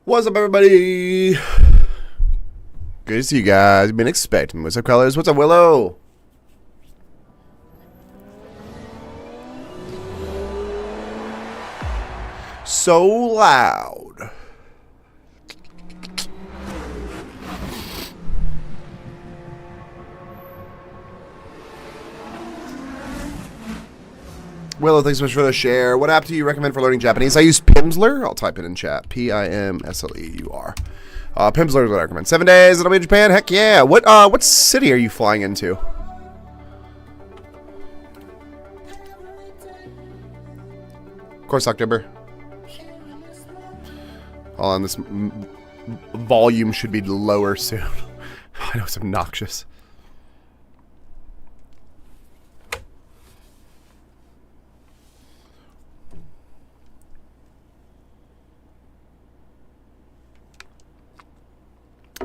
What's up, everybody? Good to see you guys. Been expecting. What's up, colors? What's up, Willow? So loud. Willow, thanks so much for the share. What app do you recommend for learning Japanese? I use Pimsleur. I'll type it in chat. Pimsleur. Pimsleur is what I recommend. 7 days, it'll be in Japan. Heck yeah. What city are you flying into? Of course, October. Hold on, this volume should be lower soon. I know it's obnoxious.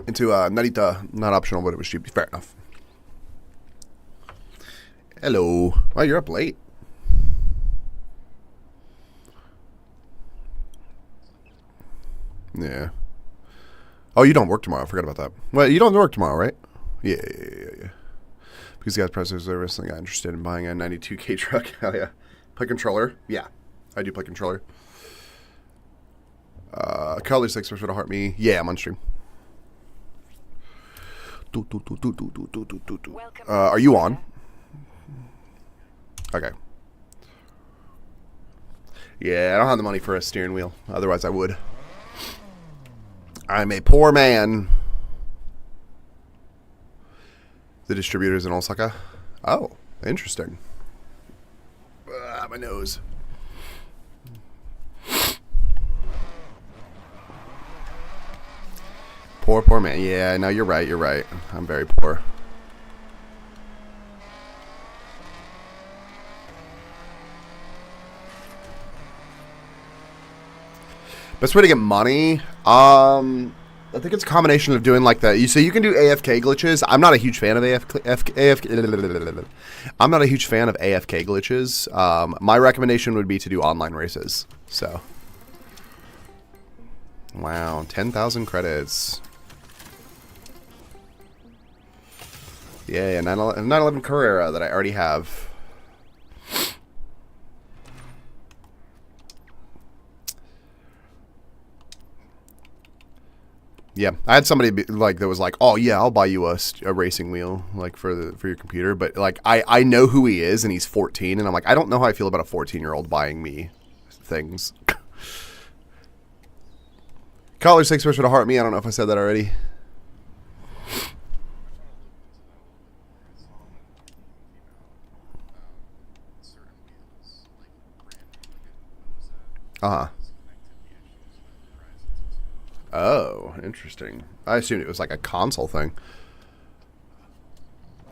Into Narita, not optional, but it was cheap. Fair enough. Hello. Wow, you're up late. Yeah. Oh, you don't work tomorrow. I forgot about that. Well, you don't work tomorrow, right? Yeah. Because you guys press service, I got interested in buying a 92K truck. Hell yeah. Play controller? Yeah. I do play controller. Color 6 for to heart me. Yeah, I'm on stream. Are you on? Okay. Yeah, I don't have the money for a steering wheel. Otherwise, I would. I'm a poor man. The distributor's in Osaka. Oh, interesting. My nose. Poor man. Yeah, no, you're right. I'm very poor. Best way to get money? I think it's a combination of doing like that. So you can do AFK glitches. I'm not a huge fan of AFK. I'm not a huge fan of AFK glitches. My recommendation would be to do online races. So, wow, 10,000 credits. Yeah, 911 Carrera that I already have. Yeah, I had somebody that was like, "Oh yeah, I'll buy you a racing wheel like for your computer." But like, I know who he is, and he's 14, and I'm like, I don't know how I feel about a 14-year-old buying me things. Collar 6 for to heart me. I don't know if I said that already. Oh, interesting. I assumed it was like a console thing.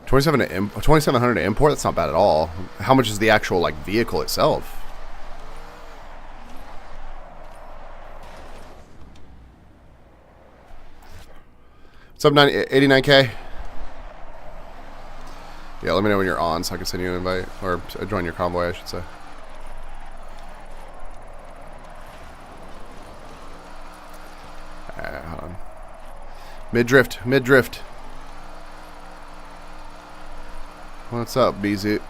2,700 to import. That's not bad at all. How much is the actual like vehicle itself? What's up, 89K? Yeah, let me know when you're on so I can send you an invite or join your convoy, I should say. Hold on. Mid-drift. What's up, BZ? Did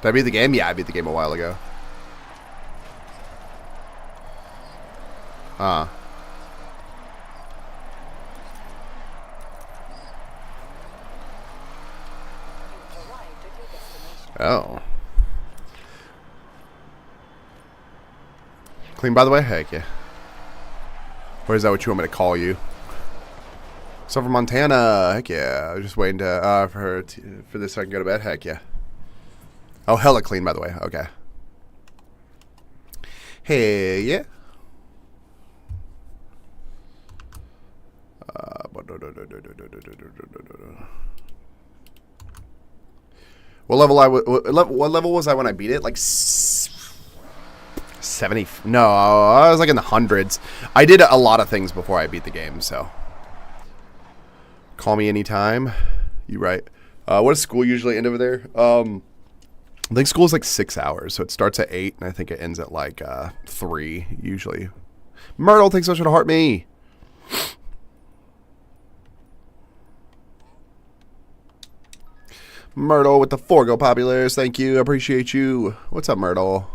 I beat the game? Yeah, I beat the game a while ago. Oh. Clean, by the way? Heck yeah. Or is that what you want me to call you? So from Montana. Heck yeah. I was just waiting to for this so I can go to bed. Heck yeah. Oh, hella clean, by the way. Okay. Hey, yeah. What level was I when I beat it? Like 70. No, I was like in the hundreds. I did a lot of things before I beat the game, so. Call me anytime. You right. What does school usually end over there? I think school is like 6 hours, so it starts at 8, and I think it ends at like 3 usually. Myrtle, thanks so much for the heart me. Myrtle with the Forgo Populars, thank you, appreciate you. What's up, Myrtle?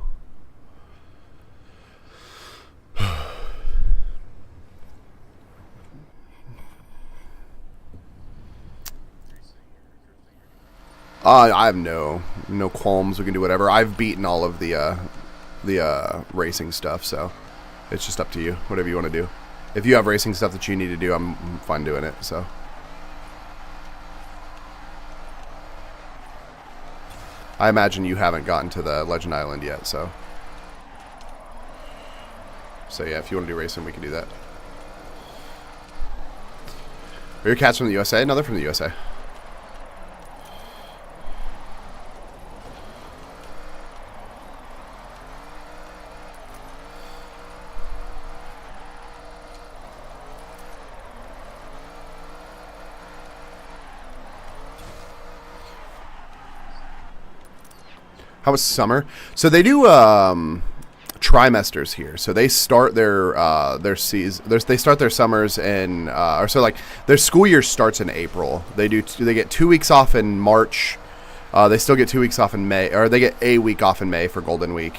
I have no qualms. We can do whatever. I've beaten all of the racing stuff, so it's just up to you. Whatever you want to do. If you have racing stuff that you need to do, I'm fine doing it. So. I imagine you haven't gotten to the Legend Island yet, so. So yeah, if you want to do racing, we can do that. Are your cats from the USA? No, they're from the USA. How was summer? So they do trimesters here. So they start their season. They start their summers in, or so like their school year starts in April. They get 2 weeks off in March. They still get 2 weeks off in May, or they get a week off in May for Golden Week.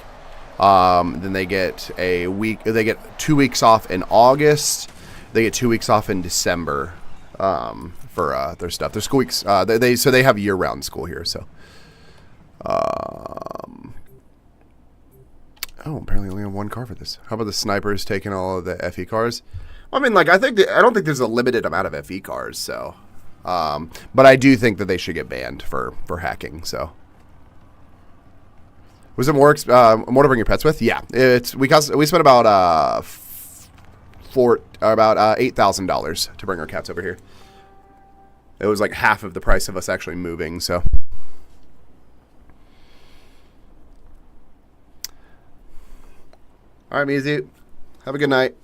Then they get a week. They get 2 weeks off in August. They get 2 weeks off in December for their stuff. Their school weeks. They have year-round school here. So. Oh, apparently only have one car for this. How about the snipers taking all of the FE cars? I mean, like, I don't think there's a limited amount of FE cars, so. But I do think that they should get banned for hacking, so. Was it more to bring your pets with? Yeah, we spent about $8,000 to bring our cats over here. It was like half of the price of us actually moving, so. All right, Mizu. Have a good night.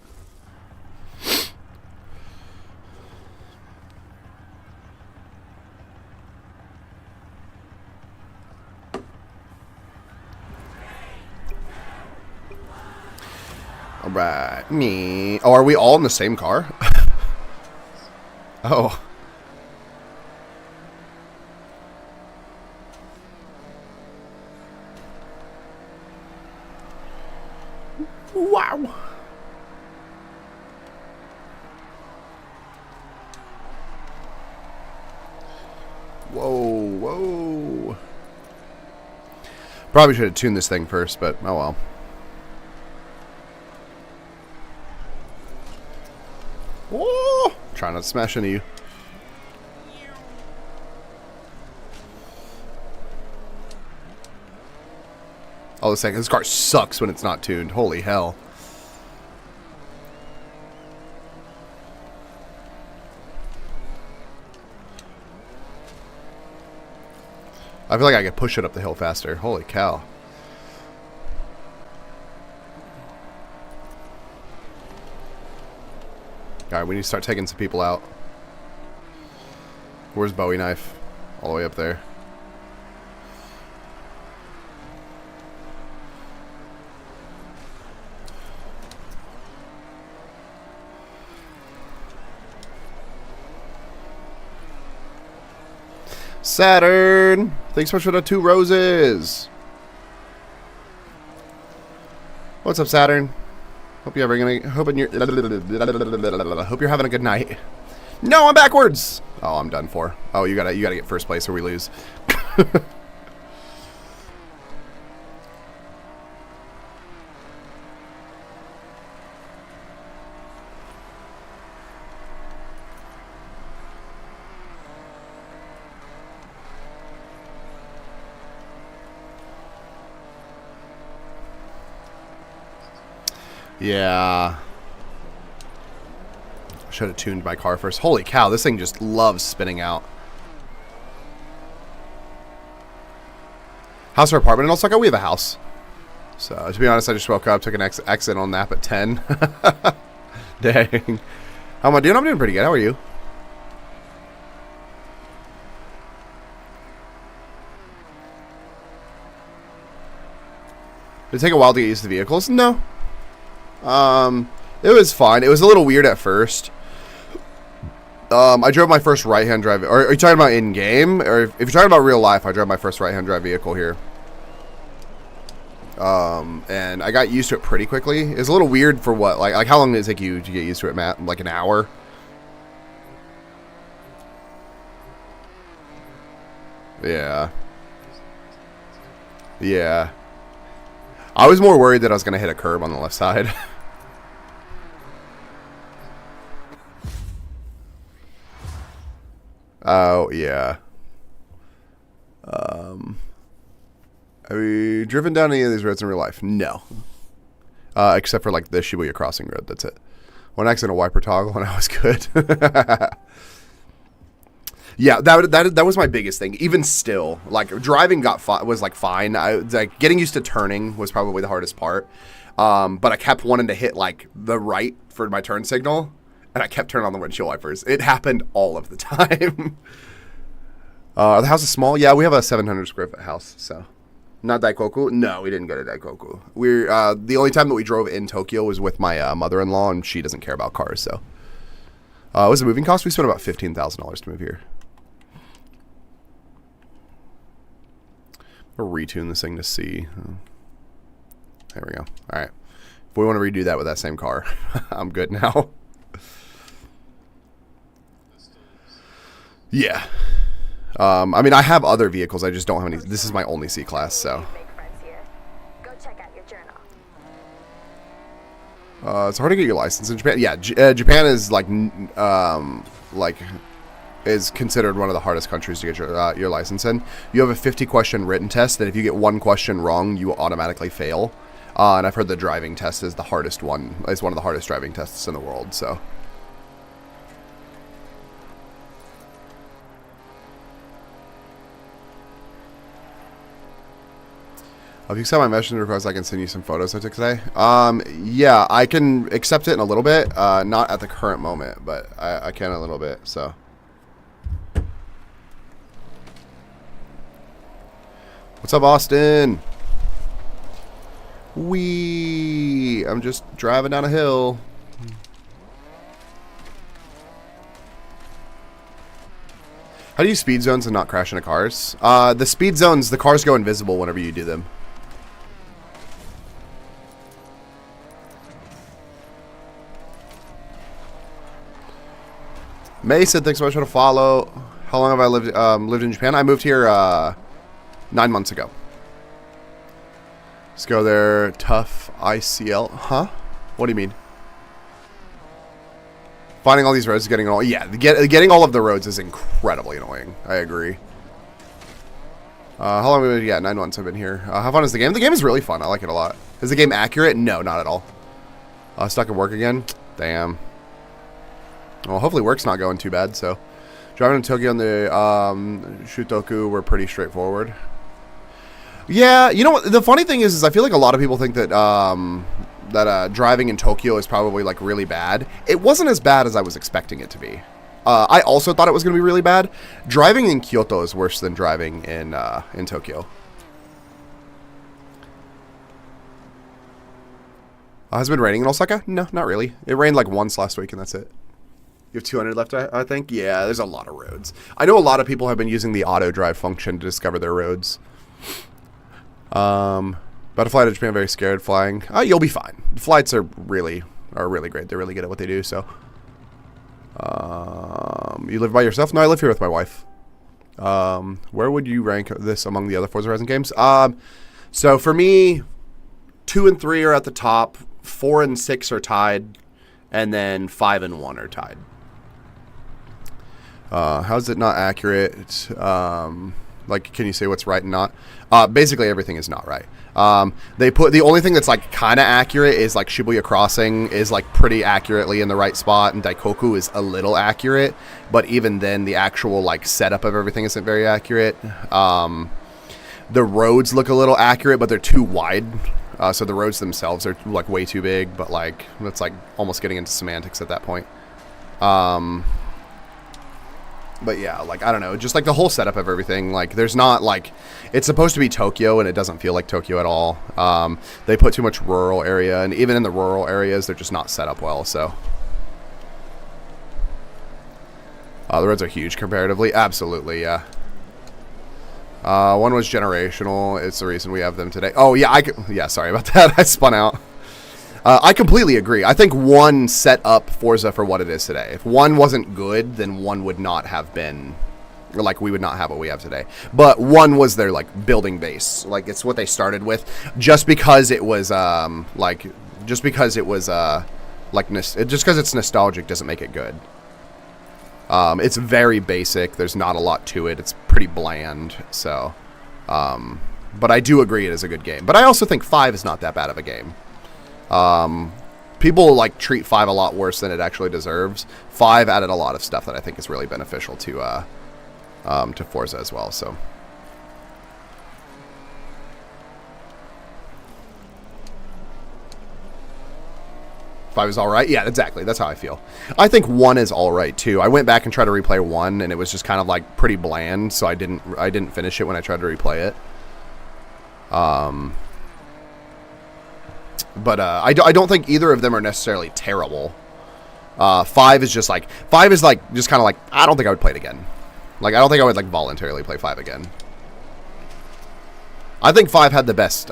All right. Me. Oh, are we all in the same car? Oh. Wow. Whoa. Probably should have tuned this thing first, but oh well. Whoa! Trying not to smash into you. Oh, this car sucks when it's not tuned. Holy hell. I feel like I could push it up the hill faster. Holy cow. Alright, we need to start taking some people out. Where's Bowie Knife? All the way up there. Saturn! Thanks so much for the 2 roses. What's up, Saturn? Hope you're having a good night. No, I'm backwards. Oh, I'm done for. Oh, you gotta get first place or we lose. Yeah. Should have tuned my car first. Holy cow, this thing just loves spinning out. House or apartment in Osaka? We have a house. So, to be honest, I just woke up, took an accidental nap at 10. Dang. How am I doing? I'm doing pretty good. How are you? Did it take a while to get used to the vehicles? No. It was fine. It was a little weird at first. I drove my first right-hand drive. Or are you talking about in-game? Or if you're talking about real life, I drove my first right-hand drive vehicle here. And I got used to it pretty quickly. It's a little weird for what? Like how long did it take you to get used to it, Matt? Like an hour? Yeah. Yeah. I was more worried that I was going to hit a curb on the left side. Oh, yeah. Have you driven down any of these roads in real life? No. Except for, like, the Shibuya Crossing Road. That's it. One accident, a wiper toggle, and I was good. Yeah, that was my biggest thing. Even still, like, driving was, like, fine. Like, getting used to turning was probably the hardest part. But I kept wanting to hit, like, the right for my turn signal. And I kept turning on the windshield wipers. It happened all of the time. The house is small. Yeah, we have a 700 square foot house. So, not Daikoku. No, we didn't go to Daikoku. We're the only time that we drove in Tokyo was with my mother-in-law, and she doesn't care about cars. So, what was the moving cost? We spent about $15,000 to move here. We'll retune this thing to see. There we go. All right. If we want to redo that with that same car, I'm good now. Yeah. I mean, I have other vehicles. I just don't have any. This is my only C-Class, so. It's hard to get your license in Japan. Yeah, Japan is is considered one of the hardest countries to get your license in. You have a 50-question written test that if you get one question wrong, you automatically fail. And I've heard the driving test is the hardest one. It's one of the hardest driving tests in the world, so. If you accept my messenger request, I can send you some photos I took today. Yeah, I can accept it in a little bit. Not at the current moment, but I can in a little bit, so. What's up, Austin? I'm just driving down a hill. How do you speed zones and not crash into cars? The speed zones, the cars go invisible whenever you do them. May said, thanks so much for the follow. How long have I lived in Japan? I moved here 9 months ago. Let's go there. Tough ICL. Huh? What do you mean? Finding all these roads is getting annoying. Yeah, getting all of the roads is incredibly annoying. I agree. How long have we been? Yeah, 9 months I've been here. How fun is the game? The game is really fun. I like it a lot. Is the game accurate? No, not at all. Stuck at work again? Damn. Well, hopefully work's not going too bad, so. Driving to Tokyo and the Shutoku were pretty straightforward. Yeah, you know what? The funny thing is I feel like a lot of people think that driving in Tokyo is probably, like, really bad. It wasn't as bad as I was expecting it to be. I also thought it was going to be really bad. Driving in Kyoto is worse than driving in Tokyo. Has it been raining in Osaka? No, not really. It rained like once last week, and that's it. You have 200 left, I think? Yeah, there's a lot of roads. I know a lot of people have been using the auto drive function to discover their roads. About to fly to Japan, very scared flying. You'll be fine. The flights are really great. They're really good at what they do, so. You live by yourself? No, I live here with my wife. Where would you rank this among the other Forza Horizon games? So for me, 2 and 3 are at the top, 4 and 6 are tied, and then 5 and 1 are tied. How's it not accurate? Like, can you say what's right and not? Basically, everything is not right. They put the only thing that's like kind of accurate is like Shibuya Crossing is like pretty accurately in the right spot, and Daikoku is a little accurate, but even then, the actual like setup of everything isn't very accurate. The roads look a little accurate, but they're too wide. So the roads themselves are like way too big, but like that's like almost getting into semantics at that point. But yeah, like, I don't know, just like the whole setup of everything, like, there's not, like, it's supposed to be Tokyo, and it doesn't feel like Tokyo at all. They put too much rural area, and even in the rural areas, they're just not set up well, so. The roads are huge comparatively. Absolutely, yeah. One was generational. It's the reason we have them today. Oh, yeah, yeah, sorry about that. I spun out. I completely agree. I think 1 set up Forza for what it is today. If 1 wasn't good, then 1 would not have been, or like, we would not have what we have today. But 1 was their, like, building base. Like, it's what they started with. Just because it was, just because it's nostalgic doesn't make it good. It's very basic. There's not a lot to it. It's pretty bland. So, but I do agree it is a good game. But I also think 5 is not that bad of a game. People like treat 5 a lot worse than it actually deserves. 5 added a lot of stuff that I think is really beneficial to Forza as well. So. Five is all right. Yeah, exactly. That's how I feel. I think 1 is all right too. I went back and tried to replay 1, and it was just kind of like pretty bland. So I didn't finish it when I tried to replay it. But I don't think either of them are necessarily terrible. 5 is just like just kind of like, I don't think I would play it again. Like, I don't think I would like voluntarily play 5 again. I think 5 had the best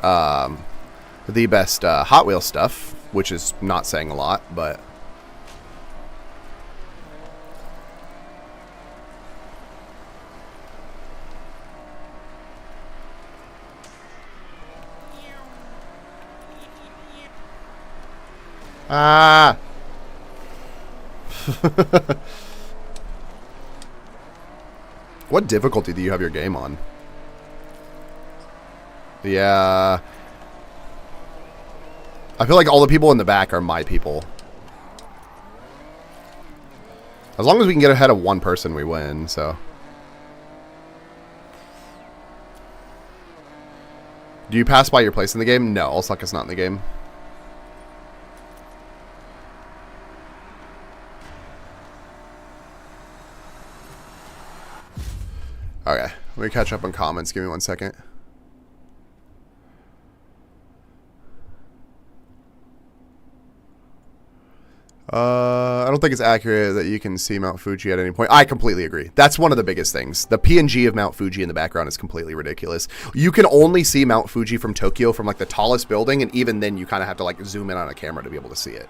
Hot Wheels stuff, which is not saying a lot, but. Ah. What difficulty do you have your game on? Yeah. I feel like all the people in the back are my people. As long as we can get ahead of 1 person, we win, so. Do you pass by your place in the game? No, Allsuck is not in the game. Okay, let me catch up on comments. Give me 1 second. I don't think it's accurate that you can see Mount Fuji at any point. I completely agree. That's one of the biggest things. The PNG of Mount Fuji in the background is completely ridiculous. You can only see Mount Fuji from Tokyo from like the tallest building, and even then you kind of have to like zoom in on a camera to be able to see it.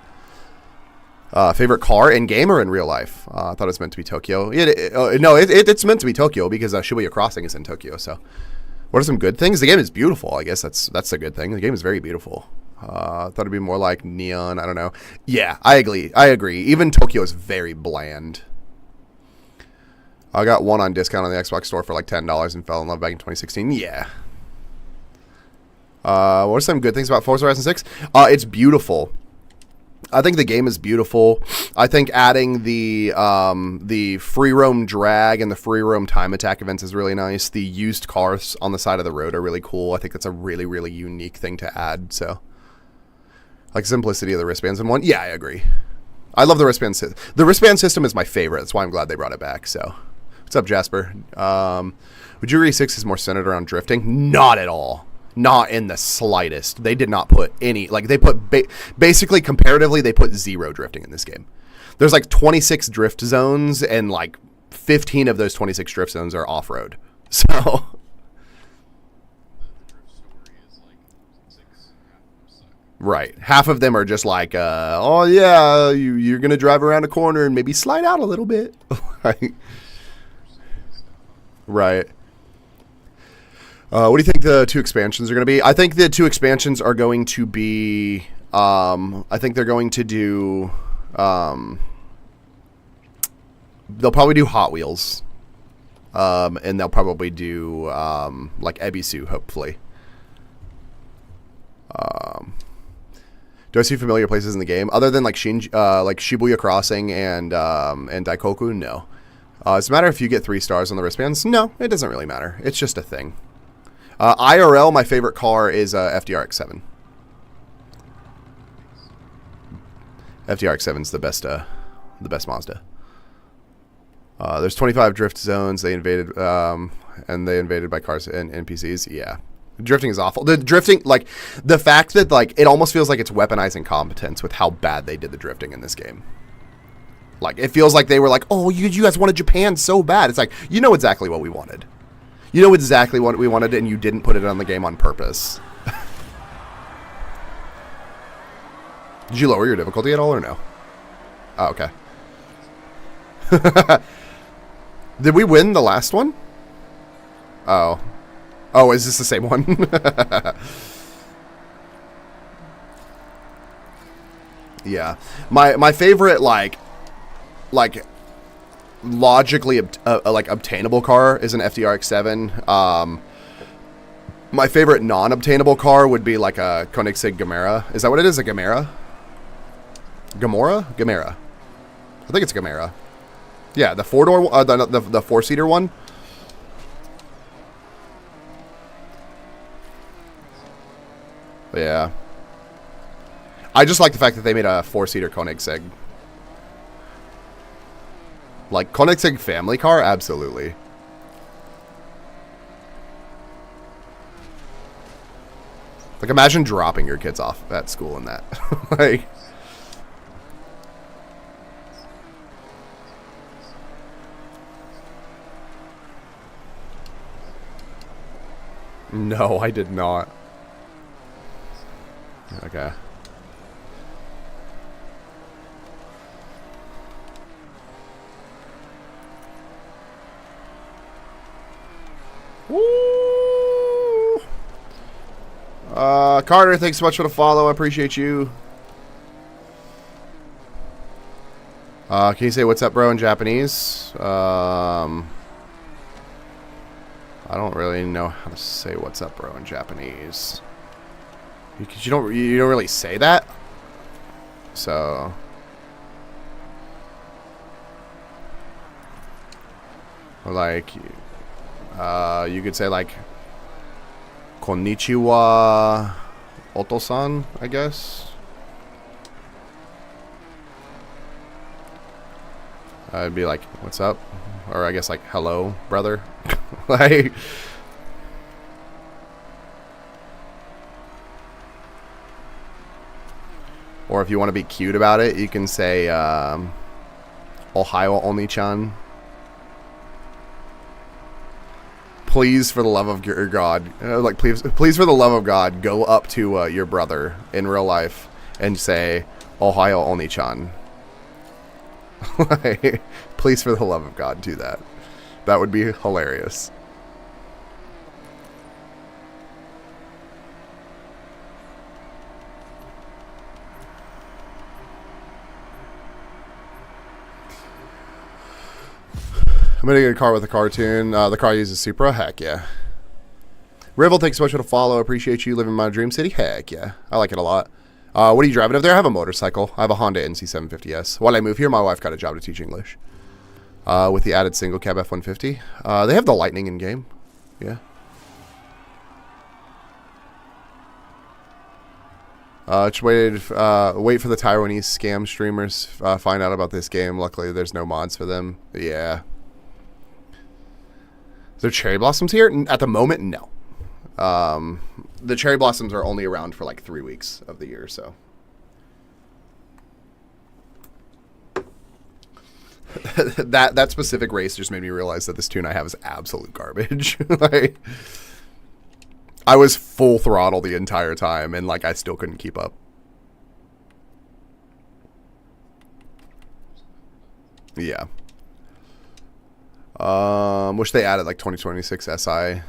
Favorite car in game or in real life? I thought it was meant to be Tokyo. No, it's meant to be Tokyo because Shibuya Crossing is in Tokyo. So, what are some good things? The game is beautiful. I guess that's a good thing. The game is very beautiful. I thought it'd be more like Neon. I don't know. Yeah, I agree. Even Tokyo is very bland. I got 1 on discount on the Xbox store for like $10 and fell in love back in 2016. Yeah. What are some good things about Forza Horizon 6? It's beautiful. I think the game is beautiful. I think adding the free roam drag and the free roam time attack events is really nice. The used cars on the side of the road are really cool. I think that's a really, really unique thing to add. So, like simplicity of the wristbands in 1. Yeah, I agree. I love the wristband system. The wristband system is my favorite. That's why I'm glad they brought it back. So, what's up, Jasper? Would you agree 6 is more centered around drifting? Not at all. Not in the slightest. They did not put any, like they put, basically comparatively, they put 0 drifting in this game. There's like 26 drift zones and like 15 of those 26 drift zones are off-road. So. Right. Half of them are just like, oh yeah, you're going to drive around a corner and maybe slide out a little bit. Right. What do you think the 2 expansions are going to be? I think the 2 expansions are going to be, I think they're going to do, they'll probably do Hot Wheels. And they'll probably do, like Ebisu, hopefully. Do I see familiar places in the game? Other than like like Shibuya Crossing and Daikoku? No. Does it matter if you get 3 stars on the wristbands? No, it doesn't really matter. It's just a thing. IRL, my favorite car is FDRX7. FDRX7 is the best Mazda. There's 25 drift zones. They invaded, and they invaded by cars and NPCs. Yeah. Drifting is awful. The drifting, like, the fact that, like, it almost feels like it's weaponizing competence with how bad they did the drifting in this game. Like, it feels like they were like, oh, you guys wanted Japan so bad. It's like, you know exactly what we wanted. You know exactly what we wanted, and you didn't put it on the game on purpose. Did you lower your difficulty at all, or no? Oh, okay. Did we win the last one? Oh. Oh, is this the same one? Yeah. My favorite, like logically like obtainable car is an FDRX7. My favorite non-obtainable car would be like a Koenigsegg Gamera. Is that what it is? A Gamera? Gamera. I think it's Gamera. Yeah, the four-door, the four-seater one. Yeah. I just like the fact that they made a four-seater Koenigsegg. Like, Koenigsegg family car? Absolutely. Like, imagine dropping your kids off at school in that. Like... No, I did not. Okay. Woo! Carter, thanks so much for the follow. I appreciate you. Can you say what's up, bro, in Japanese? I don't really know how to say what's up, bro, in Japanese. Because you don't really say that. So or like you could say like konnichiwa oto-san, I guess. I'd be like, what's up? Or I guess like, hello, brother. Like, or if you want to be cute about it, you can say Ohio Oni-chan. Please, for the love of your God, like please for the love of God, go up to your brother in real life and say Ohio Oni-chan. Like, please, for the love of God, do that. That would be hilarious. I'm gonna get a car with a cartoon. The car uses Supra. Heck yeah. Rivel, thanks so much for the follow. Appreciate you living my dream city. Heck yeah. I like it a lot. What are you driving up there? I have a motorcycle. I have a Honda NC750S. While I move here, my wife got a job to teach English. With the added single cab F-150. They have the Lightning in game. Yeah. Just wait for the Taiwanese scam streamers find out about this game. Luckily, there's no mods for them. Yeah. Is there cherry blossoms here? At the moment, no. The cherry blossoms are only around for like 3 weeks of the year, so. that specific race just made me realize that this tune I have is absolute garbage. Like, I was full throttle the entire time, and like I still couldn't keep up. Yeah. Wish they added like 2026 SI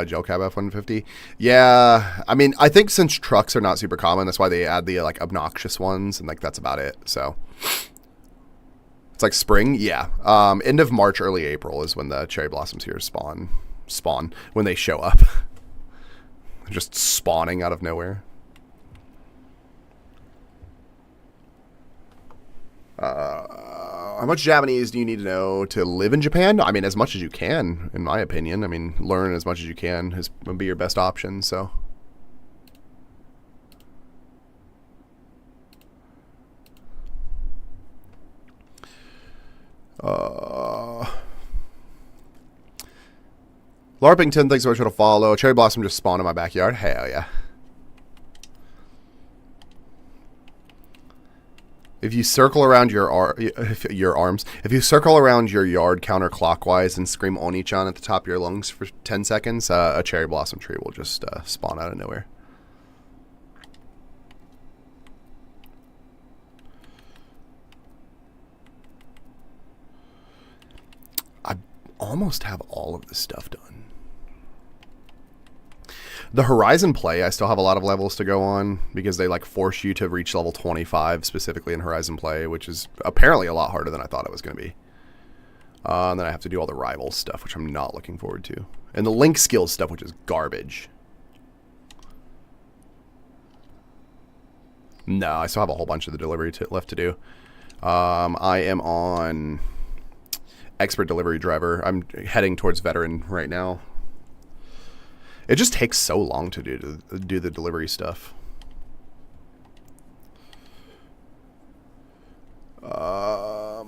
gel cab F-150. Yeah, I mean, I think since trucks are not super common, that's why they add the like obnoxious ones, and like that's about it. So it's like spring, yeah. End of March, early April is when the cherry blossoms here spawn when they show up. They're just spawning out of nowhere. How much Japanese do you need to know to live in Japan? I mean, as much as you can, in my opinion. I mean, learn as much as you can would be your best option, so. Larpington, thanks so much for the follow. Cherry Blossom just spawned in my backyard. Hell yeah. If you circle around your arms, if you circle around your yard counterclockwise and scream Oni-chan at the top of your lungs for 10 seconds, a cherry blossom tree will just spawn out of nowhere. I almost have all of this stuff done. The Horizon play, I still have a lot of levels to go on because they like force you to reach level 25 specifically in Horizon play, which is apparently a lot harder than I thought it was going to be. And then I have to do all the rival stuff, which I'm not looking forward to. And the link skills stuff, which is garbage. No, I still have a whole bunch of the delivery left to do. I am on expert delivery driver. I'm heading towards veteran right now. It just takes so long to do the delivery stuff. I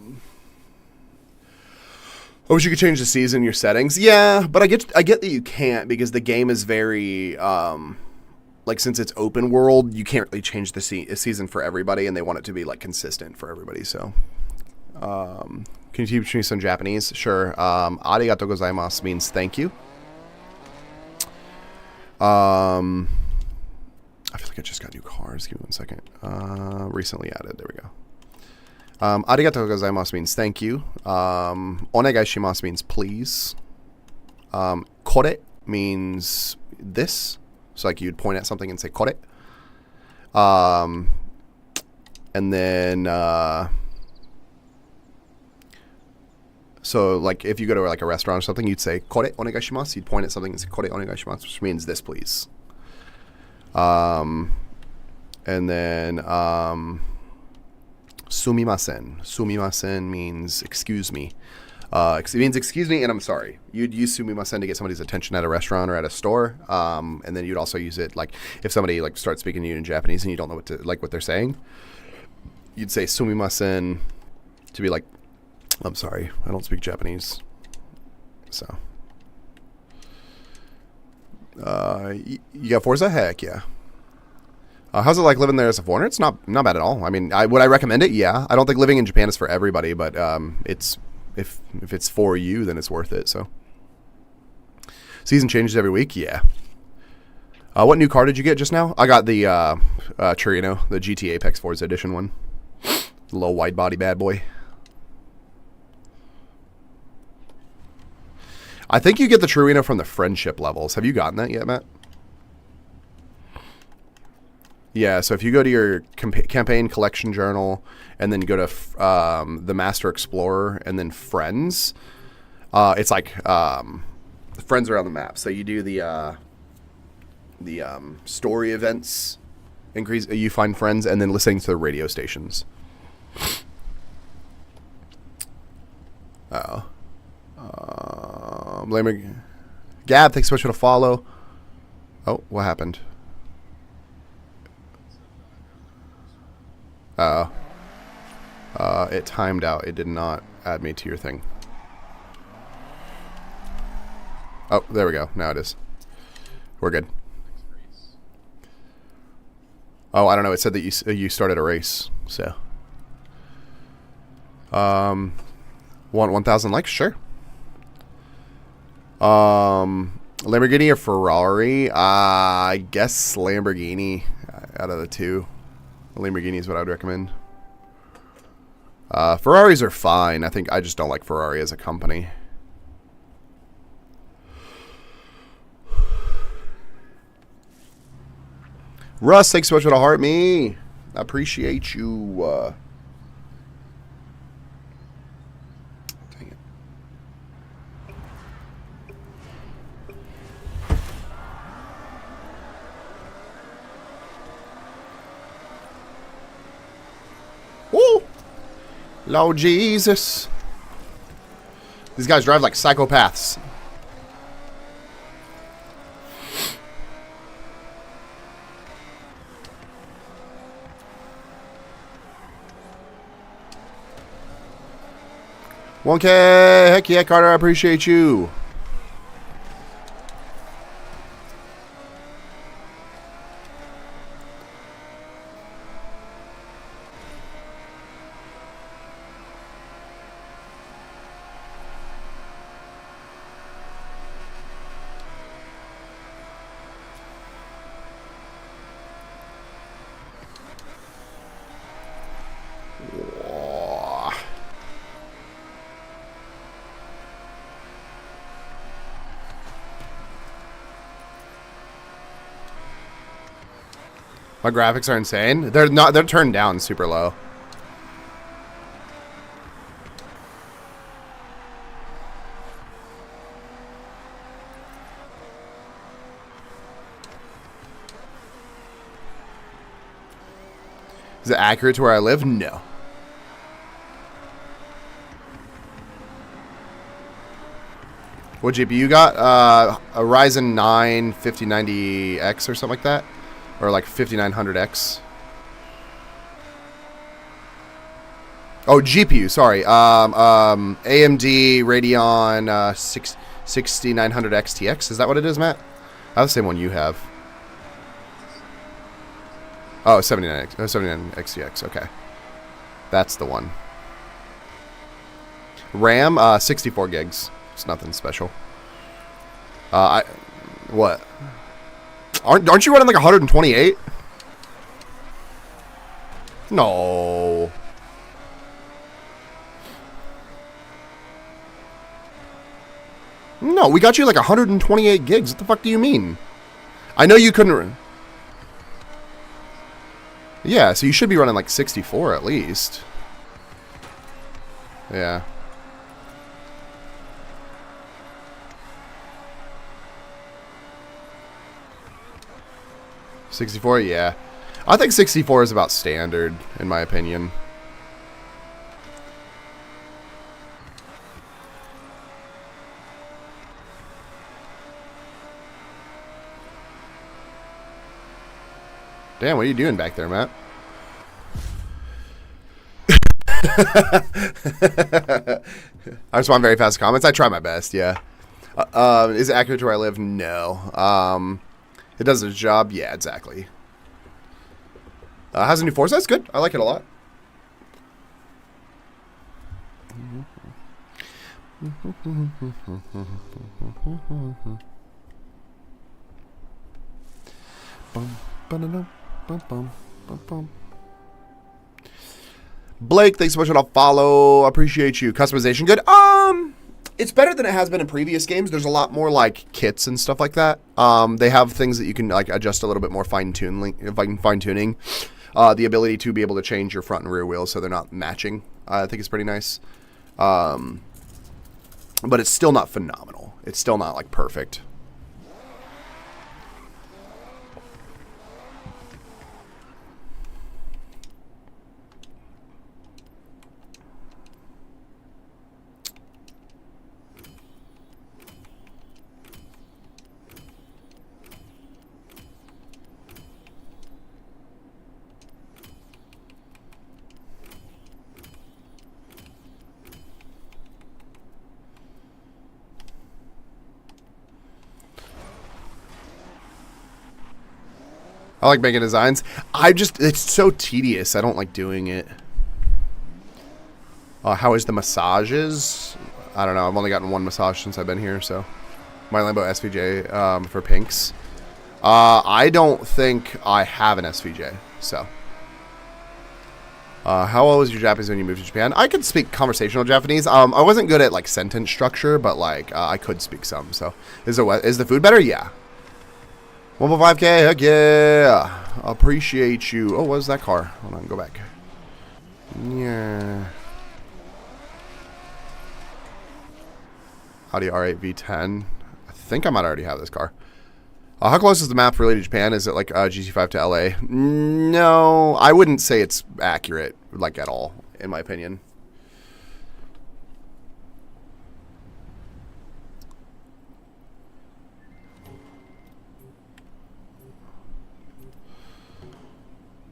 wish you could change the season in your settings. Yeah, but I get that you can't because the game is very like since it's open world, you can't really change the season for everybody, and they want it to be like consistent for everybody. So, can you teach me some Japanese? Sure. Arigatou gozaimasu means thank you. I feel like I just got new cars. Give me 1 second. Recently added. There we go. Arigatou gozaimasu means thank you. Onegai shimasu means please. Kore means this. So like you'd point at something and say kore. And then so like if you go to like a restaurant or something, you'd say kore onegai shimasu. You'd point at something and say kore onegai shimasu, which means this please. And then sumimasen. Sumimasen means excuse me. It means excuse me and I'm sorry. You'd use sumimasen to get somebody's attention at a restaurant or at a store. And then you'd also use it like if somebody like starts speaking to you in Japanese and you don't know what they're saying. You'd say sumimasen to be like, I'm sorry, I don't speak Japanese. So you got Forza? Heck yeah. How's it like living there as a foreigner? It's not bad at all. I mean, would I recommend it? Yeah. I don't think living in Japan is for everybody, but it's if it's for you, then it's worth it. So season changes every week. Yeah. What new car did you get just now? I got the Torino, the GT Apex Forza Edition one. The little wide body bad boy. I think you get the Torino from the friendship levels. Have you gotten that yet, Matt? Yeah, so if you go to your campaign collection journal and then go to the Master Explorer and then friends, it's like friends are on the map. So you do the story events, increase you find friends, and then listening to the radio stations. Uh-oh. Gab, thanks so much for the follow. Oh, what happened? It timed out. It did not add me to your thing. Oh, there we go. Now it is. We're good. Oh, I don't know. It said that you started a race. So, 1,000 likes, sure. Lamborghini or Ferrari? I guess Lamborghini out of the two. Lamborghini is what I would recommend. Ferraris are fine. I think I just don't like Ferrari as a company. Russ, thanks so much for the heart me. I appreciate you. Dang it. Woo! Lord Jesus. These guys drive like psychopaths. $1K. Heck yeah, Carter. I appreciate you. My graphics are insane. They're not. They're turned down super low. Is it accurate to where I live? No. What GPU you got? A Ryzen 9 5090X or something like that? Or like 5900X? Oh, GPU, sorry. AMD Radeon 6900 XTX. Is that what it is, Matt? I have the same one you have. Oh, 79 XTX. Okay. That's the one. RAM, 64 gigs. It's nothing special. What? Aren't you running like 128? No. No, we got you like 128 gigs. What the fuck do you mean? I know you couldn't. Yeah, so you should be running like 64 at least. Yeah. $64, yeah. I think 64 is about standard, in my opinion. Damn, what are you doing back there, Matt? I respond very fast to comments. I try my best, yeah. Is it accurate to where I live? No. It does its job? Yeah, exactly. Has a new Forza? That's good. I like it a lot. Blake, thanks so much for the follow. Appreciate you. Customization good? It's better than it has been in previous games. There's a lot more like kits and stuff like that. They have things that you can like adjust a little bit more fine-tuning. The ability to be able to change your front and rear wheels so they're not matching. I think it's pretty nice. But it's still not phenomenal. It's still not like perfect. I like making designs. It's so tedious. I don't like doing it. How is the massages? I don't know. I've only gotten one massage since I've been here, so. My Lambo SVJ for pinks. I don't think I have an SVJ, so. How well was your Japanese when you moved to Japan? I could speak conversational Japanese. I wasn't good at like sentence structure, but like I could speak some. So is the food better? Yeah. 1.5K, heck yeah. Appreciate you. Oh, what was that car? Hold on, go back. Yeah. Audi R8 V10. I think I might already have this car. How close is the map really to Japan? Is it like GT5 to LA? No, I wouldn't say it's accurate, like at all, in my opinion.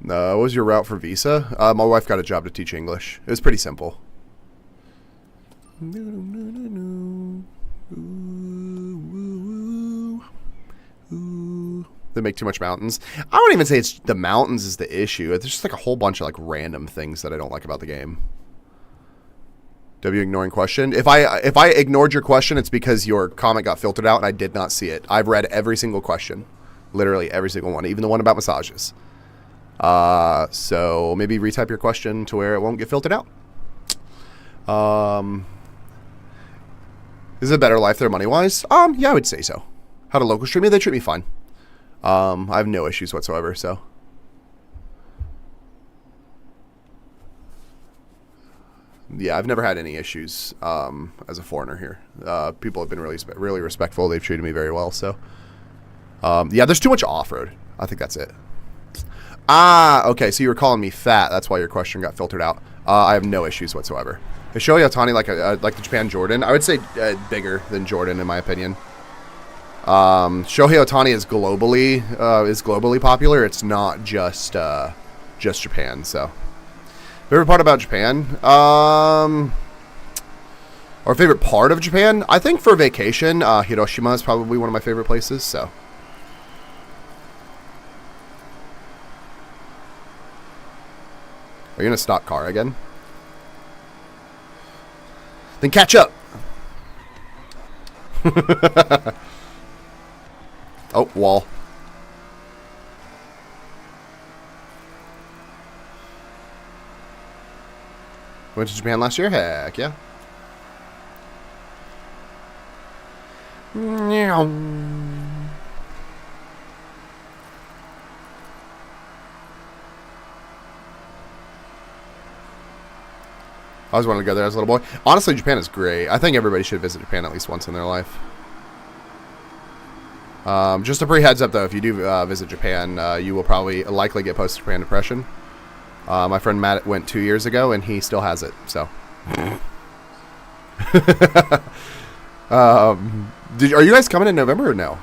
What was your route for visa? My wife got a job to teach English. It was pretty simple. They make too much mountains. I wouldn't even say it's the mountains is the issue. There's just like a whole bunch of like random things that I don't like about the game. W ignoring question. If I ignored your question, it's because your comment got filtered out and I did not see it. I've read every single question. Literally every single one. Even the one about massages. So maybe retype your question to where it won't get filtered out. Is it a better life there money-wise? Yeah, I would say so. How do locals treat me? They treat me fine. I have no issues whatsoever, so. Yeah, I've never had any issues as a foreigner here. People have been really respectful. They've treated me very well. So, yeah, there's too much off-road. I think that's it. Ah, okay. So you were calling me fat. That's why your question got filtered out. I have no issues whatsoever. Is Shohei Ohtani like the Japan Jordan? I would say bigger than Jordan in my opinion. Shohei Ohtani is globally popular. It's not just Japan. So, favorite part about Japan, or favorite part of Japan, I think for vacation, Hiroshima is probably one of my favorite places. So, are you in a stock car again? Then catch up. Oh, wall. Went to Japan last year? Heck yeah. I always wanted to go there as a little boy. Honestly, Japan is great. I think everybody should visit Japan at least once in their life. Just a pre-heads up, though, if you do visit Japan, you will likely get post-Japan depression. My friend Matt went 2 years ago, and he still has it, so. Are you guys coming in November or no?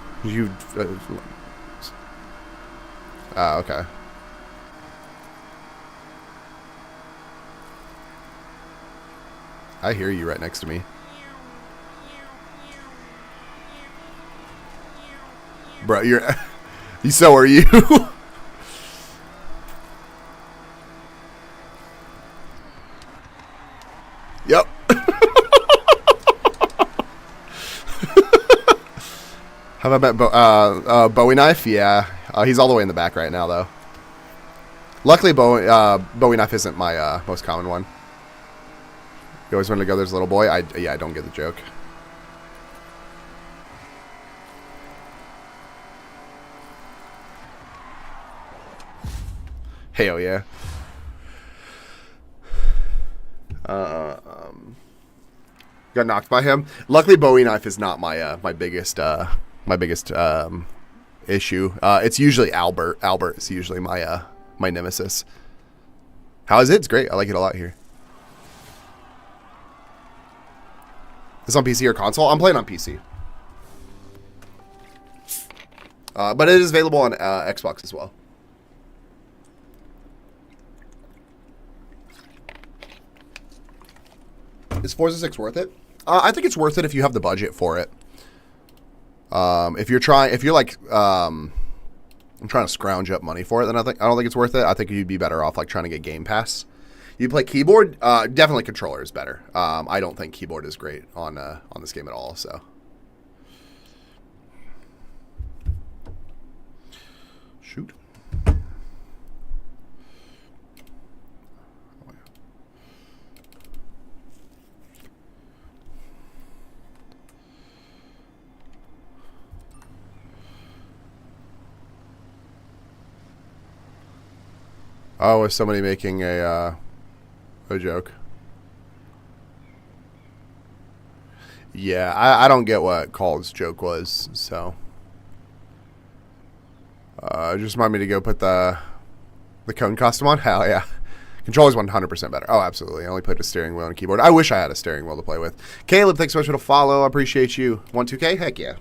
Okay. I hear you right next to me. Bro, so are you? Yep. How about Bowie knife? Yeah. He's all the way in the back right now, though. Luckily, Bowie knife isn't my most common one. You always wanted to go there's a little boy? I don't get the joke. Hell yeah. Got knocked by him. Luckily, Bowie knife is not my biggest issue. It's usually Albert. Albert is usually my nemesis. How is it? It's great. I like it a lot here. Is on PC or console? I'm playing on PC. But it is available on Xbox as well. Is Forza 6 worth it? I think it's worth it if you have the budget for it. I'm trying to scrounge up money for it, then I don't think it's worth it. I think you'd be better off like trying to get Game Pass. You play keyboard, definitely controller is better. I don't think keyboard is great on this game at all. So, shoot. Oh, is somebody making a joke? Yeah, I don't get what Call's joke was, so. Just remind me to go put the cone costume on? Hell yeah. Controller's 100% better. Oh, absolutely. I only played a steering wheel and a keyboard. I wish I had a steering wheel to play with. Caleb, thanks so much for the follow. I appreciate you. 12K? Heck yeah.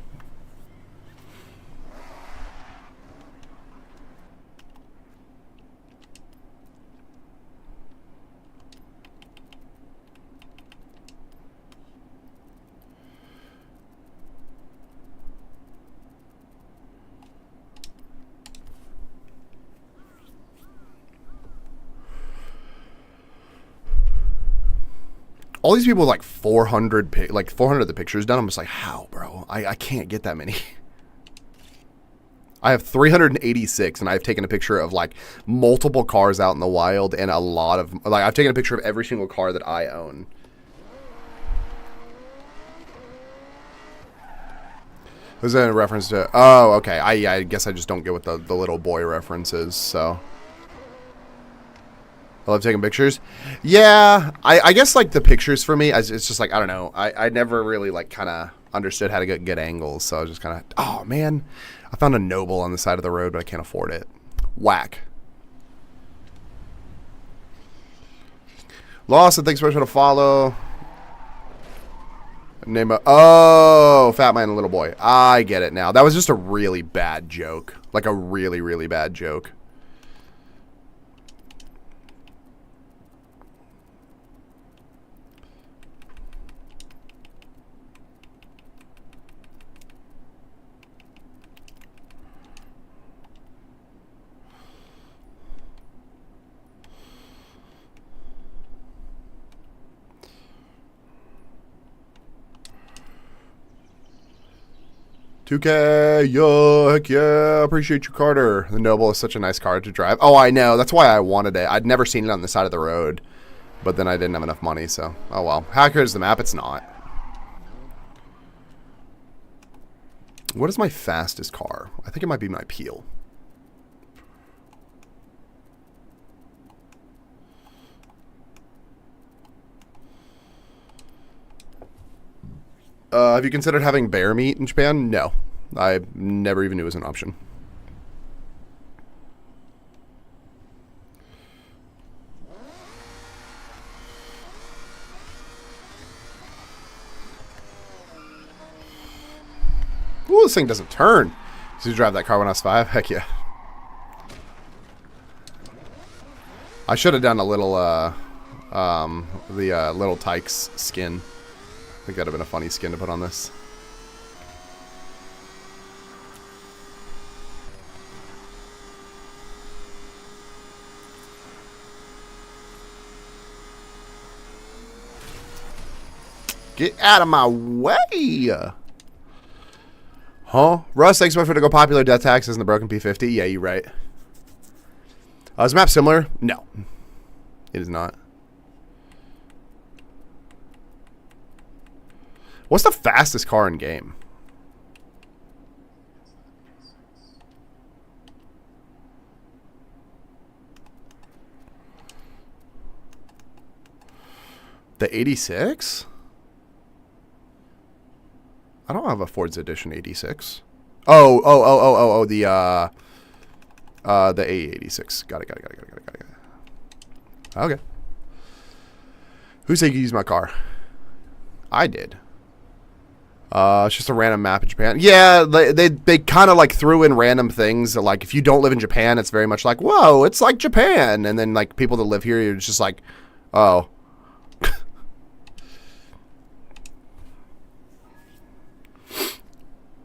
All these people with like 400 of the pictures done. I'm just like, how, bro? I can't get that many. I have 386, and I've taken a picture of like multiple cars out in the wild, and a lot of like I've taken a picture of every single car that I own. Was that a reference to? Oh, okay. I guess I just don't get what the little boy reference is. So. I love taking pictures. Yeah, I guess like the pictures for me, it's just like, I don't know. I never really like kind of understood how to get good angles. So I was just kind of, oh man, I found a Noble on the side of the road, but I can't afford it. Whack. Lawson, thanks so much for the follow. Name a, oh, Fat Man and Little Boy. I get it now. That was just a really bad joke. Like a really, really bad joke. $2K, yo, heck yeah, appreciate you, Carter. The Noble is such a nice car to drive. Oh, I know, that's why I wanted it. I'd never seen it on the side of the road, but then I didn't have enough money, so, oh well. How good is the map? It's not. What is my fastest car? I think it might be my Peel. Have you considered having bear meat in Japan? No. I never even knew it was an option. Ooh, this thing doesn't turn. Did you drive that car when I was 5? Heck yeah. I should have done a little, Little Tykes skin. I think that'd have been a funny skin to put on this. Get out of my way! Huh? Russ, thanks so much for the go popular death taxes in the broken P50. Yeah, you're right. Is the map similar? No. It is not. What's the fastest car in game? The 86? I don't have a Forza Edition 86. Oh, the A86. Got it. Okay. Who said you could use my car? I did. It's just a random map in Japan. Yeah, they kind of like threw in random things. Like if you don't live in Japan, it's very much like, whoa, it's like Japan. And then like people that live here, you're just like, oh.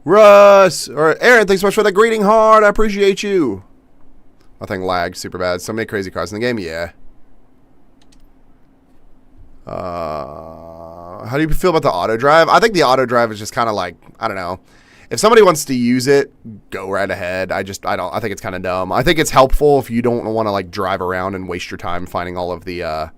Russ or Aaron, thanks so much for the greeting heart. I appreciate you. My thing lagged super bad. So many crazy cars in the game. Yeah. How do you feel about the auto drive? I think the auto drive is just kind of like, I don't know. If somebody wants to use it, go right ahead. I think it's kind of dumb. I think it's helpful if you don't want to like drive around and waste your time finding all of the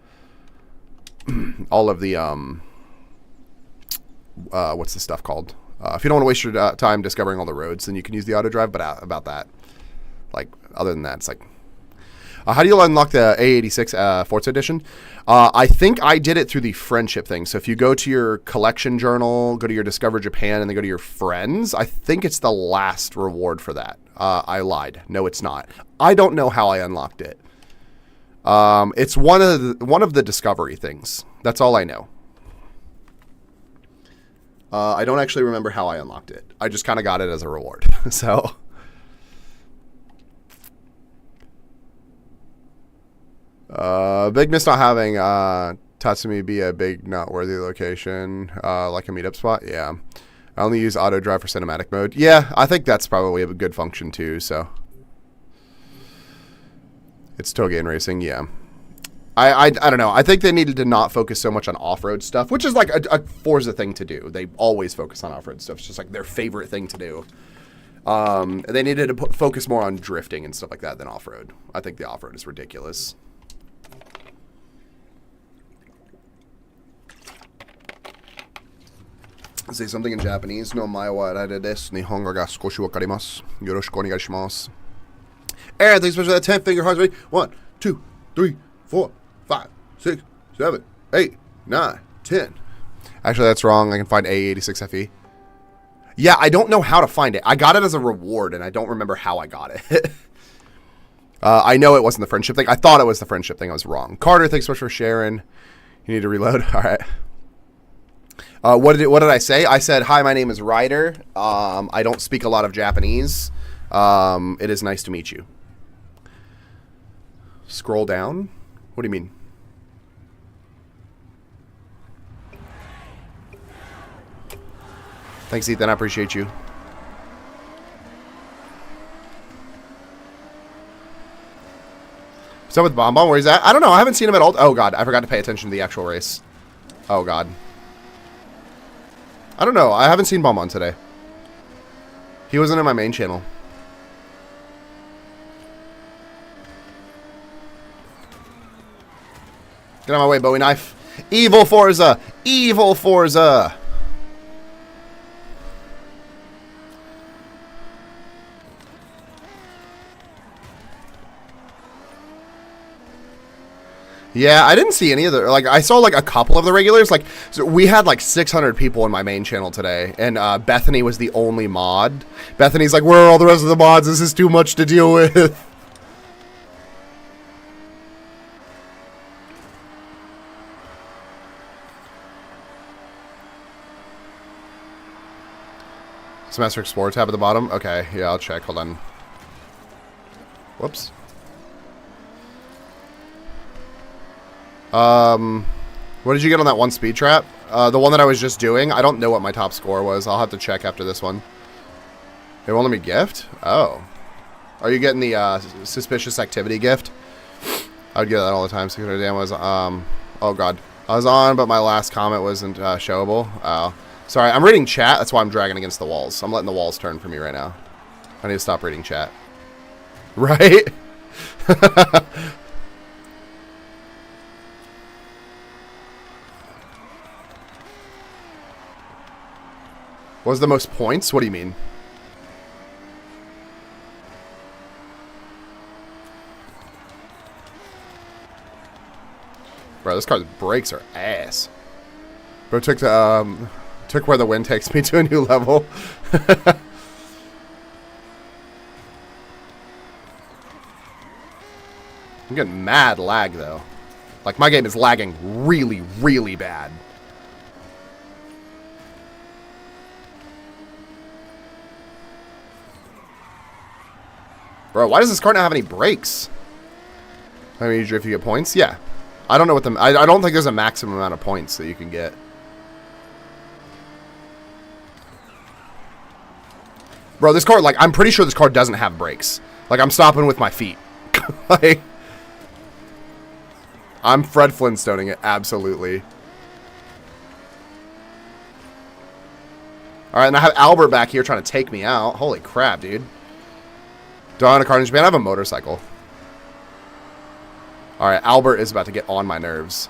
what's the stuff called? If you don't want to waste your time discovering all the roads, then you can use the auto drive. But about that, like, other than that, it's like, how do you unlock the A86 Forza Edition? I think I did it through the friendship thing. So if you go to your collection journal, go to your Discover Japan, and then go to your friends, I think it's the last reward for that. I lied. No, it's not. I don't know how I unlocked it. It's one of the discovery things. That's all I know. I don't actually remember how I unlocked it. I just kind of got it as a reward. So, big miss not having Tatsumi be a big not worthy location, like a meetup spot. Yeah, I only use auto drive for cinematic mode. Yeah, I think that's probably a good function too. So, it's Togein racing. Yeah. I don't know. I think they needed to not focus so much on off-road stuff, which is like a Forza thing to do. They always focus on off-road stuff. It's just like their favorite thing to do. They needed to focus more on drifting and stuff like that than off-road. I think the off-road is ridiculous. Say something in Japanese. No mae wa arare desu. Nihongo ga skoshi wakarimasu. Yoroshiku onegai shimasu. Aaron, thanks so much for that 10-finger hearts. Ready? 1, 2, 3, 4, 5, 6, 7, 8, 9, 10. Actually, that's wrong. I can find A86FE. Yeah, I don't know how to find it. I got it as a reward, and I don't remember how I got it. I know it wasn't the friendship thing. I thought it was the friendship thing. I was wrong. Carter, thanks so much for sharing. You need to reload. All right. What did I say? I said, hi, my name is Ryder. I don't speak a lot of Japanese. It is nice to meet you. Scroll down? What do you mean? Thanks, Ethan. I appreciate you. What's up with Bonbon? Where he's at? I don't know. I haven't seen him at all. Oh, God. I forgot to pay attention to the actual race. Oh, God. I don't know. I haven't seen Bonbon today. He wasn't in my main channel. Get out of my way, Bowie knife. Evil Forza! Evil Forza! Yeah, I didn't see any of the, like, I saw, like, a couple of the regulars. Like, so we had, like, 600 people in my main channel today, and Bethany was the only mod. Bethany's like, where are all the rest of the mods? This is too much to deal with. Semester Explorer tab at the bottom? Okay, yeah, I'll check. Hold on. Whoops. What did you get on that one speed trap? The one that I was just doing. I don't know what my top score was. I'll have to check after this one. They won't let me gift? Oh. Are you getting the suspicious activity gift? I would get that all the time. 600 damn was, oh god. I was on, but my last comment wasn't showable. Oh. Sorry, I'm reading chat. That's why I'm dragging against the walls. I'm letting the walls turn for me right now. I need to stop reading chat. Right? What was the most points? What do you mean? Bro, this car's brakes are ass. Bro took the, took where the wind takes me to a new level. I'm getting mad lag, though. Like, my game is lagging really, really bad. Bro, why does this car not have any brakes? I mean, if you get points? Yeah. I don't know what the... I don't think there's a maximum amount of points that you can get. Bro, this car, like, I'm pretty sure this car doesn't have brakes. Like, I'm stopping with my feet. Like... I'm Fred Flintstoning it, absolutely. Alright, and I have Albert back here trying to take me out. Holy crap, dude. Do I own a car in Japan? I have a motorcycle. Alright, Albert is about to get on my nerves.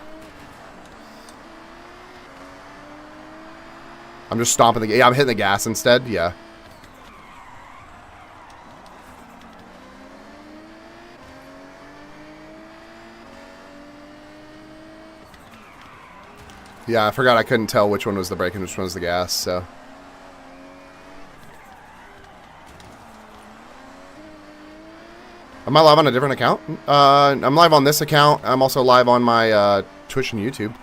I'm just stomping the... Yeah, I'm hitting the gas instead. Yeah. Yeah, I forgot I couldn't tell which one was the brake and which one was the gas, so... Am I live on a different account? I'm live on this account. I'm also live on my Twitch and YouTube.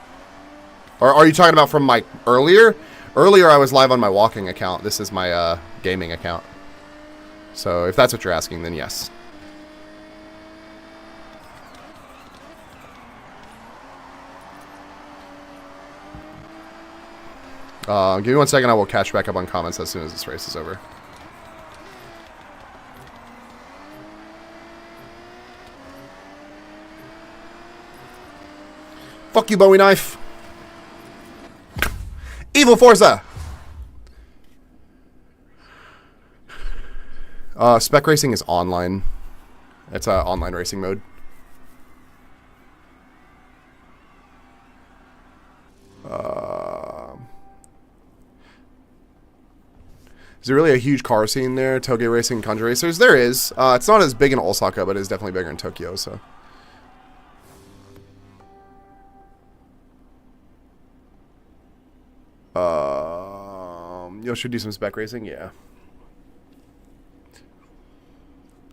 Or are you talking about from my earlier? Earlier I was live on my walking account. This is my gaming account. So if that's what you're asking, then yes. Give me 1 second. I will catch back up on comments as soon as this race is over. Fuck you, Bowie knife. Evil Forza. Spec racing is online. It's online racing mode. Is there really a huge car scene there? Tokyo Racing, Kanji Racers? There is. It's not as big in Osaka, but it is definitely bigger in Tokyo, so... You should do some spec racing, yeah.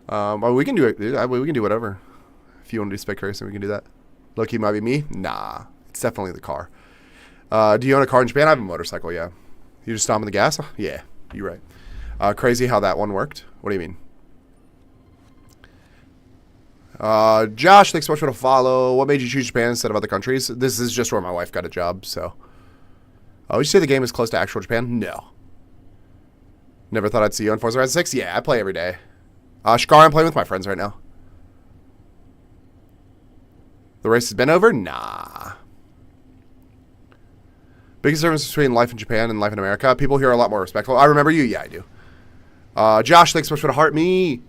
Well, we can do it. We can do whatever. If you want to do spec racing, we can do that. Look, might be me. Nah, it's definitely the car. Do you own a car in Japan? I have a motorcycle. Yeah. You just stomping the gas? Yeah, you're right. Crazy how that one worked. What do you mean? Josh, thanks so much for the follow. What made you choose Japan instead of other countries? This is just where my wife got a job, so. Oh, would you say the game is close to actual Japan? No. Never thought I'd see you on Forza Horizon 6? Yeah, I play every day. Shikar, I'm playing with my friends right now. The race has been over? Nah. Biggest difference between life in Japan and life in America? People here are a lot more respectful. I remember you? Yeah, I do. Josh, thanks so much for the heart. Me.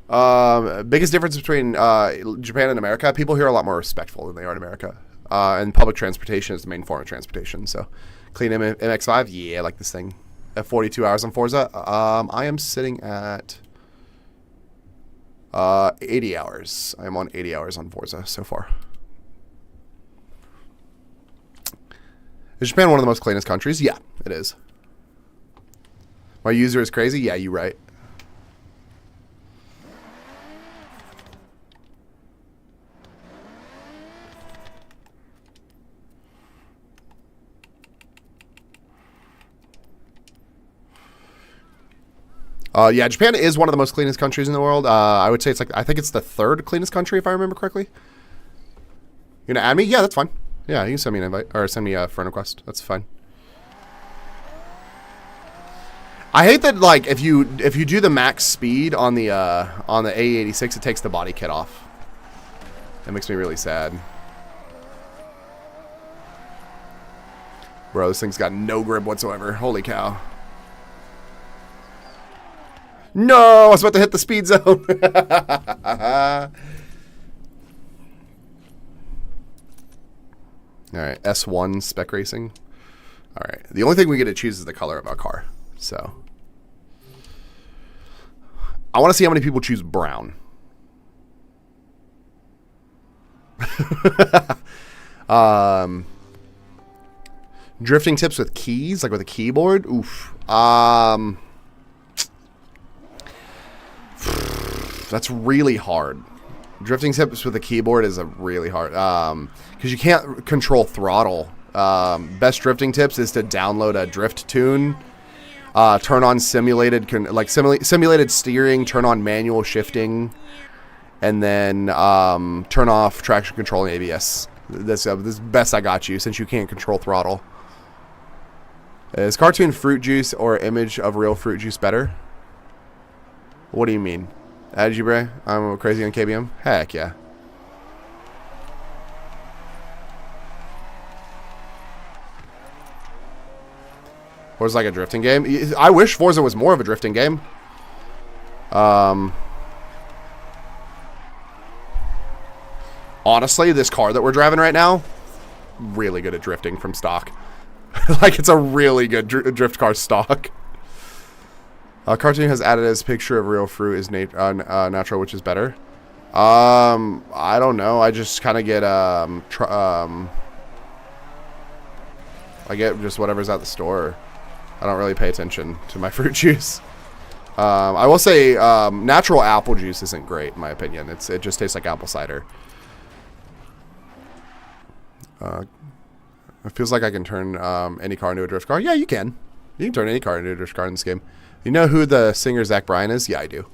Biggest difference between Japan and America? People here are a lot more respectful than they are in America. And public transportation is the main form of transportation. So, clean MX-5? Yeah, I like this thing. At 42 hours on Forza. I am sitting at 80 hours. I am on 80 hours on Forza so far. Is Japan one of the most cleanest countries? Yeah, it is. My user is crazy? Yeah, you're right. Yeah, Japan is one of the most cleanest countries in the world. I would say it's like, I think it's the third cleanest country if I remember correctly. You gonna add me? Yeah, that's fine. Yeah, you can send me an invite or send me a friend request. That's fine. I hate that like if you do the max speed on the A86, it takes the body kit off. That makes me really sad. Bro, this thing's got no grip whatsoever. Holy cow. No, I was about to hit the speed zone. All right, S1 spec racing. All right, the only thing we get to choose is the color of our car. So I want to see how many people choose brown. Drifting tips with keys, like with a keyboard. Oof. That's really hard. Drifting tips with a keyboard is a really hard, because you can't control throttle. Best drifting tips is to download a drift tune, turn on simulated steering, turn on manual shifting, and then turn off traction control and ABS. This is best I got you since you can't control throttle. Is cartoon fruit juice or image of real fruit juice better? What do you mean? Added you, Bray? I'm crazy on KBM? Heck yeah. Forza's like a drifting game. I wish Forza was more of a drifting game. Honestly, this car that we're driving right now, really good at drifting from stock. Like, it's a really good drift car stock. Cartoon has added as picture of real fruit is natural, which is better. I don't know. I just kind of get I get just whatever's at the store. I don't really pay attention to my fruit juice. I will say natural apple juice isn't great in my opinion. It just tastes like apple cider. It feels like I can turn any car into a drift car. Yeah, you can. You can turn any car into a drift car in this game. You know who the singer Zach Bryan is? Yeah, I do.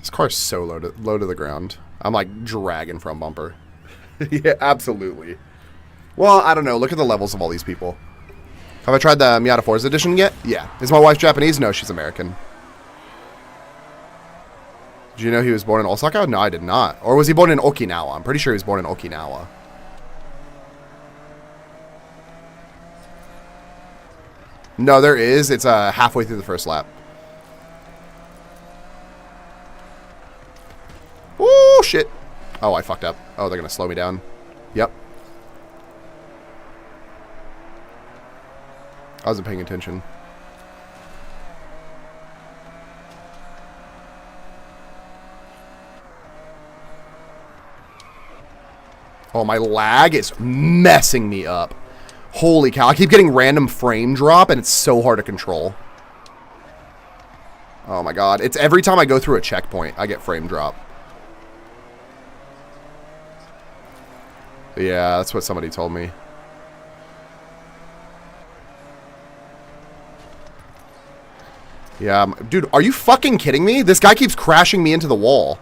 This car's so low to the ground. I'm like dragging from bumper. Yeah, absolutely. Well, I don't know. Look at the levels of all these people. Have I tried the Miata Forza edition yet? Yeah. Is my wife Japanese? No, she's American. Did you know he was born in Osaka? No, I did not. Or was he born in Okinawa? I'm pretty sure he was born in Okinawa. No, there is. It's halfway through the first lap. Oh, shit. Oh, I fucked up. Oh, they're going to slow me down. Yep. I wasn't paying attention. Oh, my lag is messing me up. Holy cow. I keep getting random frame drop, and it's so hard to control. Oh, my God. It's every time I go through a checkpoint, I get frame drop. Yeah, that's what somebody told me. Yeah, dude, are you fucking kidding me? This guy keeps crashing me into the wall.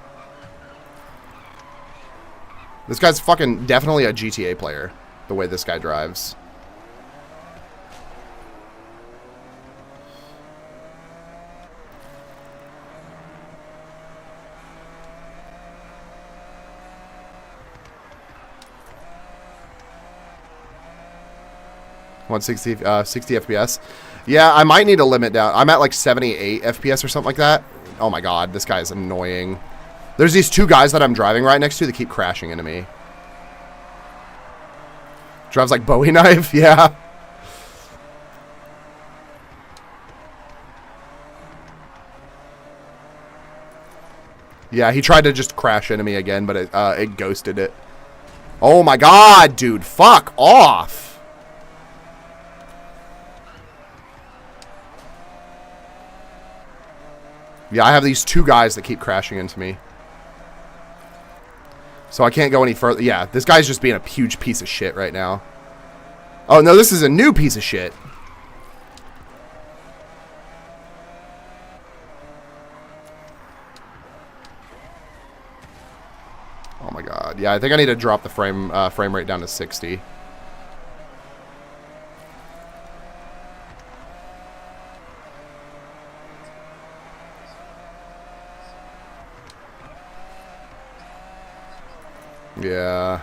This guy's fucking definitely a GTA player, the way this guy drives. $160, 60 FPS. Yeah, I might need to limit down. I'm at like 78 FPS or something like that. Oh my God, this guy is annoying. There's these two guys that I'm driving right next to that keep crashing into me. Drives like Bowie knife, yeah. Yeah, he tried to just crash into me again, but it ghosted it. Oh my God, dude, fuck off. Yeah, I have these two guys that keep crashing into me. So I can't go any further. Yeah, this guy's just being a huge piece of shit right now. Oh, no, this is a new piece of shit. Oh, my God. Yeah, I think I need to drop the frame rate down to 60. Yeah.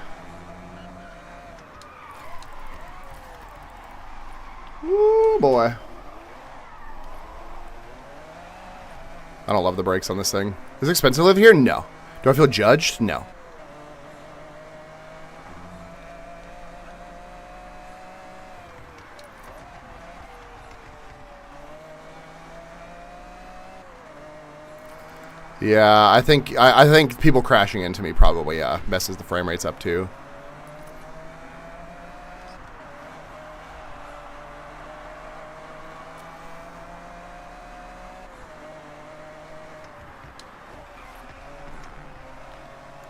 Ooh, boy. I don't love the brakes on this thing. Is it expensive to live here? No. Do I feel judged? No. Yeah, I think people crashing into me probably messes the frame rates up too.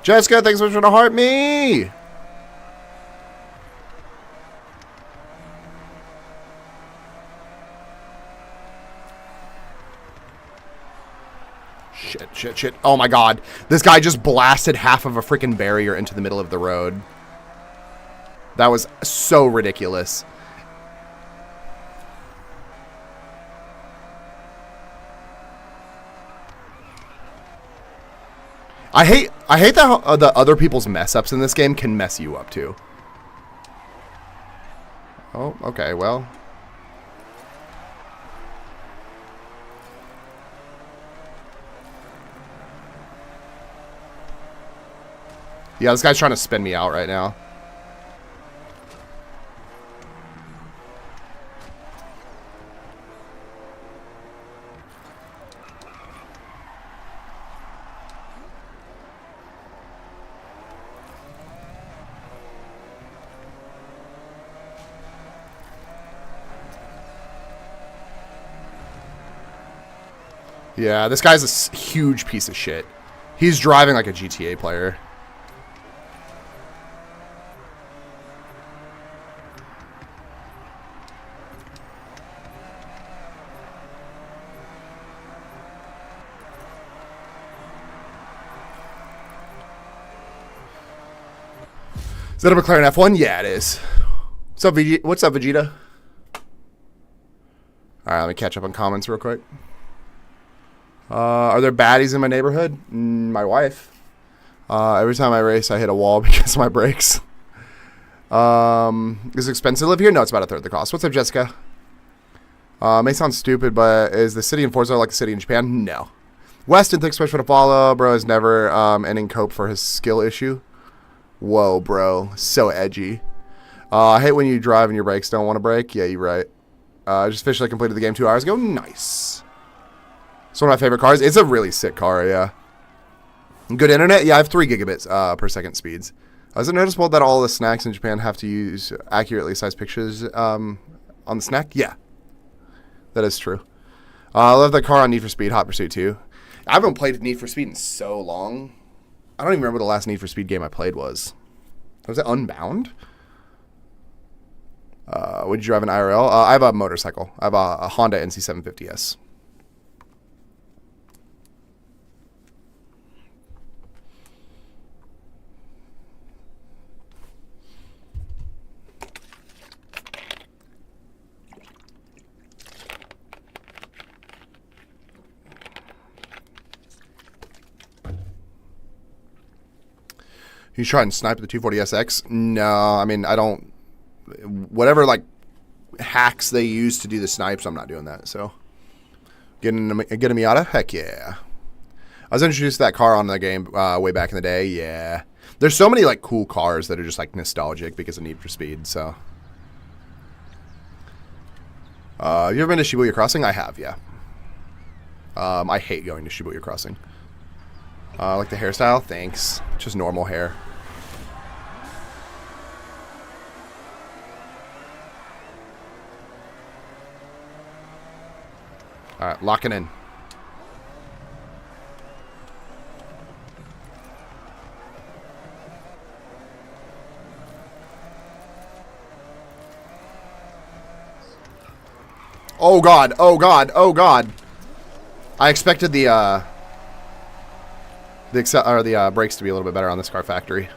Jessica, thanks so much for the heart me. Shit. Oh my God. This guy just blasted half of a freaking barrier into the middle of the road. That was so ridiculous. I hate that the other people's mess ups in this game can mess you up too. Oh, okay, well. Yeah, this guy's trying to spin me out right now. Yeah, this guy's a huge piece of shit. He's driving like a GTA player. Is that a McLaren F1? Yeah, it is. What's up, Vegeta? Alright, let me catch up on comments real quick. Are there baddies in my neighborhood? My wife. Every time I race, I hit a wall because of my brakes. Is it expensive to live here? No, it's about a third of the cost. What's up, Jessica? May sound stupid, but is the city in Forza like the city in Japan? No. Weston, thanks so much for the follow. Bro is never ending cope for his skill issue. Whoa, bro. So edgy. I hate when you drive and your brakes don't want to brake. Yeah, you're right. Just officially completed the game 2 hours ago. Nice. It's one of my favorite cars. It's a really sick car, yeah. Good internet? Yeah, I have 3 gigabits per second speeds. Is it noticeable that all the snacks in Japan have to use accurately sized pictures on the snack? Yeah. That is true. I love the car on Need for Speed Hot Pursuit 2. I haven't played Need for Speed in so long. I don't even remember what the last Need for Speed game I played was. Was it Unbound? What did you drive in IRL? I have a motorcycle. I have a Honda NC750S. You try and snipe the 240SX? No, I mean, I don't. Whatever, like, hacks they use to do the snipes, I'm not doing that, so. Get a Miata? Heck yeah. I was introduced to that car on the game way back in the day, yeah. There's so many, like, cool cars that are just, like, nostalgic because of Need for Speed, so. Have you ever been to Shibuya Crossing? I have, yeah. I hate going to Shibuya Crossing. Like the hairstyle? Thanks. Just normal hair. Alright, locking in. Oh god, oh god, oh god. I expected the brakes to be a little bit better on this car factory.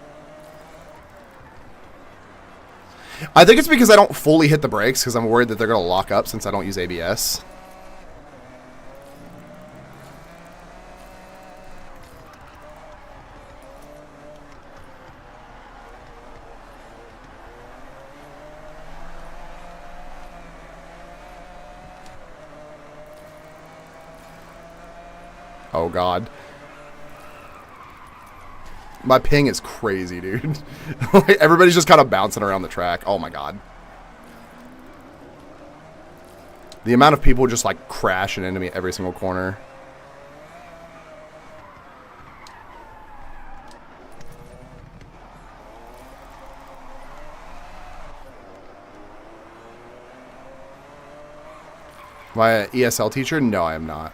I think it's because I don't fully hit the brakes because I'm worried that they're going to lock up since I don't use ABS. Oh god. My ping is crazy, dude. Like, everybody's just kind of bouncing around the track. Oh my god. The amount of people just like crashing into me every single corner. Am I an ESL teacher? No, I am not.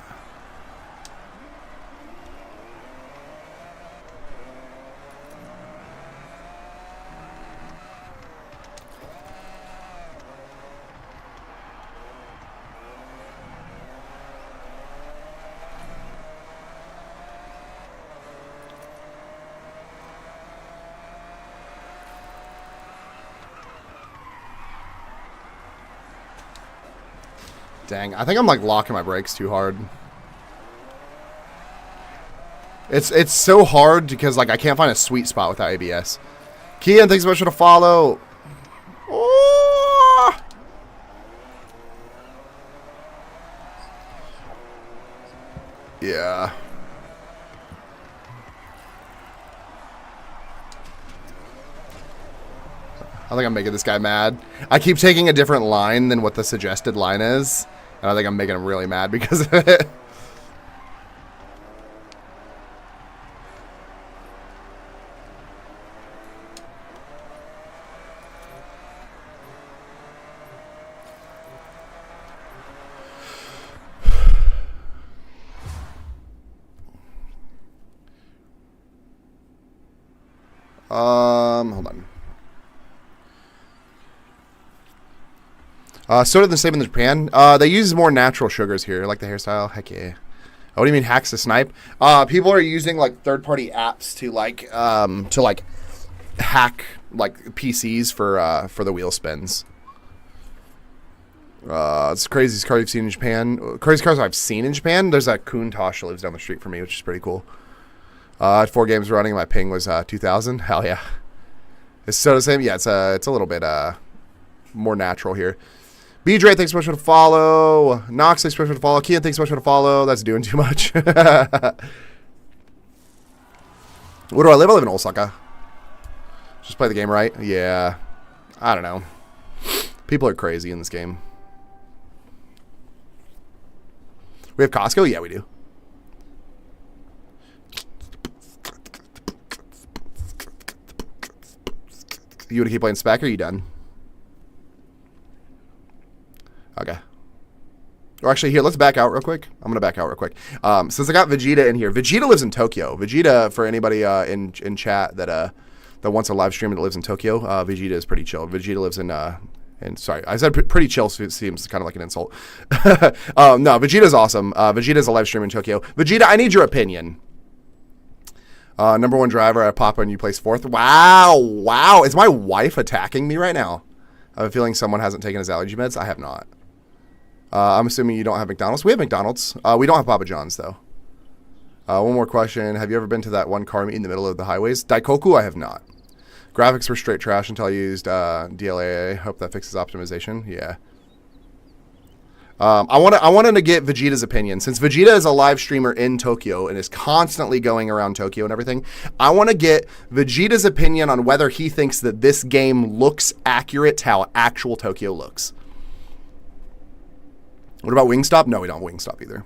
Dang, I think I'm like locking my brakes too hard. It's so hard because like I can't find a sweet spot without ABS. Kian, thanks so much for the follow. Oh! Yeah. I think I'm making this guy mad. I keep taking a different line than what the suggested line is. And I think I'm making him really mad because of it. Hold on. Sort of the same in Japan. They use more natural sugars here, like the hairstyle. Heck yeah. Oh, what do you mean hacks to snipe? People are using like third-party apps to hack like PCs for the wheel spins. It's the craziest car you've seen in Japan. Craziest cars I've seen in Japan. There's that Countach that lives down the street from me, which is pretty cool. I had 4 games running. My ping was 2,000. Hell yeah. It's so the same. Yeah, it's a little bit more natural here. B-Dre, thanks so much for the follow. Nox, thanks so much for the follow. Kian, thanks so much for the follow. That's doing too much. Where do I live? I live in Osaka. Just play the game right. Yeah. I don't know. People are crazy in this game. We have Costco? Yeah, we do. You want to keep playing Spec, or are you done? Okay. Or actually, here, let's back out real quick. I'm going to back out real quick. Since I got Vegeta in here. Vegeta lives in Tokyo. Vegeta, for anybody in chat that wants a live stream that lives in Tokyo, Vegeta is pretty chill. Vegeta lives in sorry, I said pretty chill, so it seems kind of like an insult. No, Vegeta's awesome. Vegeta's a live stream in Tokyo. Vegeta, I need your opinion. Number one driver at Papa and you place fourth. Wow. Wow. Is my wife attacking me right now? I have a feeling someone hasn't taken his allergy meds. I have not. I'm assuming you don't have McDonald's. We have McDonald's. We don't have Papa John's, though. One more question. Have you ever been to that one car meet in the middle of the highways? Daikoku, I have not. Graphics were straight trash until I used DLAA. Hope that fixes optimization. Yeah. I wanted to get Vegeta's opinion. Since Vegeta is a live streamer in Tokyo and is constantly going around Tokyo and everything, I want to get Vegeta's opinion on whether he thinks that this game looks accurate to how actual Tokyo looks. What about Wingstop? No, we don't have Wingstop either.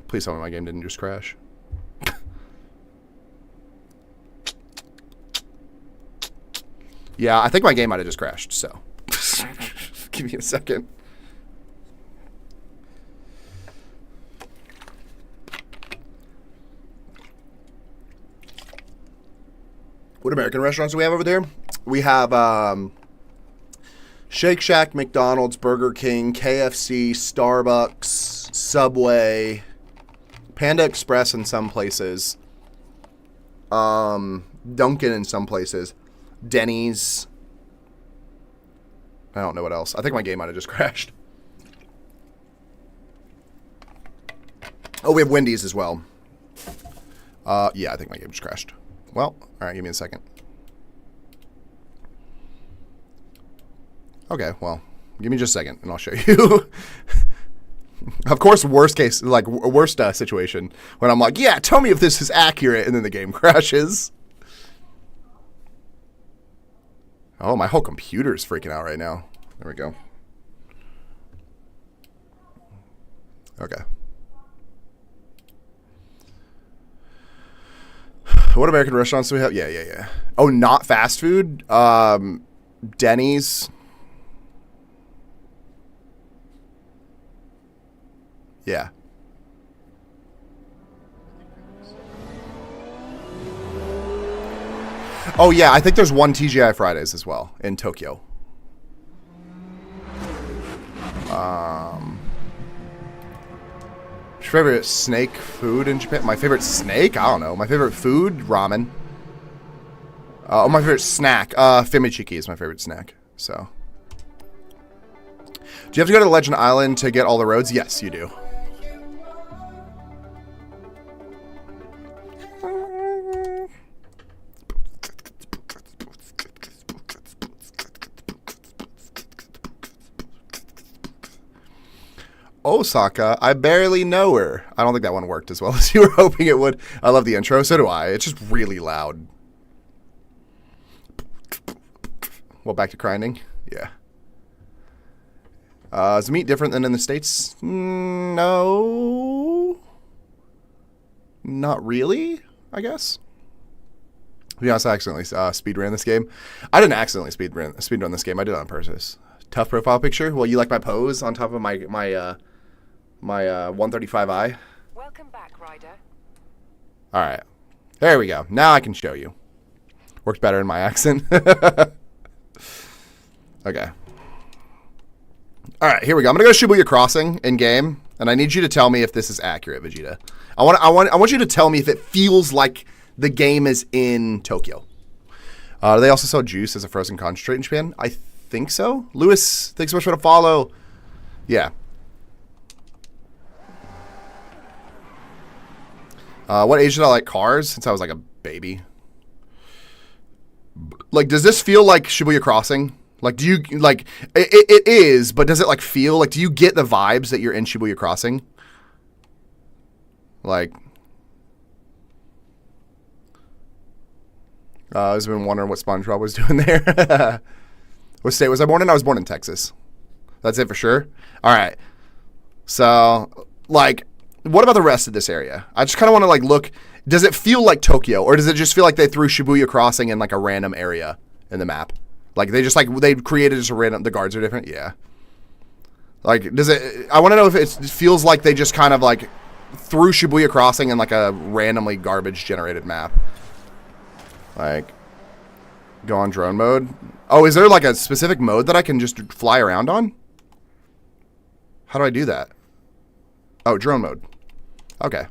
Please tell me my game didn't just crash. Yeah, I think my game might have just crashed, so. Give me a second. What American restaurants do we have over there? We have Shake Shack, McDonald's, Burger King, KFC, Starbucks, Subway, Panda Express in some places, Dunkin' in some places, Denny's. I don't know what else. I think my game might have just crashed. Oh, we have Wendy's as well. Yeah, I think my game just crashed. Well, all right, give me a second. Okay, well, give me just a second, and I'll show you. Of course, worst case, like, worst situation, when I'm like, yeah, tell me if this is accurate, and then the game crashes. Oh, my whole computer is freaking out right now. There we go. Okay. What American restaurants do we have? Yeah. Oh, not fast food? Denny's. Yeah. Oh, yeah, I think there's one TGI Fridays as well in Tokyo. What's your favorite snake food in Japan? My favorite snake? I don't know. My favorite food? Ramen. Oh, my favorite snack? Fimichiki is my favorite snack. So. Do you have to go to Legend Island to get all the roads? Yes, you do. Osaka, I barely know her. I don't think that one worked as well as you were hoping it would. I love the intro, so do I. It's just really loud. Well, back to grinding? Yeah. Is the meat different than in the States? No. Not really, I guess. To be honest, I accidentally speedran this game. I didn't accidentally speedrun this game. I did it on purpose. Tough profile picture? Well, you like my pose on top of my 135i? Welcome back, Ryder. All right. There we go. Now I can show you. Works better in my accent. Okay. All right, here we go. I'm going to go Shibuya Crossing in game, and I need you to tell me if this is accurate, Vegeta. I want you to tell me if it feels like the game is in Tokyo. Do they also sell juice as a frozen concentrate in Japan? I think so. Lewis, thanks so much for the follow. Yeah. What age did I like cars? Since I was like a baby. Like, does this feel like Shibuya Crossing? Like, do you, like, it is, but does it, like, feel, like, do you get the vibes that you're in Shibuya Crossing? Like, I was been wondering what SpongeBob was doing there. What state was I born in? I was born in Texas. That's it for sure? All right. So, like, what about the rest of this area? I just kind of want to, like, look. Does it feel like Tokyo, or does it just feel like they threw Shibuya Crossing in, like, a random area in the map? Like, they just, like, they created just a random, the guards are different? Yeah. Like, does it, I want to know if it feels like they just kind of, like, threw Shibuya Crossing in, like, a randomly garbage-generated map. Like, go on drone mode. Oh, is there, like, a specific mode that I can just fly around on? How do I do that? Oh, drone mode. Okay.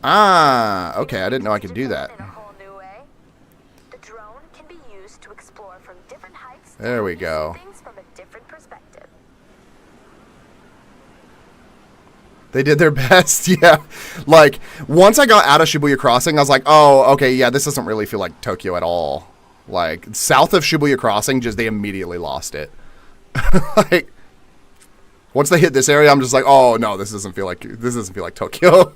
Ah, okay. I didn't know I could do that. There we go. They did their best, yeah. Like, once I got out of Shibuya Crossing, I was like, oh, okay, yeah, this doesn't really feel like Tokyo at all. Like, south of Shibuya Crossing, just they immediately lost it. Like, once they hit this area, I'm just like, oh no, this doesn't feel like Tokyo.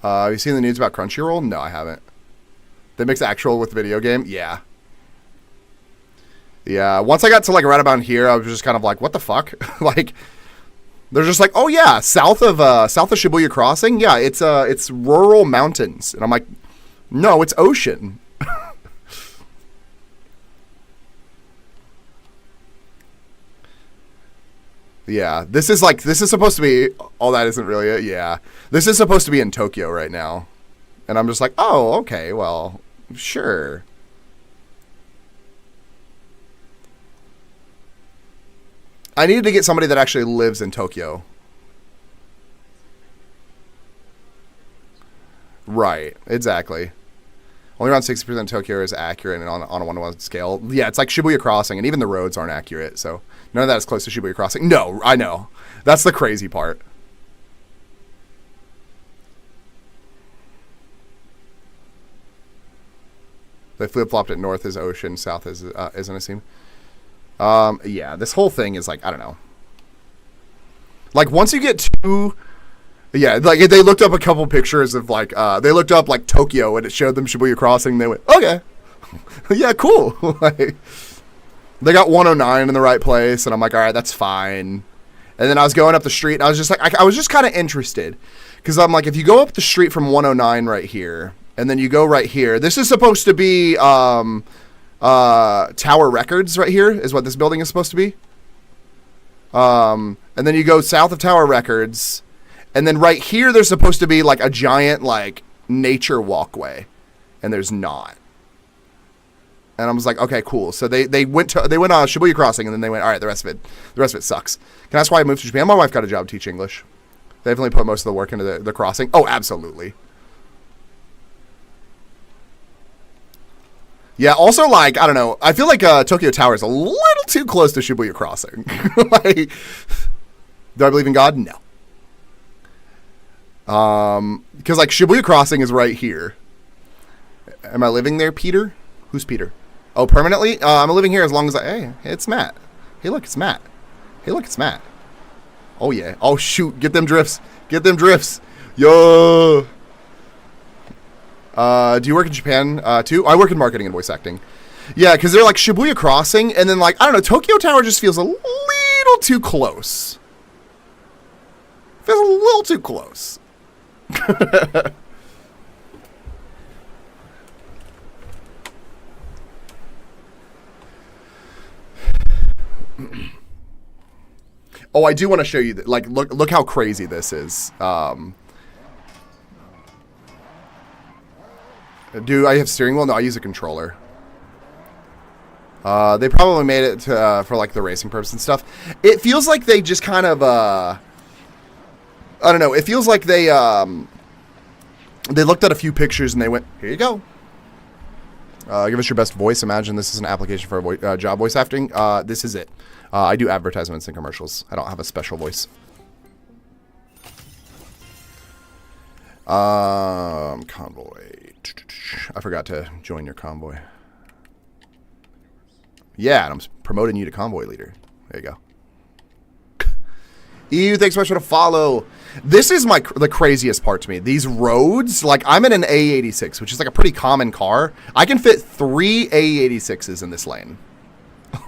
Have you seen the news about Crunchyroll? No, I haven't. They mix actual with video game? Yeah. Yeah, once I got to, like, right about here, I was just kind of like, what the fuck? Like, they're just like, oh yeah, south of Shibuya Crossing? Yeah, it's rural mountains. And I'm like, no, it's ocean. Yeah, this is supposed to be, oh, that isn't really it, yeah. This is supposed to be in Tokyo right now. And I'm just like, oh, okay, well, sure. I needed to get somebody that actually lives in Tokyo. Right, exactly. Only around 60% Tokyo is accurate and on a 1-to-1 scale. Yeah, it's like Shibuya Crossing, and even the roads aren't accurate, so none of that is close to Shibuya Crossing. No, I know. That's the crazy part. They flip-flopped it. North is ocean, south is isn't a seam. Yeah, this whole thing is like, I don't know. Like, once you get to... Yeah, like, they looked up a couple pictures of, like, they looked up, like, Tokyo, and it showed them Shibuya Crossing, and they went, okay. Yeah, cool. Like, they got 109 in the right place, and I'm like, all right, that's fine. And then I was going up the street, and I was just like, I was just kind of interested. Because I'm like, if you go up the street from 109 right here, and then you go right here, this is supposed to be Tower Records right here, is what this building is supposed to be. And then you go south of Tower Records, and then right here there's supposed to be like a giant like nature walkway, and there's not. And I was like, okay, cool. So they went on Shibuya Crossing, and then they went, all right, the rest of it sucks. Can I ask why I moved to Japan? My wife got a job to teach English. They definitely put most of the work into the crossing. Oh, absolutely. Yeah, also, like, I don't know. I feel like Tokyo Tower is a little too close to Shibuya Crossing. Like, do I believe in God? No. Because, like, Shibuya Crossing is right here. Am I living there, Peter? Who's Peter? Oh, permanently? I'm living here as long as hey, it's Matt. Hey, look, it's Matt. Hey, look, it's Matt. Oh, yeah. Oh, shoot. Get them drifts. Get them drifts. Yo. Do you work in Japan, too? I work in marketing and voice acting. Yeah, because they're like Shibuya Crossing, and then, like, I don't know, Tokyo Tower just feels a little too close. Feels a little too close. Oh, I do want to show you that. Like, look how crazy this is. Do I have steering wheel? No, I use a controller. They probably made it to, for like the racing purpose and stuff. It feels like they just kind of I don't know. It feels like they looked at a few pictures and they went, here you go. Give us your best voice. Imagine this is an application for a job voice acting. This is it. I do advertisements and commercials. I don't have a special voice. Convoy. I forgot to join your convoy. Yeah, and I'm promoting you to convoy leader. There you go. EU, thanks so much for the follow. This is the craziest part to me. These roads, like I'm in an A86, which is like a pretty common car. I can fit 3 A86s in this lane.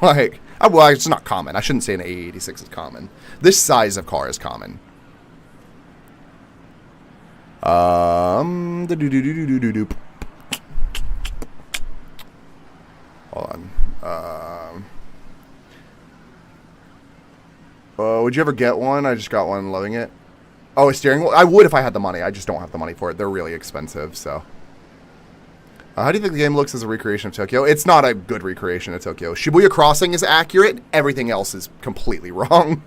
Like, well, it's not common. I shouldn't say an A86 is common. This size of car is common. Hold on. Would you ever get one? I just got one, loving it. Oh, a steering wheel? I would if I had the money. I just don't have the money for it. They're really expensive, so. How do you think the game looks as a recreation of Tokyo? It's not a good recreation of Tokyo. Shibuya Crossing is accurate. Everything else is completely wrong.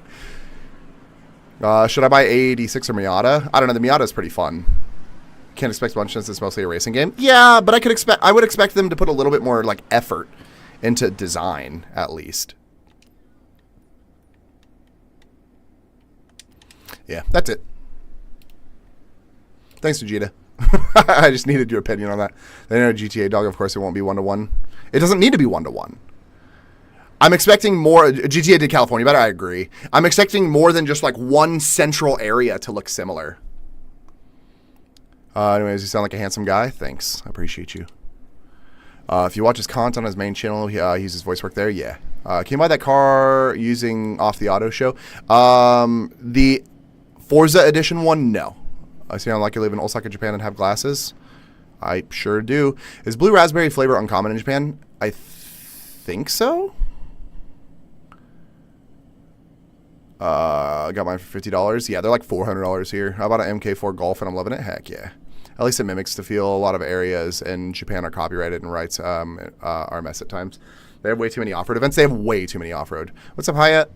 Should I buy A86 or Miata? I don't know. The Miata is pretty fun. Can't expect much since it's mostly a racing game. Yeah, but I would expect them to put a little bit more like effort into design, at least. Yeah, that's it. Thanks, Vegeta. I just needed your opinion on that. They know GTA Dog, of course, it won't be 1-to-1. It doesn't need to be 1-to-1. I'm expecting more. GTA did California better, I agree. I'm expecting more than just like one central area to look similar. Anyways, you sound like a handsome guy. Thanks. I appreciate you. If you watch his content on his main channel, he uses voice work there. Yeah. Can you buy that car using off the auto show? The Forza edition one, no. I sound like you live in Osaka, Japan and have glasses. I sure do. Is blue raspberry flavor uncommon in Japan? I think so. I got mine for $50. Yeah, they're like $400 here. How about an MK4 Golf and I'm loving it? Heck yeah. At least it mimics the feel. A lot of areas in Japan are copyrighted and rights are a mess at times. They have way too many off-road events. They have way too many off-road. What's up, Hyatt?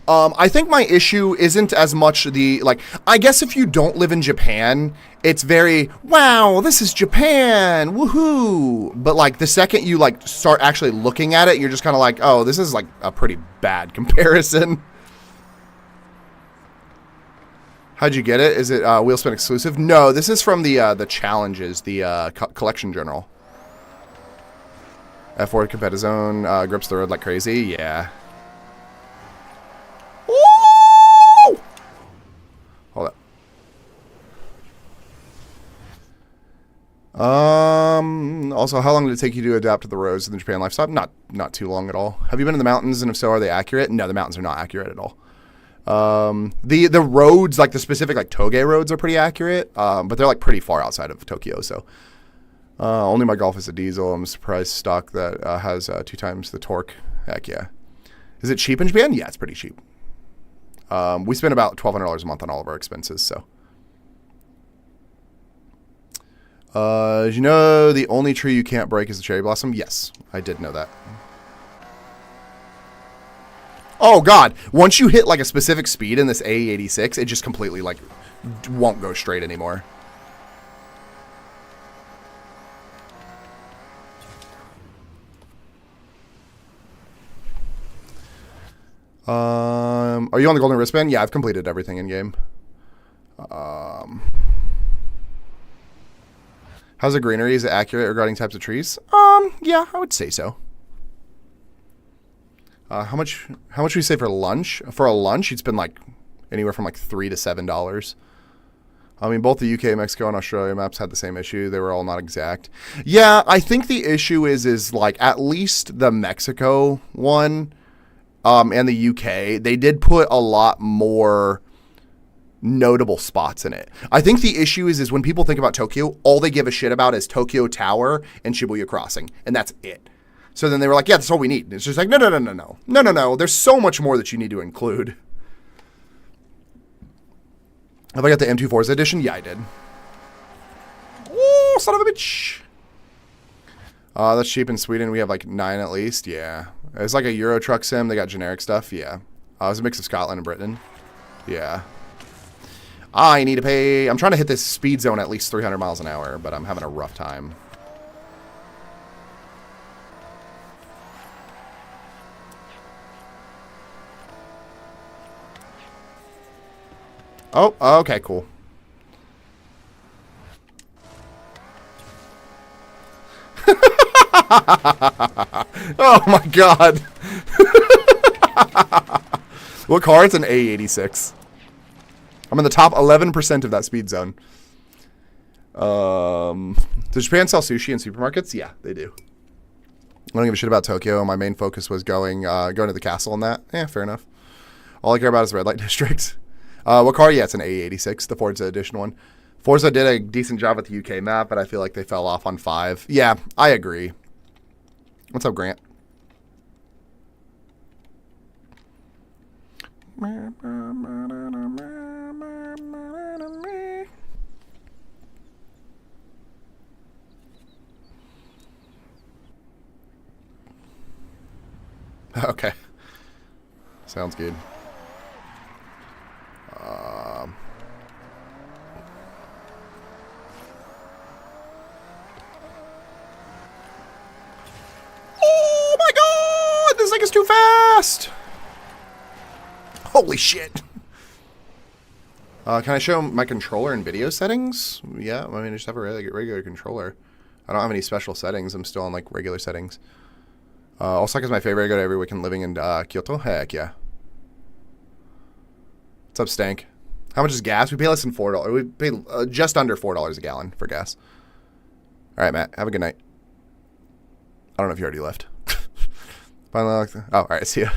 I think my issue isn't as much the, like, I guess if you don't live in Japan, it's very, wow, this is Japan, woohoo. But, like, the second you, like, start actually looking at it, you're just kind of like, oh, this is, like, a pretty bad comparison. How'd you get it? Is it Wheelspin exclusive? No, this is from the challenges, the collection journal. F4 Competitive Zone grips the road like crazy, yeah. Woo! Hold up. Also, how long did it take you to adapt to the roads in the Japan lifestyle? Not too long at all. Have you been in the mountains, and if so, are they accurate? No, the mountains are not accurate at all. The roads, like the specific like Toge roads, are pretty accurate, but they're like pretty far outside of Tokyo. So, only my Golf is a diesel. I'm surprised stock that has 2 times the torque. Heck yeah. Is it cheap in Japan? Yeah, it's pretty cheap. We spend about $1,200 a month on all of our expenses, so. Did you know the only tree you can't break is the cherry blossom? Yes, I did know that. Oh, God. Once you hit, like, a specific speed in this A86, it just completely, like, won't go straight anymore. Are you on the golden wristband? Yeah, I've completed everything in game. How's the greenery? Is it accurate regarding types of trees? Yeah, I would say so. How much would you say for lunch? For a lunch, it's been like anywhere from like $3 to $7. I mean, both the UK, Mexico, and Australia maps had the same issue. They were all not exact. Yeah, I think the issue is like at least the Mexico one, and the UK, they did put a lot more notable spots in it. I think the issue is when people think about Tokyo, all they give a shit about is Tokyo Tower and Shibuya Crossing, and that's it. So then they were like, yeah, that's all we need. And it's just like, no. There's so much more that you need to include. Have I got the M2 Forza edition? Yeah, I did. Oh, son of a bitch. That's cheap in Sweden. We have like 9 at least. Yeah. It's like a Euro truck sim. They got generic stuff. Yeah. It's a mix of Scotland and Britain. Yeah. I need to pay. I'm trying to hit this speed zone at least 300 miles an hour, but I'm having a rough time. Oh, okay, cool. Oh my God. What car? It's an A86. I'm in the top 11% of that speed zone. Does Japan sell sushi in supermarkets? Yeah, they do. I don't give a shit about Tokyo. My main focus was going to the castle and that. Yeah, fair enough. All I care about is the red light district. What car? Yeah, it's an A86, the Forza edition one. Forza did a decent job with the UK map, but I feel like they fell off on 5. Yeah, I agree. What's up, Grant? Okay. Sounds good. Oh my god! This thing is too fast! Holy shit. Can I show my controller in video settings? Yeah, I mean, I just have a regular controller. I don't have any special settings. I'm still on, like, regular settings. Osaka's my favorite. I go to every weekend living in Kyoto. Heck yeah. What's up, Stank? How much is gas? We pay less than $4. We pay just under $4 a gallon for gas. All right, Matt. Have a good night. I don't know if you already left. Finally unlocked. Oh, all right. See ya.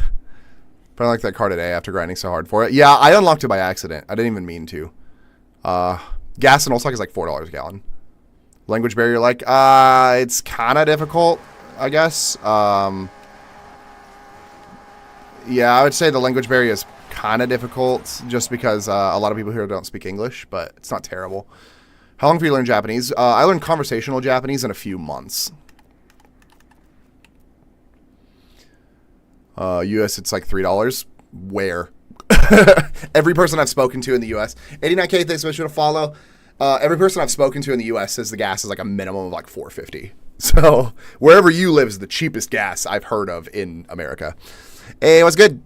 Finally unlocked that car today after grinding so hard for it. Yeah, I unlocked it by accident. I didn't even mean to. Gas in Osaka is like $4 a gallon. Language barrier, like, it's kind of difficult, I guess. Yeah, I would say the language barrier is kind of difficult just because a lot of people here don't speak English, but it's not terrible. How long have you learned Japanese? I learned conversational Japanese in a few months. US, it's like $3. Where? Every person I've spoken to in the US. 89K, thanks so much for the follow. Every person I've spoken to in the US says the gas is like a minimum of like $4.50. So wherever you live is the cheapest gas I've heard of in America. Hey, what's good?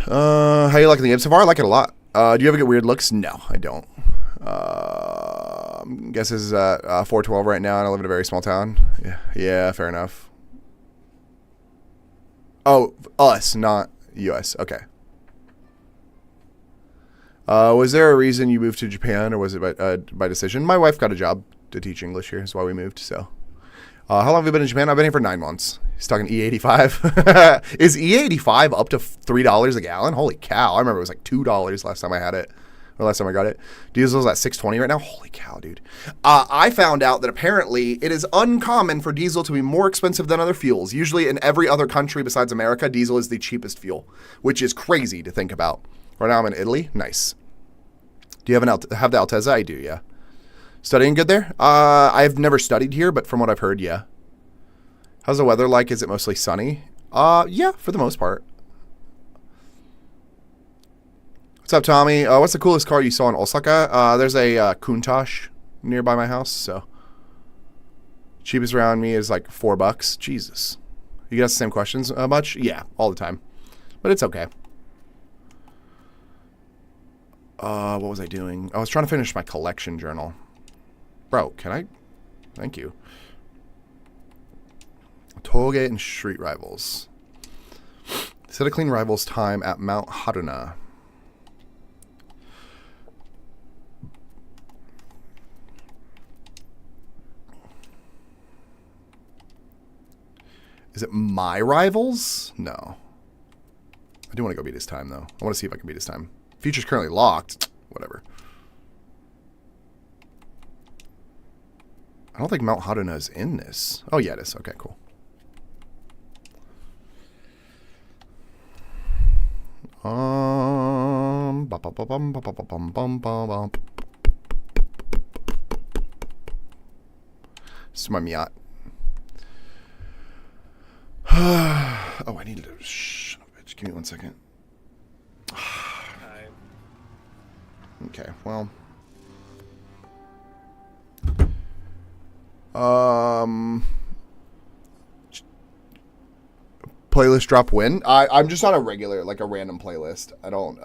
How you liking the Ibs so far? I like it a lot. Do you ever get weird looks? No, I don't. Guess this is 412 right now, and I live in a very small town. Yeah, fair enough. Oh, us, not US. Okay. Was there a reason you moved to Japan, or was it by decision? My wife got a job to teach English here. That's why we moved. So, how long have you been in Japan? I've been here for 9 months. He's talking E85. Is E85 up to $3 a gallon? Holy cow! I remember it was like $2 last time I had it. Or last time I got it. Diesel's at $6.20 right now. Holy cow, dude. I found out that apparently it is uncommon for diesel to be more expensive than other fuels. Usually in every other country besides America, diesel is the cheapest fuel, which is crazy to think about. Right now I'm in Italy. Nice. Do you have have the Altezza? I do, yeah. Studying good there? I've never studied here, but from what I've heard, yeah. How's the weather like? Is it mostly sunny? Yeah, for the most part. What's up, Tommy? What's the coolest car you saw in Osaka? There's a Countach nearby my house, so cheapest around me is like $4. Jesus. You get the same questions much? Yeah, all the time. But it's okay. What was I doing? I was trying to finish my collection journal. Bro, can I? Thank you. Tollgate and Street Rivals. Set a clean rivals time at Mount Haruna. Is it my rivals? No. I do want to go beat his time, though. I want to see if I can beat his time. Feature's currently locked. Whatever. I don't think Mount Haruna is in this. Oh, yeah, it is. Okay, cool. This is my Miat. Oh, I need to. Shh, bitch. Give me 1 second. Okay, well. Playlist drop when? I'm just on a regular, like a random playlist. I don't,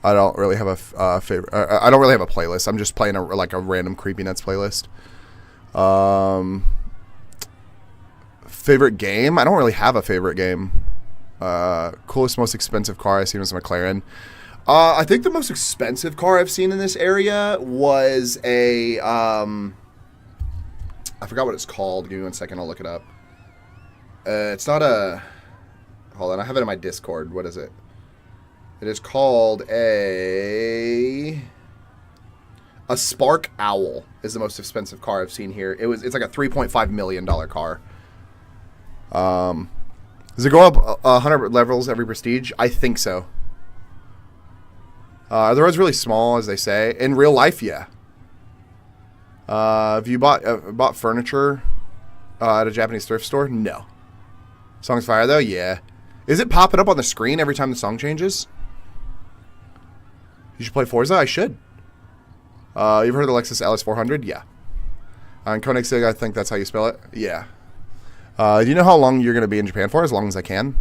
I don't really have a favorite. I don't really have a playlist. I'm just playing like a random Creepy Nuts playlist. Favorite game? I don't really have a favorite game. Coolest, most expensive car I've seen was a McLaren. I think the most expensive car I've seen in this area was a I forgot what it's called. Give me 1 second. I'll look it up. It's not a... Hold on. I have it in my Discord. What is it? It is called a Spark Owl is the most expensive car I've seen here. It's like a $3.5 million car. Does it go up 100 levels every prestige? I think so. Are the roads really small, as they say? In real life, yeah. Have you bought furniture at a Japanese thrift store? No. Song's fire, though? Yeah. Is it popping up on the screen every time the song changes? You should play Forza? I should. You've heard of the Lexus LS400? Yeah. On Koenigsegg, I think that's how you spell it? Yeah. Do you know how long you're going to be in Japan for? As long as I can.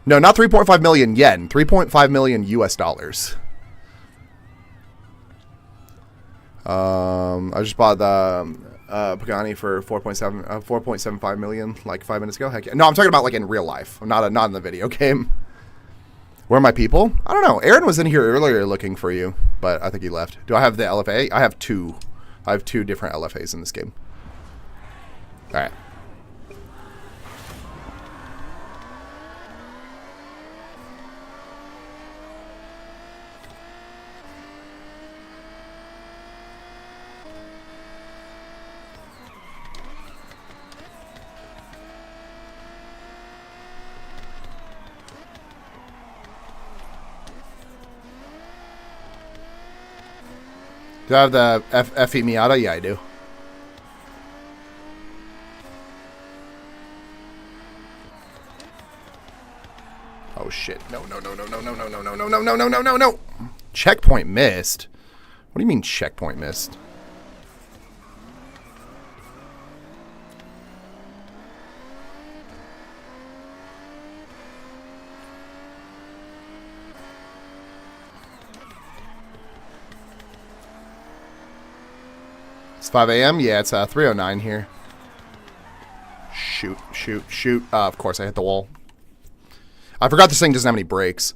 No, not 3.5 million yen. 3.5 million US dollars. I just bought the Pagani for 4.75 million like 5 minutes ago. Heck yeah. No, I'm talking about like in real life. Not in the video game. Where are my people? I don't know. Aaron was in here earlier looking for you, but I think he left. Do I have the LFA? I have two. I have 2 different LFAs in this game. All right. Do I have the FE Miata? Yeah, I do. Oh shit. No. Checkpoint missed? What do you mean checkpoint missed? It's 5 a.m.? Yeah, it's 3:09 here. Shoot. Of course, I hit the wall. I forgot this thing doesn't have any brakes.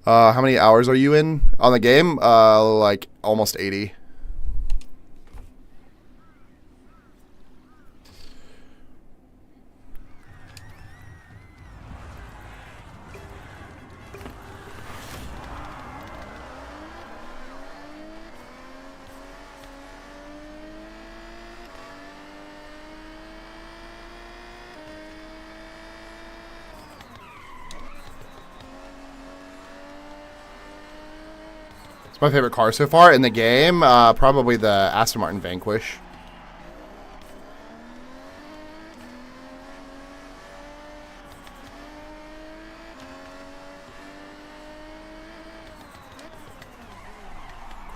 How many hours are you in on the game? Like almost 80. My favorite car so far in the game, probably the Aston Martin Vanquish.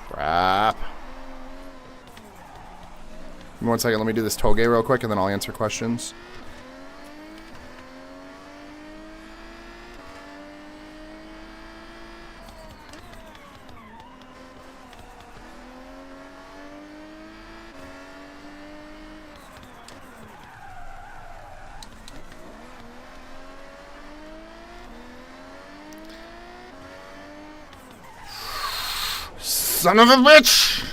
Crap. Give me 1 second, let me do this toge real quick and then I'll answer questions. Son of a bitch!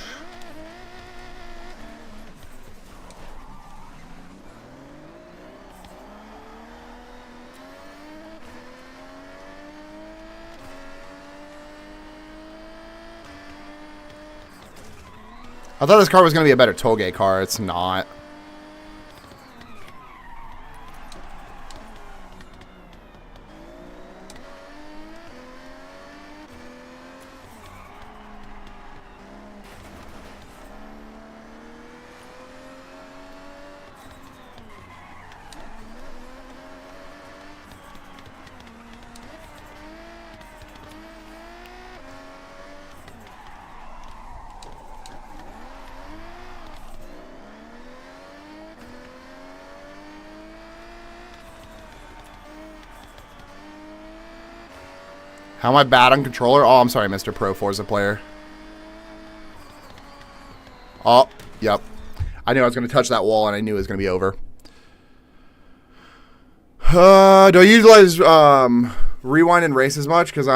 I thought this car was going to be a better toge car. It's not. How am I bad on controller? Oh, I'm sorry, Mr. Pro Forza player. Oh, yep. I knew I was going to touch that wall, and I knew it was going to be over. Do I utilize rewind and race as much? Because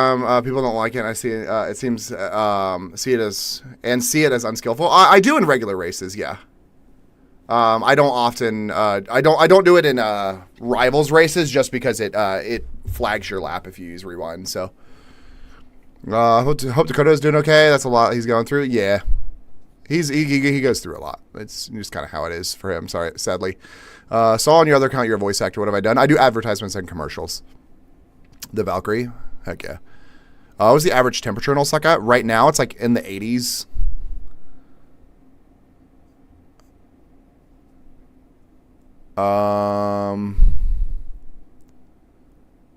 people don't like it. And I see it seems see it as unskillful. I do in regular races, yeah. I don't often I don't do it in rivals races just because it flags your lap if you use rewind. So hope Dakota's doing okay. That's a lot he's going through. Yeah. He goes through a lot. It's just kind of how it is for him. Sorry, sadly. Saw on your other account you're a voice actor. What have I done? I do advertisements and commercials. The Valkyrie, heck yeah. What was the average temperature in Osaka? Right now, it's like in the 80s.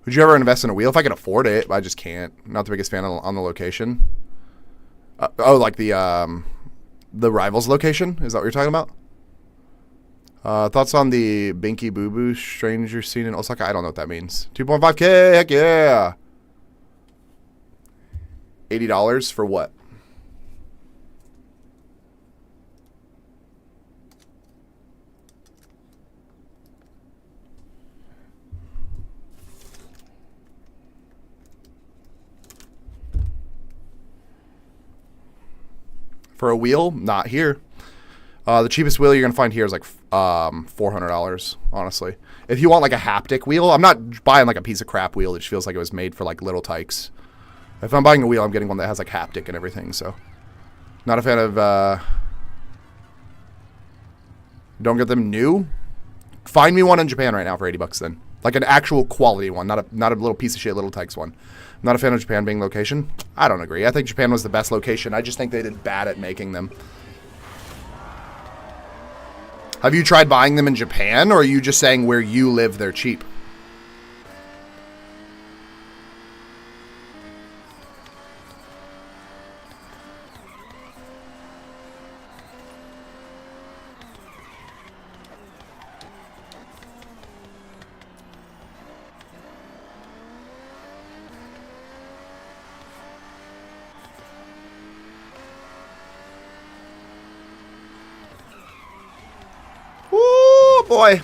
Would you ever invest in a wheel? If I could afford it, I just can't. Not the biggest fan on the location. Like the Rivals location? Is that what you're talking about? Thoughts on the Binky Boo Boo stranger scene in Osaka? I don't know what that means. 2.5K, heck yeah. $80 for what? For a wheel? Not here. The cheapest wheel you're going to find here is like $400, honestly. If you want like a haptic wheel, I'm not buying like a piece of crap wheel that just feels like it was made for like little tykes. If I'm buying a wheel, I'm getting one that has like haptic and everything, so. Not a fan of, don't get them new. Find me one in Japan right now for $80 then. Like an actual quality one, not a little piece of shit little tykes one. I'm not a fan of Japan being location. I don't agree. I think Japan was the best location. I just think they did bad at making them. Have you tried buying them in Japan, or are you just saying where you live they're cheap? Oh boy.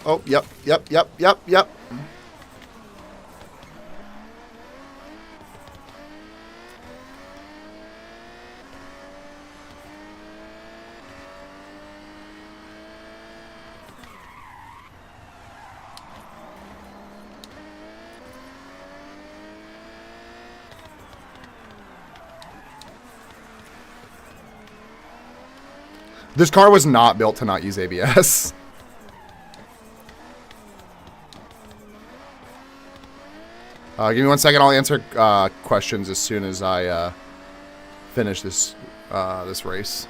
Oh, yep. This car was not built to not use ABS. Give me 1 second. I'll answer questions as soon as I finish this this race.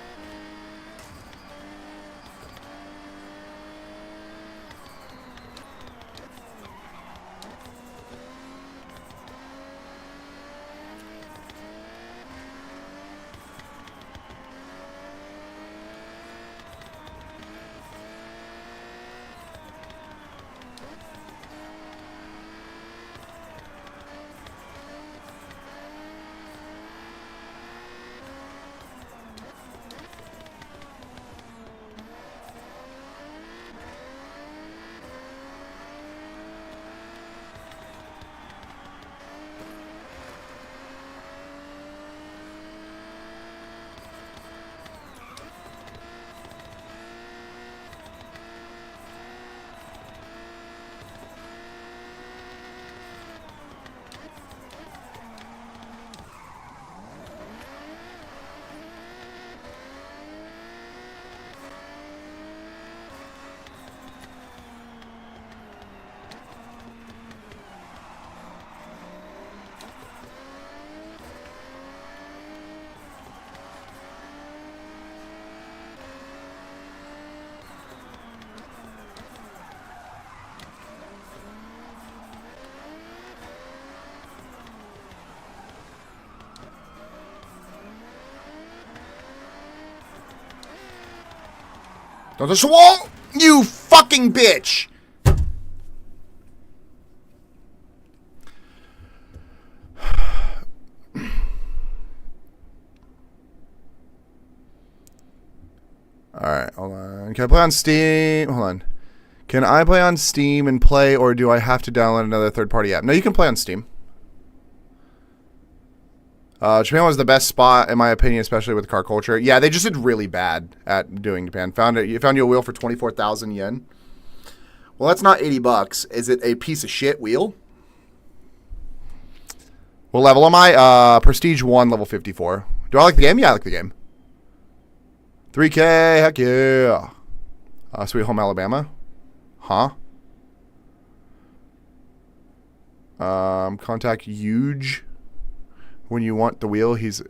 Don't touch the wall, you fucking bitch! Can I play on Steam? Hold on. Can I play on Steam and play, or do I have to download another third-party app? No, you can play on Steam. Japan was the best spot, in my opinion, especially with car culture. Yeah, they just did really bad at doing Japan. You found you a wheel for 24,000 yen. Well, that's not $80. Is it a piece of shit wheel? What level am I? Prestige 1, level 54. Do I like the game? Yeah, I like the game. 3K, heck yeah. Sweet Home Alabama. Huh? Contact Huge when you want the wheel. He's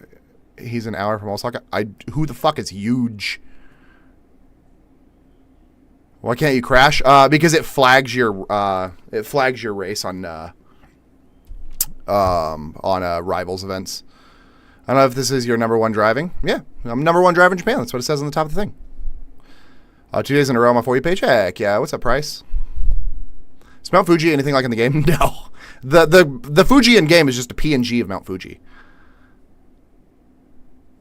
an hour from Osaka. Who the fuck is Huge? Why can't you crash? Because it flags your race on rivals events. I don't know if this is your number one driving. Yeah, I'm number one driver in Japan. That's what it says on the top of the thing. 2 days in a row on my 4U paycheck. Yeah, what's up, Price? Is Mount Fuji anything like in the game? No. The Fuji in game is just a PNG of Mount Fuji.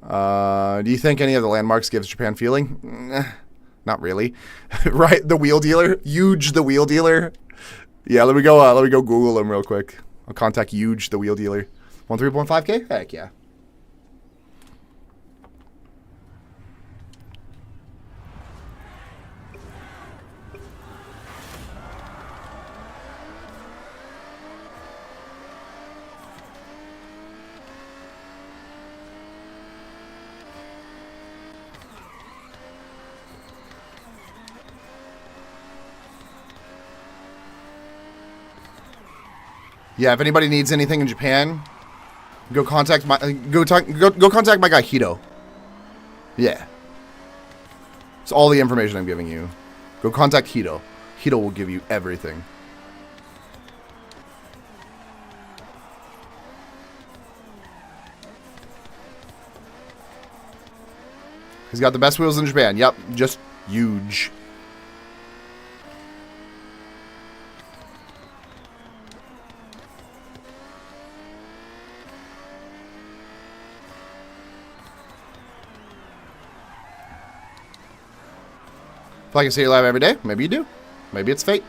Do you think any of the landmarks gives Japan feeling? Not really. Right? The wheel dealer? Huge the wheel dealer? Yeah, let me go Google him real quick. I'll contact Huge the wheel dealer. 3.5K? Heck yeah. Yeah, if anybody needs anything in Japan, go contact my go contact my guy Hito. Yeah. It's all the information I'm giving you. Go contact Hito. Hito will give you everything. He's got the best wheels in Japan. Yep, just huge. If I can see you live every day, maybe you do. Maybe it's fate.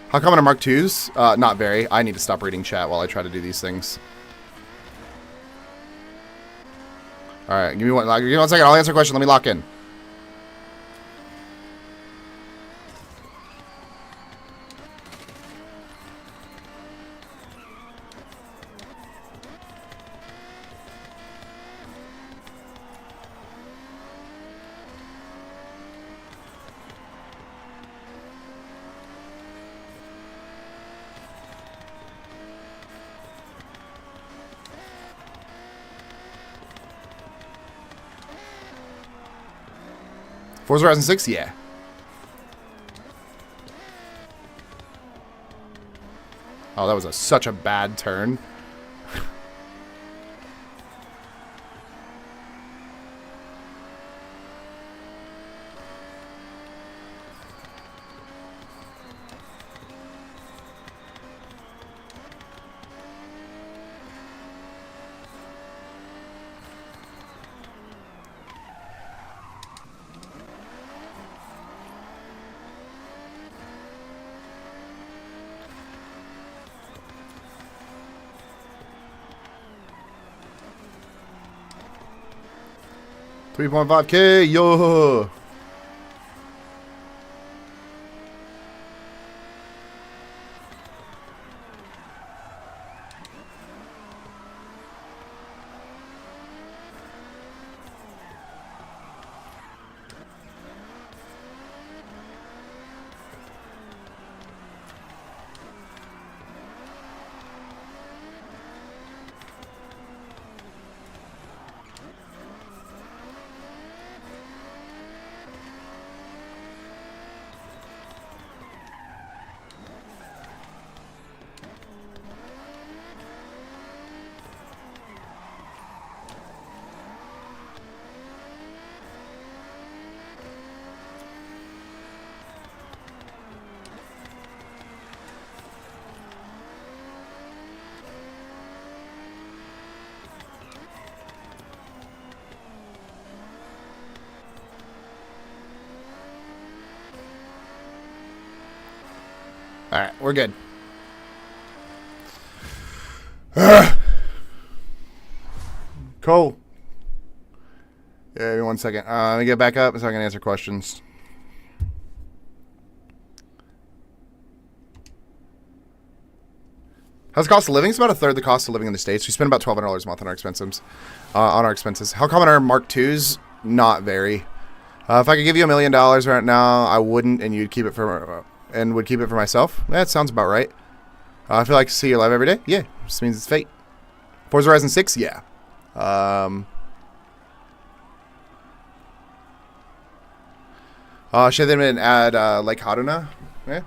How common are Mark 2s? Not very. I need to stop reading chat while I try to do these things. Alright, give me one second. I'll answer a question. Let me lock in. Forza Horizon 6? Yeah. Oh, that was such a bad turn. $3.5K, yo! Alright, we're good. Cool. Yeah, give me 1 second. Let me get back up so I can answer questions. How's the cost of living? It's about a third the cost of living in the States. We spend about $1,200 a month on our expenses. How common are Mark IIs? Not very. If I could give you $1 million right now, I wouldn't, and you'd keep it for would keep it for myself. That sounds about right. I feel like to see you live every day. Yeah, just means it's fate. Forza Horizon 6, yeah. Should they even add Lake Haruna? Yeah.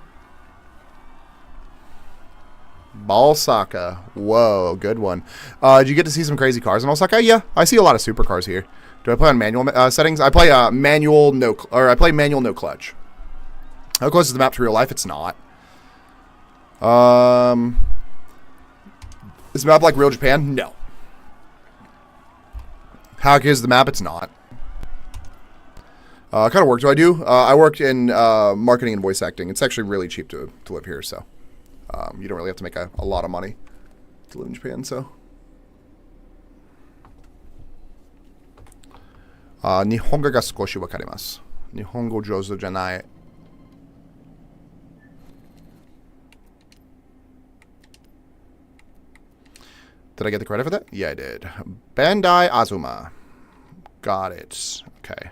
Balsaka. Whoa, good one. Did you get to see some crazy cars in Osaka? Yeah, I see a lot of supercars here. Do I play on manual settings? I play manual no clutch. How close is the map to real life? It's not. Is the map like real Japan? No. How is the map? It's not. What kind of work do I do? I work in marketing and voice acting. It's actually really cheap to live here, so you don't really have to make a lot of money to live in Japan. So, Nihongo ga skoshi wakarimasu. Nihongo jouzu janai. Did I get the credit for that? Yeah, I did. Bandai Azuma. Got it. Okay.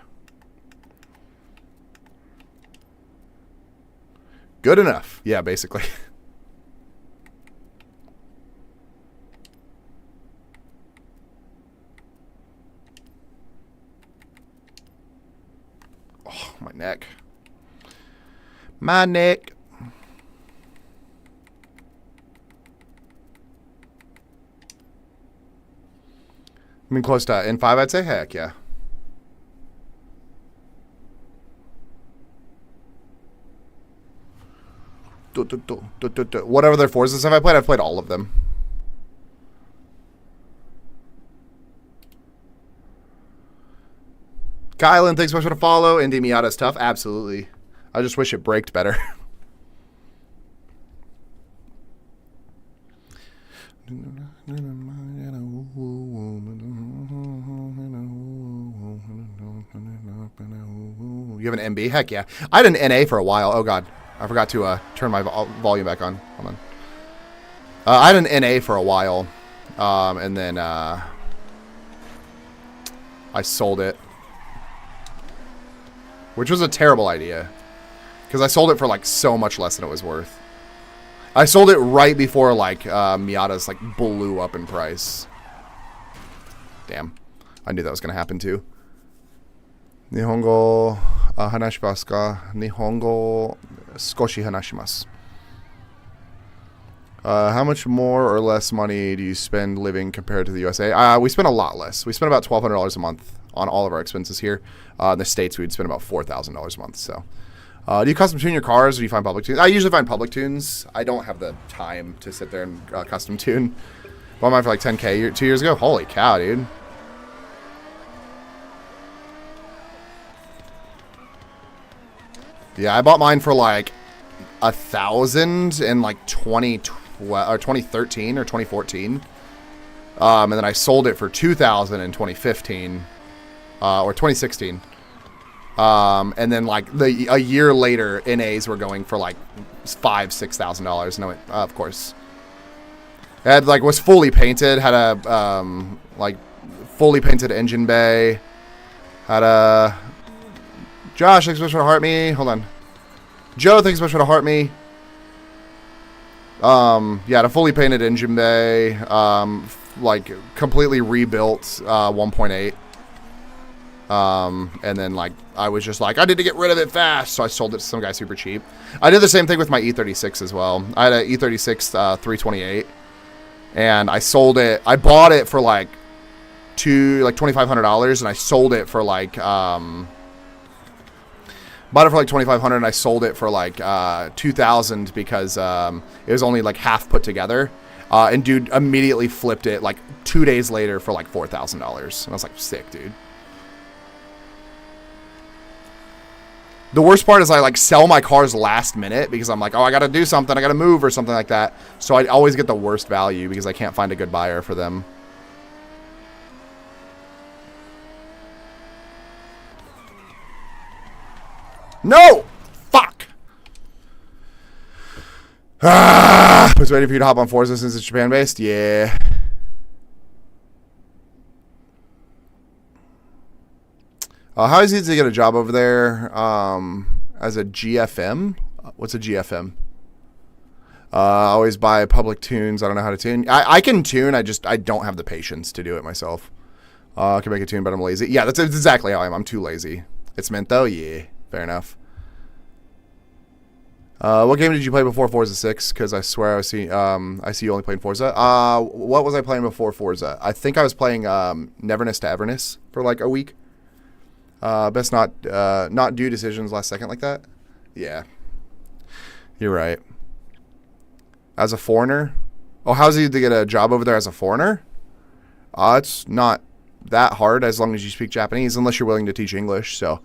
Good enough. Yeah, basically. Oh, my neck. My neck. I mean, close to N5, I'd say. Heck, yeah. What other Forzas have I played? I've played all of them. Kylan, thanks so much for the follow. Indy Miata's tough. Absolutely. I just wish it braked better. You have an MB? Heck yeah. I had an NA for a while. Oh, God. I forgot to turn my volume back on. Hold on. I had an NA for a while. And then I sold it. Which was a terrible idea. Because I sold it for, like, so much less than it was worth. I sold it right before, like, Miata's, like, blew up in price. Damn. I knew that was going to happen, too. Nihongo hanashimasu ka? Nihongo skoshi hanashimasu. How much more or less money do you spend living compared to the USA? We spend a lot less. We spend about $1,200 a month on all of our expenses here. In the States, we'd spend about $4,000 a month. So, do you custom tune your cars, or do you find public tunes? I usually find public tunes. I don't have the time to sit there and custom tune. Bought mine for like $10K 2 years ago. Holy cow, dude. Yeah, I bought mine for like $1,000 in like 2013 or 2014. And then I sold it for $2,000 in 2015 or 2016. And then like a year later, NAs were going for like $5,000-$6,000. No, of course. It had, like, was fully painted. Had a like fully painted engine bay. Had a Josh, thanks so much for the heart me. Hold on. Joe, thanks so much for the heart me. Yeah, a fully painted engine bay. Like completely rebuilt 1.8. And then like I was just like, I need to get rid of it fast, so I sold it to some guy super cheap. I did the same thing with my E36 as well. I had an E36 328, and I sold it. I bought it for like $2,500, and I sold it for like bought it for like $2,500, and I sold it for like $2,000 because it was only like half put together. And dude immediately flipped it like 2 days later for like $4,000, and I was like, sick, dude. The worst part is I like sell my cars last minute because I'm like, oh, I got to do something. I got to move or something like that. So I always get the worst value because I can't find a good buyer for them. No! Fuck! I was waiting for you to hop on Forza since it's Japan-based. Yeah. How easy is it to get a job over there as a GFM? What's a GFM? Always buy public tunes. I don't know how to tune. I can tune. I don't have the patience to do it myself. I can make a tune, but I'm lazy. Yeah, that's exactly how I am. I'm too lazy. It's meant though. Yeah, fair enough. What game did you play before Forza 6? Because I swear I see you only playing Forza. What was I playing before Forza? I think I was playing Neverness to Everness for like a week. Best not do decisions last second like that. Yeah, you're right. As a foreigner, how's it to get a job over there as a foreigner? It's not that hard as long as you speak Japanese, unless you're willing to teach English. So,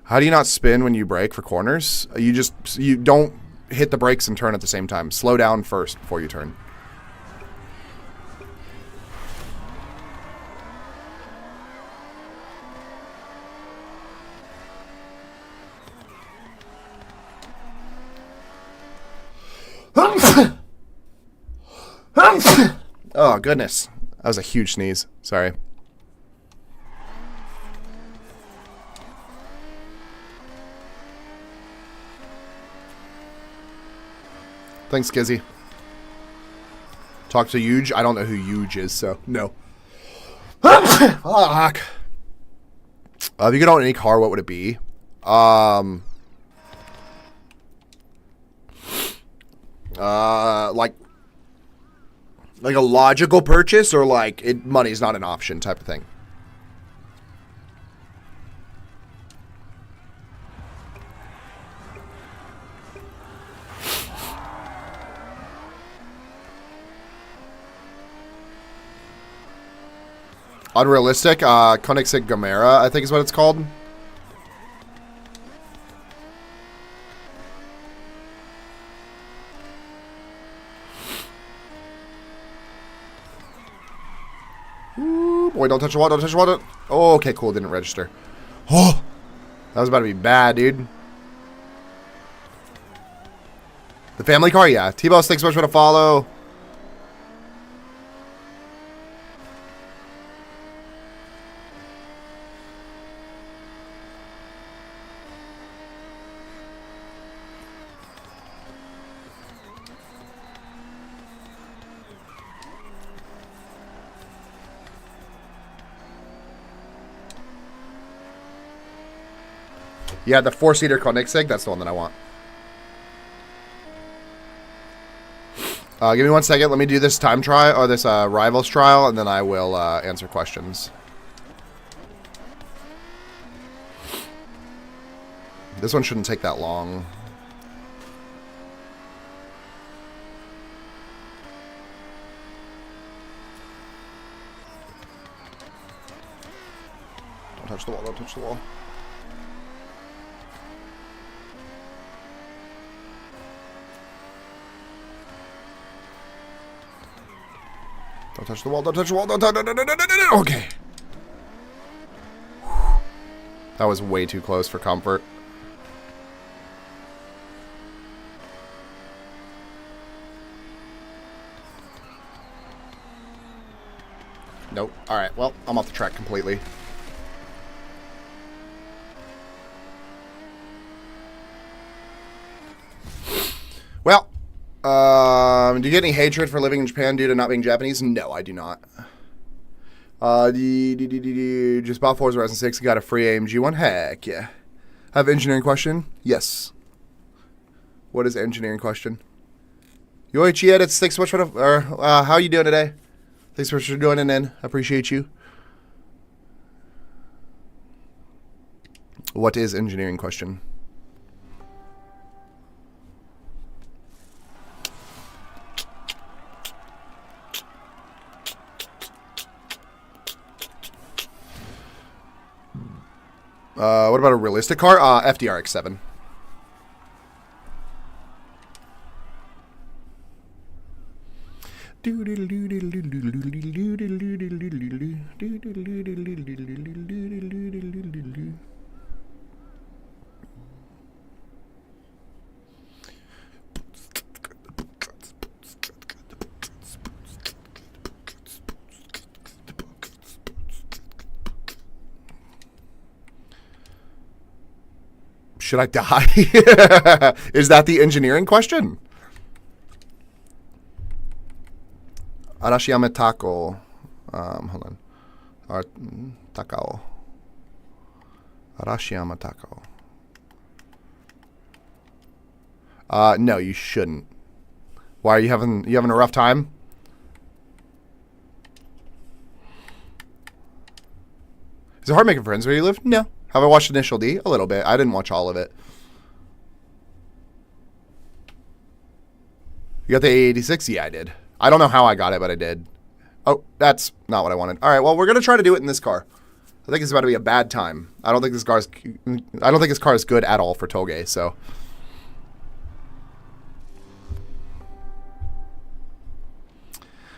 how do you not spin when you brake for corners? You don't hit the brakes and turn at the same time. Slow down first before you turn. Oh, goodness. That was a huge sneeze. Sorry. Thanks, Kizzy. Talk to Huge. I don't know who Huge is, so no. Fuck. If you could own any car, what would it be? Like a logical purchase, or like money's not an option type of thing. Unrealistic. Koenigsegg Gamera, I think is what it's called. Ooh, boy, don't touch the wall, don't touch the wall. Oh, okay, cool, didn't register. Oh, that was about to be bad, dude. The family car, yeah. T-Boss, thanks so much for the follow. Yeah, the 4-seater Koenigsegg, that's the one that I want. Give me 1 second. Let me do this time trial, or this Rivals trial, and then I will answer questions. This one shouldn't take that long. Don't touch the wall, don't touch the wall. Don't touch the wall, don't touch the wall, don't touch, no, okay. That was way too close for comfort. Nope. Alright, well, I'm off the track completely. Well, do you get any hatred for living in Japan due to not being Japanese? No, I do not. Just bought Forza Horizon 6, got a free AMG one. Heck yeah. Have an engineering question? Yes. What is engineering question? Yoichi edits, thanks so much for the, how are you doing today? Thanks for joining in. I appreciate you. What is engineering question? What about a realistic car? FDRX7. Should I die? Is that the engineering question? Arashiyama Tako. Hold on. Takao. Arashiyama Tako. No, you shouldn't. Why are you having a rough time? Is it hard making friends where you live? No. Have I watched Initial D? A little bit. I didn't watch all of it. You got the A86? Yeah, I did. I don't know how I got it, but I did. Oh, that's not what I wanted. All right, well, we're going to try to do it in this car. I think it's about to be a bad time. I don't think this car is good at all for Toge, so.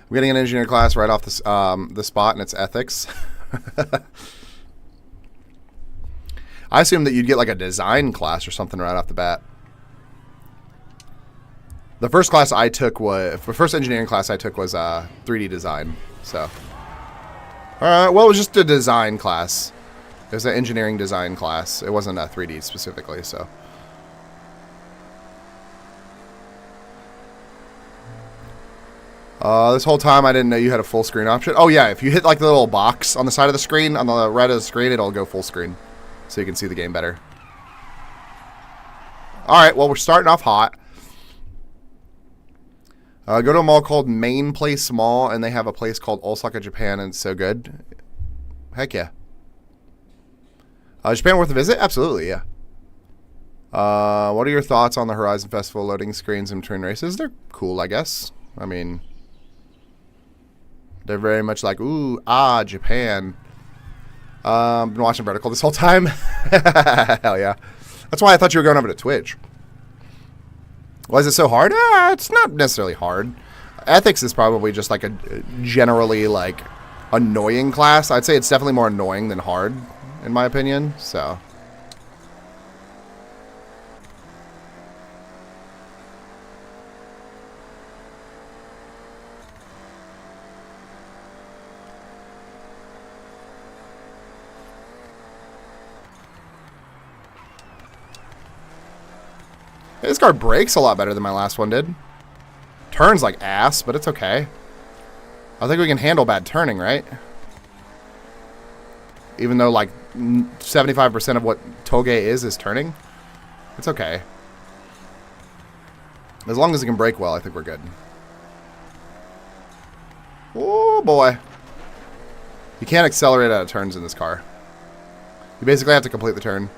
I'm getting an engineering class right off the spot, and it's ethics. I assumed that you'd get like a design class or something right off the bat. The first class I took was, the first engineering class I took was 3D design. So, well, it was just a design class. It was an engineering design class. It wasn't a 3D specifically, so. This whole time I didn't know you had a full screen option. Oh yeah, if you hit like the little box on the side of the screen, on the right of the screen, it'll go full screen. So you can see the game better. Alright, well, we're starting off hot. Go to a mall called Main Place Mall, and they have a place called Osaka, Japan, and it's so good. Heck yeah. Japan worth a visit? Absolutely, yeah. What are your thoughts on the Horizon Festival loading screens in between races? They're cool, I guess. I mean, they're very much like, ooh, Japan. Been watching Vertical this whole time. Hell yeah. That's why I thought you were going over to Twitch. Why is it so hard? It's not necessarily hard. Ethics is probably just like a generally like annoying class. I'd say it's definitely more annoying than hard, in my opinion. So. This car brakes a lot better than my last one did. Turns like ass, but it's okay. I think we can handle bad turning, right? Even though like 75% of what Toge is turning. It's okay. As long as it can brake well, I think we're good. Oh boy. You can't accelerate out of turns in this car. You basically have to complete the turn.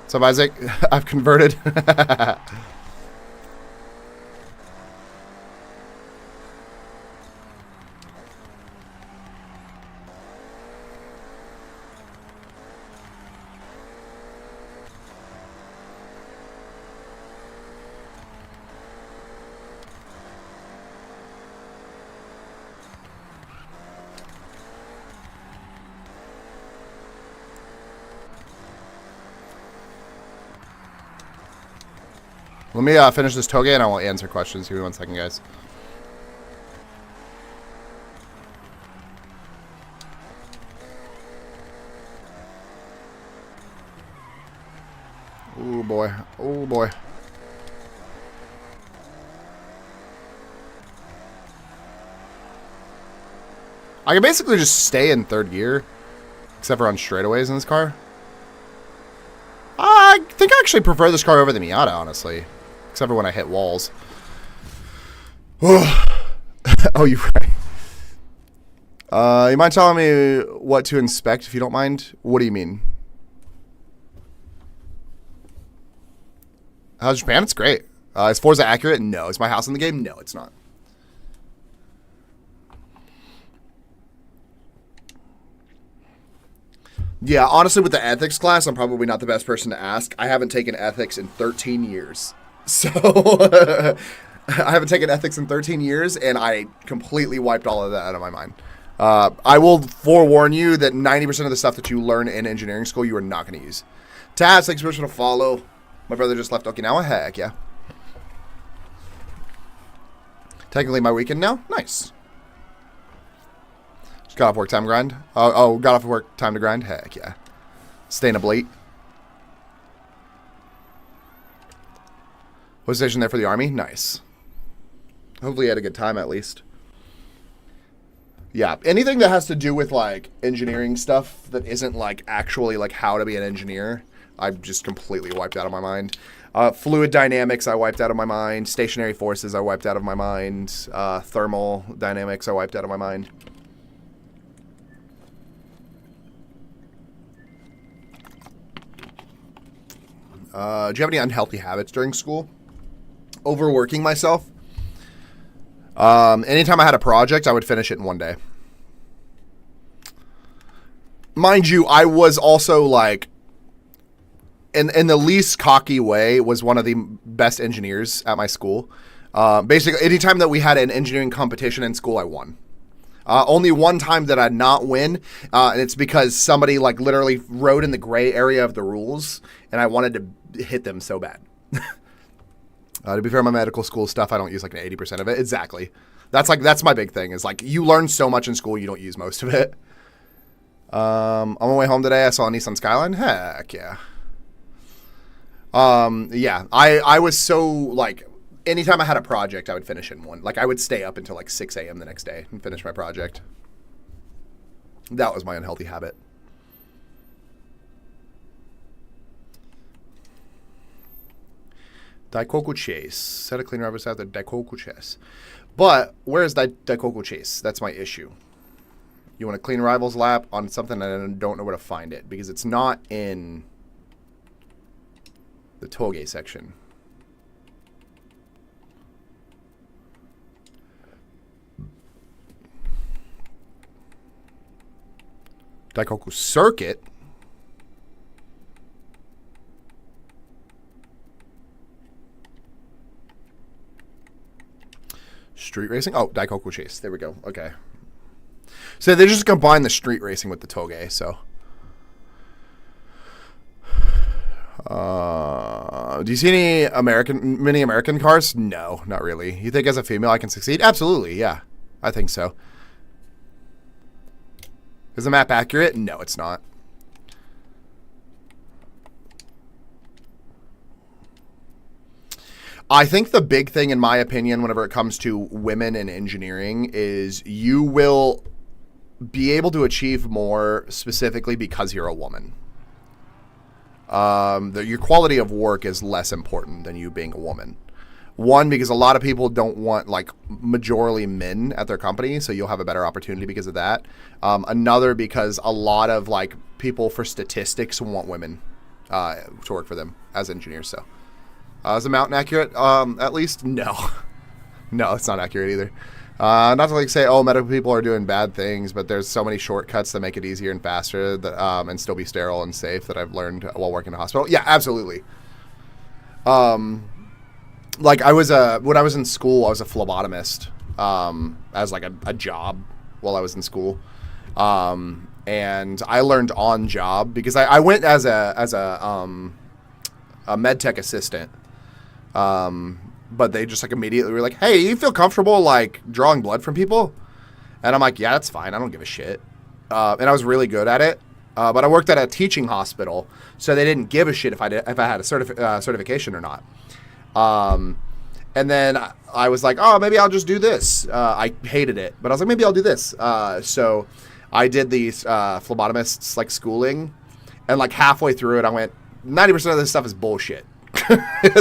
What's up, Isaac? I've converted. Let me finish this Toge and I will answer questions. Give me 1 second, guys. Oh boy. Oh boy. I can basically just stay in third gear, except for on straightaways in this car. I think I actually prefer this car over the Miata, honestly. Except for when I hit walls. Oh, you're right. You mind telling me what to inspect, if you don't mind? What do you mean? How's Japan? It's great. Is Forza accurate? No. Is my house in the game? No, it's not. Yeah, honestly, with the ethics class, I'm probably not the best person to ask. I haven't taken ethics in 13 years. So, I haven't taken ethics in 13 years, and I completely wiped all of that out of my mind. I will forewarn you that 90% of the stuff that you learn in engineering school, you are not going to use. Taz, thanks for to follow. My brother just left Okinawa. Heck yeah. Technically my weekend now. Nice. Just got off work, time to grind. Got off work, time to grind. Heck yeah. Staying up late. Was stationed there for the army? Nice. Hopefully you had a good time at least. Yeah, anything that has to do with like engineering stuff that isn't like actually like how to be an engineer, I've just completely wiped out of my mind. Fluid dynamics, I wiped out of my mind. Stationary forces, I wiped out of my mind. Thermal dynamics, I wiped out of my mind. Do you have any unhealthy habits during school? Overworking myself. Anytime I had a project, I would finish it in one day. Mind you, I was also like, in the least cocky way, was one of the best engineers at my school. Basically, anytime that we had an engineering competition in school, I won. Only one time that I did not win, and it's because somebody like literally wrote in the gray area of the rules, and I wanted to hit them so bad. To be fair, my medical school stuff, I don't use like 80% of it. Exactly. That's my big thing is like you learn so much in school, you don't use most of it. On my way home today, I saw a Nissan Skyline. Heck yeah. Yeah, I was so like, anytime I had a project, I would finish it in one. Like I would stay up until like 6 a.m. the next day and finish my project. That was my unhealthy habit. Daikoku Chase. Set a clean rubber out the Daikoku Chase. But where's Daikoku Chase? That's my issue. You want a clean rivals lap on something and I don't know where to find it because it's not in the Toge section. Daikoku Circuit. Street racing? Oh, Daikoku Chase. There we go. Okay. So they just combine the street racing with the Toge, so. Do you see many American cars? No, not really. You think as a female I can succeed? Absolutely, yeah. I think so. Is the map accurate? No, it's not. I think the big thing, in my opinion, whenever it comes to women in engineering is you will be able to achieve more specifically because you're a woman. Your quality of work is less important than you being a woman. One, because a lot of people don't want like majorly men at their company, so you'll have a better opportunity because of that. Another, because a lot of like people for statistics want women to work for them as engineers. So, is the mountain accurate? At least no, no, it's not accurate either. Not to like say, oh, medical people are doing bad things, but there's so many shortcuts that make it easier and faster that, and still be sterile and safe that I've learned while working in a hospital. Yeah, absolutely. Like I was when I was in school, I was a phlebotomist as like a job while I was in school, and I learned on job because I went as a med tech assistant. But they just like immediately were like, hey, you feel comfortable like drawing blood from people? And I'm like, yeah, that's fine. I don't give a shit. And I was really good at it. But I worked at a teaching hospital, so they didn't give a shit if I had a certification or not. And then I was like, oh, maybe I'll just do this. I hated it, but I was like, maybe I'll do this. So I did these phlebotomists like schooling, and like halfway through it, I went, 90% of this stuff is bullshit.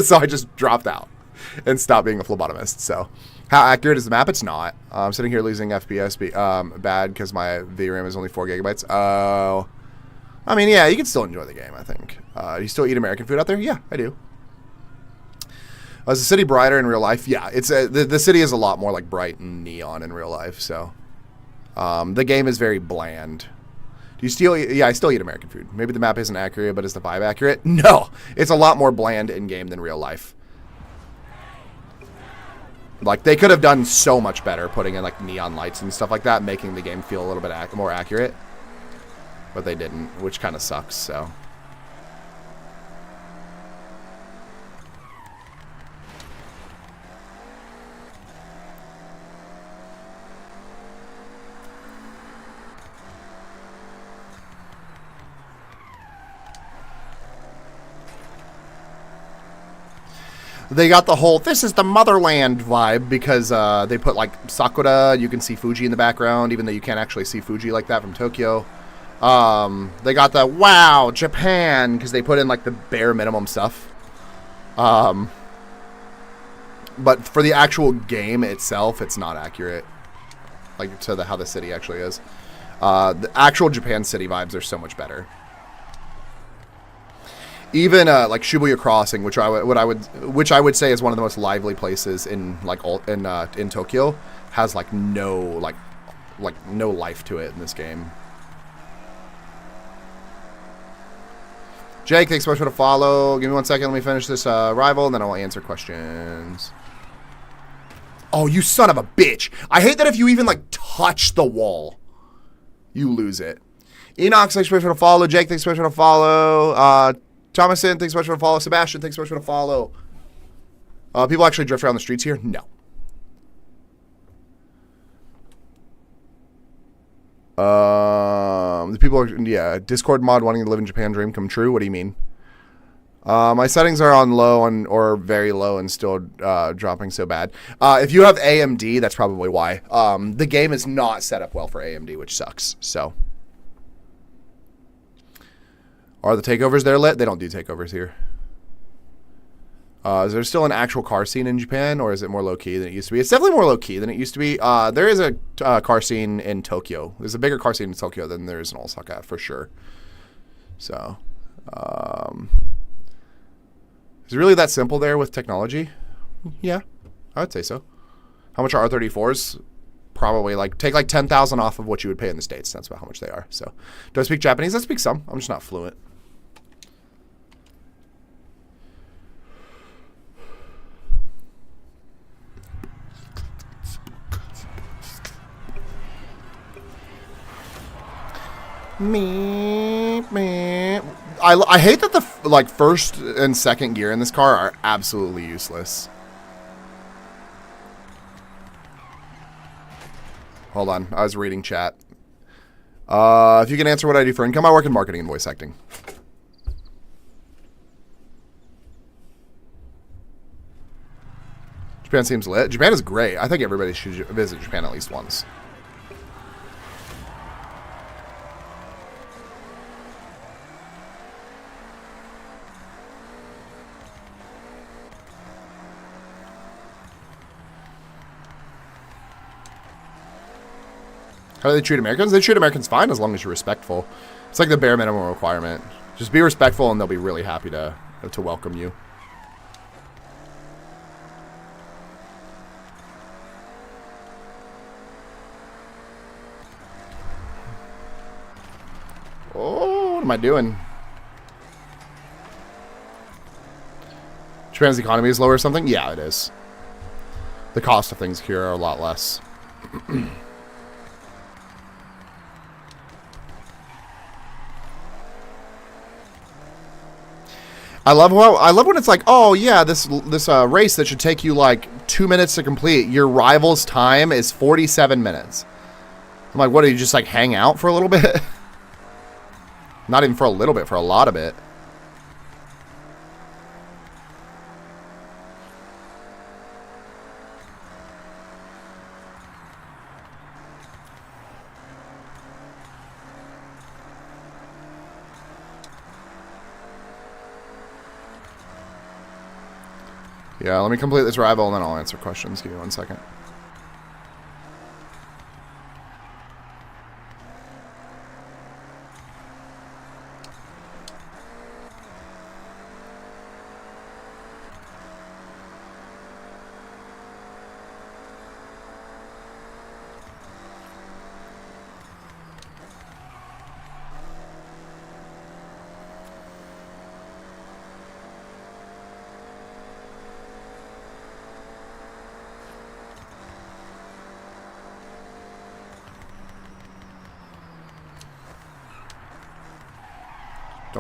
So I just dropped out and stopped being a phlebotomist. So how accurate is the map? It's not. I'm sitting here losing FPS bad because my VRAM is only 4 gigabytes. Oh, I mean, yeah, you can still enjoy the game, I think. You still eat American food out there? Yeah, I do. Is the city brighter in real life? Yeah, it's the city is a lot more like bright and neon in real life. So the game is very bland. Do you still? Yeah, I still eat American food. Maybe the map isn't accurate, but is the vibe accurate? No, it's a lot more bland in game than real life. Like, they could have done so much better putting in, like, neon lights and stuff like that, making the game feel a little bit more accurate. But they didn't, which kind of sucks, so. They got the whole, this is the motherland vibe because they put, like, Sakura. You can see Fuji in the background, even though you can't actually see Fuji like that from Tokyo. They got the, wow, Japan, because they put in, like, the bare minimum stuff. But for the actual game itself, it's not accurate. Like, to how the city actually is. The actual Japan city vibes are so much better. Even like Shibuya Crossing, which I would say is one of the most lively places in like in Tokyo, has like no life to it in this game. Jake, thanks so much for the follow. Give me 1 second. Let me finish this rival, and then I'll answer questions. Oh, you son of a bitch! I hate that if you even like touch the wall, you lose it. Enoch, thanks so much for the follow. Jake, thanks so much for the follow. Thomason, thanks so much for the follow. Sebastian, thanks so much for the follow. People actually drift around the streets here? No. The people are, yeah, Discord mod wanting to live in Japan dream come true. What do you mean? My settings are on low or very low and still dropping so bad. If you have AMD, that's probably why. The game is not set up well for AMD, which sucks. So. Are the takeovers there lit? They don't do takeovers here. Is there still an actual car scene in Japan, or is it more low-key than it used to be? It's definitely more low-key than it used to be. There is a car scene in Tokyo. There's a bigger car scene in Tokyo than there is in Osaka, for sure. So, is it really that simple there with technology? Yeah, I would say so. How much are R34s? Probably like take like 10,000 off of what you would pay in the States. That's about how much they are. So, do I speak Japanese? I speak some. I'm just not fluent. I hate that the like first and second gear in this car are absolutely useless. Hold on, I was reading chat. If you can answer what I do for income, I work in marketing and voice acting. Japan seems lit. Japan is great. I think everybody should visit Japan at least once. How do they treat Americans? They treat Americans fine as long as you're respectful. It's like the bare minimum requirement. Just be respectful and they'll be really happy to welcome you. Oh, what am I doing? Japan's economy is lower or something? Yeah, it is. The cost of things here are a lot less. I love when it's like, oh yeah, this race that should take you like 2 minutes to complete. Your rival's time is 47 minutes. I'm like, what, do you just like hang out for a little bit? Not even for a little bit, for a lot of it. Yeah, let me complete this rival and then I'll answer questions. Give me 1 second.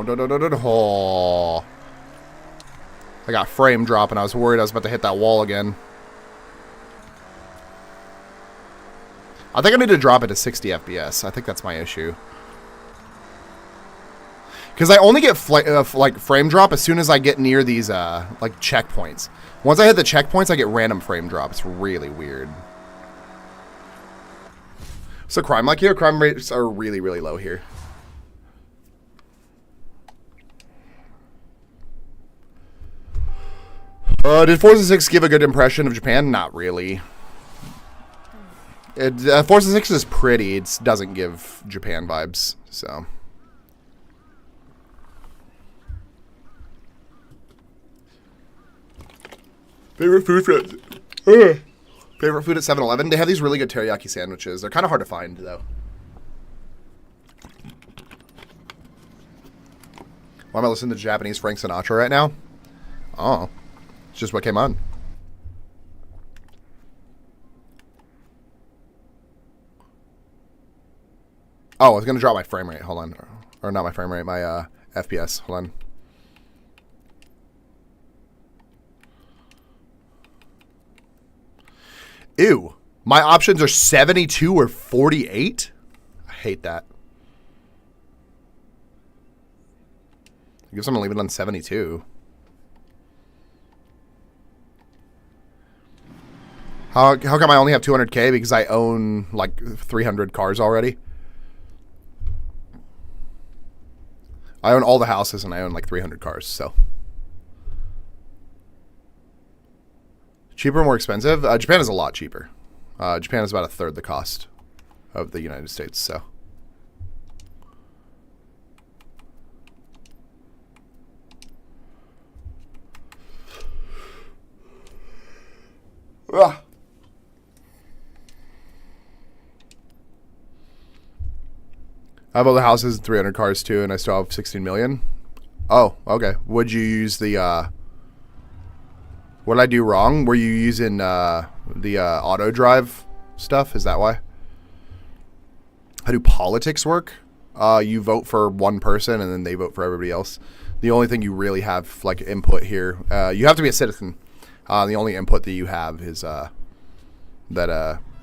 Don't. Oh. I got frame drop and I was worried I was about to hit that wall again. I think I need to drop it to 60 FPS. I think that's my issue. Because I only get like frame drop as soon as I get near these like checkpoints. Once I hit the checkpoints, I get random frame drop. It's really weird. So crime like here, crime rates are really, really low here. Did Forza 6 give a good impression of Japan? Not really. Forza 6 is pretty. It doesn't give Japan vibes, so. Favorite food at 7-Eleven? They have these really good teriyaki sandwiches. They're kind of hard to find, though. Why am I listening to Japanese Frank Sinatra right now? Oh. It's just what came on. Oh, I was going to drop my frame rate. Hold on. Or not my frame rate, my FPS. Hold on. Ew. My options are 72 or 48? I hate that. I guess I'm going to leave it on 72. How come I only have 200K? Because I own like 300 cars already. I own all the houses and I own like 300 cars, so. Cheaper or more expensive? Japan is a lot cheaper. Japan is about a third the cost of the United States, so. Ugh. I have all the houses and 300 cars too, and I still have 16 million. Oh, okay. Would you use the, what did I do wrong? Were you using, the, auto drive stuff? Is that why? How do politics work? You vote for one person and then they vote for everybody else. The only thing you really have, like, input here, you have to be a citizen. The only input that you have is, that,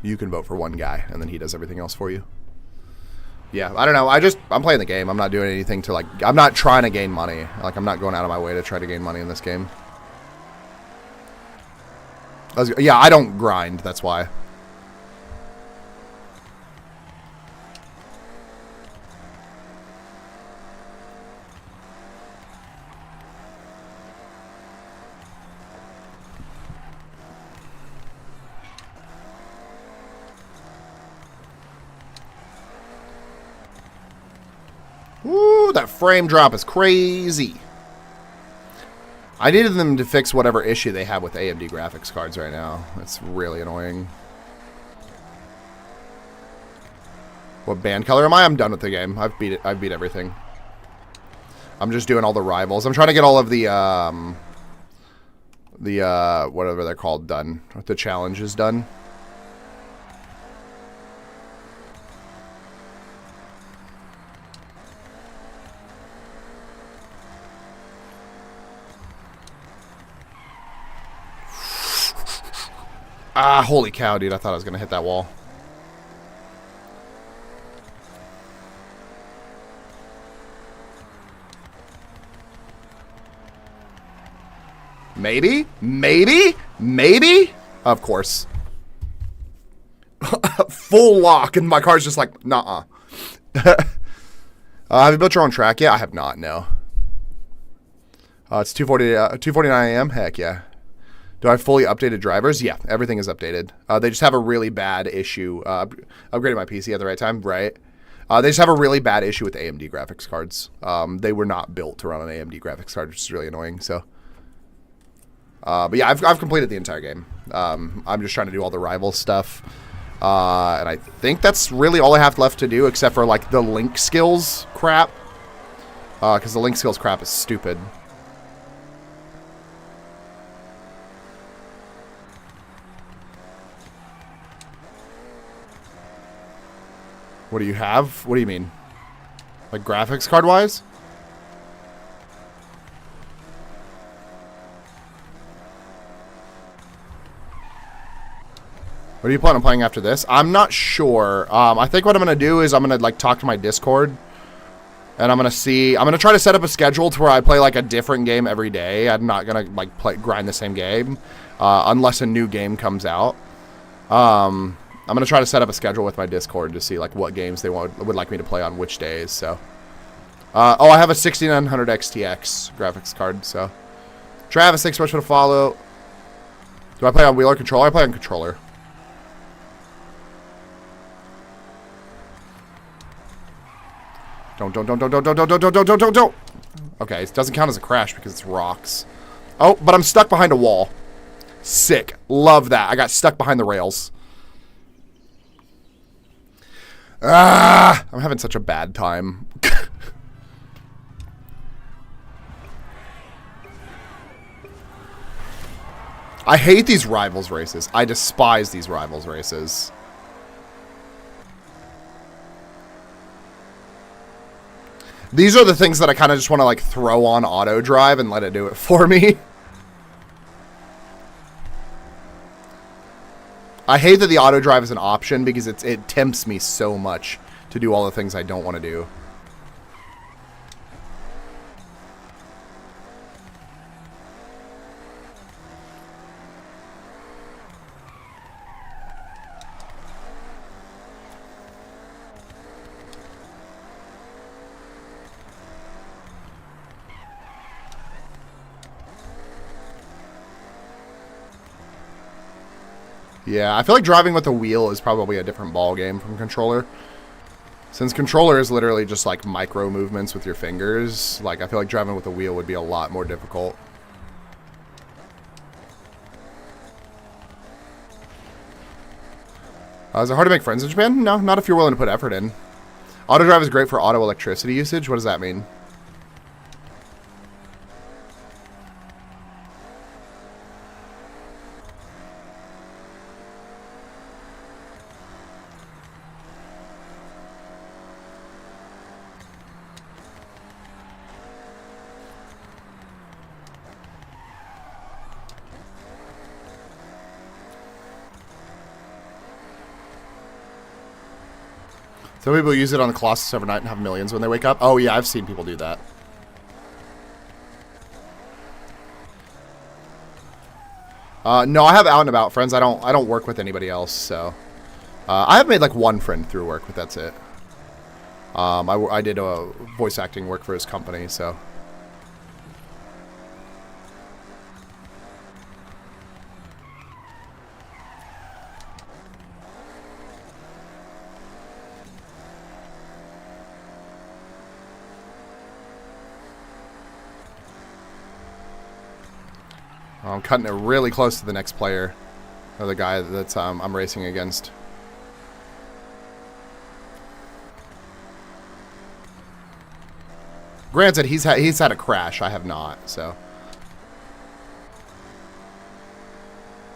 you can vote for one guy and then he does everything else for you. Yeah, I don't know. I'm playing the game. I'm not doing anything to, like, I'm not trying to gain money. Like, I'm not going out of my way to try to gain money in this game. Yeah, I don't grind. That's why. Woo, that frame drop is crazy. I needed them to fix whatever issue they have with AMD graphics cards right now. It's really annoying. What band color am I? I'm done with the game. I've beat it. I've beat everything. I'm just doing all the rivals. I'm trying to get all of the whatever they're called done. The challenges done. Ah, holy cow, dude. I thought I was going to hit that wall. Maybe? Maybe? Maybe? Of course. Full lock, and my car's just like, nuh-uh. Have you built your own track? Yeah, I have not, no. It's 2:49 a.m.? Heck yeah. Do I have fully updated drivers? Yeah, everything is updated. They just have a really bad issue. Upgrading my PC at the right time, right? They just have a really bad issue with AMD graphics cards. They were not built to run on AMD graphics cards, which is really annoying. So, but yeah, I've completed the entire game. I'm just trying to do all the rival stuff, and I think that's really all I have left to do, except for like the link skills crap, because the link skills crap is stupid. What do you have? What do you mean? Like graphics card wise? What do you plan on playing after this? I'm not sure. I think what I'm going to do is I'm going to, like, talk to my Discord. And I'm going to see... I'm going to try to set up a schedule to where I play, like, a different game every day. I'm not going to, like, grind the same game. Unless a new game comes out. I'm going to try to set up a schedule with my Discord to see, like, what games they would like me to play on which days, so... oh, I have a 6900 XTX graphics card, so... Travis, thanks so much for the follow. Do I play on wheel or controller? I play on controller. Don't. Okay, it doesn't count as a crash because it's rocks. Oh, but I'm stuck behind a wall. Sick. Love that. I got stuck behind the rails. Ah! I'm having such a bad time. I hate these rivals races. I despise these rivals races. These are the things that I kind of just want to, like, throw on auto drive and let it do it for me. I hate that the auto drive is an option because it tempts me so much to do all the things I don't want to do. Yeah, I feel like driving with a wheel is probably a different ball game from controller. Since controller is literally just like micro movements with your fingers, like I feel like driving with a wheel would be a lot more difficult. Is it hard to make friends in Japan? No, not if you're willing to put effort in. Auto drive is great for auto electricity usage. What does that mean? Some people use it on the Colossus overnight and have millions when they wake up. Oh yeah, I've seen people do that. No, I have out and about friends. I don't work with anybody else, so I have made like one friend through work, but that's it. I did voice acting work for his company, so. I'm cutting it really close to the next player, or the guy that's I'm racing against. Granted, he's had a crash. I have not, so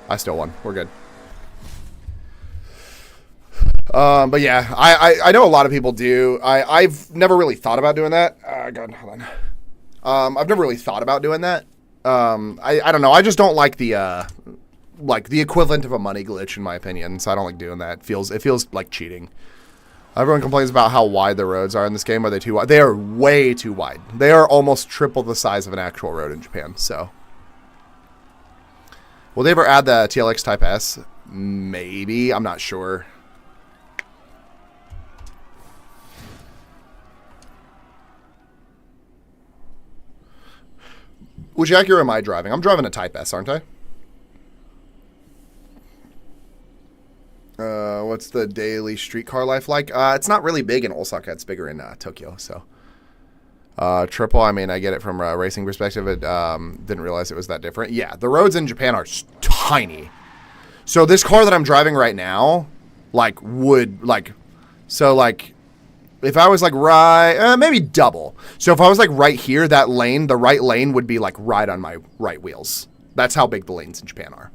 I still won. We're good. But yeah, I know a lot of people do. I've never really thought about doing that. God, hold on. I've never really thought about doing that. I don't know. I just don't like the equivalent of a money glitch in my opinion. So I don't like doing that. It feels like cheating. Everyone complains about how wide the roads are in this game. Are they too wide? They are way too wide. They are almost triple the size of an actual road in Japan. So will they ever add the TLX Type S? Maybe. I'm not sure. Which Acura am I driving? I'm driving a Type S, aren't I? What's the daily streetcar life like? It's not really big in Osaka. It's bigger in Tokyo. So, triple. I mean, I get it from a racing perspective. It didn't realize it was that different. Yeah, the roads in Japan are tiny. So this car that I'm driving right now, if I was like maybe double. So if I was like right here, that lane, the right lane would be like right on my right wheels. That's how big the lanes in Japan are.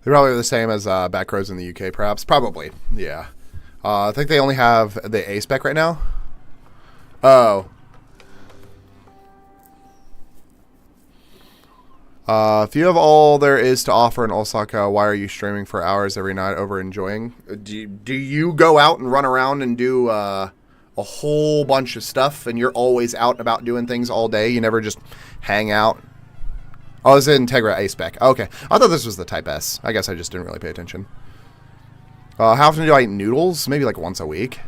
They're probably the same as back rows in the UK, perhaps. Probably, yeah. I think they only have the A spec right now. Oh. If you have all there is to offer in Osaka, why are you streaming for hours every night over enjoying? Do you go out and run around and do a whole bunch of stuff and you're always out and about doing things all day? You never just hang out? Oh, it's in Integra A-Spec. Okay. I thought this was the Type S. I guess I just didn't really pay attention. How often do I eat noodles? Maybe like once a week.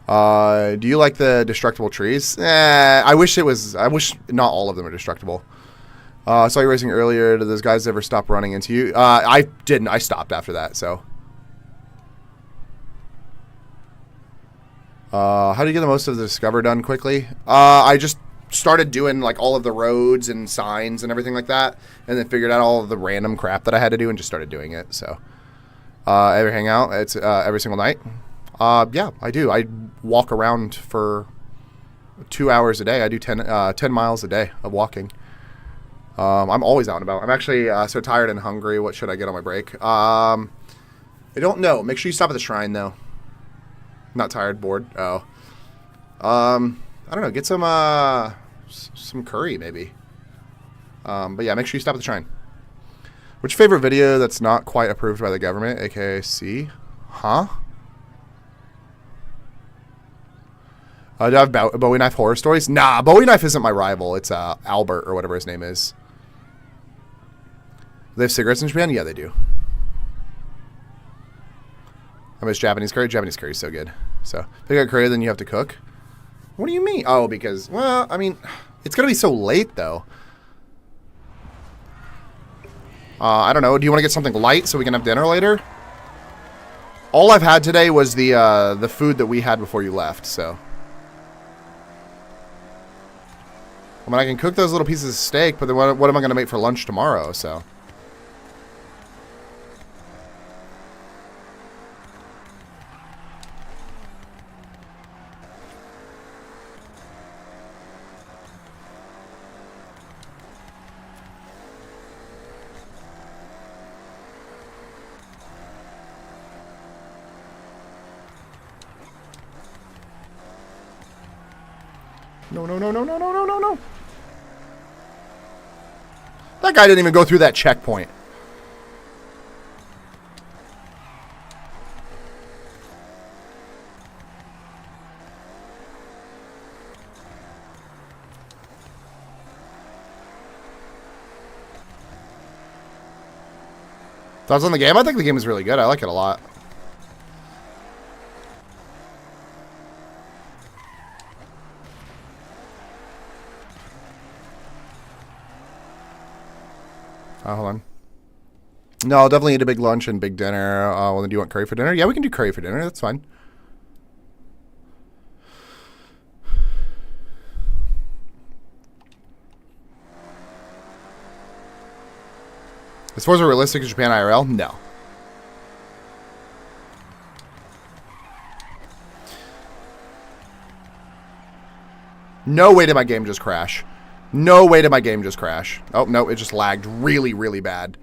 Do you like the destructible trees? I wish not all of them are destructible. I saw you racing earlier. Did those guys ever stop running into you? I didn't. I stopped after that, so. How do you get the most of the Discover done quickly? I just started doing like all of the roads and signs and everything like that, and then figured out all of the random crap that I had to do and just started doing it, so. Ever hang out? It's every single night? Yeah, I do. I walk around for 2 hours a day. I do 10 miles a day of walking. I'm always out and about. I'm actually so tired and hungry. What should I get on my break? I don't know. Make sure you stop at the shrine, though. Not tired, bored. Oh. I don't know. Get some curry, maybe. But yeah, make sure you stop at the shrine. Which favorite video that's not quite approved by the government, aka C? Huh? Do I have Bowie Knife horror stories? Nah, Bowie Knife isn't my rival. It's Albert or whatever his name is. They have cigarettes in Japan? Yeah, they do. I miss Japanese curry. Japanese curry is so good. So, if you got curry, then you have to cook. What do you mean? Oh, because, well, I mean, it's going to be so late, though. I don't know. Do you want to get something light so we can have dinner later? All I've had today was the food that we had before you left, so. I mean, I can cook those little pieces of steak, but then what am I going to make for lunch tomorrow, so. No, no, no, no, no, no, no, no, no. That guy didn't even go through that checkpoint. Thoughts on the game? I think the game is really good. I like it a lot. Hold on. No, I'll definitely eat a big lunch and big dinner. Well, then do you want curry for dinner? Yeah, we can do curry for dinner. That's fine. As far as realistic as Japan IRL? No. No way did my game just crash. No way did my game just crash. Oh, no, it just lagged really, really bad.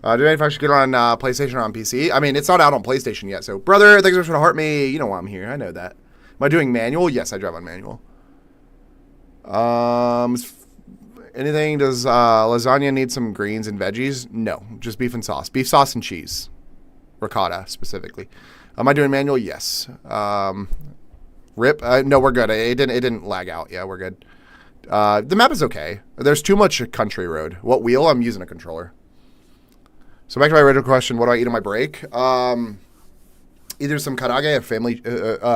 Do you know if I should get on PlayStation or on PC? I mean, it's not out on PlayStation yet, so... Brother, thanks for trying to heart me. You know why I'm here. I know that. Am I doing manual? Yes, I drive on manual. Anything? Does lasagna need some greens and veggies? No, just beef and sauce. Beef sauce and cheese. Ricotta, specifically. Am I doing manual? Yes. Rip? No, we're good. It didn't lag out. Yeah, we're good. The map is okay. There's too much country road. What wheel? I'm using a controller. So back to my original question, what do I eat on my break? Either some karage or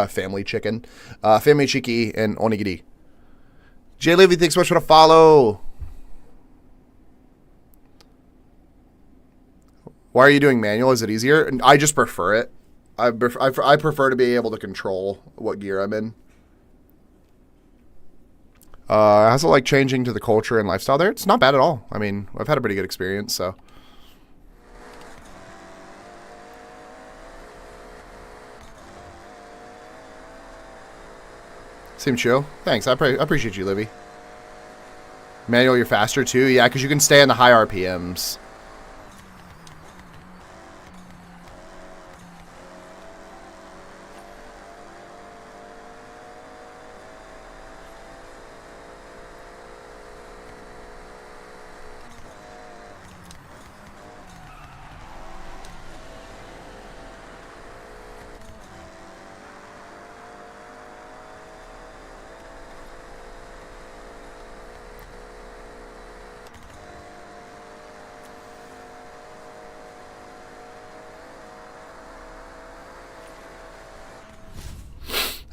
family chicken, family chiki, and onigiri. Jay Levy, thanks so much for the follow. Why are you doing manual? Is it easier? I just prefer it. I prefer to be able to control what gear I'm in. How's it like changing to the culture and lifestyle there? It's not bad at all. I mean, I've had a pretty good experience, so. Seems chill. Thanks. I appreciate you, Livy. Manual, you're faster too? Yeah, because you can stay on the high RPMs.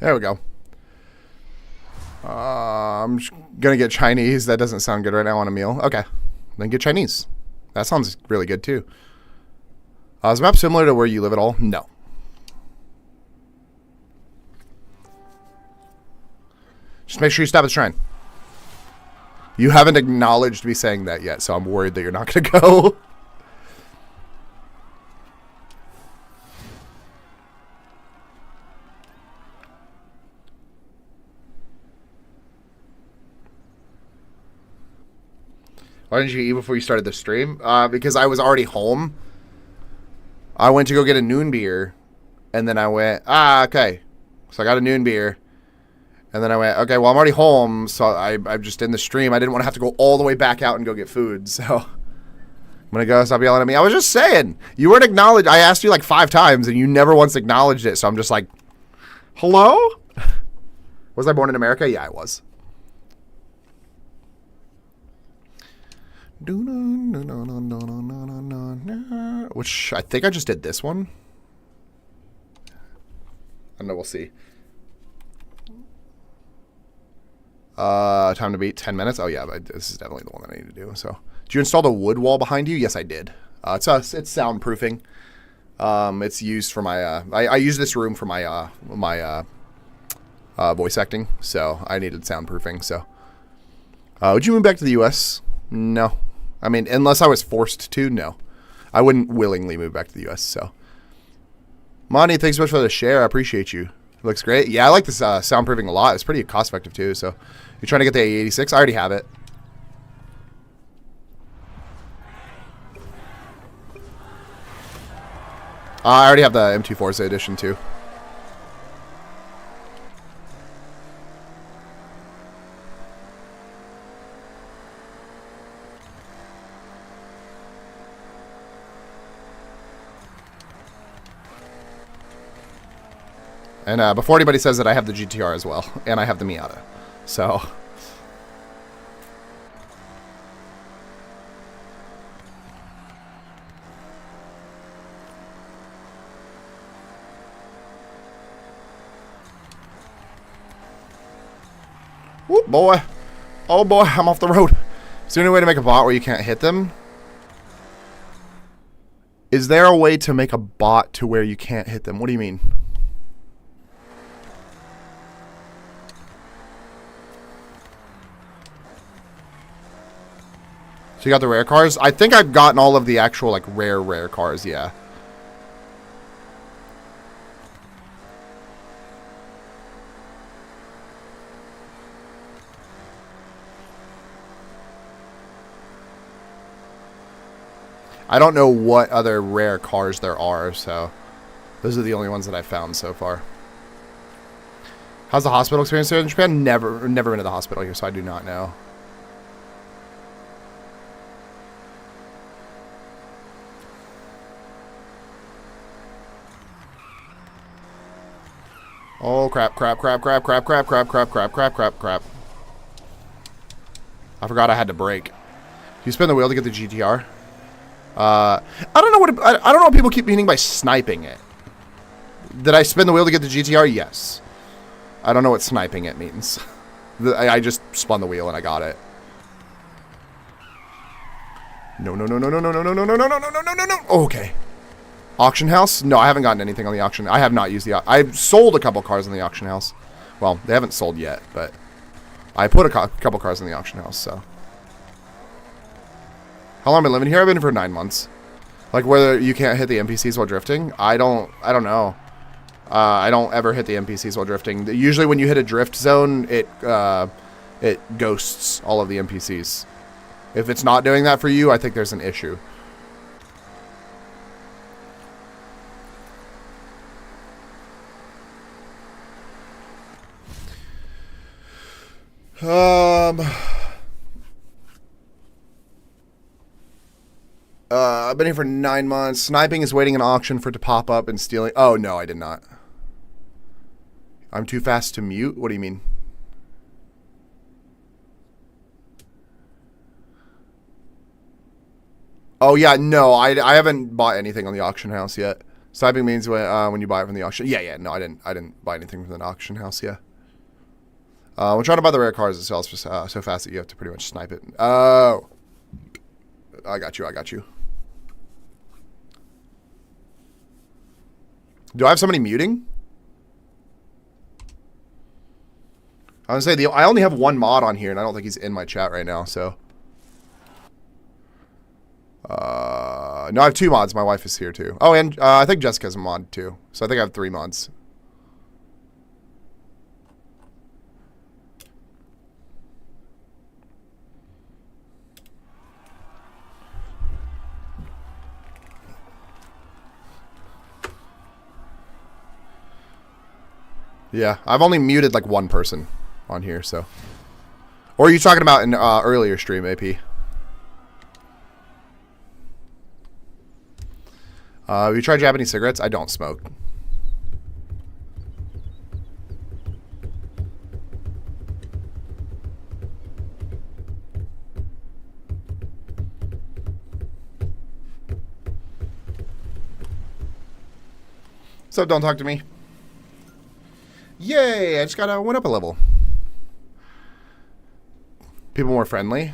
There we go. I'm gonna get Chinese. That doesn't sound good right now on a meal. Okay, then get Chinese. That sounds really good too. Is the map similar to where you live at all? No. Just make sure you stop at the shrine. You haven't acknowledged me saying that yet, so I'm worried that you're not gonna go. Why didn't you eat before you started the stream? Because I was already home. I went to go get a noon beer, and then I went, okay. So I got a noon beer, and then I went, okay, well, I'm already home, so I'm just in the stream. I didn't want to have to go all the way back out and go get food, so I'm going to go. Stop yelling at me. I was just saying. You weren't acknowledged. I asked you like 5 times, and you never once acknowledged it, so I'm just like, hello? Was I born in America? Yeah, I was. Which I think I just did this one. I don't know, we'll see. Time to beat 10 minutes. Oh yeah, but this is definitely the one that I need to do. So, did you install the wood wall behind you? Yes, I did. It's soundproofing. It's used for my I use this room for my voice acting, so I needed soundproofing. So, would you move back to the U.S.? No. I mean, unless I was forced to, no. I wouldn't willingly move back to the U.S., so. Monty, thanks so much for the share. I appreciate you. It looks great. Yeah, I like this soundproofing a lot. It's pretty cost-effective, too, so. You're trying to get the A86? I already have it. I already have the M2 Forza edition, too. And before anybody says that, I have the GTR as well. And I have the Miata. So. Whoop, boy. Oh, boy. I'm off the road. Is there any way to make a bot where you can't hit them? Is there a way to make a bot to where you can't hit them? What do you mean? So you got the rare cars? I think I've gotten all of the actual, like, rare cars, yeah. I don't know what other rare cars there are, so those are the only ones that I've found so far. How's the hospital experience there in Japan? Never been to the hospital here, so I do not know. Oh, crap. I forgot I had to brake. Do you spin the wheel to get the GTR? I don't know what people keep meaning by sniping it. Did I spin the wheel to get the GTR? Yes. I don't know what sniping it means. I just spun the wheel and I got it. No. Okay. Auction house? No, I haven't gotten anything on the auction. I have not used the... I've sold a couple cars in the auction house. Well, they haven't sold yet, but I put a couple cars in the auction house, so. How long have I been living here? I've been here for 9 months. Like, whether you can't hit the NPCs while drifting? I don't know. I don't ever hit the NPCs while drifting. Usually when you hit a drift zone, it ghosts all of the NPCs. If it's not doing that for you, I think there's an issue. I've been here for 9 months. Sniping is waiting an auction for it to pop up and stealing. Oh, no, I did not. I'm too fast to mute? What do you mean? Oh, yeah, no, I haven't bought anything on the auction house yet. Sniping means when you buy it from the auction. Yeah. No, I didn't buy anything from the auction house. Yeah. We're trying to buy the rare cars that sells so fast that you have to pretty much snipe it. Oh, I got you. Do I have somebody muting? I was gonna say I only have one mod on here, and I don't think he's in my chat right now. So, no, I have 2 mods. My wife is here too. Oh, and I think Jessica's a mod too. So I think I have 3 mods. Yeah, I've only muted like 1 person on here, so. Or are you talking about an earlier stream, AP? Have you tried Japanese cigarettes? I don't smoke. So don't talk to me. Yay, I just went up a level. People more friendly.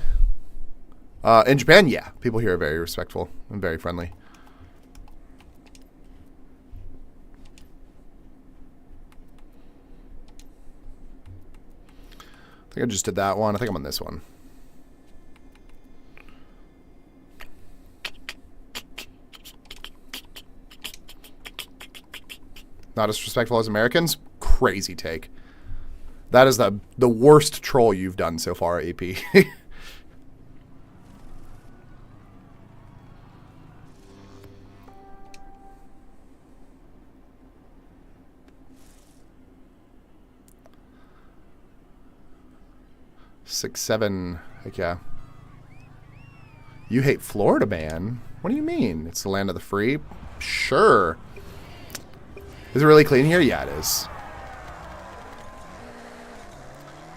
In Japan, yeah. People here are very respectful and very friendly. I think I just did that one. I think I'm on this one. Not as respectful as Americans? Crazy take. That is the worst troll you've done so far, AP. Six, 7. Heck yeah. You hate Florida, man? What do you mean? It's the land of the free? Sure. Is it really clean here? Yeah, it is.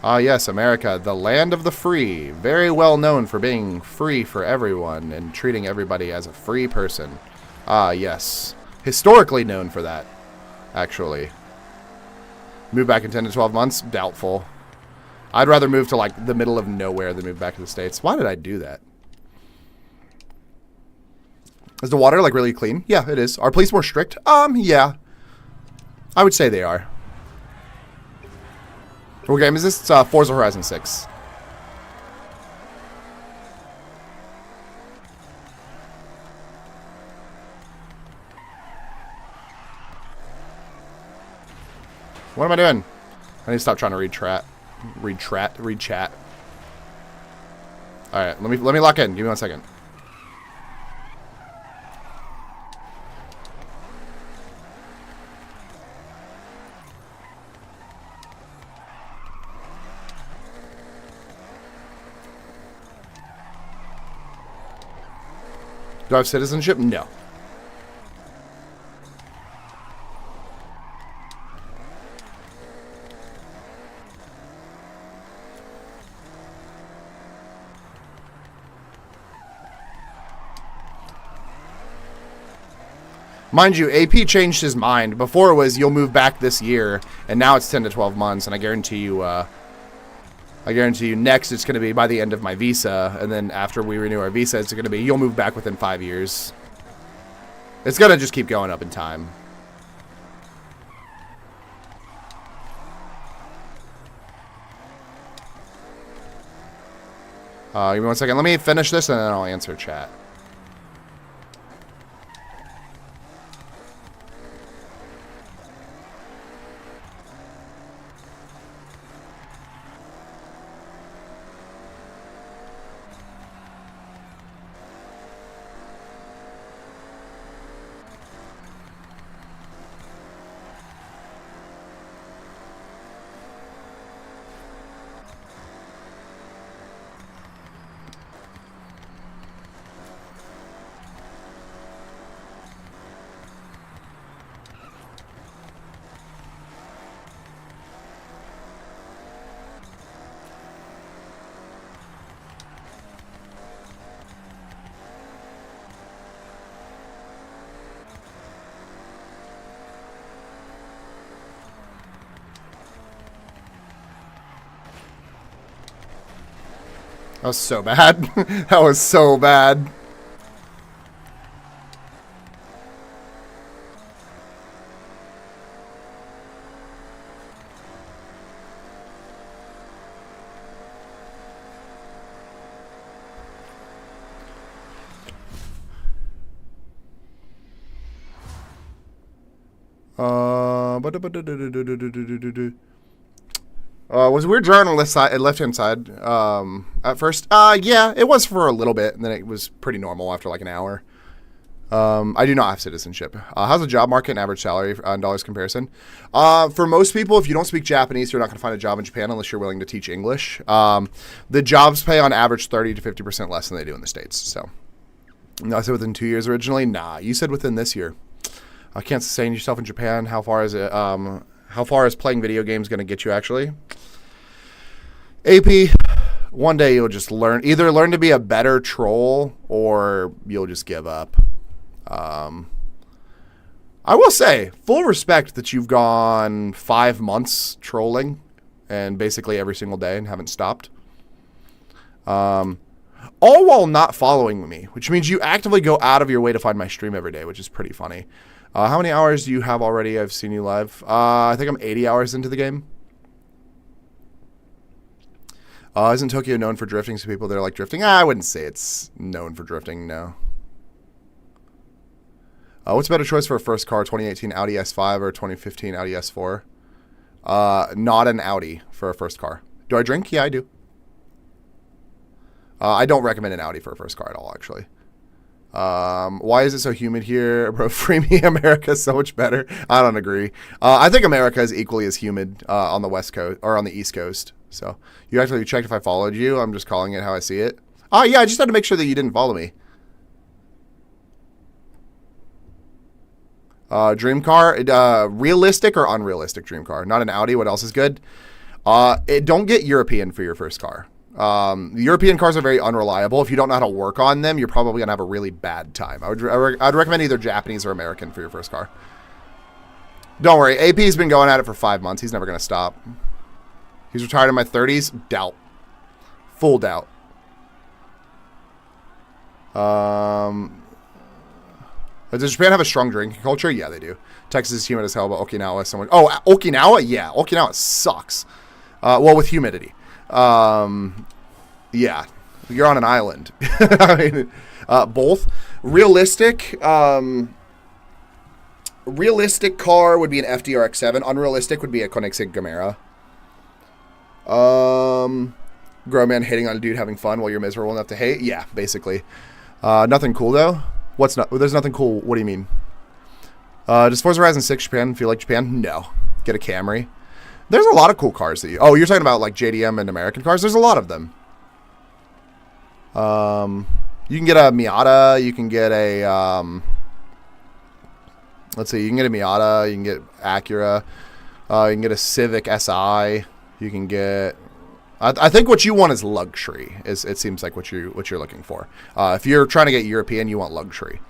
Ah, yes, America, the land of the free. Very well known for being free for everyone and treating everybody as a free person. Ah, yes. Historically known for that, actually. Move back in 10 to 12 months? Doubtful. I'd rather move to, like, the middle of nowhere than move back to the States. Why did I do that? Is the water, like, really clean? Yeah, it is. Are police more strict? Yeah. I would say they are. What game is this? It's Forza Horizon 6. What am I doing? I need to stop trying to read chat. Alright, let me lock in. Give me 1 second. Do I have citizenship? No. Mind you, AP changed his mind. Before it was, you'll move back this year, and now it's 10 to 12 months, and I guarantee you next it's going to be by the end of my visa, and then after we renew our visa, it's going to be, you'll move back within 5 years. It's going to just keep going up in time. Give me 1 second. Let me finish this, and then I'll answer chat. That was so bad. That was so bad. Was a weird draw on the left-hand side at first. Yeah, it was for a little bit, and then it was pretty normal after like an hour. I do not have citizenship. How's the job market and average salary on dollars comparison? For most people, if you don't speak Japanese, you're not going to find a job in Japan unless you're willing to teach English. The jobs pay on average 30 to 50% less than they do in the States. So, I said within 2 years originally. Nah, you said within this year. I can't sustain yourself in Japan. How far is it? How far is playing video games going to get you actually? AP, one day you'll just either learn to be a better troll or you'll just give up. I will say, full respect that you've gone 5 months trolling and basically every single day and haven't stopped. All while not following me, which means you actively go out of your way to find my stream every day, which is pretty funny. How many hours do you have already? I've seen you live. I think I'm 80 hours into the game. Isn't Tokyo known for drifting? So people that are like drifting? I wouldn't say it's known for drifting, no. What's a better choice for a first car, 2018 Audi S5 or 2015 Audi S4? Not an Audi for a first car. Do I drink? Yeah, I do. I don't recommend an Audi for a first car at all, actually. Why is it so humid here? Bro, free me. America is so much better. I don't agree. I think America is equally as humid on the West Coast or on the East Coast. So you actually checked if I followed you. I'm just calling it how I see it. Oh, yeah, I just had to make sure that you didn't follow me. Dream car, realistic or unrealistic dream car? Not an Audi. What else is good? Don't get European for your first car. European cars are very unreliable. If you don't know how to work on them, you're probably going to have a really bad time. I'd recommend either Japanese or American for your first car. Don't worry. AP's been going at it for 5 months. He's never going to stop. He's retired in my 30s. Doubt. Full doubt. Does Japan have a strong drinking culture? Yeah, they do. Texas is humid as hell, but Okinawa is someone. Oh, Okinawa? Yeah. Okinawa sucks. Well, with humidity. Yeah, you're on an island. I mean, both. Realistic car would be an FDRX7. Unrealistic would be a Koenigsegg Gamera. Grown man hating on a dude having fun while you're miserable enough to hate. Yeah, basically. Nothing cool though. There's nothing cool. What do you mean? Does Forza Horizon 6 Japan feel like Japan? No. Get a Camry. There's a lot of cool cars that you're talking about like JDM and American cars. There's a lot of them. You can get a Miata. You can get a, let's see, you can get a Miata. You can get Acura. You can get a Civic Si. You can get, I think what you want is luxury. It seems like what you're looking for. If you're trying to get European, you want luxury.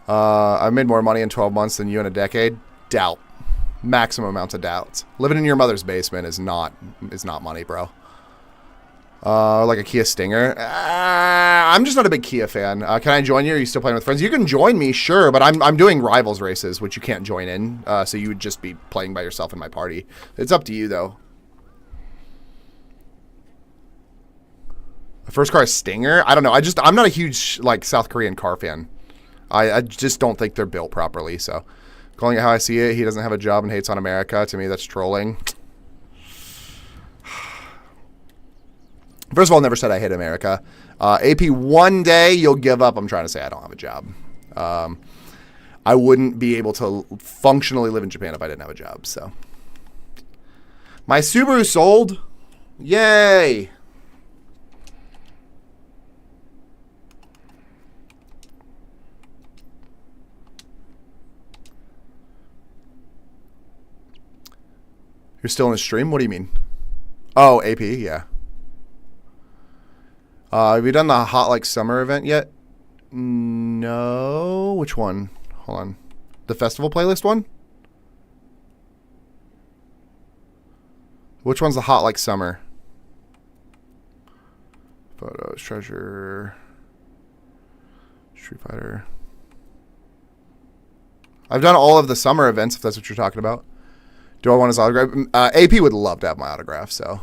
I've made more money in 12 months than you in a decade. Doubt. Maximum amounts of doubts. Living in your mother's basement is not money, bro. Like a Kia Stinger. I'm just not a big Kia fan. Can I join you? Or are you still playing with friends? You can join me, sure, but I'm doing rivals races, which you can't join in. So you would just be playing by yourself in my party. It's up to you, though. First car is Stinger? I don't know. I'm not a huge like South Korean car fan. I just don't think they're built properly, so. Calling it how I see it, he doesn't have a job and hates on America. To me, that's trolling. First of all, never said I hate America. AP, one day you'll give up. I'm trying to say I don't have a job. I wouldn't be able to functionally live in Japan if I didn't have a job. So, my Subaru sold. Yay! You're still in the stream? What do you mean? Oh, AP, yeah. Have you done the Hot Like Summer event yet? No. Which one? Hold on. The festival playlist one? Which one's the Hot Like Summer? Ghost Treasure. Street Fighter. I've done all of the summer events, if that's what you're talking about. Do I want his autograph? AP would love to have my autograph, so.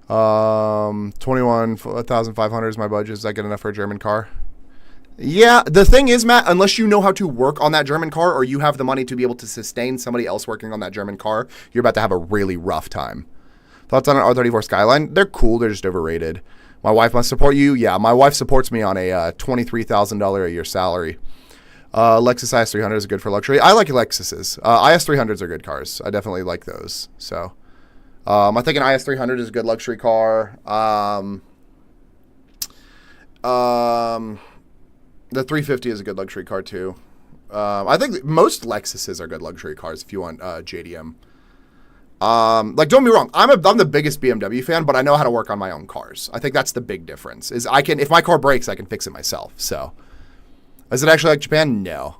21,500 is my budget. Is that good enough for a German car? Yeah, the thing is, Matt, unless you know how to work on that German car or you have the money to be able to sustain somebody else working on that German car, you're about to have a really rough time. Thoughts on an R34 Skyline? They're cool. They're just overrated. My wife must support you. Yeah, my wife supports me on a $23,000 a year salary. Lexus IS300 is good for luxury. I like Lexuses. IS300s are good cars. I definitely like those. So, I think an IS300 is a good luxury car. The 350 is a good luxury car too. I think most Lexuses are good luxury cars if you want JDM. Like, don't get me wrong, I'm the biggest BMW fan, but I know how to work on my own cars. I think that's the big difference. Is if my car breaks, I can fix it myself. So, is it actually like Japan? No.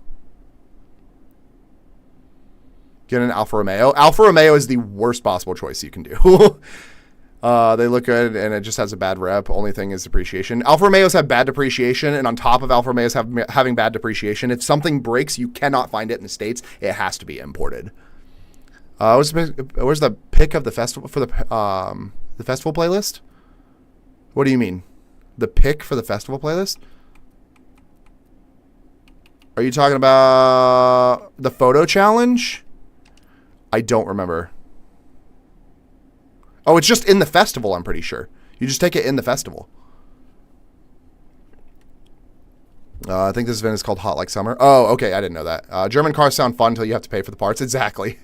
Get an Alfa Romeo. Alfa Romeo is the worst possible choice you can do. They look good, and it just has a bad rep. Only thing is depreciation. Alfa Romeos have bad depreciation, and on top of Alfa Romeos having bad depreciation, if something breaks, you cannot find it in the States. It has to be imported. Where's the pick of the festival for the festival playlist? What do you mean? The pick for the festival playlist? Are you talking about the photo challenge? I don't remember. Oh, it's just in the festival, I'm pretty sure. You just take it in the festival. I think this event is called Hot Like Summer. Oh, okay, I didn't know that. German cars sound fun until you have to pay for the parts. Exactly.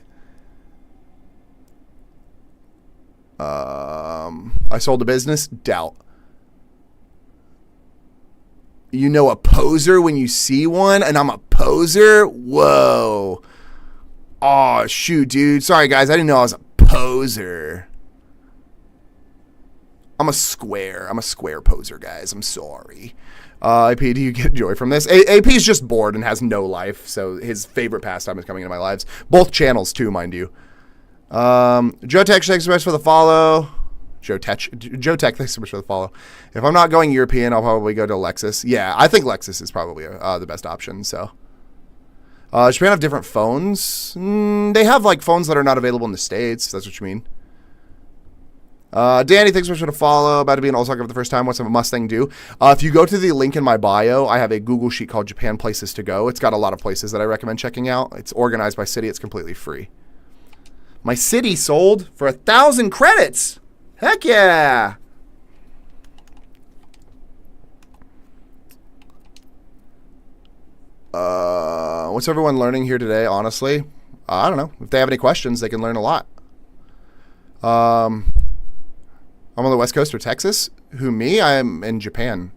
I sold a business? Doubt. You know a poser when you see one, and I'm a poser? Whoa. Oh, shoot, dude. Sorry, guys. I didn't know I was a poser. I'm a square poser, guys. I'm sorry. AP, do you get joy from this? AP is just bored and has no life, so his favorite pastime is coming into my lives. Both channels, too, mind you. Joe Tech, thanks so much for the follow. Joe Tech, thanks so much for the follow. If I'm not going European, I'll probably go to Lexus. Yeah, I think Lexus is probably the best option, so. Japan have different phones. They have, like, phones that are not available in the States, if that's what you mean. Danny, thanks so much for the follow. About to be an all-star for the first time. What's a Mustang do? If you go to the link in my bio, I have a Google sheet called Japan Places to Go. It's got a lot of places that I recommend checking out. It's organized by city. It's completely free. My city sold for 1,000 credits. Heck yeah. What's everyone learning here today, honestly? I don't know. If they have any questions, they can learn a lot. I'm on the West Coast or Texas. Who, me? I am in Japan.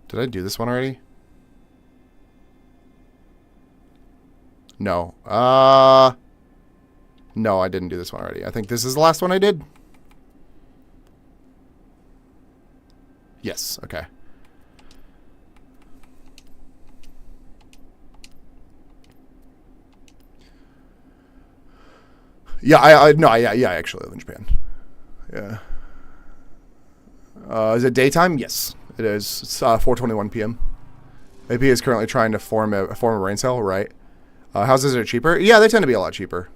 Did I do this one already? No. No, I didn't do this one already. I think this is the last one I did. Yes, okay. Yeah, I actually live in Japan. Yeah. Is it daytime? Yes, it is. It's 4:21 p.m. AP is currently trying to form a brain cell, right? Houses are cheaper. Yeah, they tend to be a lot cheaper.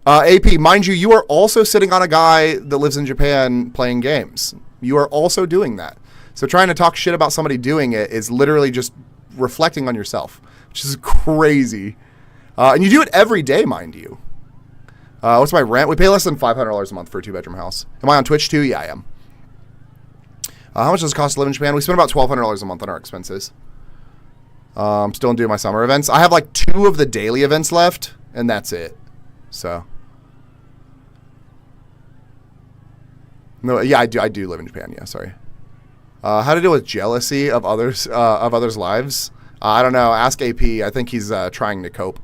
AP, mind you, you are also sitting on a guy that lives in Japan playing games. You are also doing that. So trying to talk shit about somebody doing it is literally just reflecting on yourself, which is crazy. And you do it every day, mind you. What's my rent? We pay less than $500 a month for a 2-bedroom house. Am I on Twitch too? Yeah, I am. How much does it cost to live in Japan? We spend about $1,200 a month on our expenses. I'm still doing my summer events. I have like 2 of the daily events left, and that's it. So. No, yeah, I do live in Japan. Yeah, sorry. How to deal with jealousy of others' lives? I don't know. Ask AP. I think he's trying to cope.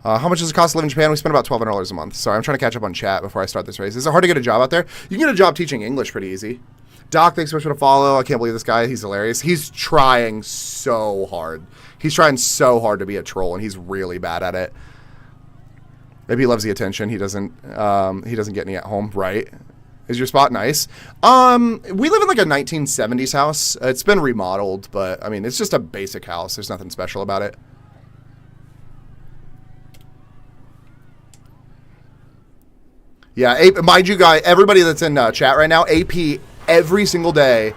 How much does it cost to live in Japan? We spend about $1,200 a month. Sorry, I'm trying to catch up on chat before I start this race. Is it hard to get a job out there? You can get a job teaching English pretty easy. Doc, thanks so much for the follow. I can't believe this guy. He's hilarious. He's trying so hard. He's trying so hard to be a troll, and he's really bad at it. Maybe he loves the attention. He doesn't get any at home, right? Is your spot nice? We live in like a 1970s house. It's been remodeled, but I mean, it's just a basic house. There's nothing special about it. Yeah, mind you guys, everybody that's in chat right now, AP every single day.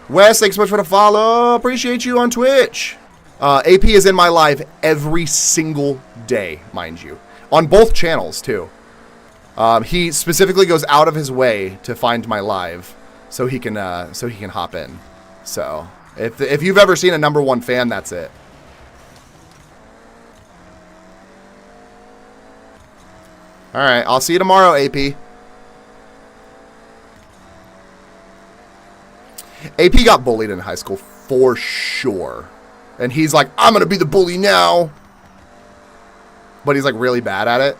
Wes, thanks so much for the follow. Appreciate you on Twitch. AP is in my live every single day, mind you. On both channels, too. He specifically goes out of his way to find my live so he can hop in. So, if you've ever seen a #1 fan, that's it. All right, I'll see you tomorrow, AP. AP got bullied in high school for sure. And he's like, I'm going to be the bully now. But he's like really bad at it.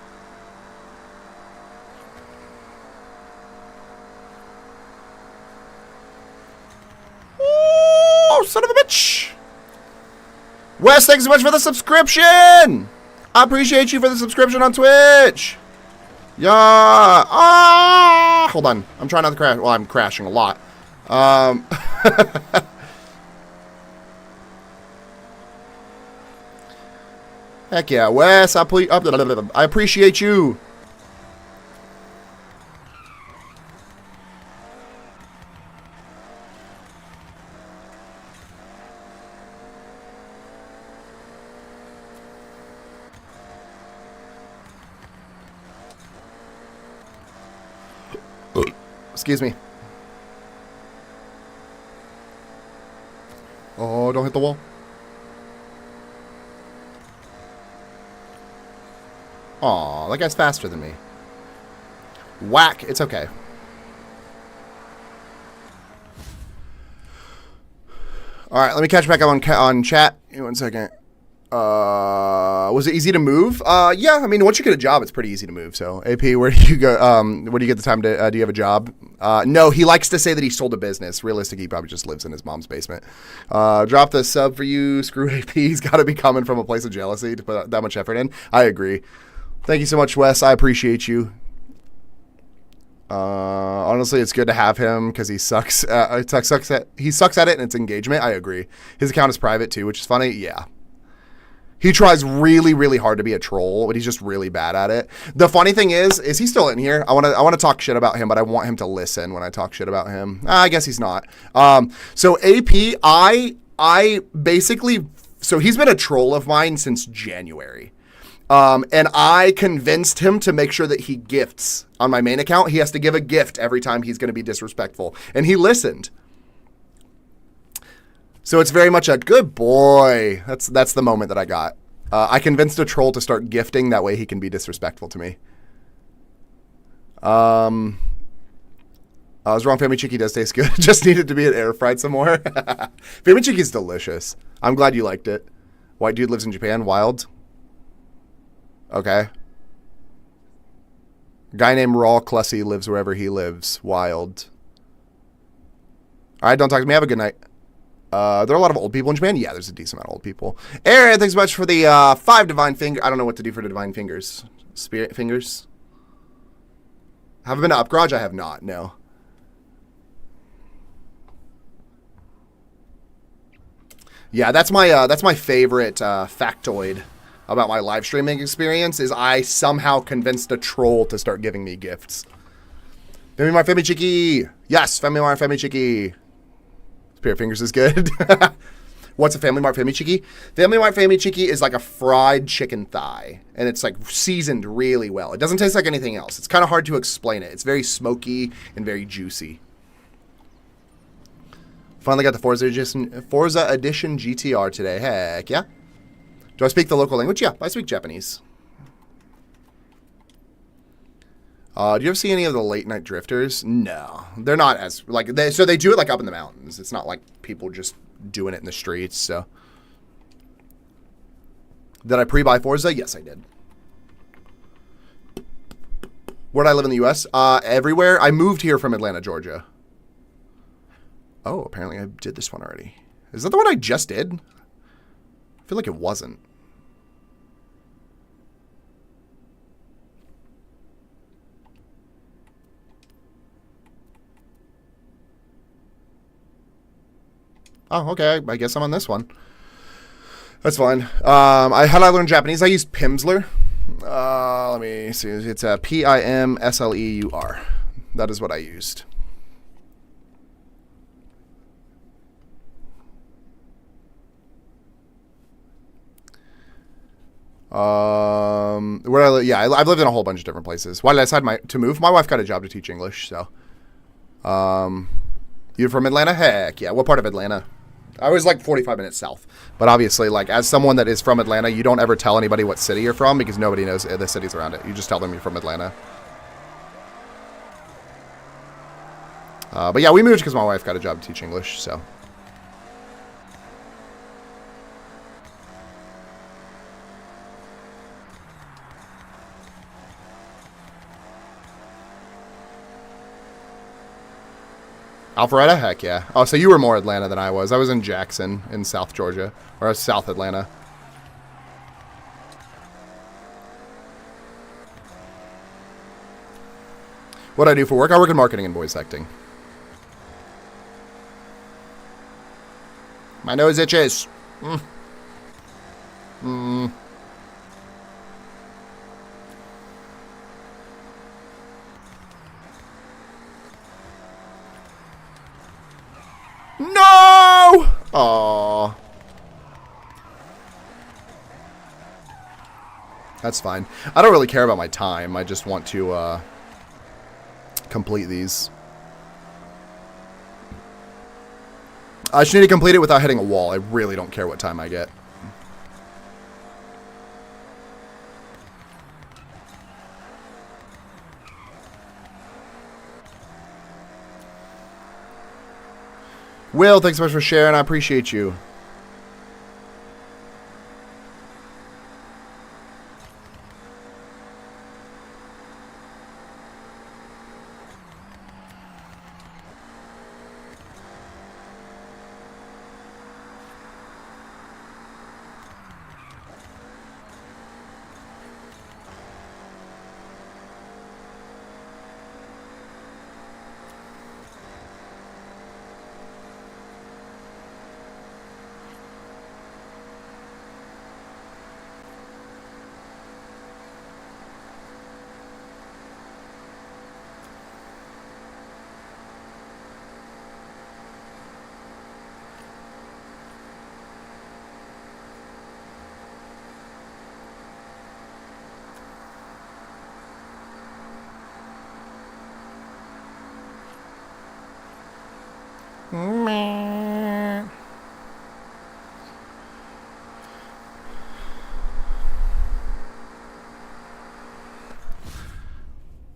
Oh, son of a bitch. Wes, thanks so much for the subscription. I appreciate you for the subscription on Twitch. Yeah. Ah. Hold on. I'm trying not to crash. Well, I'm crashing a lot. Heck yeah, Wes. I appreciate you. Excuse me. Oh, don't hit the wall. Aw, that guy's faster than me. Whack. It's okay. Alright, let me catch back up on chat. Give me 1 second. Was it easy to move? Yeah, I mean, once you get a job, it's pretty easy to move. So, AP, where do you go? Where do you get the time to, do you have a job? No, he likes to say that he sold a business. Realistically, he probably just lives in his mom's basement. Drop the sub for you. Screw AP. He's got to be coming from a place of jealousy to put that much effort in. I agree. Thank you so much, Wes. I appreciate you. Honestly, it's good to have him because he sucks. He sucks at it, and it's engagement. I agree. His account is private too, which is funny. Yeah. He tries really, really hard to be a troll, but he's just really bad at it. The funny thing is he still in here? I want to talk shit about him, but I want him to listen when I talk shit about him. I guess he's not. So AP, I basically, so he's been a troll of mine since January. And I convinced him to make sure that he gifts on my main account. He has to give a gift every time he's going to be disrespectful. And he listened. So it's very much a good boy. That's the moment that I got. I convinced a troll to start gifting. That way he can be disrespectful to me. I was wrong. Fami Chicky does taste good. Just needed to be air fried some more. Fami Chicky is delicious. I'm glad you liked it. White dude lives in Japan. Wild. Okay. Guy named Raw Clussy lives wherever he lives. Wild. All right, don't talk to me. Have a good night. There are a lot of old people in Japan. Yeah, there's a decent amount of old people. Aaron, thanks so much for the 5 divine fingers. I don't know what to do for the divine fingers. Spirit fingers. Have I been to Upgarage? I have not. No. Yeah, that's my favorite factoid about my live streaming experience is I somehow convinced a troll to start giving me gifts. Family Mart Family Chicky. Yes, Family Mart Family Chicky. Spirit fingers is good. What's a Family Mart Family Chicky? Family Mart Family Chicky is like a fried chicken thigh. And it's like seasoned really well. It doesn't taste like anything else. It's kind of hard to explain it. It's very smoky and very juicy. Finally got the Forza Edition GTR today. Heck yeah. Do I speak the local language? Yeah, I speak Japanese. Do you ever see any of the late night drifters? No, they're not as like so they do it like up in the mountains. It's not like people just doing it in the streets. So Did I pre-buy Forza? Yes, I did. Where did I live in the U.S.? Everywhere. I moved here from Atlanta, Georgia. Oh, apparently I did this one already. Is that the one I just did? I feel like it wasn't. Oh, okay. I guess I'm on this one. That's fine. How did I learn Japanese? I used Pimsleur. Let me see. It's a Pimsleur. That is what I used. Where I live? Yeah, I've lived in a whole bunch of different places. Why did I decide to move? My wife got a job to teach English, so. You're from Atlanta? Heck yeah. What part of Atlanta? I was like 45 minutes south. But obviously, like, as someone that is from Atlanta, you don't ever tell anybody what city you're from because nobody knows the cities around it. You just tell them you're from Atlanta. But yeah, we moved because my wife got a job to teach English, so. Alpharetta? Heck yeah. Oh, so you were more Atlanta than I was. I was in Jackson in South Georgia. Or South Atlanta. What do I do for work? I work in marketing and voice acting. My nose itches. No! Aww. That's fine. I don't really care about my time. I just want to complete these. I just need to complete it without hitting a wall. I really don't care what time I get. Will, thanks so much for sharing. I appreciate you.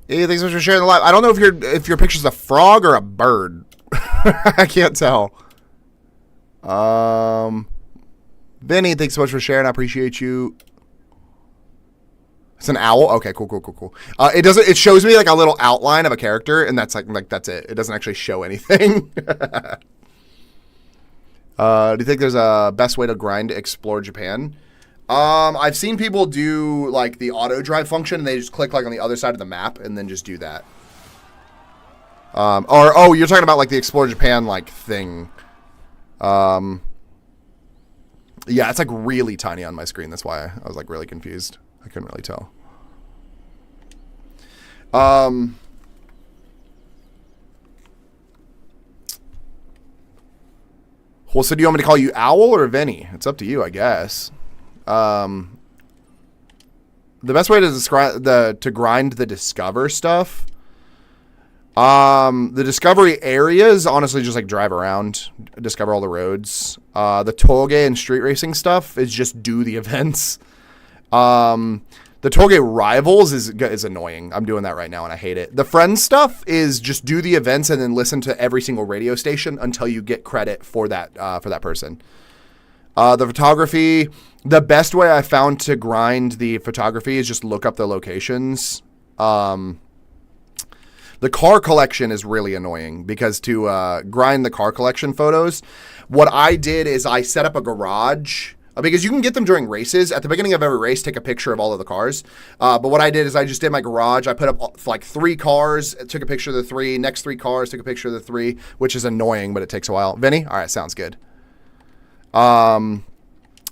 Hey, thanks so much for sharing the live. I don't know if your picture's a frog or a bird. I can't tell. Vinny, thanks so much for sharing. I appreciate you. It's an owl. Okay, cool. It shows me like a little outline of a character, and that's like that's it. It doesn't actually show anything. Do you think there's a best way to grind explore Japan? I've seen people do like the auto drive function and they just click like on the other side of the map and then just do that. You're talking about like the Explore Japan like thing. Yeah, it's like really tiny on my screen. That's why I was like really confused. I couldn't really tell. Well, so do you want me to call you Owl or Vinny? It's up to you, I guess. The best way to describe to grind the discover stuff. The discovery areas, honestly, just like drive around, discover all the roads. The toge and street racing stuff is just do the events. The toge rivals is annoying. I'm doing that right now and I hate it. The friends stuff is just do the events and then listen to every single radio station until you get credit for that person. The photography, the best way I found to grind the photography is just look up the locations. The car collection is really annoying because to grind the car collection photos, what I did is I set up a garage because you can get them during races. At the beginning of every race, take a picture of all of the cars. But what I did is I just did my garage. I put up like 3 cars, took a picture of the 3, next 3 cars, took a picture of the 3, which is annoying, but it takes a while. Vinny? All right, sounds good. The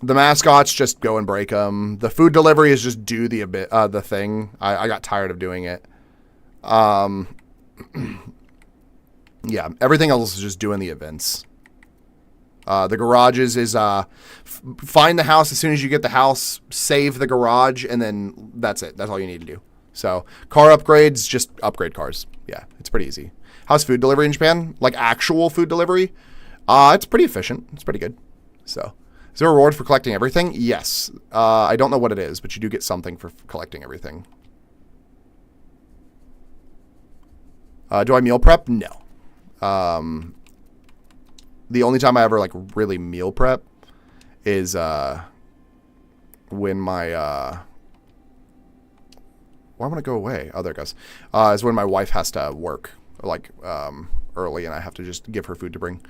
mascots, just go and break them. The food delivery is just do the thing. I got tired of doing it. Yeah, everything else is just doing the events. The garages is find the house as soon as you get the house, save the garage, and then that's it. That's all you need to do. So car upgrades, just upgrade cars. Yeah, it's pretty easy. How's food delivery in Japan? Like actual food delivery? It's pretty efficient. It's pretty good. So is there a reward for collecting everything? Yes. I don't know what it is, but you do get something for collecting everything. Do I meal prep? No. The only time I ever like really meal prep is when my why am I gonna go away? Oh, there it goes. Is when my wife has to work like early and I have to just give her food to bring.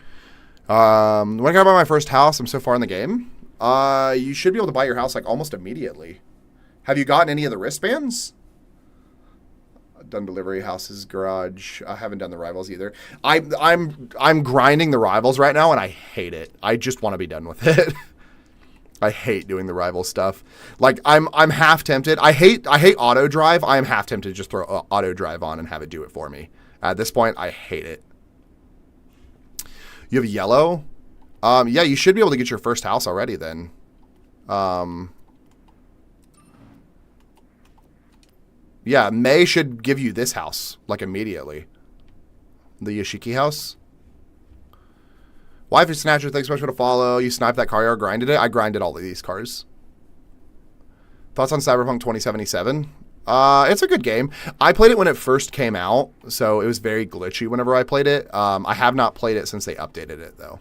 When I got buy my first house, I'm so far in the game. You should be able to buy your house like almost immediately. Have you gotten any of the wristbands? Done delivery, houses, garage. I haven't done the rivals either. I'm grinding the rivals right now and I hate it. I just want to be done with it. I hate doing the rival stuff. Like I'm half tempted. I hate auto drive. I am half tempted to just throw auto drive on and have it do it for me. At this point, I hate it. You have yellow? Yeah, you should be able to get your first house already then. Yeah, May should give you this house, like, immediately. The Yoshiki house. Wifey Snatcher, thanks so much for the follow. You sniped that car or grinded it? I grinded all of these cars. Thoughts on Cyberpunk 2077? It's a good game. I played it when it first came out, so it was very glitchy whenever I played it. I have not played it since they updated it, though.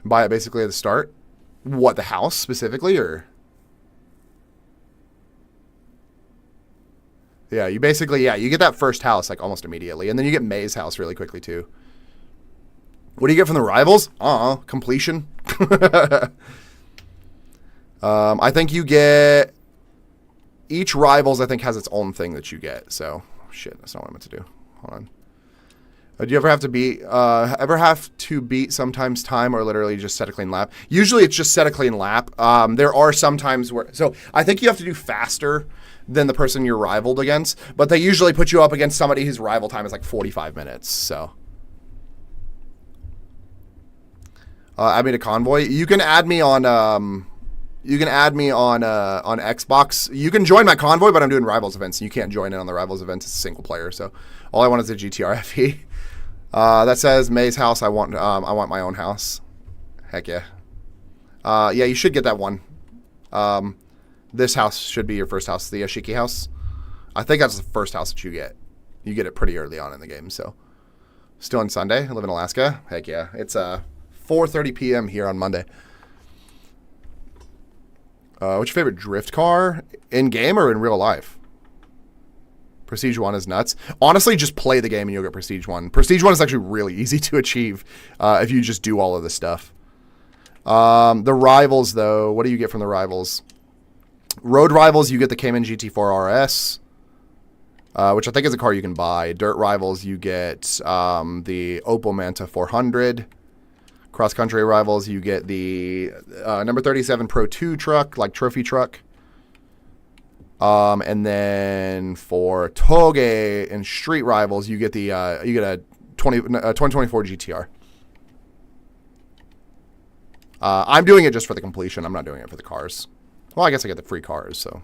Buy it basically at the start? What, the house specifically, or...? Yeah, you basically, you get that first house, like, almost immediately. And then you get May's house really quickly, too. What do you get from the rivals? Completion. I think you get... Each rivals, I think, has its own thing that you get. So, shit, that's not what I meant to do. Hold on. Do you ever have to beat sometimes time or literally just set a clean lap? Usually it's just set a clean lap. There are some times where... So, I think you have to do faster than the person you're rivaled against, but they usually put you up against somebody whose rival time is like 45 minutes. So, add me to Convoy. You can add me on Xbox. You can join my Convoy, but I'm doing Rivals events. You can't join in on the Rivals events. It's a single player. So, all I want is a GTRFE. That says May's house. I want my own house. Heck yeah. Yeah, you should get that one. This house should be your first house, the Yoshiki house. I think that's the first house that you get. You get it pretty early on in the game, so. Still on Sunday? I live in Alaska? Heck yeah. It's 4:30 p.m. here on Monday. What's your favorite drift car? In game or in real life? Prestige 1 is nuts. Honestly, just play the game and you'll get Prestige 1. Prestige 1 is actually really easy to achieve if you just do all of this stuff. The rivals, though, what do you get from the rivals? Road rivals, you get the Cayman GT4 RS, which I think is a car you can buy. Dirt rivals, you get the Opel Manta 400. Cross country rivals, you get the number 37 Pro 2 truck, like trophy truck. And then for Toge and street rivals, you get the you get a 2024 GTR. I'm doing it just for the completion. I'm not doing it for the cars. Well, I guess I get the free cars, so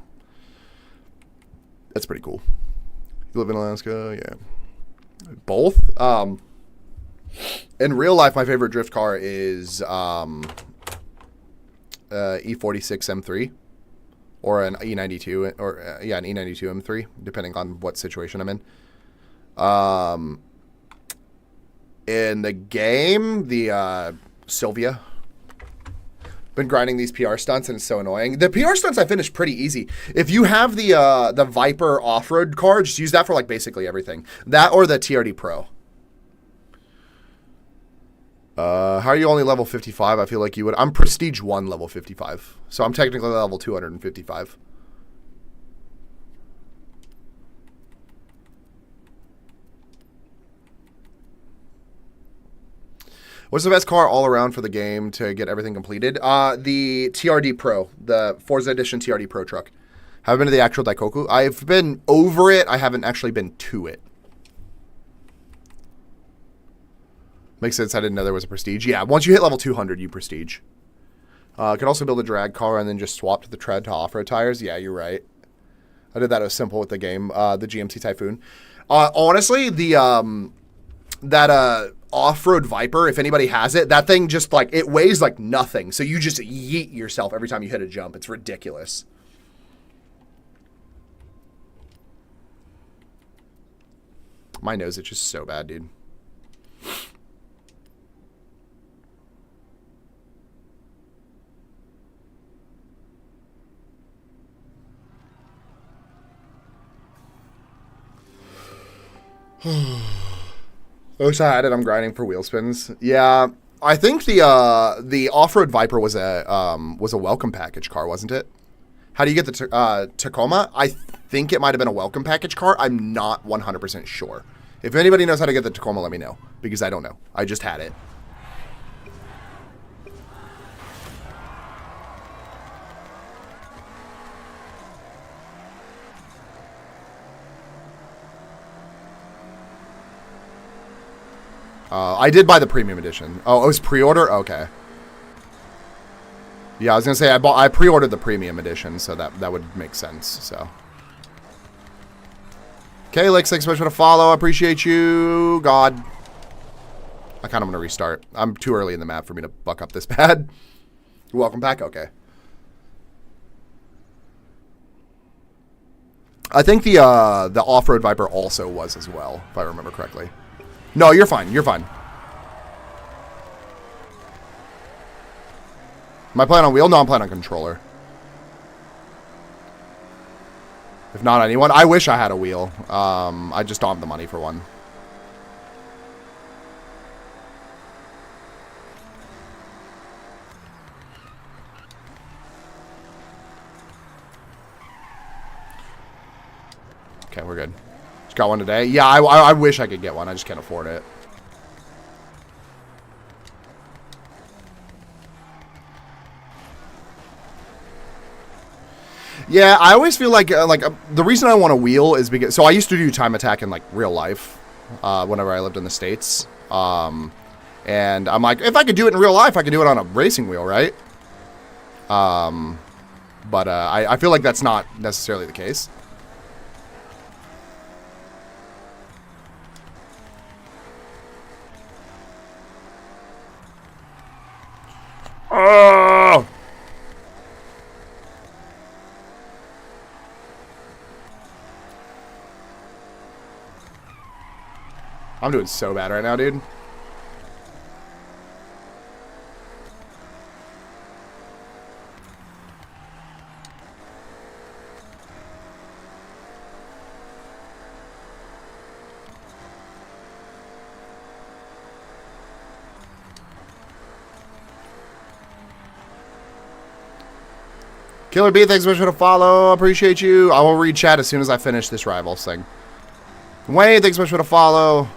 that's pretty cool. You live in Alaska? Yeah. Both? In real life, my favorite drift car is E46 M3 or an E92 or an E92 M3, depending on what situation I'm in. In the game, the Sylvia Been grinding these PR stunts and it's so annoying. The PR stunts I finished pretty easy. If you have the Viper off-road car, just use that for like basically everything. That or the TRD Pro. How are you only level 55? I feel like you would. I'm Prestige 1 level 55. So I'm technically level 255. What's the best car all around for the game to get everything completed? The TRD Pro, the Forza Edition TRD Pro truck. Haven't been to the actual Daikoku. I've been over it. I haven't actually been to it. Makes sense. I didn't know there was a Prestige. Yeah, once you hit level 200, you Prestige. Could also build a drag car and then just swap to the tread to off-road tires. Yeah, you're right. I did that. It was simple with the game, the GMC Typhoon. Honestly, the off-road Viper, if anybody has it, that thing just like, it weighs like nothing. So you just yeet yourself every time you hit a jump. It's ridiculous. My nose itches so bad, dude. I wish I had it. I'm grinding for wheel spins. Yeah, I think the off-road Viper was a welcome package car, wasn't it? How do you get the Tacoma? I think it might have been a welcome package car. I'm not 100% sure. If anybody knows how to get the Tacoma, let me know, because I don't know. I just had it. I did buy the premium edition. Oh, it was pre-order? Okay. Yeah, I was gonna say I pre-ordered the premium edition, so that would make sense. So. Okay, Lex, thanks so much for the follow. I appreciate you. God. I kind of want to restart. I'm too early in the map for me to buck up this bad. Welcome back. Okay. I think the off-road Viper also was as well, if I remember correctly. No, you're fine. You're fine. Am I playing on wheel? No, I'm playing on controller. If not anyone, I wish I had a wheel. I just don't have the money for one. Okay, we're good. Just got one today. Yeah, I wish I could get one. I just can't afford it. Yeah, I always feel like the reason I want a wheel is because, so I used to do time attack in like real life, whenever I lived in the States, and I'm like, if I could do it in real life, I could do it on a racing wheel, right? But I feel like that's not necessarily the case. Oh! I'm doing so bad right now, dude. Killer B, thanks so much for the follow. Appreciate you. I will read chat as soon as I finish this Rivals thing. Wayne, thanks so much for the follow.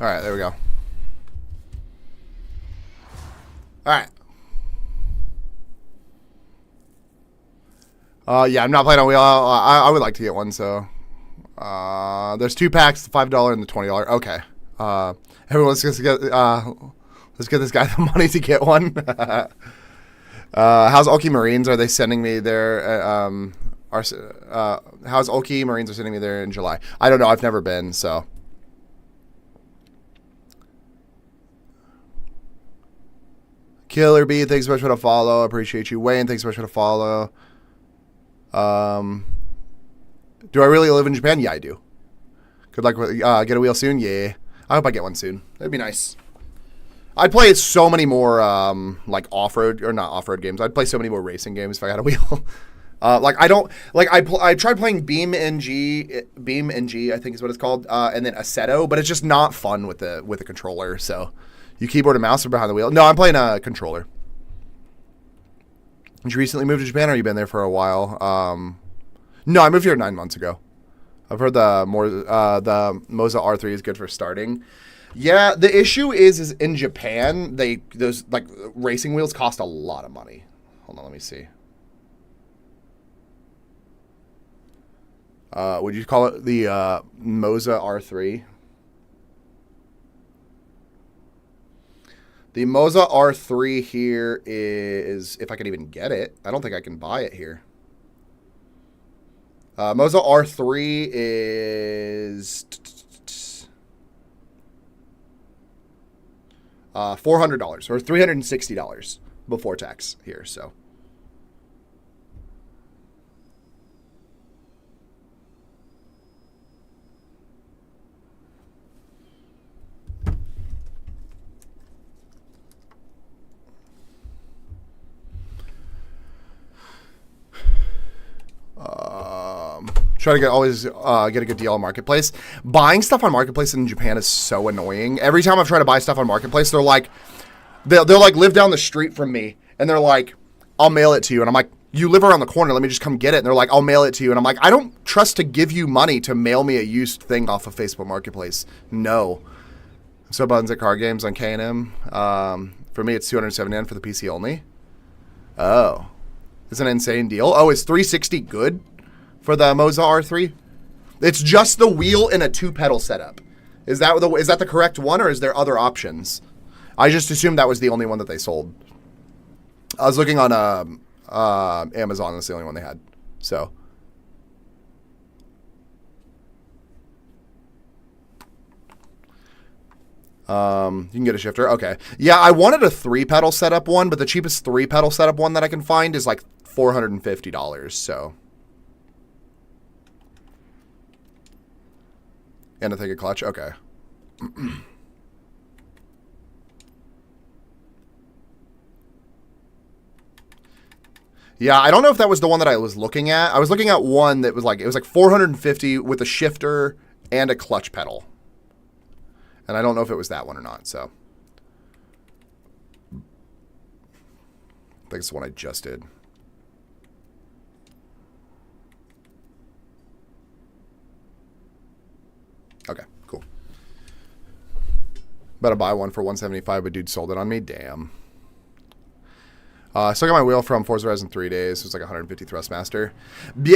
All right, there we go. right. Yeah, I'm not playing on wheel. I would like to get one, so. There's 2 packs, the $5 and the $20. Okay. Everyone's just get. Let's get this guy the money to get one. How's Oki Marines? Are they sending me their? How's Oki Marines are sending me there in July? I don't know. I've never been, so. Killer B, thanks so much for the follow. Appreciate you. Wayne, thanks so much for the follow. Do I really live in Japan? Yeah, I do. Good luck with get a wheel soon. Yeah, I hope I get one soon. That'd be nice. I'd play so many more like off-road or not off-road games. I'd play so many more racing games if I had a wheel. Like I don't like I tried playing Beam NG I think is what it's called, and then Assetto, but it's just not fun with the controller. So you keyboard and mouse are behind the wheel. No, I'm playing a controller. Did you recently move to Japan, or you been there for a while? No, I moved here 9 months ago. I've heard the Moza R3 is good for starting. Yeah, the issue is in Japan, those like racing wheels cost a lot of money. Hold on, let me see. Would you call it the Moza R3? The Moza R3 here is, if I can even get it, I don't think I can buy it here. Moza R3 is $400 or $360 before tax here, so. Try to always get a good deal on Marketplace. Buying stuff on Marketplace in Japan is so annoying. Every time I've tried to buy stuff on Marketplace, they're like, they'll like live down the street from me, and they're like, I'll mail it to you. And I'm like, you live around the corner, let me just come get it. And they're like, I'll mail it to you. And I'm like, I don't trust to give you money to mail me a used thing off of Facebook Marketplace. No. So buttons at card games on K&M. For me, it's 270 yen for the PC only. Oh. It's an insane deal. Oh, is 360 good for the Moza R3? It's just the wheel in a 2-pedal setup. Is that the correct one, or is there other options? I just assumed that was the only one that they sold. I was looking on Amazon. That's the only one they had. So. You can get a shifter. Okay. Yeah, I wanted a 3-pedal setup one, but the cheapest 3-pedal setup one that I can find is like $450. So. And I think a clutch. Okay. Yeah, I don't know if that was the one that I was looking at. I was looking at one that was like, it was like $450 with a shifter and a clutch pedal. And I don't know if it was that one or not, so. I think it's the one I just did. Okay, cool. About to buy one for $175, but dude sold it on me. Damn. Still got my wheel from Forza Horizon 3 days. It was like 150 Thrustmaster.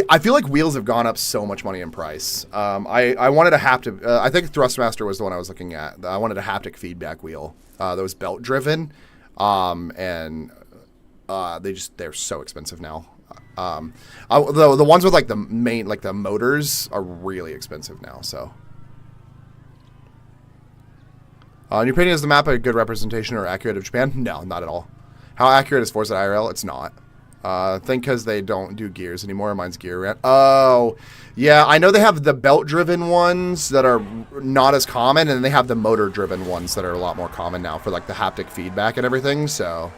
I feel like wheels have gone up so much money in price. I wanted a haptic. I think Thrustmaster was the one I was looking at. I wanted a haptic feedback wheel that was belt driven, and they're so expensive now. The ones with like the main the motors are really expensive now. So. In your opinion, is the map a good representation or accurate of Japan? No, not at all. How accurate is Forza IRL? It's not. I think because they don't do gears anymore. Mine's gear. Oh, yeah. I know they have the belt-driven ones that are not as common, and they have the motor-driven ones that are a lot more common now for like the haptic feedback and everything. So,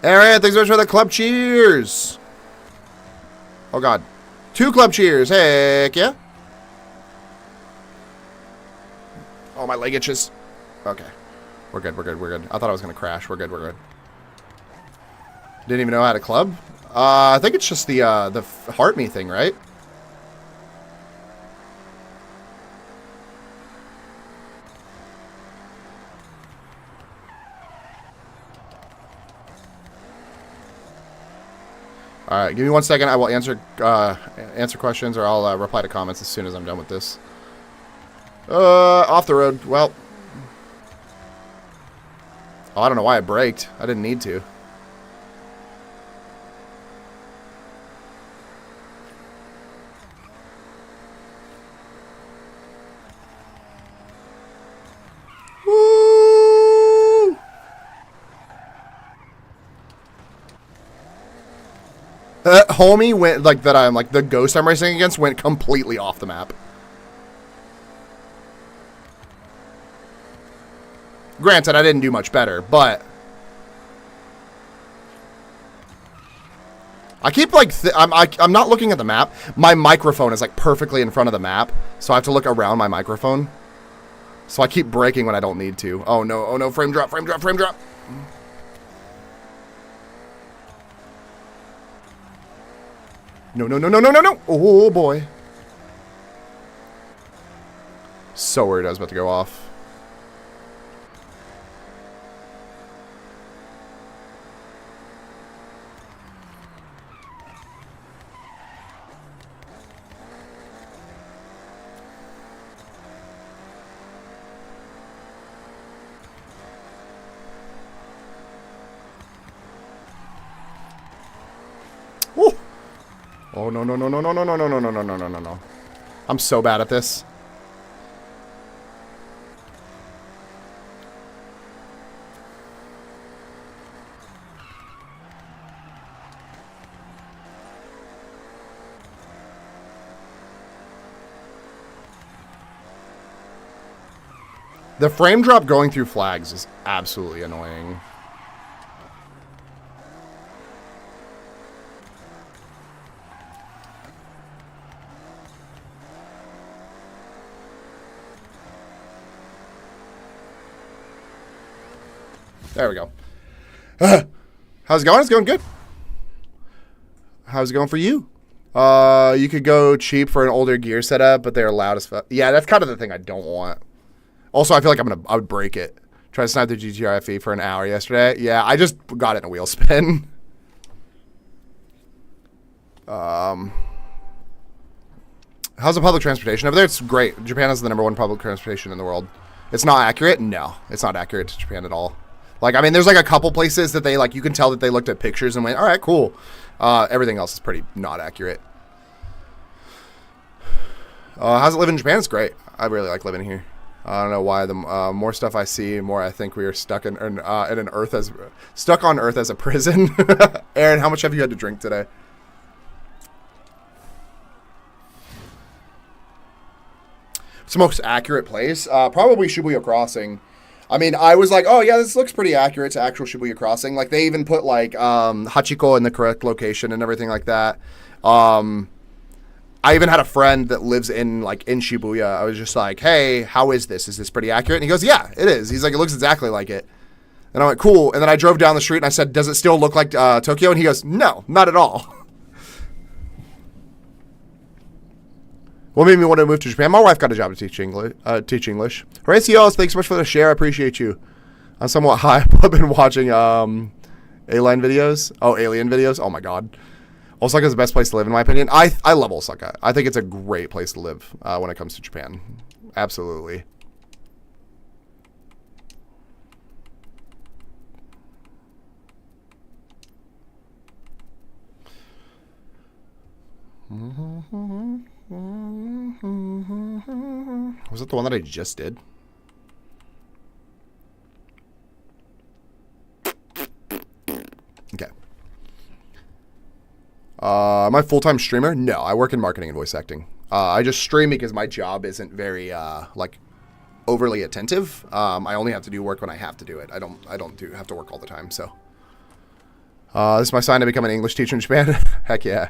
Aaron, thanks so much for the club cheers. Oh God, 2 club cheers. Heck yeah. Oh, my leg itches. Okay. We're good. I thought I was going to crash. We're good. Didn't even know how to club. I think it's just the heart me thing, right? All right, give me 1 second. I will answer questions, or I'll reply to comments as soon as I'm done with this. Off the road. Well, oh, I don't know why I braked. I didn't need to. Woo! Homie went like that. I'm like the ghost I'm racing against went completely off the map. Granted, I didn't do much better, but I keep like I'm not looking at the map. My microphone is like perfectly in front of the map, so I have to look around my microphone. So I keep braking when I don't need to. Oh no, frame drop, frame drop, frame drop. No. Oh boy. So worried I was about to go off. Woo. Oh no. I'm so bad at this. The frame drop going through flags is absolutely annoying. There we go. How's it going? It's going good. How's it going for you? You could go cheap for an older gear setup, but they're loud as fuck. Yeah, that's kind of the thing I don't want. Also, I feel like I would break it. Try to snipe the GTR FE for an hour yesterday. Yeah, I just got it in a wheel spin. How's the public transportation over there? It's great. Japan is the #1 public transportation in the world. It's not accurate? No, it's not accurate to Japan at all. Like, I mean, there's like a couple places that they like, you can tell that they looked at pictures and went, all right, cool. Everything else is pretty not accurate. How's it live in Japan? It's great. I really like living here. I don't know why. The more stuff I see, more I think we are stuck in on Earth as a prison. Aaron, how much have you had to drink today? It's the most accurate place. Probably Shibuya Crossing. I mean, I was like, oh yeah, this looks pretty accurate to actual Shibuya Crossing. Like, they even put like Hachiko in the correct location and everything like that. I even had a friend that lives in Shibuya. I was just like, hey, how is this? Is this pretty accurate? And he goes, yeah, it is. He's like, it looks exactly like it. And I went, cool. And then I drove down the street and I said, does it still look like Tokyo? And he goes, no, not at all. What made me want to move to Japan? My wife got a job to teach English. Horacio, thanks so much for the share. I appreciate you. I'm somewhat hype. I've been watching Alien videos. Oh, Alien videos. Oh my god. Osaka is the best place to live, in my opinion. I love Osaka. I think it's a great place to live when it comes to Japan. Absolutely. Was that the one that I just did? Okay. Am I full-time streamer? No, I work in marketing and voice acting. I just stream because my job isn't very overly attentive. I only have to do work when I have to do it. I don't have to work all the time. So, this is my sign to become an English teacher in Japan. Heck yeah.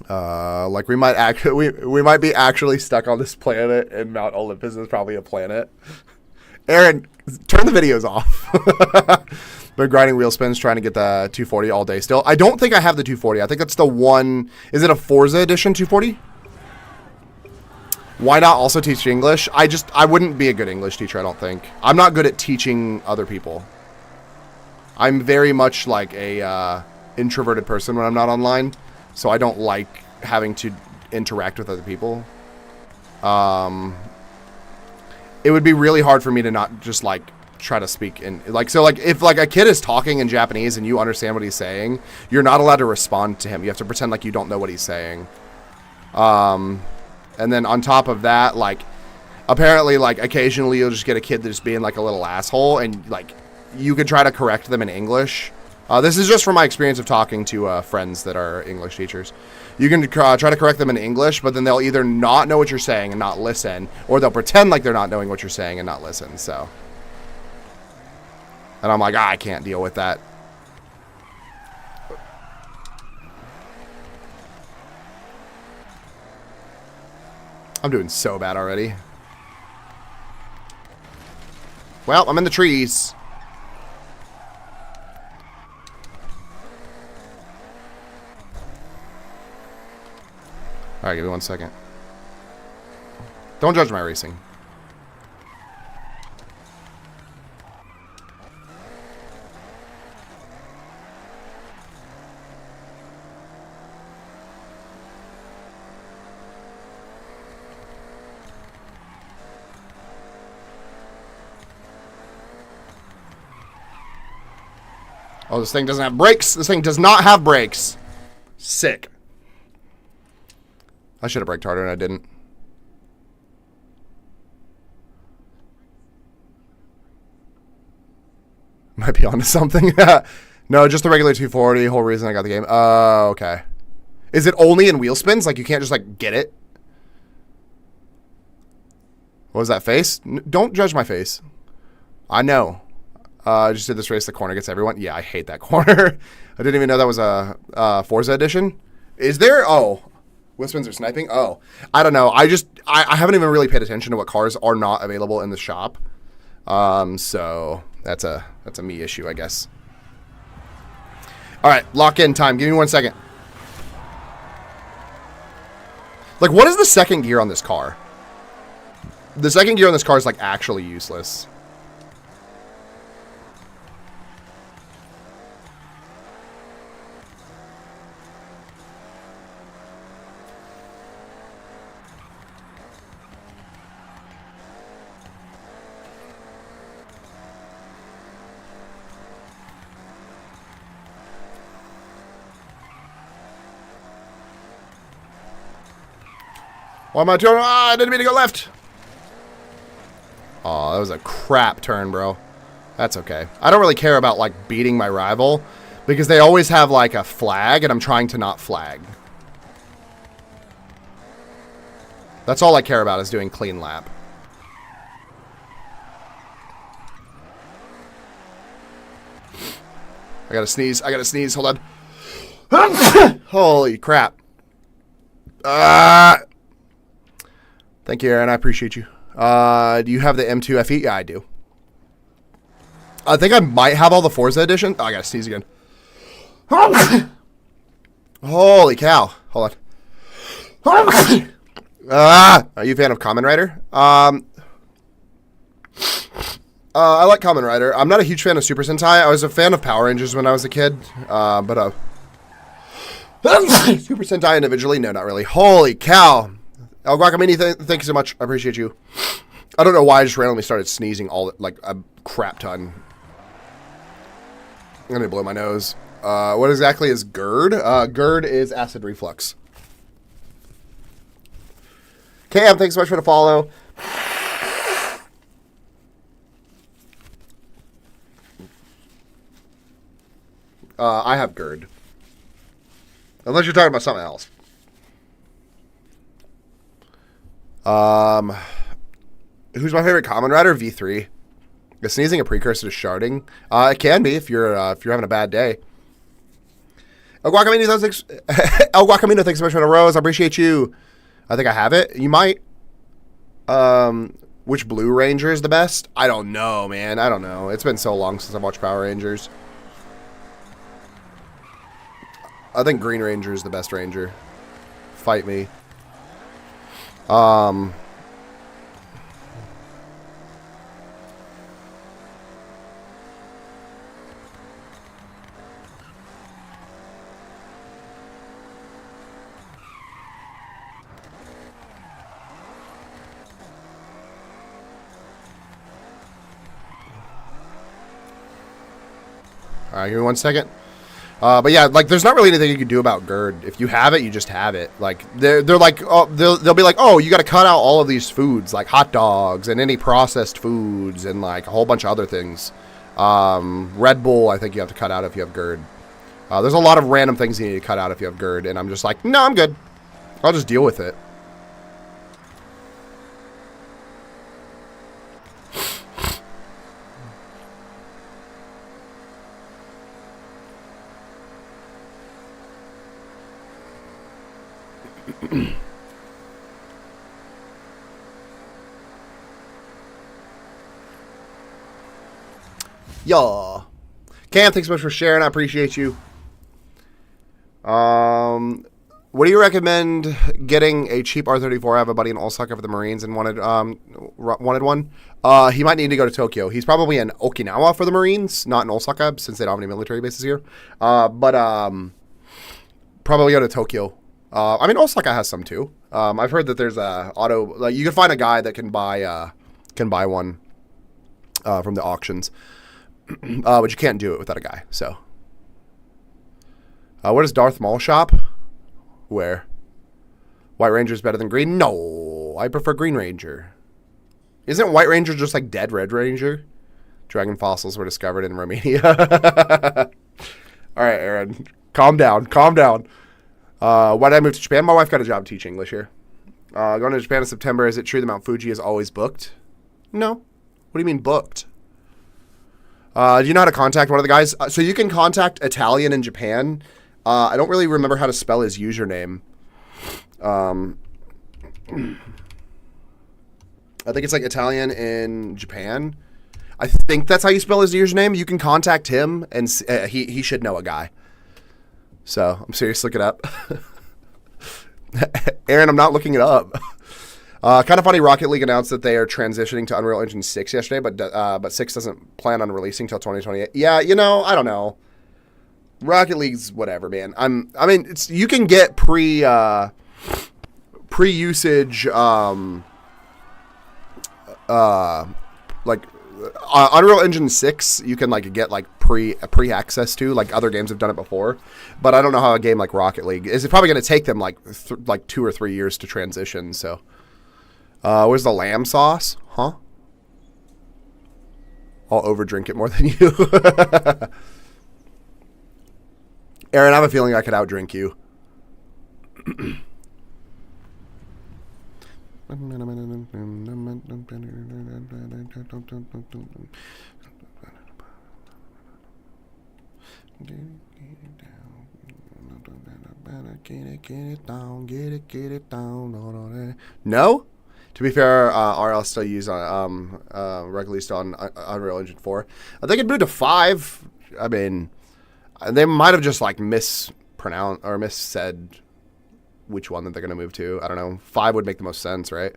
We might be actually stuck on this planet, and Mount Olympus is probably a planet. Aaron, turn the videos off. Been grinding wheel spins, trying to get the 240 all day still. I don't think I have the 240. I think that's the one. Is it a Forza edition 240? Why not also teach English? I wouldn't be a good English teacher, I don't think. I'm not good at teaching other people. I'm very much like a introverted person when I'm not online, so I don't like having to interact with other people. It would be really hard for me to not just like try to speak in like, so like if like a kid is talking in Japanese and you understand what he's saying, you're not allowed to respond to him. You have to pretend like you don't know what he's saying. And then on top of that, like apparently like occasionally you'll just get a kid that's being like a little asshole, and like you could try to correct them in English. This is just from my experience of talking to friends that are English teachers. You can try to correct them in English, but then they'll either not know what you're saying and not listen, or they'll pretend like they're not knowing what you're saying and not listen. So, and I'm like, I can't deal with that. I'm doing so bad already. Well, I'm in the trees. Alright, give me 1 second. Don't judge my racing. Oh, this thing doesn't have brakes. This thing does not have brakes. Sick. I should have braked harder and I didn't. Might be onto something. No, just the regular 240. Whole reason I got the game. Oh, okay. Is it only in wheel spins? Like you can't just like get it? What was that face? Don't judge my face. I know. I just did this race. The corner gets everyone. Yeah, I hate that corner. I didn't even know that was a Forza edition. Is there? Oh. Wheel spins are sniping? Oh. I don't know. I haven't even really paid attention to what cars are not available in the shop. So that's a me issue, I guess. All right, lock in time. Give me 1 second. Like, what is the second gear on this car? The second gear on this car is like actually useless. Why am I turning? I didn't mean to go left. Oh, that was a crap turn, bro. That's okay. I don't really care about, like, beating my rival because they always have, like, a flag, and I'm trying to not flag. That's all I care about is doing clean lap. I gotta sneeze. I gotta sneeze. Hold on. Holy crap. Thank you, Aaron. I appreciate you. Do you have the M2 FE? Yeah, I do. I think I might have all the Forza edition. Oh, I gotta sneeze again. Holy cow. Hold on. Are you a fan of Kamen Rider? I like Kamen Rider. I'm not a huge fan of Super Sentai. I was a fan of Power Rangers when I was a kid. But Super Sentai individually? No, not really. Holy cow. El Guacamini, thank you so much. I appreciate you. I don't know why I just randomly started sneezing like a crap ton. I'm gonna blow my nose. What exactly is GERD? GERD is acid reflux. Cam, thanks so much for the follow. I have GERD. Unless you're talking about something else. Who's my favorite Kamen Rider? V3. Is sneezing a precursor to sharding? It can be if you're having a bad day. El Guacamino, thanks so much for the rose. I appreciate you. I think I have it. You might. Which Blue Ranger is the best? I don't know, man. I don't know. It's been so long since I've watched Power Rangers. I think Green Ranger is the best Ranger. Fight me. All right, give me 1 second. But yeah, like there's not really anything you can do about GERD. If you have it, you just have it. Like they're like, oh, they'll be like, oh, you got to cut out all of these foods, like hot dogs and any processed foods and like a whole bunch of other things. Red Bull, I think you have to cut out if you have GERD. There's a lot of random things you need to cut out if you have GERD, and I'm just like, no, I'm good. I'll just deal with it. Y'all. Cam, thanks so much for sharing. I appreciate you. What do you recommend getting a cheap R34? I have a buddy in Osaka for the Marines and wanted one. He might need to go to Tokyo. He's probably in Okinawa for the Marines, not in Osaka, since they don't have any military bases here. But probably go to Tokyo. I mean, Osaka has some too. I've heard that there's a auto, like you can find a guy that can buy one from the auctions, but you can't do it without a guy. So, where does Darth Maul shop? Where? White Ranger is better than Green? No, I prefer Green Ranger. Isn't White Ranger just like dead Red Ranger? Dragon fossils were discovered in Romania. All right, Aaron, calm down, calm down. Why did I move to Japan? My wife got a job teaching English here. Going to Japan in September. Is it true that Mount Fuji is always booked? No. What do you mean booked? Do you know how to contact one of the guys? So you can contact Italian in Japan. I don't really remember how to spell his username. I think it's like Italian in Japan. I think that's how you spell his username. You can contact him, and he should know a guy. So I'm serious. Look it up. Aaron, I'm not looking it up. Kind of funny, Rocket League announced that they are transitioning to Unreal Engine 6 yesterday, but 6 doesn't plan on releasing till 2028. Yeah, you know, I don't know. Rocket League's whatever, man. I mean, you can get pre-usage like Unreal Engine 6, you can like get like pre-access to, like other games have done it before, but I don't know how a game like Rocket League is. It's probably going to take them like 2 or 3 years to transition. So, where's the lamb sauce? Huh? I'll overdrink it more than you. Aaron, I have a feeling I could outdrink you. No? To be fair, RL still used on released on Unreal Engine 4. I think it moved to 5. I mean, they might have just like mispronounced or missaid which one that they're going to move to. I don't know. 5 would make the most sense, right?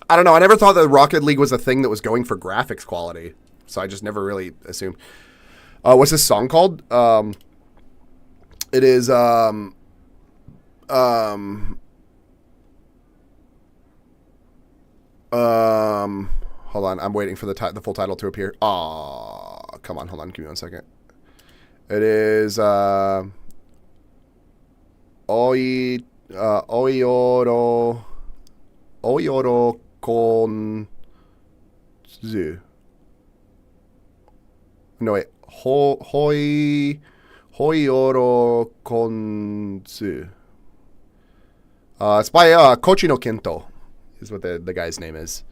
I don't know. I never thought that Rocket League was a thing that was going for graphics quality, so I just never really assumed. What's this song called? It is hold on, I'm waiting for the full title to appear. Aw, come on, hold on, give me 1 second. It is Oioro con zu. No wait, Hoioro con zu. It's by Kochi no Kento, is what the guy's name is.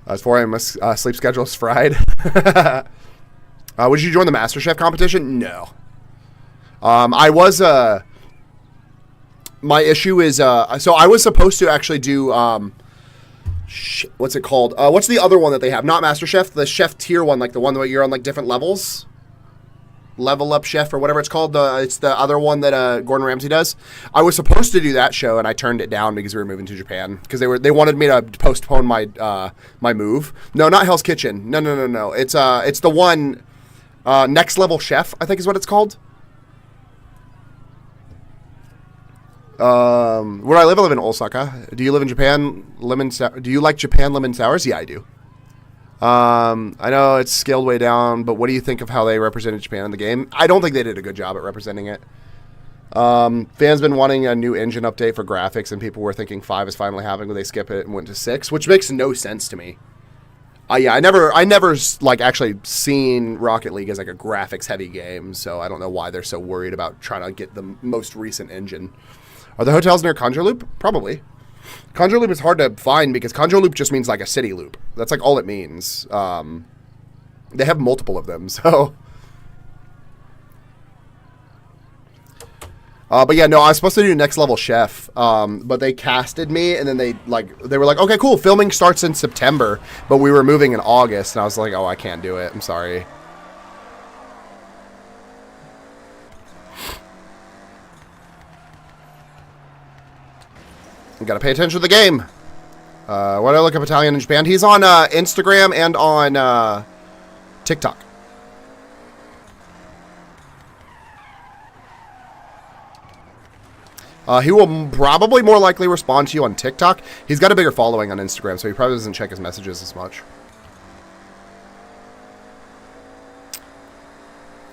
As for my sleep schedule is fried. Would you join the MasterChef competition? No. I was my issue is so I was supposed to actually do what's it called? What's the other one that they have? Not MasterChef, the chef tier one, like the one that you're on like different levels. Level Up Chef or whatever it's called. It's the other one that Gordon Ramsay does. I was supposed to do that show and I turned it down because we were moving to Japan because they wanted me to postpone my my move. No, not Hell's Kitchen. No. It's the one Next Level Chef, I think is what it's called. Where I live in Osaka. Do you live in Japan? Do you like Japan lemon sours? Yeah, I do. I know it's scaled way down, but what do you think of how they represented Japan in the game? I don't think they did a good job at representing it. Fans been wanting a new engine update for graphics, and people were thinking 5 is finally happening, but they skip it and went to 6, which makes no sense to me. Yeah, I never like actually seen Rocket League as like a graphics heavy game, so I don't know why they're so worried about trying to get the most recent engine. Are the hotels near Conjure Loop? Probably. Conjure Loop is hard to find because Conjure Loop just means like a city loop. That's like all it means. They have multiple of them, so. But yeah, no, I was supposed to do Next Level Chef, but they casted me, and then they were like, okay, cool, filming starts in September, but we were moving in August, and I was like, oh, I can't do it. I'm sorry. You gotta pay attention to the game. Why do I look up Italian in Japan? He's on Instagram and on TikTok. He will probably more likely respond to you on TikTok. He's got a bigger following on Instagram, so he probably doesn't check his messages as much.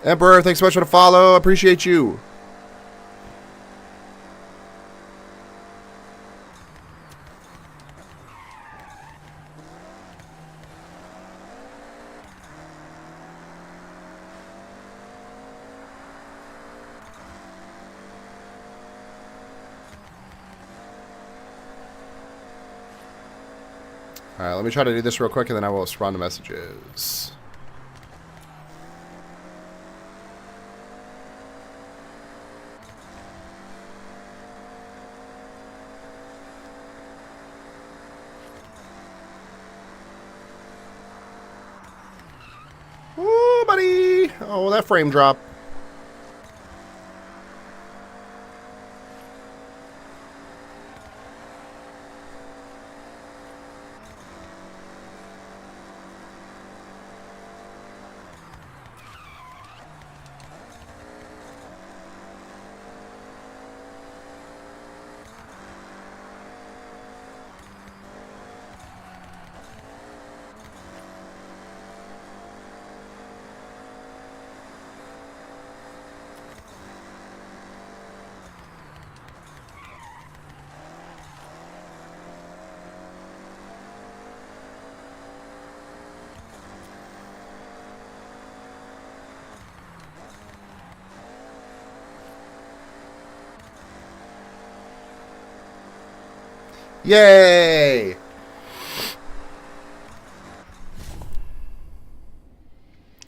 Emperor, thanks so much for the follow. Appreciate you. Alright, let me try to do this real quick and then I will respond to messages. Oh, buddy! Oh, that frame drop. Yay!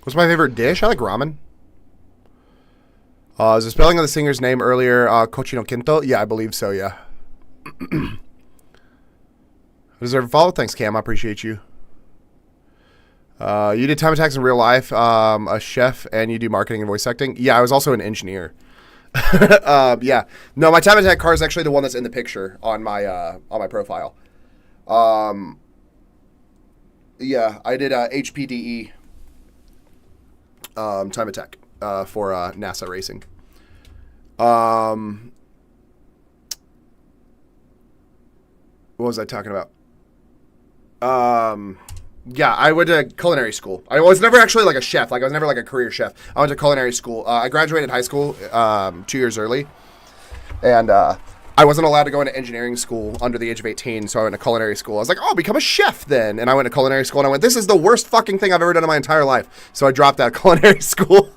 What's my favorite dish? I like ramen. Is the spelling of the singer's name earlier Kochi no Kinto? Yeah, I believe so, yeah. Deserve a follow? Thanks, Cam. I appreciate you. You did time attacks in real life, a chef, and you do marketing and voice acting? Yeah, I was also an engineer. Yeah. No, my time attack car is actually the one that's in the picture on my profile. Yeah, I did HPDE time attack for NASA racing. What was I talking about? Yeah, I went to culinary school. I was never actually like a chef. Like I was never like a career chef. I went to culinary school. I graduated high school 2 years early, and I wasn't allowed to go into engineering school under the age of 18. So I went to culinary school. I was like, oh, become a chef then. And I went to culinary school, and I went, this is the worst fucking thing I've ever done in my entire life. So I dropped out of culinary school.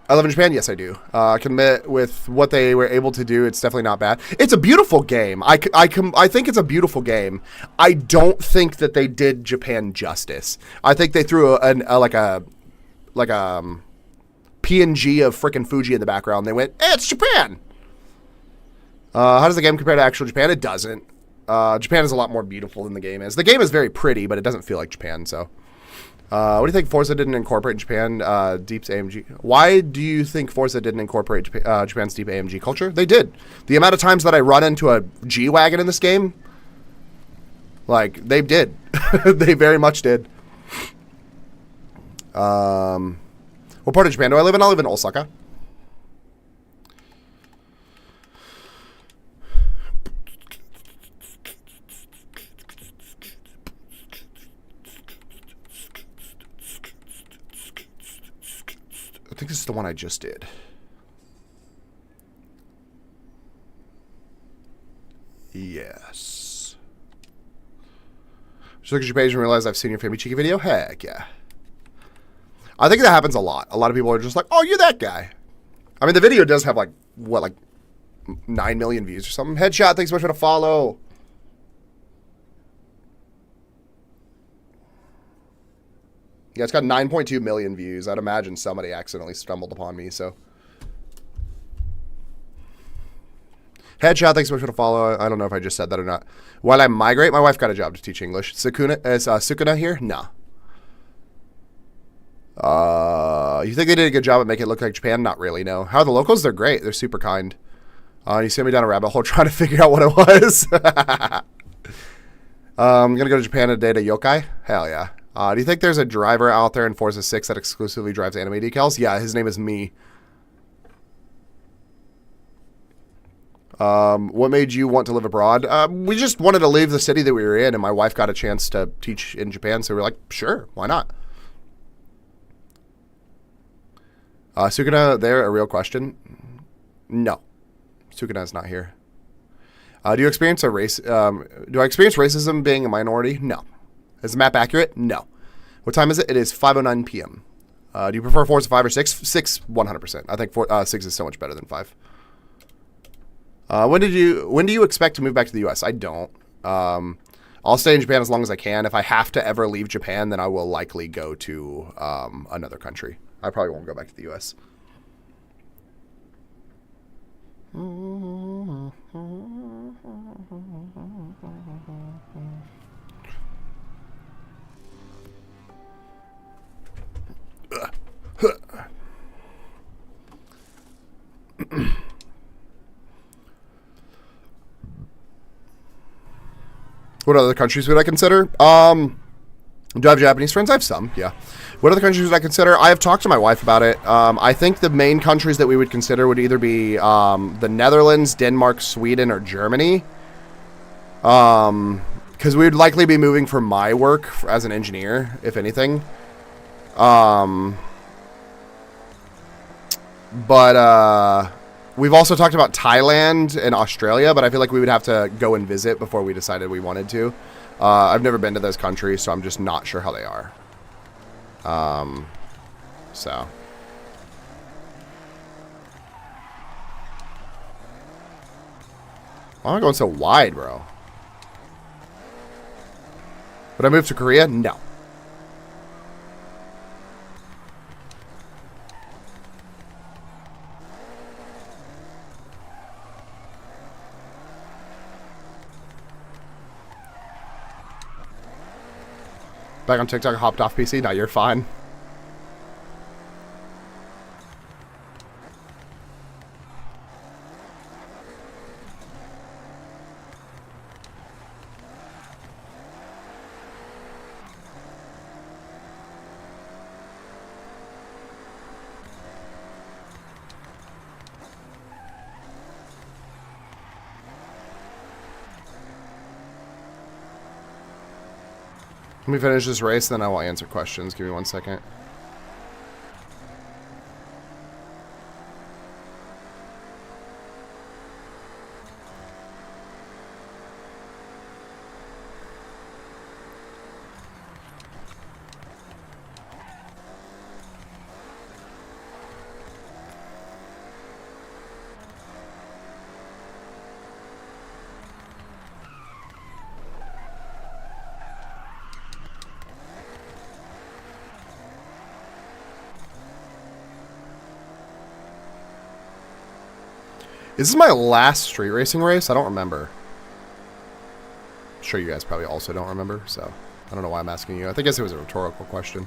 I live in Japan. Yes, I do. I can admit with what they were able to do, it's definitely not bad. It's a beautiful game. I think it's a beautiful game. I don't think that they did Japan justice. I think they threw like a PNG of frickin' Fuji in the background. They went, hey, it's Japan. How does the game compare to actual Japan? It doesn't. Japan is a lot more beautiful than the game is. The game is very pretty, but it doesn't feel like Japan, so... what do you think Forza didn't incorporate in Japan, Deep's AMG? Why do you think Forza didn't incorporate Japan's Deep AMG culture? They did. The amount of times that I run into a G-Wagon in this game, like, they did. They very much did. What part of Japan do I live in? I live in Osaka. think this is the one I just did. Yes. Just look at your page and realize I've seen your Family Cheeky video. Heck yeah. I think that happens a lot. A lot of people are just like, oh, you're that guy. I mean, the video does have like, what, like 9 million views or something. Headshot, thanks so much for the follow. Yeah, it's got 9.2 million views. I'd imagine somebody accidentally stumbled upon me, so. Headshot, thanks so much for the follow. I don't know if I just said that or not. While I migrate, my wife got a job to teach English. Sukuna here? No. You think they did a good job at making it look like Japan? Not really, no. How are the locals? They're great. They're super kind. You sent me down a rabbit hole trying to figure out what it was. I'm going to go to Japan today to Yokai. Hell yeah. Do you think there's a driver out there in Forza 6 that exclusively drives anime decals? Yeah, his name is me. What made you want to live abroad? We just wanted to leave the city that we were in, and my wife got a chance to teach in Japan, so we were like, sure, why not? Sukuna, there a real question? No. Sukuna is not here. Do you experience do I experience racism being a minority? No. Is the map accurate? No. What time is it? It is 5:09 p.m. Do you prefer Forza 5 or 6? 6, 100%. I think 6 is so much better than 5. When do you expect to move back to the U.S.? I don't. I'll stay in Japan as long as I can. If I have to ever leave Japan, then I will likely go to another country. I probably won't go back to the U.S. What other countries would I consider? Do I have Japanese friends? I have some, yeah. What other countries would I consider? I have talked to my wife about it. I think the main countries that we would consider would either be the Netherlands, Denmark, Sweden, or Germany. Because we would likely be moving for my work as an engineer, if anything. But we've also talked about Thailand and Australia, but I feel like we would have to go and visit before we decided we wanted to. I've never been to those countries, so I'm just not sure how they are. So. Why am I going so wide, bro? Would I move to Korea? No. Back on TikTok, hopped off PC. No, you're fine. Let me finish this race, then I will answer questions. Give me 1 second. Is this my last street racing race? I don't remember. I'm sure you guys probably also don't remember, so I don't know why I'm asking you. I guess it was a rhetorical question.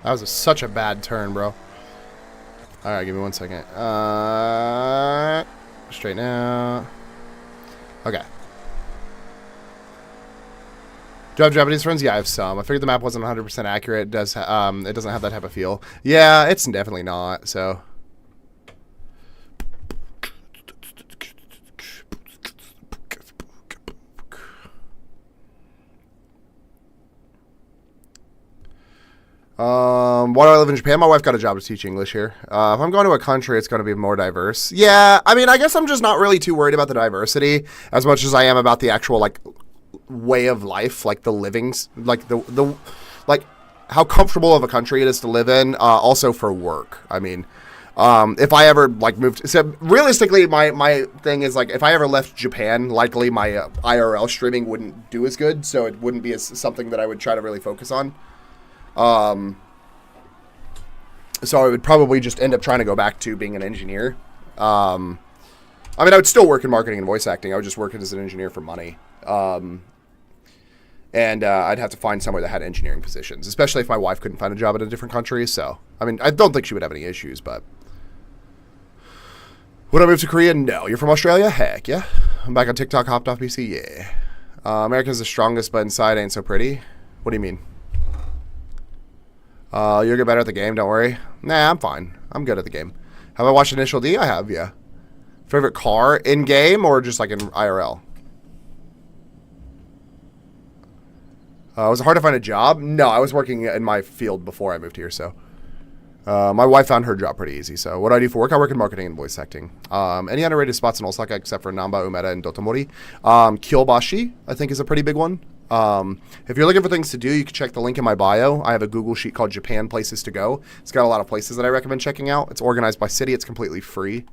That was such a bad turn, bro. Alright, give me 1 second. Straighten out. Okay. Do you have Japanese friends? Yeah, I have some. I figured the map wasn't 100% accurate. It doesn't have that type of feel. Yeah, it's definitely not, so. Why do I live in Japan? My wife got a job to teach English here. If I'm going to a country, it's going to be more diverse. Yeah, I mean, I guess I'm just not really too worried about the diversity as much as I am about the actual, like, way of life, like the livings, like the like how comfortable of a country it is to live in. Also for work. I mean, if I ever like moved, so realistically, my thing is like if I ever left Japan, likely my IRL streaming wouldn't do as good, so it wouldn't be something that I would try to really focus on. So I would probably just end up trying to go back to being an engineer. I mean, I would still work in marketing and voice acting. I would just work as an engineer for money. And I'd have to find somewhere that had engineering positions, especially if my wife couldn't find a job in a different country. So, I mean, I don't think she would have any issues, but would I move to Korea? No. You're from Australia? Heck yeah. I'm back on TikTok, hopped off PC? Yeah. America's the strongest, but inside ain't so pretty. What do you mean? You'll get better at the game, don't worry. Nah, I'm fine. I'm good at the game. Have I watched Initial D? I have, yeah. Favorite car in-game or just like in IRL? Was it hard to find a job? No, I was working in my field before I moved here, so. My wife found her job pretty easy, so what do I do for work? I work in marketing and voice acting. Any underrated spots in Osaka except for Namba, Umeda, and Dotomori? Kyobashi, I think, is a pretty big one. If you're looking for things to do, you can check the link in my bio. I have a Google sheet called Japan Places to Go. It's got a lot of places that I recommend checking out. It's organized by city. It's completely free.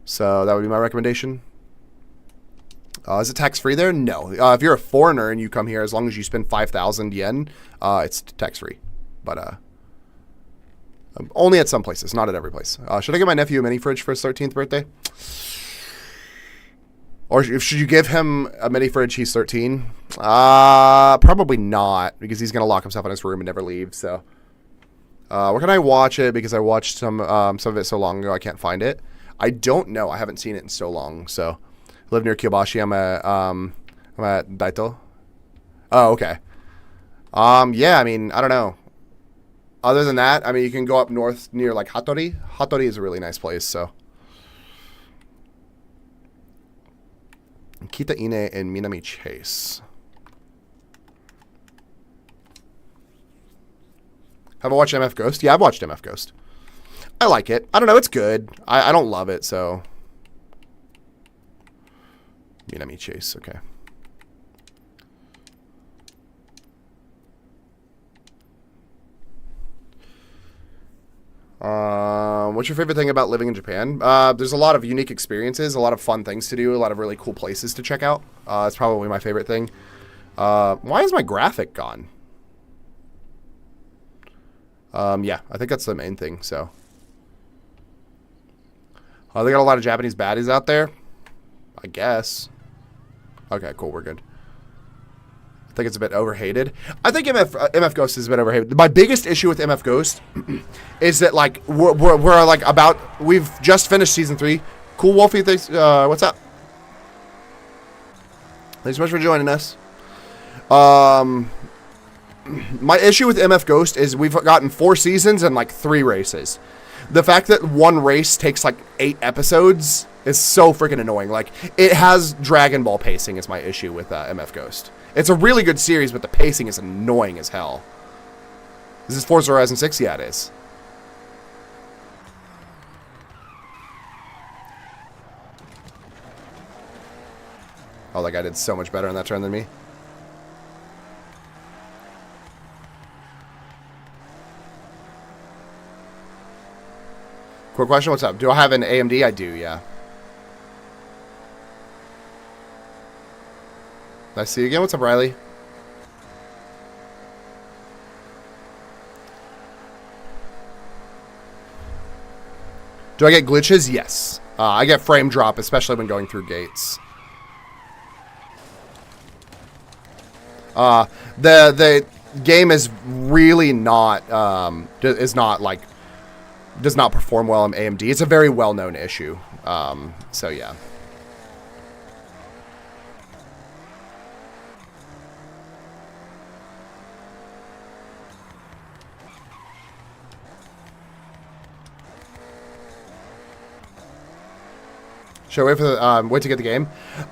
So that would be my recommendation. Is it tax-free there? No. If you're a foreigner and you come here, as long as you spend 5,000 yen, it's tax-free. But only at some places, not at every place. Should I get my nephew a mini fridge for his 13th birthday? Or should you give him a mini fridge? He's 13. Probably not, because he's gonna lock himself in his room and never leave. So, where can I watch it? Because I watched some of it so long ago, I can't find it. I don't know. I haven't seen it in so long. So, I live near Kyobashi. I'm at Daito. Oh, okay. Yeah. I mean, I don't know. Other than that, I mean, you can go up north near like Hattori. Hattori is a really nice place. So. Kita Ine and Minami Chase. Have I watched MF Ghost? Yeah, I've watched MF Ghost. I like it. I don't know, it's good. I don't love it, so. Minami Chase, okay. What's your favorite thing about living in Japan? There's a lot of unique experiences, a lot of fun things to do, a lot of really cool places to check out. It's probably my favorite thing. Why is my graphic gone? Yeah, I think that's the main thing, so. They got a lot of Japanese baddies out there? I guess. Okay, cool, we're good. I think it's a bit overhated. I think MF Ghost is a bit overhated. My biggest issue with MF Ghost is that, like, we're like we've just finished season 3. Cool Wolfie, thanks, what's up? Thanks so much for joining us. My issue with MF Ghost is we've gotten 4 seasons and like 3 races. The fact that one race takes like 8 episodes is so freaking annoying. Like, it has Dragon Ball pacing is my issue with MF Ghost. It's a really good series, but the pacing is annoying as hell. Is this Forza Horizon 6? Yeah, it is. Oh, that guy did so much better on that turn than me. Quick question, what's up? Do I have an AMD? I do, yeah. Nice to see you again. What's up, Riley? Do I get glitches? Yes. I get frame drop, especially when going through gates. game is really not is not like does not perform well on AMD. It's a very well-known issue. So yeah. Should I wait for the wait to get the game?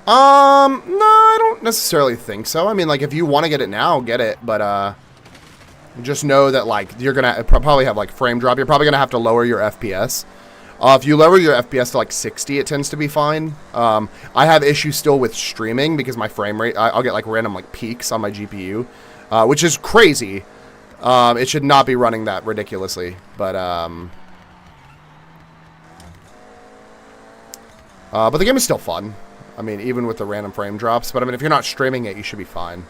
No, I don't necessarily think so. I mean, like if you want to get it now, get it. But just know that like you're gonna probably have like frame drop. You're probably gonna have to lower your FPS. If you lower your FPS to like 60, it tends to be fine. I have issues still with streaming because my frame rate. I'll get like random like peaks on my GPU, which is crazy. It should not be running that ridiculously, but the game is still fun. I mean, even with the random frame drops. But I mean, if you're not streaming it, you should be fine.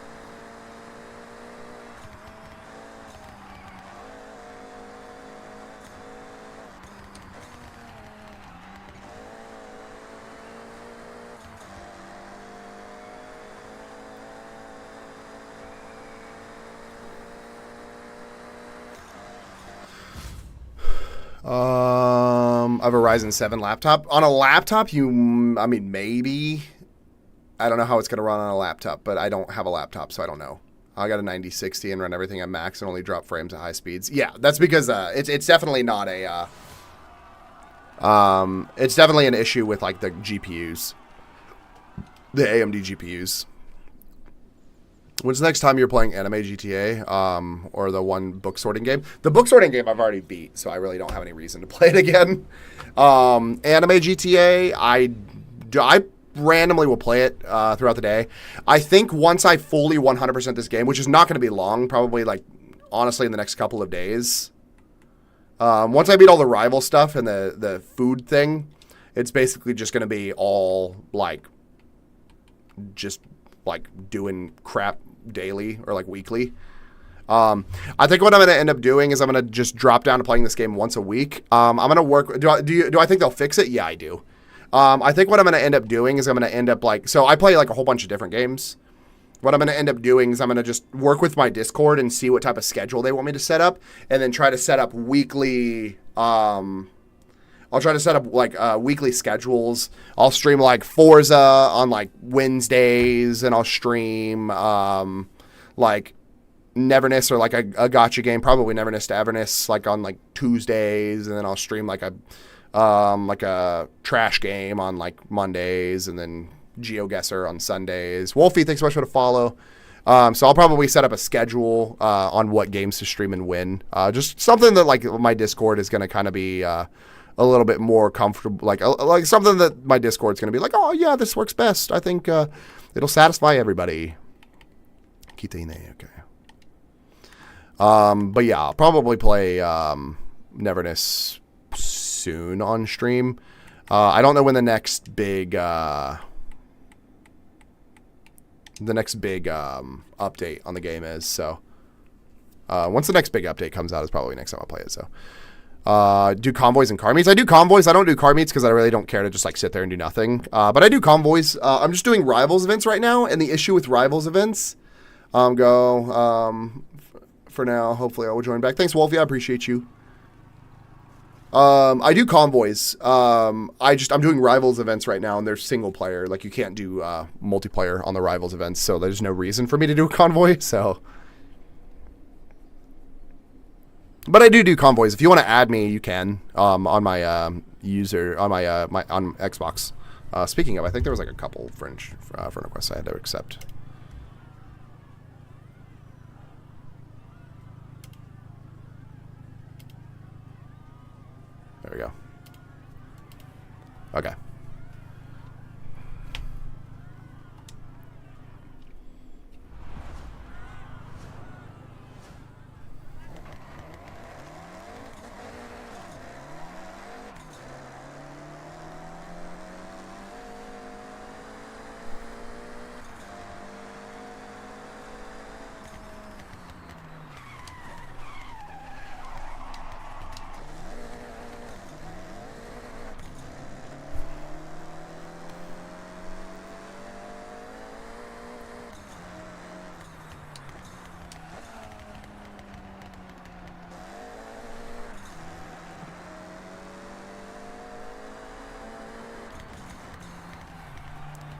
Of a Ryzen 7 laptop. On a laptop, I mean, maybe. I don't know how it's going to run on a laptop, but I don't have a laptop, so I don't know. I got a 9060 and run everything at max and only drop frames at high speeds. Yeah, that's because it's definitely not a... it's definitely an issue with, like, the GPUs. The AMD GPUs. When's the next time you're playing Anime GTA, or the one book sorting game? The book sorting game I've already beat, so I really don't have any reason to play it again. Anime GTA, I randomly will play it throughout the day. I think once I fully 100% this game, which is not going to be long, probably like, honestly, in the next couple of days. Once I beat all the rival stuff and the food thing, it's basically just going to be all, like, just, like, doing crap daily or, like, weekly. I think what I'm going to end up doing is I'm going to just drop down to playing this game once a week. I'm going to work... Do I think they'll fix it? Yeah, I do. I think what I'm going to end up doing is I'm going to end up, like... So I play, like, a whole bunch of different games. What I'm going to end up doing is I'm going to just work with my Discord and see what type of schedule they want me to set up, and then try to set up weekly... I'll try to set up, like, weekly schedules. I'll stream, like, Forza on, like, Wednesdays, and I'll stream, like, Neverness or, like, a gacha game, probably Neverness to Everness, like, on, like, Tuesdays, and then I'll stream, like, a trash game on, like, Mondays, and then GeoGuessr on Sundays. Wolfie, thanks so much for the follow. So I'll probably set up a schedule on what games to stream and when. Just something that, like, my Discord is going to kind of be... a little bit more comfortable, like something that my Discord's going to be like, oh, yeah, this works best. I think it'll satisfy everybody. Kitine, okay. But yeah, I'll probably play Neverness soon on stream. I don't know when the next big update on the game is, so once the next big update comes out is probably next time I'll play it, so. Do convoys and car meets. I do convoys. I don't do car meets because I really don't care to just like sit there and do nothing. But I do convoys. I'm just doing rivals events right now. And the issue with rivals events, for now, hopefully I will join back. Thanks, Wolfie. I appreciate you. I do convoys. I'm doing rivals events right now and they're single player. Like you can't do, multiplayer on the rivals events. So there's no reason for me to do a convoy. So. But I do convoys. If you want to add me, you can on my user on my on Xbox. Speaking of, I think there was like a couple friend requests I had to accept. There we go. Okay.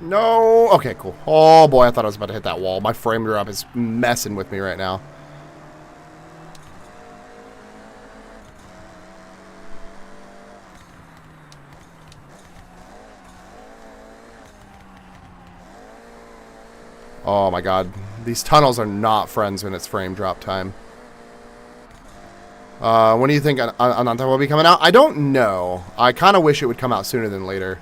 No. Okay, cool. Oh, boy, I thought I was about to hit that wall. My frame drop is messing with me right now. Oh, my God. These tunnels are not friends when it's frame drop time. When do you think Ananta will be coming out? I don't know. I kind of wish it would come out sooner than later.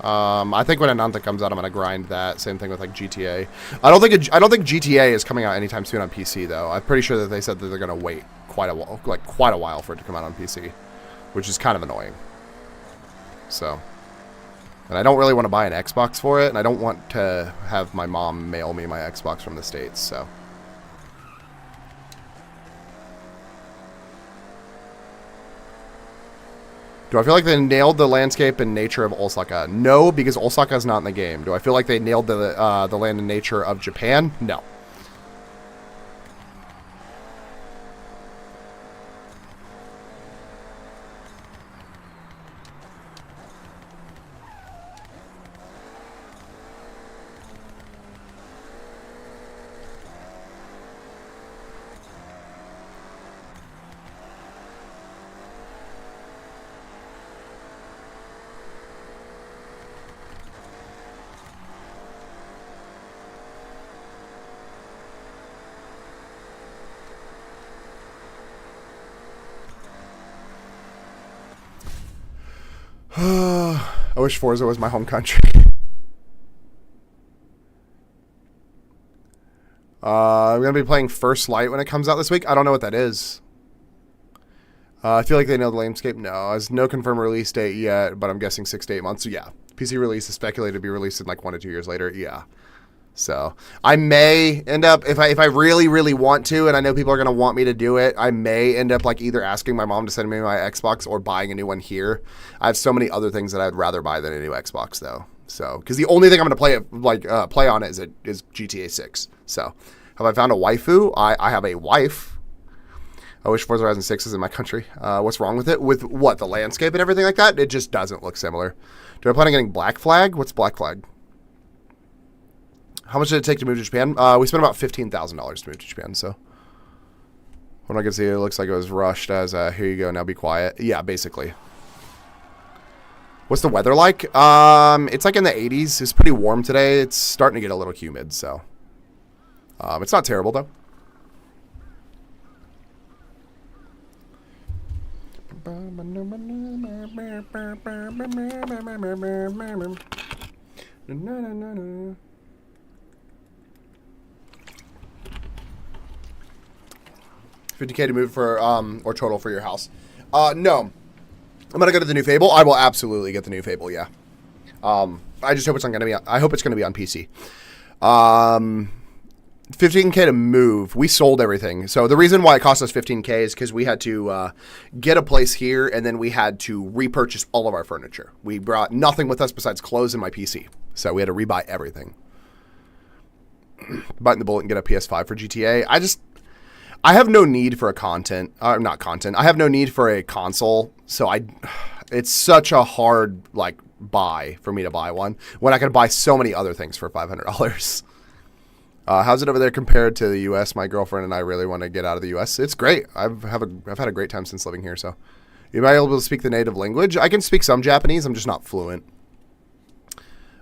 I think when Ananta comes out, I'm gonna grind that. Same thing with like GTA. I don't think GTA is coming out anytime soon on PC though. I'm pretty sure that they said that they're gonna wait quite a while for it to come out on PC, which is kind of annoying. So, and I don't really want to buy an Xbox for it, and I don't want to have my mom mail me my Xbox from the States. So. Do I feel like they nailed the landscape and nature of Osaka? No, because Osaka is not in the game. Do I feel like they nailed the land and nature of Japan? No. I wish Forza was my home country. I'm going to be playing First Light when it comes out this week. I don't know what that is. I feel like they nailed the landscape. No, there's no confirmed release date yet, but I'm guessing 6 to 8 months. So yeah, PC release is speculated to be released in like 1 to 2 years later. Yeah. So I may end up, if I really, really want to, and I know people are going to want me to do it, I may end up like either asking my mom to send me my Xbox or buying a new one here. I have so many other things that I'd rather buy than a new Xbox though. So, because the only thing I'm going to play on it is GTA 6. So, have I found a waifu? I have a wife. I wish Forza Horizon 6 is in my country. What's wrong with it? With what? The landscape and everything like that? It just doesn't look similar. Do I plan on getting Black Flag? What's Black Flag? How much did it take to move to Japan? We spent about $15,000 to move to Japan, so. When I can see it looks like it was rushed as, here you go, now be quiet. Yeah, basically. What's the weather like? It's like in the 80s. It's pretty warm today. It's starting to get a little humid, so. It's not terrible, though. $50K to move for, or total for your house. No. I'm gonna go to the new Fable. I will absolutely get the new Fable, yeah. I just hope it's not gonna be, I hope it's gonna be on PC. 15K to move. We sold everything. So the reason why it cost us 15K is because we had to get a place here, and then we had to repurchase all of our furniture. We brought nothing with us besides clothes and my PC. So we had to rebuy everything. Biting the bullet and get a PS5 for GTA. I have no need for I have no need for a console. So it's such a hard buy for me to buy one when I could buy so many other things for $500. How's it over there compared to the U.S.? My girlfriend and I really want to get out of the U.S. It's great. I've had a great time since living here. So, am I able to speak the native language? I can speak some Japanese. I'm just not fluent.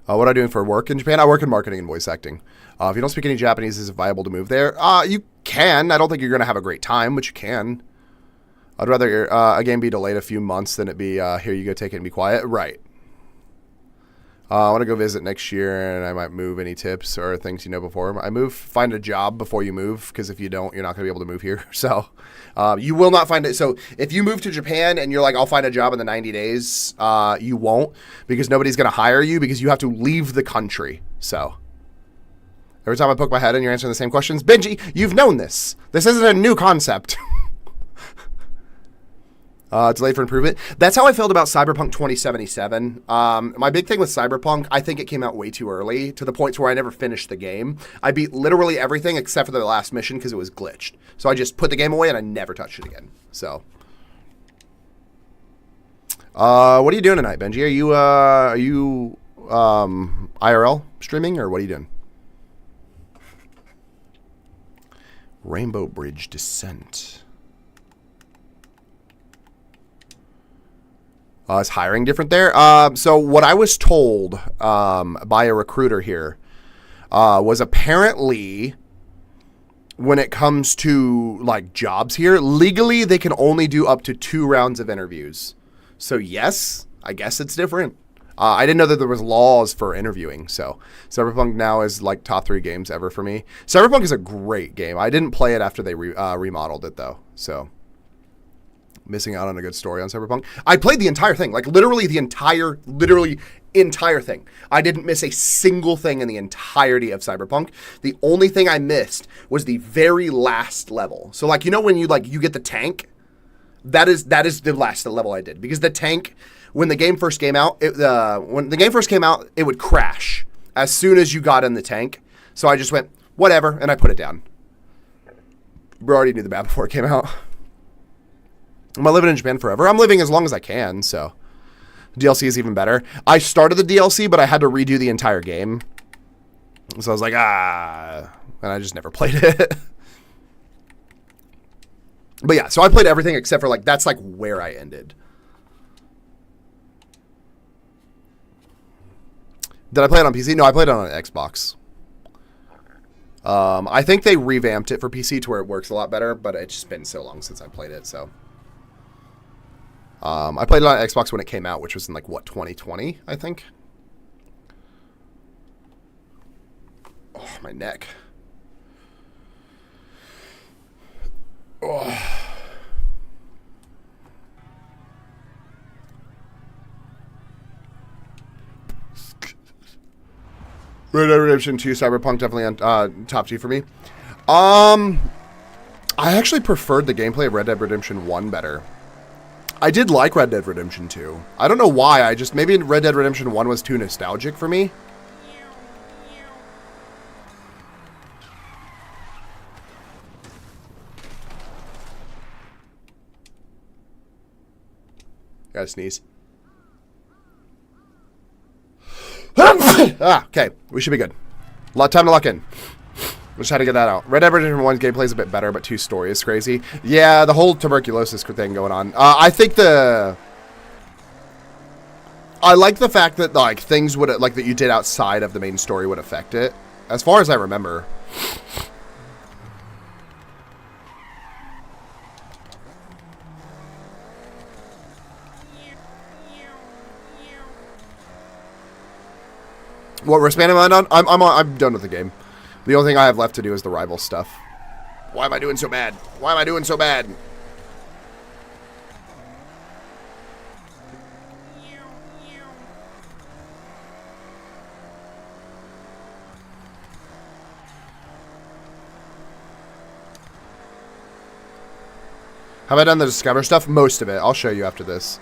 What am I doing for work in Japan? I work in marketing and voice acting. If you don't speak any Japanese, is it viable to move there? You can. I don't think you're going to have a great time, but you can. I'd rather a game be delayed a few months than it be, here you go, take it and be quiet. Right. I want to go visit next year, and I might move. Any tips or things you know before? Find a job before you move, because if you don't, you're not going to be able to move here. So you will not find it. So if you move to Japan and you're like, I'll find a job in the 90 days, you won't, because nobody's going to hire you because you have to leave the country. So every time I poke my head in, you're answering the same questions. Benji, you've known this. This isn't a new concept. Delayed for improvement. That's how I felt about Cyberpunk 2077. My big thing with Cyberpunk, I think it came out way too early, to the point where I never finished the game. I beat literally everything except for the last mission because it was glitched. So I just put the game away and I never touched it again. So What are you doing tonight, Benji? Are you IRL streaming, or what are you doing? Rainbow Bridge Descent. Is hiring different there? So what I was told by a recruiter here was apparently when it comes to like jobs here, legally they can only do up to 2 rounds of interviews. So yes, I guess it's different. I didn't know that there was laws for interviewing. So Cyberpunk now is like top 3 games ever for me. Cyberpunk is a great game. I didn't play it after they remodeled it though. So missing out on a good story on Cyberpunk. I played the entire thing, like literally entire thing. I didn't miss a single thing in the entirety of Cyberpunk. The only thing I missed was the very last level. So like, you know, when you get the tank, that is the last level I did, because the tank, when the game first came out, it would crash as soon as you got in the tank. So I just went, whatever, and I put it down. We already knew the map before it came out. Am I living in Japan forever? I'm living as long as I can, so DLC is even better. I started the DLC, but I had to redo the entire game. So I was like, and I just never played it. But yeah, so I played everything except for, like, that's like where I ended. Did I play it on PC? No, I played it on Xbox. I think they revamped it for PC to where it works a lot better, but it's just been so long since I played it, so. I played it on Xbox when it came out, which was in, like, what, 2020, I think? Oh, my neck. Oh. Red Dead Redemption 2, Cyberpunk, definitely on top 2 for me. I actually preferred the gameplay of Red Dead Redemption 1 better. I did like Red Dead Redemption 2. I don't know why. Maybe Red Dead Redemption 1 was too nostalgic for me. Gotta sneeze. Okay, we should be good. A lot of time to lock in. We just had to get that out. Red Dead Redemption 1's gameplay is a bit better, but 2's story is crazy. Yeah, the whole tuberculosis thing going on. I think I like the fact that, like, things would, like, that you did outside of the main story would affect it. As far as I remember. What wristband am I on? I'm done with the game. The only thing I have left to do is the rival stuff. Why am I doing so bad? Why am I doing so bad? Have I done the Discover stuff? Most of it. I'll show you after this.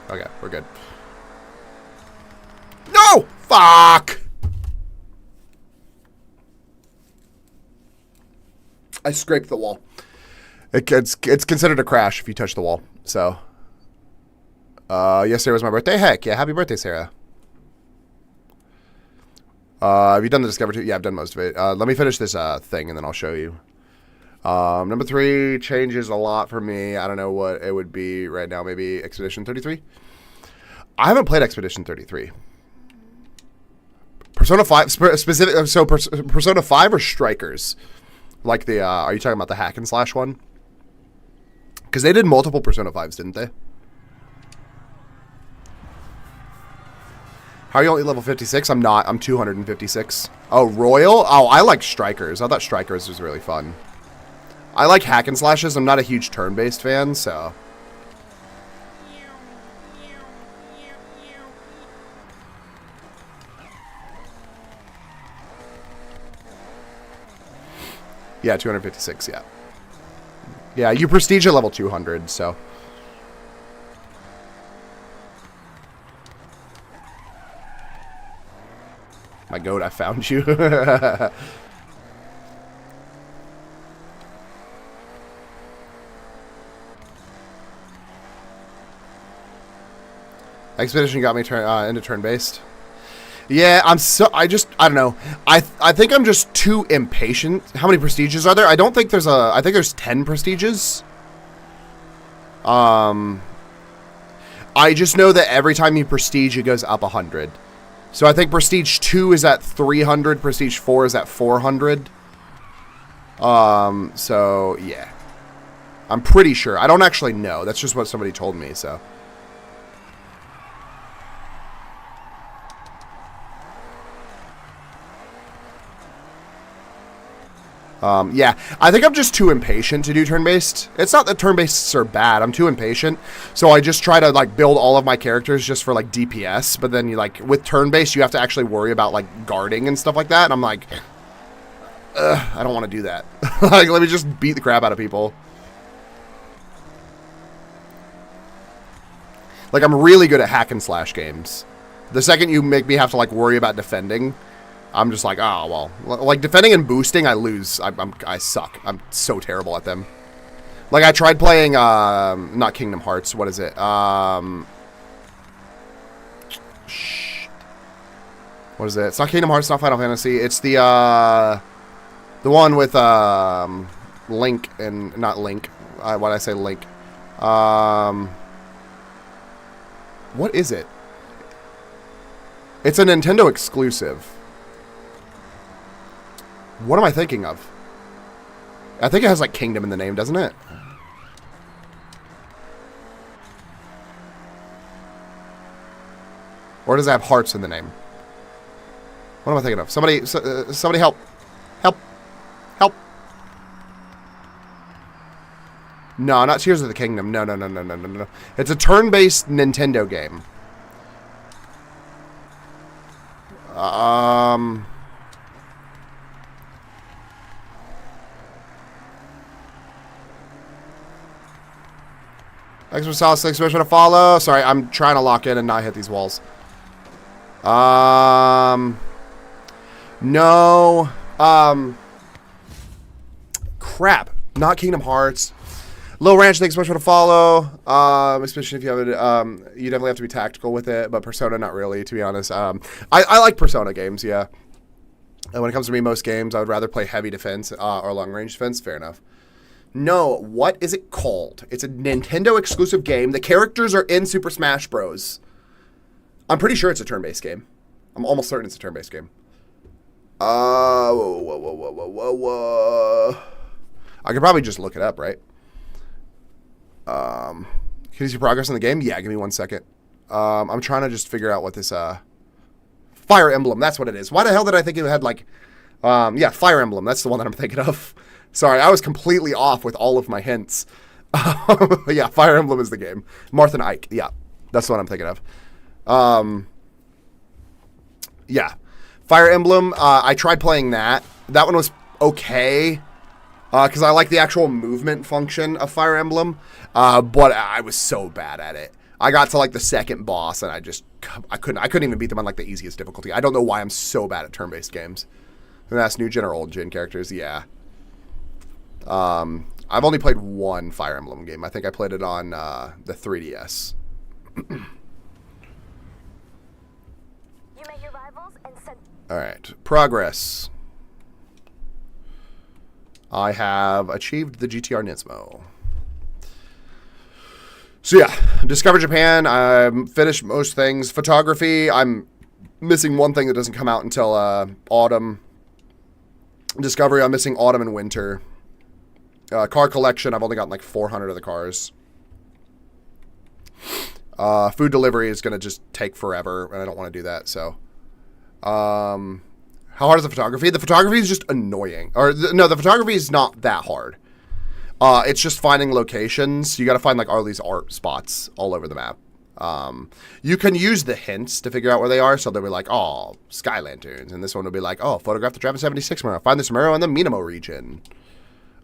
Okay, we're good. No! Fuck! I scraped the wall. It's considered a crash if you touch the wall. So, yesterday was my birthday. Heck yeah, happy birthday, Sarah. Have you done the Discover 2? Yeah, I've done most of it. Let me finish this thing and then I'll show you. Number 3 changes a lot for me. I don't know what it would be right now. Maybe Expedition 33? I haven't played Expedition 33. Persona 5 specific. So Persona 5 or Strikers? Like the are you talking about the hack and slash one? Because they did multiple Persona 5s, didn't they? How are you only level 56? I'm not. I'm 256. Oh, Royal? Oh, I like Strikers. I thought Strikers was really fun. I like hack and slashes. I'm not a huge turn-based fan, so. Yeah, 256, yeah. Yeah, you prestige at level 200, so. My goat, I found you. Expedition got me into turn-based. Yeah, I don't know. I think I'm just too impatient. How many prestiges are there? I don't think there's I think there's 10 prestiges. I just know that every time you prestige, it goes up 100. So I think prestige 2 is at 300, prestige 4 is at 400. So yeah. I'm pretty sure. I don't actually know. That's just what somebody told me, so. Yeah, I think I'm just too impatient to do turn-based. It's not that turn-based are bad. I'm too impatient. So I just try to, like, build all of my characters just for, like, DPS. But then, you like, with turn-based, you have to actually worry about, like, guarding and stuff like that. And I'm like, I don't want to do that. Like, let me just beat the crap out of people. Like, I'm really good at hack and slash games. The second you make me have to, like, worry about defending, I'm just like, oh, well. Like, defending and boosting, I lose. I suck. I'm so terrible at them. Like, I tried playing, not Kingdom Hearts. What is it? What is it? It's not Kingdom Hearts, not Final Fantasy. It's the one with, Link and, not Link. Why did I say Link? What is it? It's a Nintendo exclusive. What am I thinking of? I think it has, like, Kingdom in the name, doesn't it? Or does it have Hearts in the name? What am I thinking of? Somebody help. Help. Help. No, not Tears of the Kingdom. No. It's a turn-based Nintendo game. Thanks for solid 6 to follow. Sorry, I'm trying to lock in and not hit these walls. No. Crap. Not Kingdom Hearts. Low Ranch, thanks so much for the follow. Especially if you have it, you definitely have to be tactical with it, but Persona, not really, to be honest. I like Persona games, yeah. And when it comes to me, most games, I would rather play heavy defense or long range defense. Fair enough. No, what is it called? It's a Nintendo exclusive game. The characters are in Super Smash Bros. I'm pretty sure it's a turn-based game. I'm almost certain it's a turn-based game. Whoa. I could probably just look it up, right? Can you see progress in the game? Yeah, give me 1 second. I'm trying to just figure out what this, Fire Emblem, that's what it is. Why the hell did I think it had, like, yeah, Fire Emblem, that's the one that I'm thinking of. Sorry, I was completely off with all of my hints. Yeah, Fire Emblem is the game. Marth and Ike, yeah, that's the one I'm thinking of. Yeah, Fire Emblem, I tried playing that. That one was okay, because I like the actual movement function of Fire Emblem, but I was so bad at it. I got to, like, the second boss, and I couldn't even beat them on, like, the easiest difficulty. I don't know why I'm so bad at turn-based games. And that's new gen or old gen characters, yeah. I've only played one Fire Emblem game. I think I played it on the 3DS. Alright, progress. I have achieved the GTR Nismo. So yeah, Discover Japan, I'm finished most things. Photography, I'm missing one thing that doesn't come out until autumn. Discovery, I'm missing autumn and winter. Car collection, I've only gotten like 400 of the cars. Food delivery is going to just take forever, and I don't want to do that, so. How hard is the photography? The photography is just annoying. No, the photography is not that hard. It's just finding locations. You got to find like all these art spots all over the map. You can use the hints to figure out where they are. So they'll be like, oh, sky lanterns. And this one will be like, oh, photograph the Travis 76 Murrow. Find this Murrow in the Minamo region.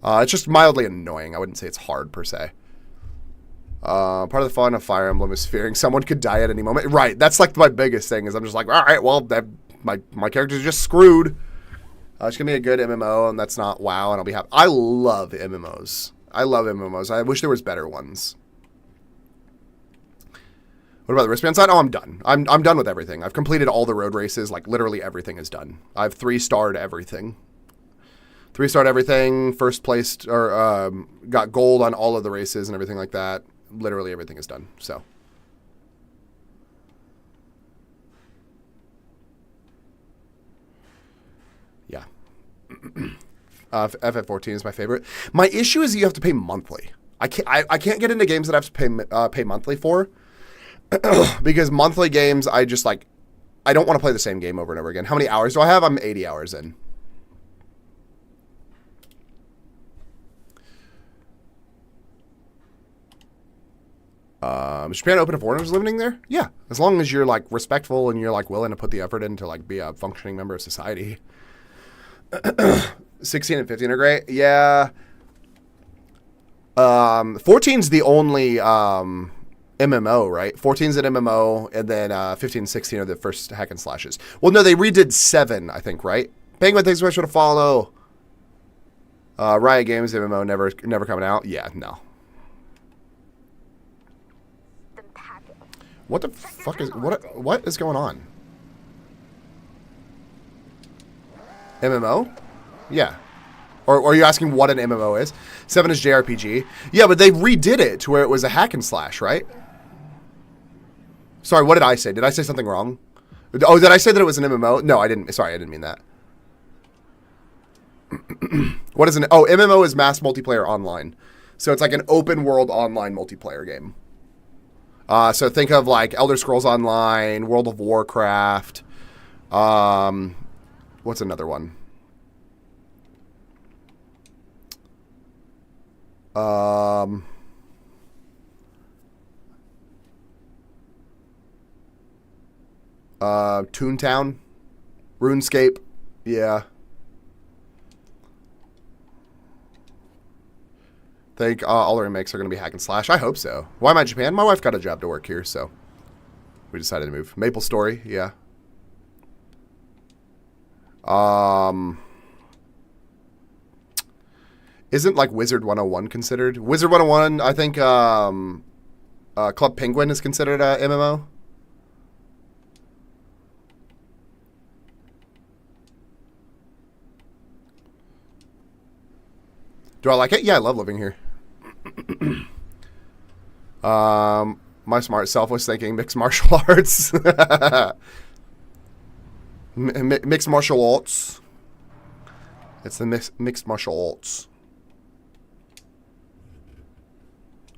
It's just mildly annoying. I wouldn't say it's hard per se. Part of the fun of Fire Emblem is fearing someone could die at any moment. Right. That's like my biggest thing is I'm just like, all right, well, my character's just screwed. It's going to be a good MMO, and that's not WoW, and I'll be happy. I love MMOs. I love MMOs. I wish there was better ones. What about the wristband side? Oh, I'm done. I'm done with everything. I've completed all the road races. Like, literally everything is done. I've 3-starred everything. 3-starred everything. First placed, or got gold on all of the races and everything like that. Literally everything is done. So. Yeah. FF14 is my favorite. My issue is you have to pay monthly. I can't get into games that I have to pay monthly for. Because monthly games, I just like, I don't want to play the same game over and over again. How many hours do I have? I'm 80 hours in. Is Japan open to foreigners living there? Yeah, as long as you're like respectful and you're like willing to put the effort in to like be a functioning member of society. 16 and 15 are great. Yeah. 14's the only MMO, right? 14's an MMO, and then 15 and 16 are the first hack and slashes. Well, no, they redid 7, I think, right? Penguin, thanks so much for the follow. Riot Games MMO never coming out. Yeah, no. What the fuck is what is going on? MMO? Yeah. Or are you asking what an MMO is? 7 is JRPG. Yeah, but they redid it to where it was a hack and slash, right? Sorry, what did I say? Did I say something wrong? Oh, did I say that it was an MMO? No, I didn't. Sorry, I didn't mean that. What is an... Oh, MMO is mass multiplayer online. So it's like an open world online multiplayer game. So think of like Elder Scrolls Online, World of Warcraft. What's another one? Toontown, RuneScape, yeah. Think all the remakes are going to be hack and slash. I hope so. Why am I in Japan? My wife got a job to work here, so we decided to move. Maple Story, yeah. Isn't like Wizard 101 considered? Wizard 101, I think Club Penguin is considered a MMO. Do I like it? Yeah, I love living here. My smart self was thinking mixed martial arts. Mixed martial arts. It's the mixed martial arts.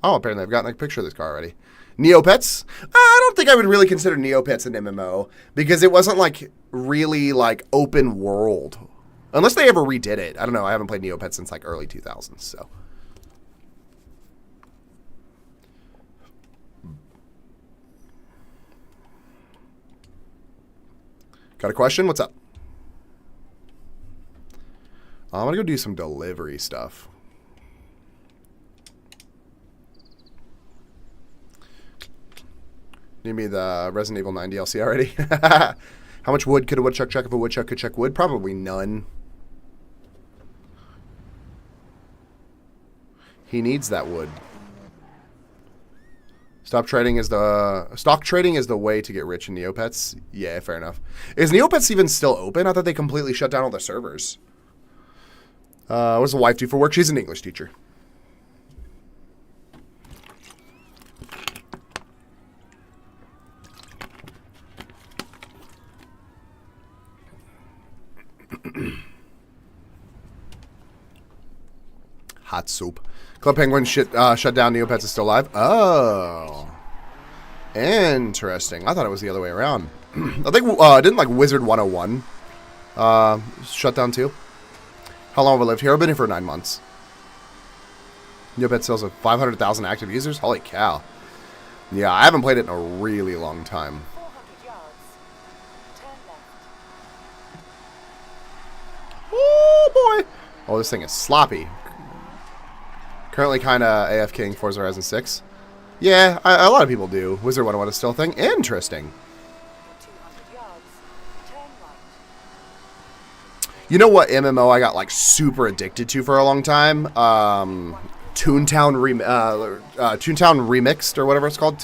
Oh, apparently I've gotten a picture of this car already. Neopets? I don't think I would really consider Neopets an MMO because it wasn't like really like open world. Unless they ever redid it. I don't know. I haven't played Neopets since like early 2000s, so. Got a question? What's up? I'm going to go do some delivery stuff. Need me the Resident Evil 9 DLC already? How much wood could a woodchuck chuck if a woodchuck could chuck wood? Probably none. He needs that wood. Stock trading is the way to get rich in Neopets. Yeah, fair enough. Is Neopets even still open? I thought they completely shut down all their servers. What does the wife do for work? She's an English teacher. Hot soup. Club Penguin shut down. Neopets is still live. Oh. Interesting. I thought it was the other way around. I think, didn't like Wizard 101 shut down too? How long have I lived here? I've been here for 9 months. Neopets sells with 500,000 active users? Holy cow. Yeah, I haven't played it in a really long time. Oh boy. Oh, this thing is sloppy. Currently kind of AFKing Forza Horizon 6. Yeah, a lot of people do. Wizard 101 is still a thing. Interesting. You know what MMO I got like super addicted to for a long time? Toontown Remixed or whatever it's called.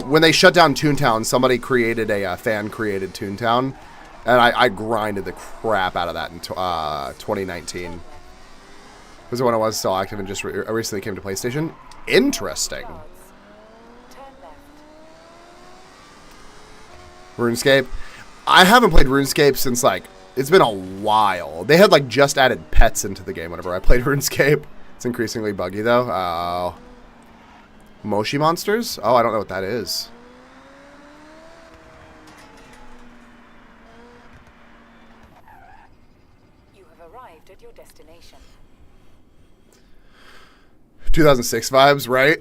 When they shut down Toontown, somebody created a fan created Toontown, and I grinded the crap out of that in 2019. Was when I was still active and just recently came to PlayStation. Interesting. RuneScape. I haven't played RuneScape since like it's been a while. They had like just added pets into the game whenever I played RuneScape. It's increasingly buggy though. Oh. Moshi monsters? Oh, I don't know what that is. You have arrived at your destination. 2006 vibes, right?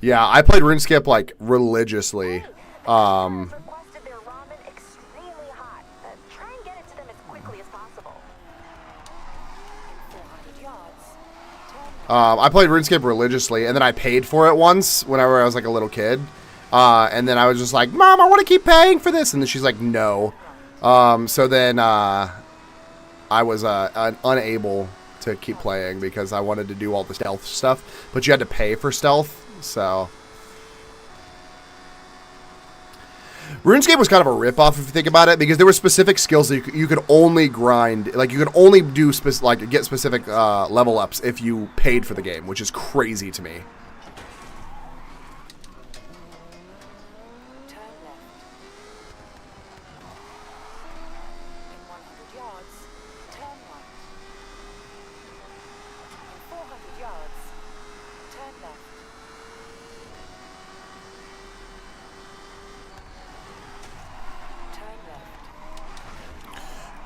Yeah, I played RuneScape like religiously. I played RuneScape religiously, and then I paid for it once whenever I was like a little kid. And then I was just like, Mom, I want to keep paying for this. And then she's like, no. So then I was unable to keep playing because I wanted to do all the stealth stuff. But you had to pay for stealth, so... RuneScape was kind of a ripoff if you think about it, because there were specific skills that you could only grind, like you could only do get specific level ups if you paid for the game, which is crazy to me.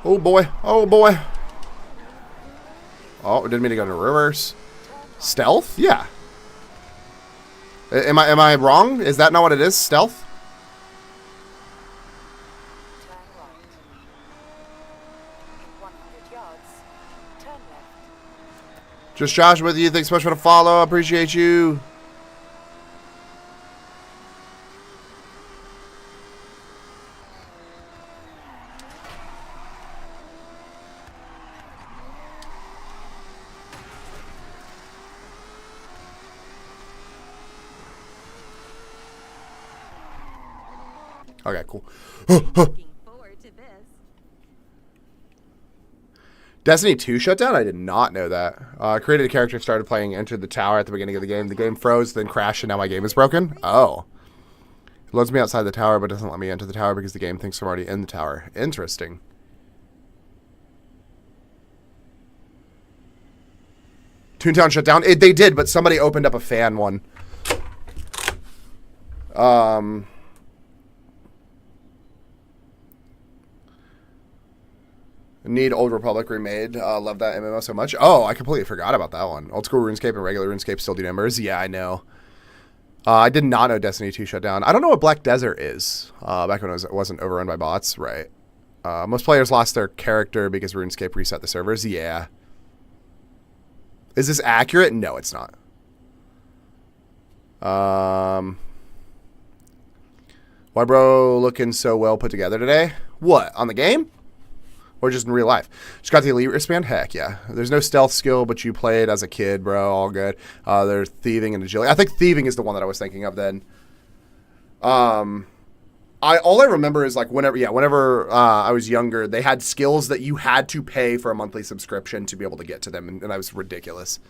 Oh boy, oh boy. Oh, didn't mean to go to reverse. Stealth? Yeah. Am I wrong? Is that not what it is? Stealth? Just Josh with you. Thanks so much for the follow. I appreciate you. Okay, cool. Looking forward to this. Destiny 2 shut down? I did not know that. I created a character, started playing, entered the tower at the beginning of the game. The game froze, then crashed, and now my game is broken? Oh. It loads me outside the tower, but doesn't let me enter the tower because the game thinks I'm already in the tower. Interesting. Toontown shut down? They did, but somebody opened up a fan one. Need Old Republic remade. Love that MMO so much. Oh, I completely forgot about that one. Old school RuneScape and regular RuneScape still do numbers. Yeah, I know. I did not know Destiny 2 shut down. I don't know what Black Desert is. Back when it wasn't overrun by bots, right? Most players lost their character because RuneScape reset the servers. Yeah. Is this accurate? No, it's not. Why bro looking so well put together today? What, on the game? Or just in real life? Just got the elite wristband? Heck yeah. There's no stealth skill, but you played as a kid, bro. All good. There's thieving and agility. I think thieving is the one that I was thinking of then. All I remember is like whenever I was younger, they had skills that you had to pay for a monthly subscription to be able to get to them, and that was ridiculous.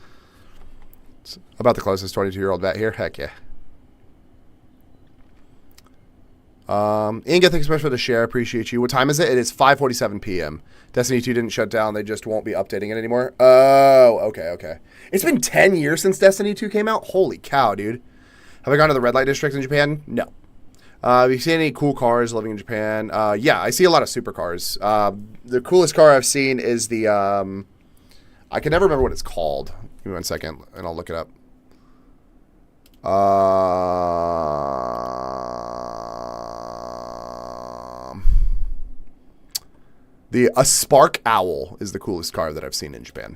It's about the closest 22-year-old vet here. Heck yeah. Inga, thanks so much for the share. Appreciate you. What time is it? It is 5:47 p.m. Destiny 2 didn't shut down. They just won't be updating it anymore. Oh, okay. It's been 10 years since Destiny 2 came out? Holy cow, dude. Have I gone to the red light district in Japan? No. Have you seen any cool cars living in Japan? Yeah, I see a lot of supercars. The coolest car I've seen is the, I can never remember what it's called. Give me 1 second, and I'll look it up. A Spark Owl is the coolest car that I've seen in Japan.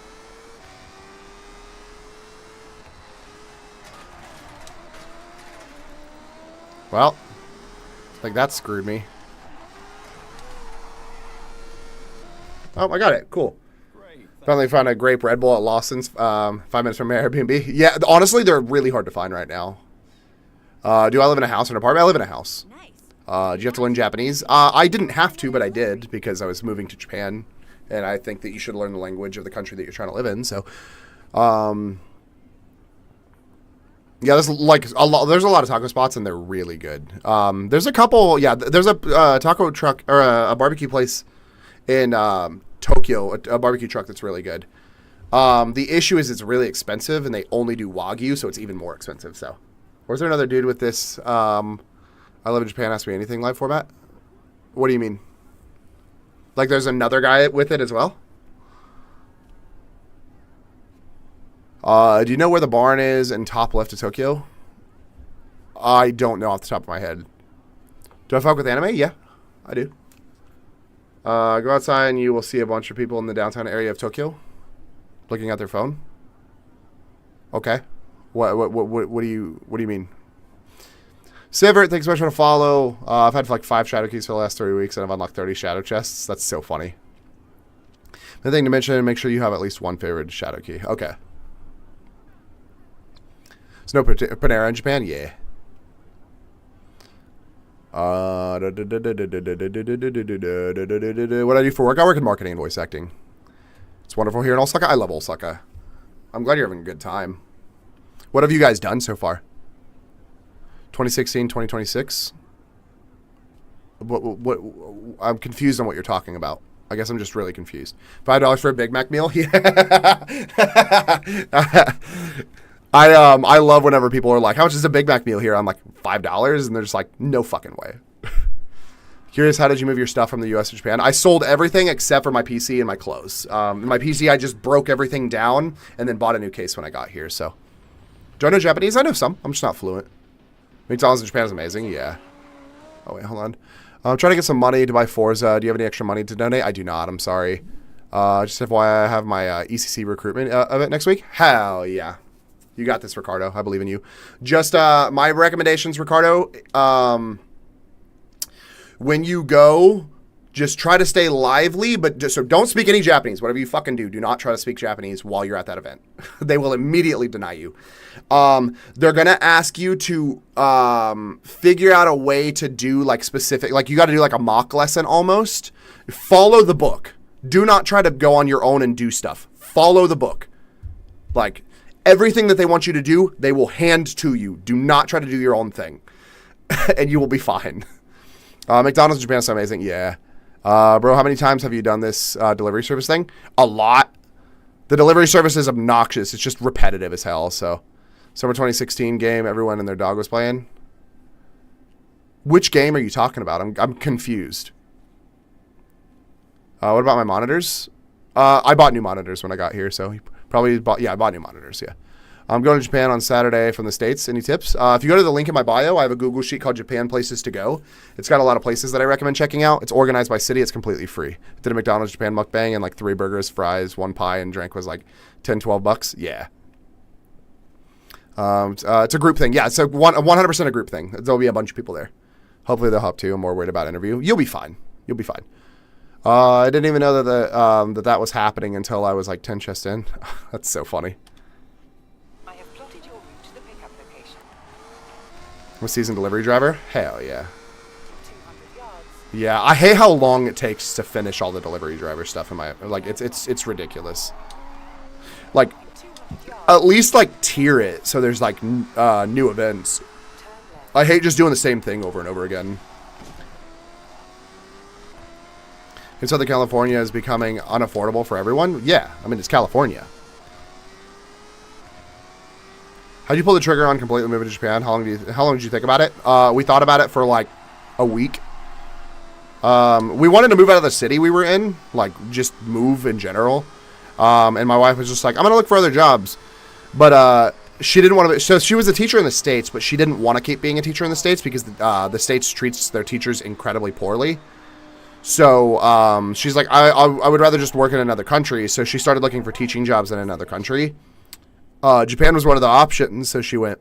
Well, like that screwed me. Oh, I got it. Cool. Finally found a grape Red Bull at Lawson's, 5 minutes from my Airbnb. Yeah, honestly, they're really hard to find right now. Do I live in a house or an apartment? I live in a house. Do you have to learn Japanese? I didn't have to, but I did because I was moving to Japan, and I think that you should learn the language of the country that you're trying to live in. So, yeah, there's like a lot. There's a lot of taco spots, and they're really good. There's a couple. Yeah, there's a taco truck or a barbecue place in Tokyo, a barbecue truck that's really good. The issue is it's really expensive, and they only do Wagyu, so it's even more expensive. So, or is there another dude with this? I live in Japan. Ask me anything live format. What do you mean? Like, there's another guy with it as well. Do you know where the barn is in top left of Tokyo? I don't know off the top of my head. Do I fuck with anime? Yeah, I do. Go outside and you will see a bunch of people in the downtown area of Tokyo looking at their phone. Okay. What do you mean? Sivert, thanks so much for the follow. I've had like 5 shadow keys for the last 3 weeks and I've unlocked 30 shadow chests. That's so funny. The thing to mention, make sure you have at least one favorite shadow key. Okay. There's no Panera in Japan? Yeah. What do I do for work? I work in marketing and voice acting. It's wonderful here in Osaka. I love Osaka. I'm glad you're having a good time. What have you guys done so far? 2016, 2026? What I'm confused on what you're talking about. I guess I'm just really confused. $5 for a Big Mac meal? Yeah. I love whenever people are like, how much is a Big Mac meal here? I'm like, $5? And they're just like, no fucking way. Curious, how did you move your stuff from the US to Japan? I sold everything except for my PC and my clothes. My PC, I just broke everything down and then bought a new case when I got here. So, do I know Japanese? I know some. I'm just not fluent. McDonald's in Japan is amazing. Yeah. Oh, wait, hold on. I'm trying to get some money to buy Forza. Do you have any extra money to donate? I do not. I'm sorry. Just FYI, I have my ECC recruitment event next week. Hell yeah. You got this, Ricardo. I believe in you. Just my recommendations, Ricardo. When you go, just try to stay lively, but so don't speak any Japanese. Whatever you fucking do not try to speak Japanese while you're at that event. They will immediately deny you. They're going to ask you to figure out a way to do like specific, like you got to do like a mock lesson almost. Follow the book. Do not try to go on your own and do stuff. Follow the book. Like everything that they want you to do, they will hand to you. Do not try to do your own thing and you will be fine. McDonald's in Japan is so amazing. Yeah. Bro, how many times have you done this delivery service thing? A lot. The delivery service is obnoxious. It's just repetitive as hell. So, summer 2016 game, everyone and their dog was playing. Which game are you talking about? I'm confused. What about my monitors? I bought new monitors when I got here, so probably bought. Yeah, I bought new monitors. Yeah. I'm going to Japan on Saturday from the States. Any tips? If you go to the link in my bio, I have a Google sheet called Japan Places to Go. It's got a lot of places that I recommend checking out. It's organized by city. It's completely free. Did a McDonald's Japan mukbang and like 3 burgers, fries, 1 pie, and drink was like $10-12. Yeah. It's a group thing. Yeah, it's a 100% a group thing. There'll be a bunch of people there. Hopefully they'll help too. I'm more worried about interview. You'll be fine. You'll be fine. I didn't even know that was happening until I was like 10 chests in. That's so funny. I'm a seasoned delivery driver? Hell yeah. 200 yards. Yeah, I hate how long it takes to finish all the delivery driver stuff in my like it's ridiculous. Like at least like tier it so there's like new events. I hate just doing the same thing over and over again. In Southern California is becoming unaffordable for everyone. Yeah, I mean it's California. How'd you pull the trigger on completely moving to Japan? How long did you think about it? We thought about it for like a week. We wanted to move out of the city we were in, like just move in general. And my wife was just like, I'm gonna look for other jobs. But she didn't want to. So she was a teacher in the States, but she didn't want to keep being a teacher in the States because the States treats their teachers incredibly poorly. So she's like, I would rather just work in another country. So she started looking for teaching jobs in another country. Japan was one of the options, so she went,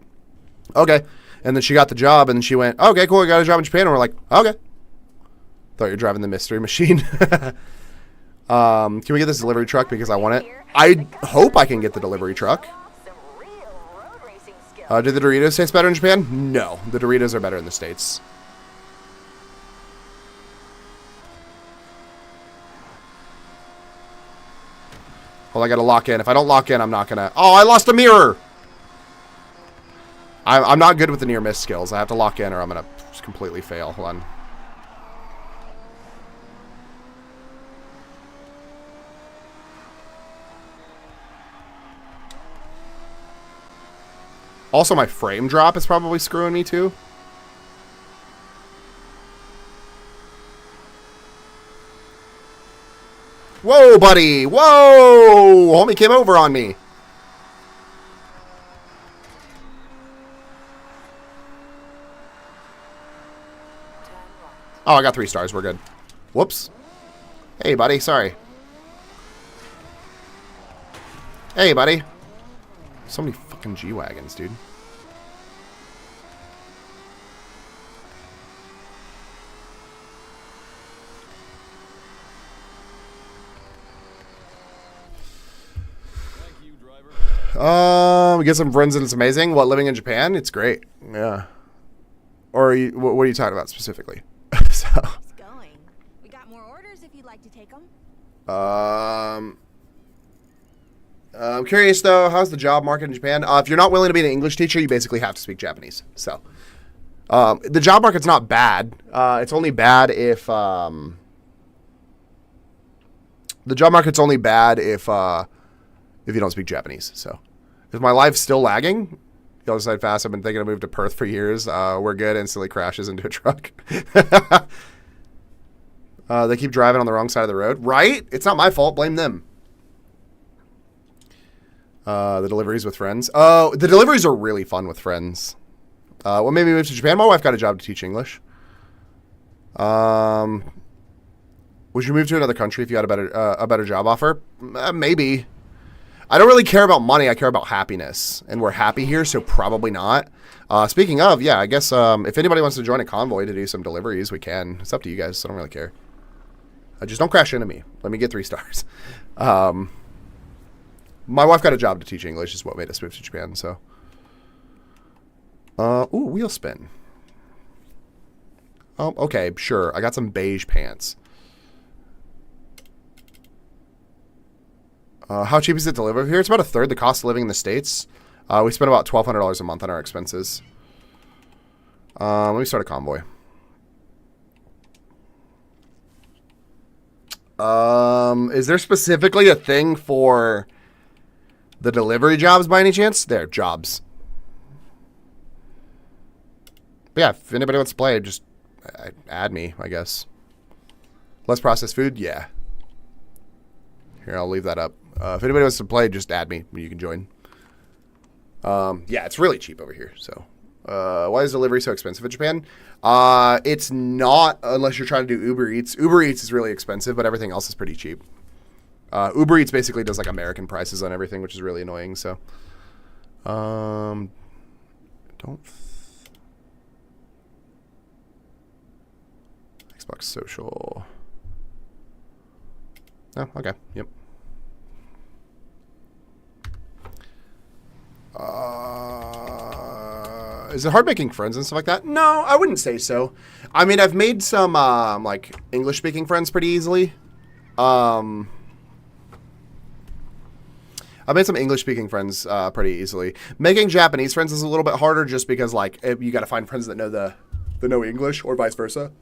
okay. And then she got the job, and she went, okay, cool, I got a job in Japan. And we're like, okay. Thought you were driving the mystery machine. Can we get this delivery truck because I want it? I hope I can get the delivery truck. Some real road racing skills. Do the Doritos taste better in Japan? No, the Doritos are better in the States. Well, I gotta lock in. If I don't lock in, I'm not gonna... Oh, I lost a mirror! I'm not good with the near miss skills. I have to lock in or I'm gonna just completely fail. Hold on. Also, my frame drop is probably screwing me too. Whoa, buddy! Whoa! Homie came over on me. Oh, I got 3 stars. We're good. Whoops. Hey, buddy. Sorry. Hey, buddy. So many fucking G-Wagons, dude. We get some friends and it's amazing. What, living in Japan? It's great. Yeah. Or are you, what are you talking about specifically? So. It's going. We got more orders if you'd like to take them. I'm curious though, how's the job market in Japan? If you're not willing to be an English teacher, you basically have to speak Japanese. So, the job market's not bad. It's only bad if, the job market's only bad if you don't speak Japanese. So, if my life's still lagging, y'all decide fast. I've been thinking of move to Perth for years. We're good. Instantly crashes into a truck. They keep driving on the wrong side of the road. Right? It's not my fault. Blame them. The deliveries with friends. Oh, the deliveries are really fun with friends. What made me move to Japan? My wife got a job to teach English. Would you move to another country if you had a better job offer? Maybe. I don't really care about money. I care about happiness. And we're happy here, so probably not. Speaking of, yeah, I guess if anybody wants to join a convoy to do some deliveries, we can. It's up to you guys. I don't really care. Just don't crash into me. Let me get 3 stars. My wife got a job to teach English is what made us move to Japan, so. Ooh, wheel spin. Oh, okay, sure. I got some beige pants. How cheap is it to live over here? It's about a third the cost of living in the States. We spend about $1,200 a month on our expenses. Let me start a convoy. Is there specifically a thing for the delivery jobs by any chance? There, jobs. But yeah, if anybody wants to play, just add me, I guess. Less processed food? Yeah. Here, I'll leave that up. If anybody wants to play, just add me. You can join. Yeah, it's really cheap over here. So, why is delivery so expensive in Japan? It's not unless you're trying to do Uber Eats. Uber Eats is really expensive, but everything else is pretty cheap. Uber Eats basically does like American prices on everything, which is really annoying. So, don't. Xbox Social. Oh, okay. Yep. Is it hard making friends and stuff like that? No, I wouldn't say so. I mean, I've made some like English speaking friends pretty easily. I've made some English speaking friends pretty easily. Making Japanese friends is a little bit harder just because like you got to find friends that know English or vice versa.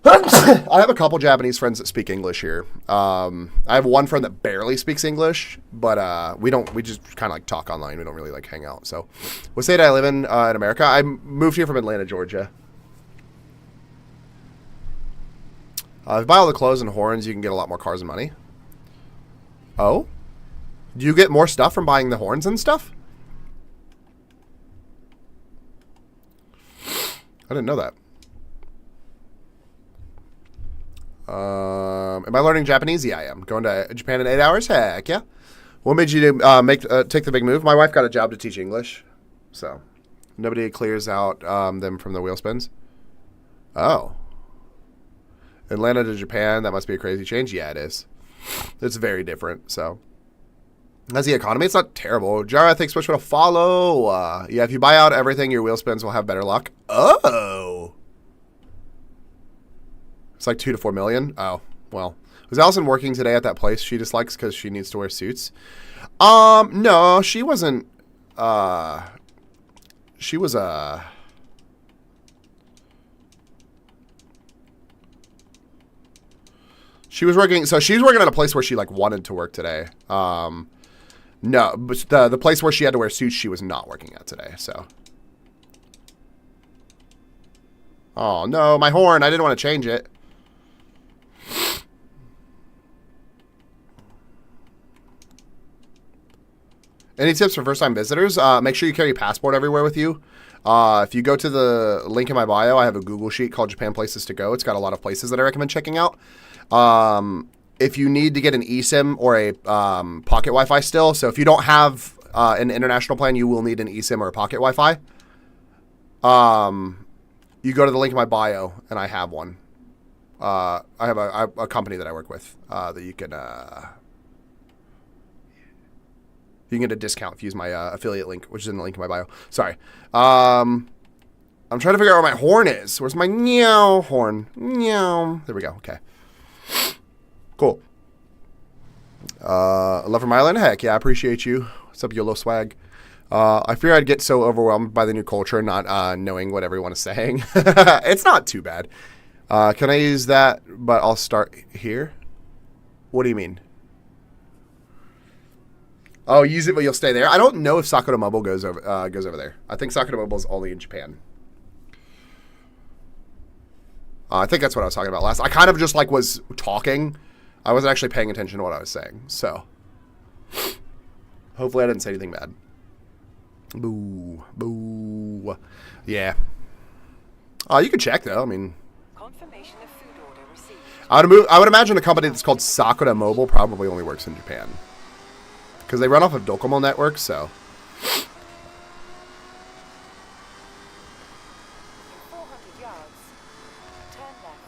I have a couple Japanese friends that speak English here. I have one friend that barely speaks English, but we just kind of like talk online. We don't really like hang out. So, what state I live in America? I moved here from Atlanta, Georgia. If you buy all the clothes and horns, you can get a lot more cars and money. Oh? Do you get more stuff from buying the horns and stuff? I didn't know that. Am I learning Japanese? Yeah, I am. Going to Japan in 8 hours? Heck yeah. What made you take the big move? My wife got a job to teach English. So, Nobody clears out them from the wheel spins. Oh. Atlanta to Japan, that must be a crazy change. Yeah, it is. It's very different, so. As the economy, it's not terrible. Jara, thanks so much for the follow. Yeah, if you buy out everything, your wheel spins will have better luck. Oh. It's like 2 to 4 million. Oh, well. Was Allison working today at that place she dislikes because she needs to wear suits? No, she wasn't. She was She was working. So she was working at a place where she like wanted to work today. No, but the place where she had to wear suits, she was not working at today. So. Oh no, my horn! I didn't want to change it. Any tips for first-time visitors? Make sure you carry a passport everywhere with you. If you go to the link in my bio, I have a Google sheet called Japan Places to Go. It's got a lot of places that I recommend checking out. If you need to get an eSIM or a pocket Wi-Fi still, so if you don't have an international plan, you will need an eSIM or a pocket Wi-Fi. You go to the link in my bio, and I have one. I have a company that I work with that you can get a discount if you use my affiliate link, which is in the link in my bio. Sorry. I'm trying to figure out where my horn is. Where's my meow horn? Meow. There we go. Okay. Cool. Love from Ireland. Heck yeah, I appreciate you. What's up, YOLO swag? I fear I'd get so overwhelmed by the new culture, not knowing what everyone is saying. It's not too bad. Can I use that? But I'll start here. What do you mean? Oh, use it, but you'll stay there. I don't know if Sakura Mobile goes over there. I think Sakura Mobile is only in Japan. I think that's what I was talking about last. I kind of just like was talking. I wasn't actually paying attention to what I was saying. So, hopefully I didn't say anything bad. Boo, boo. Yeah. You could check though. I mean, Confirmation of food order received. I would imagine a company that's called Sakura Mobile probably only works in Japan. Because they run off of Docomo network, so. 400 yards. Turn left.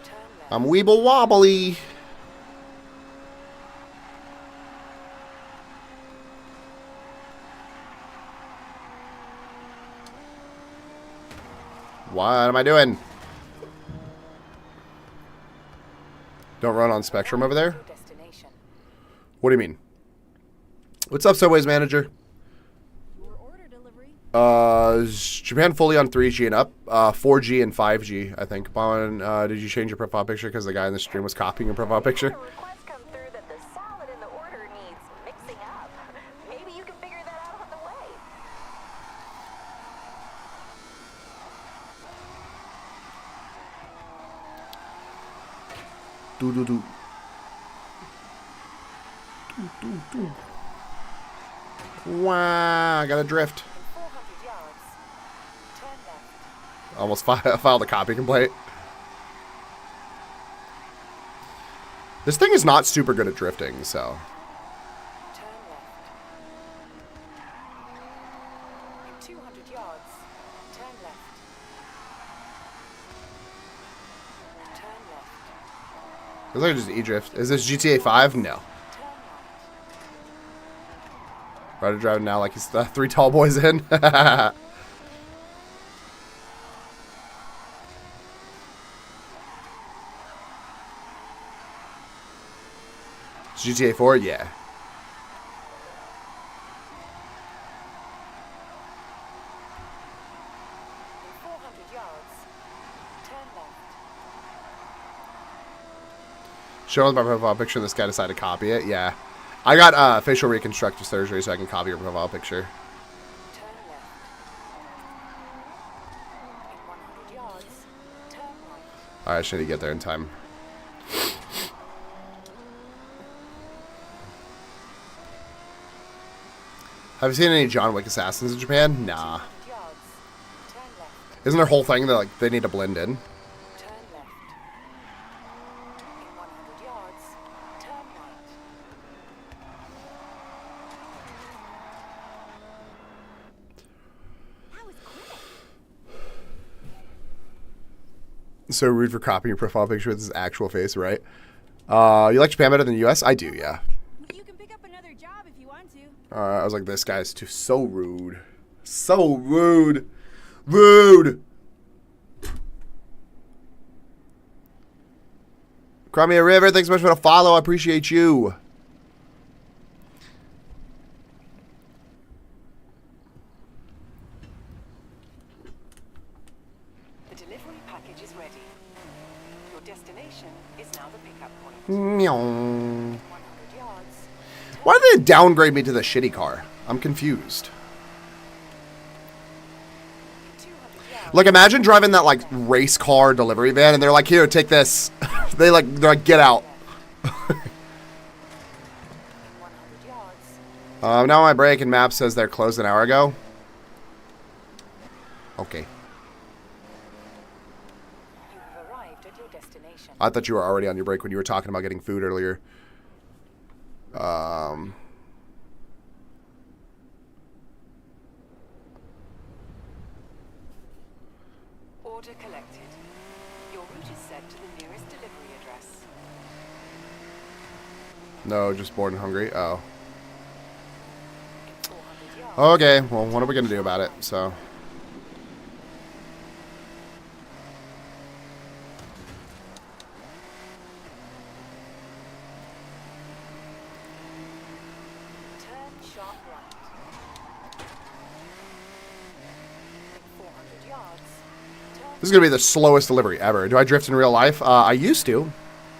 Turn left. I'm weeble wobbly. What am I doing? Don't run on Spectrum over there? Destination. What do you mean? What's up, Subways manager? Your order delivery. Is Japan fully on 3G and up? 4G and 5G, I think. Bon, did you change your profile picture because the guy in the stream was copying your profile picture? A request come through that the salad in the order needs mixing up. Maybe you can figure that out on the way. Do do do. Do do do. Wow, I got a drift. 400 yards. Turn left. Almost filed a copy complaint. This thing is not super good at drifting, so. Turn left. In 200 yards. Turn left. Turn left. Looks like just E-drift. Is this GTA 5? No. Turn right. Ryder driving now like he's the 3 tall boys in. GTA 4? Yeah. In 400 yards. Turn left. Showing my profile picture and this guy decided to copy it. Yeah. I got facial reconstructive surgery so I can copy your profile picture. Turn left. In 100 yards. Turn right. Alright, I should get there in time. Have you seen any John Wick assassins in Japan? Nah. 200 yards. Turn left. Isn't their whole thing that like they need to blend in? Turn left. In 100 yards. Turn right. So rude for copying your profile picture with his actual face, right? You like Japan better than the US? I do, yeah. You can pick up another job if you want to. I was like, this guy's too so rude. So rude. Rude. Crimea River, thanks so much for the follow. I appreciate you. The delivery package is ready. Your destination is now the pickup point. Meow. 100 yards. Why did they downgrade me to the shitty car? I'm confused. 200 yards. Like, imagine driving that, like, race car delivery van, and they're like, here, take this. they're like, get out. 100 yards. Now my break and map says they're closed an hour ago. Okay. You have arrived at your destination. I thought you were already on your break when you were talking about getting food earlier. Order collected. Your route is set to the nearest delivery address. No, just bored and hungry. Oh. 400 yards. Okay, well, what are we going to do about it? So, Turn sharp right. In 400 yards. Turn this is going to be the slowest delivery ever. Do I drift in real life? I used to.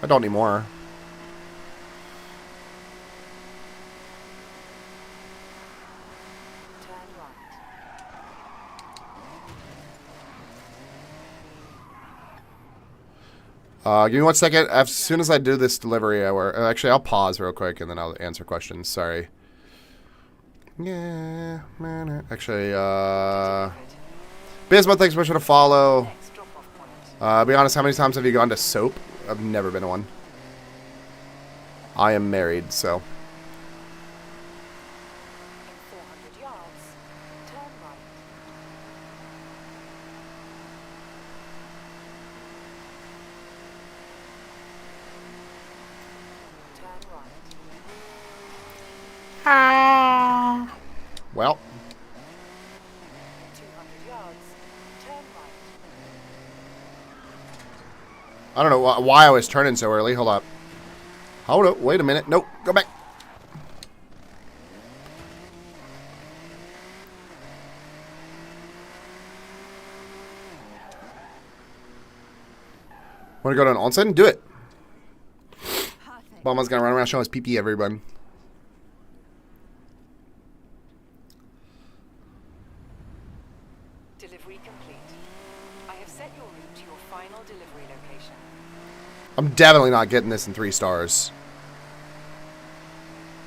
I don't anymore. turn right. Give me 1 second. As soon as I do this delivery, actually, I'll pause real quick and then I'll answer questions. Sorry. Yeah, man. Actually, Bismuth, thanks so much for the follow. Next drop-off point. Be honest, how many times have you gone to soap? I've never been to one. I am married, so. In 400 yards. Turn right. Turn right. Well, 200 yards. Turn right. I don't know why I was turning so early. Hold up. Hold up. Wait a minute. Nope. Go back. Want to go to an onsen? Do it. Perfect. Obama's gonna run around showing his pee-pee everyone. Delivery complete. I have set your route to your final delivery location. I'm definitely not getting this in 3 stars.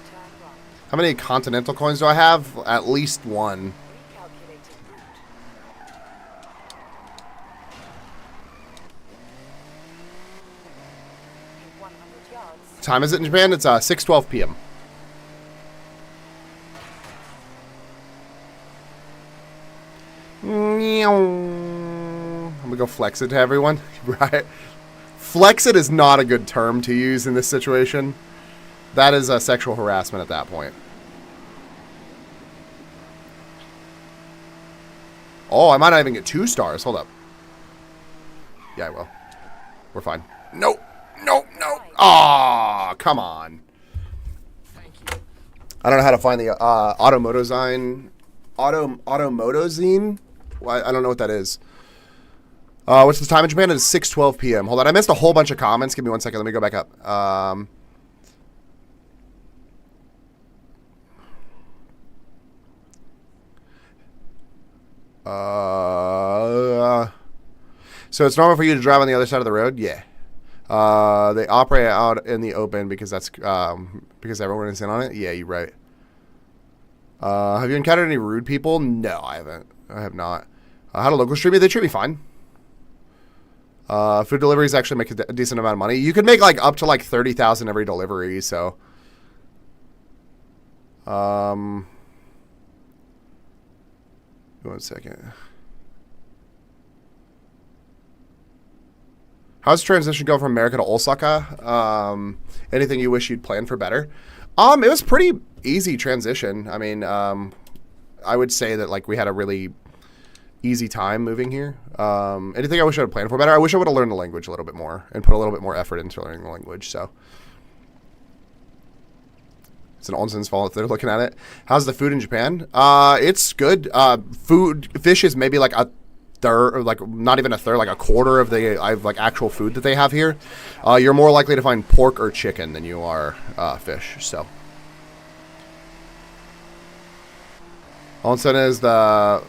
Turn right. How many continental coins do I have? At least 1. Recalculating route. In 100 yards. What time is it in Japan? It's 6:12 p.m. I'm gonna go flex it to everyone. Right? Flex it is not a good term to use in this situation. That is sexual harassment at that point. Oh, I might not even get 2 stars. Hold up. Yeah, I will. We're fine. Nope. Nope. Nope. Aw, come on. I don't know how to find the Automotozine. Automotozine? Well, I don't know what that is. What's the time in Japan? It is 6:12 p.m. Hold on. I missed a whole bunch of comments. Give me 1 second. Let me go back up. So it's normal for you to drive on the other side of the road? Yeah. They operate out in the open because that's because everyone is in on it? Yeah, you're right. Have you encountered any rude people? No, I haven't. I have not. How do locals treat me? They treat me fine. Food deliveries actually make a decent amount of money. You can make like up to like 30,000 every delivery, so. 1 second. How's the transition go from America to Osaka? Anything you wish you'd planned for better? It was pretty easy transition. I mean, I would say that like we had a really easy time moving here. Anything I wish I would planned for better? I wish I would have learned the language a little bit more and put a little bit more effort into learning the language. So it's an onsen's fault if they're looking at it. How's the food in Japan? It's good. Fish is maybe like a third, or like not even a third, like a quarter of the like actual food that they have here. You're more likely to find pork or chicken than you are fish. So onsen is the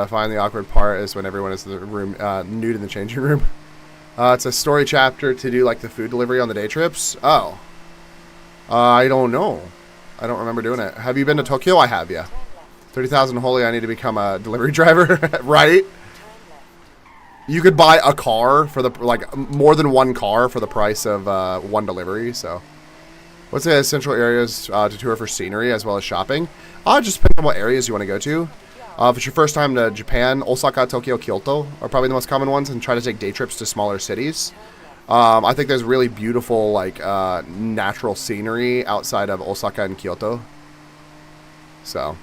find the awkward part is when everyone is in the room nude in the changing room. It's a story chapter to do like the food delivery on the day trips. Oh, I don't know. I don't remember doing it. Have you been to Tokyo? I have, yeah. 30,000 holy, I need to become a delivery driver, right? You could buy a car for the, like, more than one car for the price of one delivery, so. What's the essential areas to tour for scenery as well as shopping? Just depends on what areas you want to go to. If it's your first time to Japan, Osaka, Tokyo, Kyoto are probably the most common ones, and try to take day trips to smaller cities. I think there's really beautiful, like, natural scenery outside of Osaka and Kyoto. So.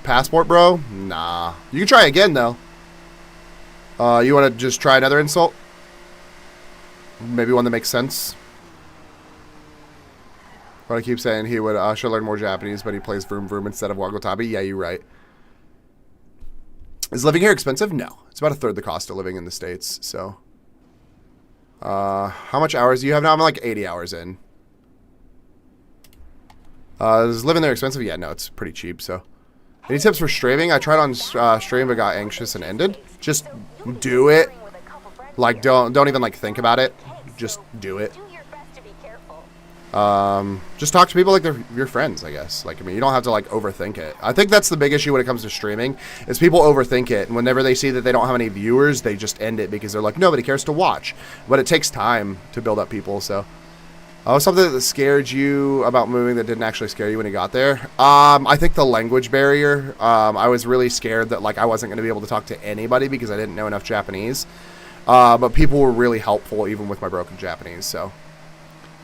Passport, bro? Nah. You can try again, though. You want to just try another insult? Maybe one that makes sense? But I keep saying he would should learn more Japanese, but he plays Vroom Vroom instead of Wagotabi. Yeah, you're right. Is living here expensive? No. It's about a third the cost of living in the States, so. How much hours do you have now? I'm like 80 hours in. Is living there expensive? Yeah, no, it's pretty cheap, so. Any tips for streaming? I tried on stream but got anxious and ended. Just do it. Like, don't even like think about it. Just do it. Just talk to people like they're your friends, I guess. Like, I mean, you don't have to like overthink it. I think that's the big issue when it comes to streaming is people overthink it, and whenever they see that they don't have any viewers, they just end it because they're like, nobody cares to watch. But it takes time to build up people, so. Something that scared you about moving that didn't actually scare you when you got there? I think the language barrier. I was really scared that like I wasn't going to be able to talk to anybody because I didn't know enough Japanese. But people were really helpful even with my broken Japanese. So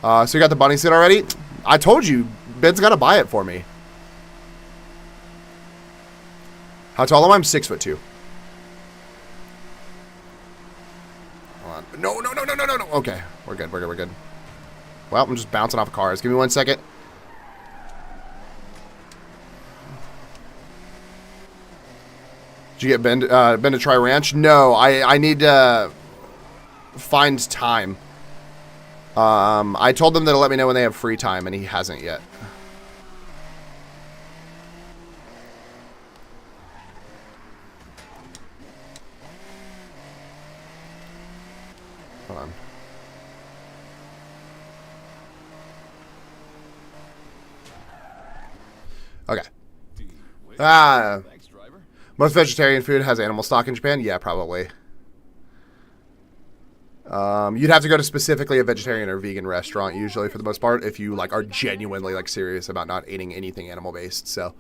you got the bunny suit already? I told you, Ben's got to buy it for me. How tall am I? I'm 6'2". Hold on. No. Okay, we're good. Well, I'm just bouncing off of cars. Give me 1 second. Did you get Ben to try ranch? No, I need to find time. I told them to let me know when they have free time, and he hasn't yet. Hold on. Okay. Most vegetarian food has animal stock in Japan? Yeah, probably. You'd have to go to specifically a vegetarian or vegan restaurant usually for the most part if you like are genuinely like serious about not eating anything animal based. So,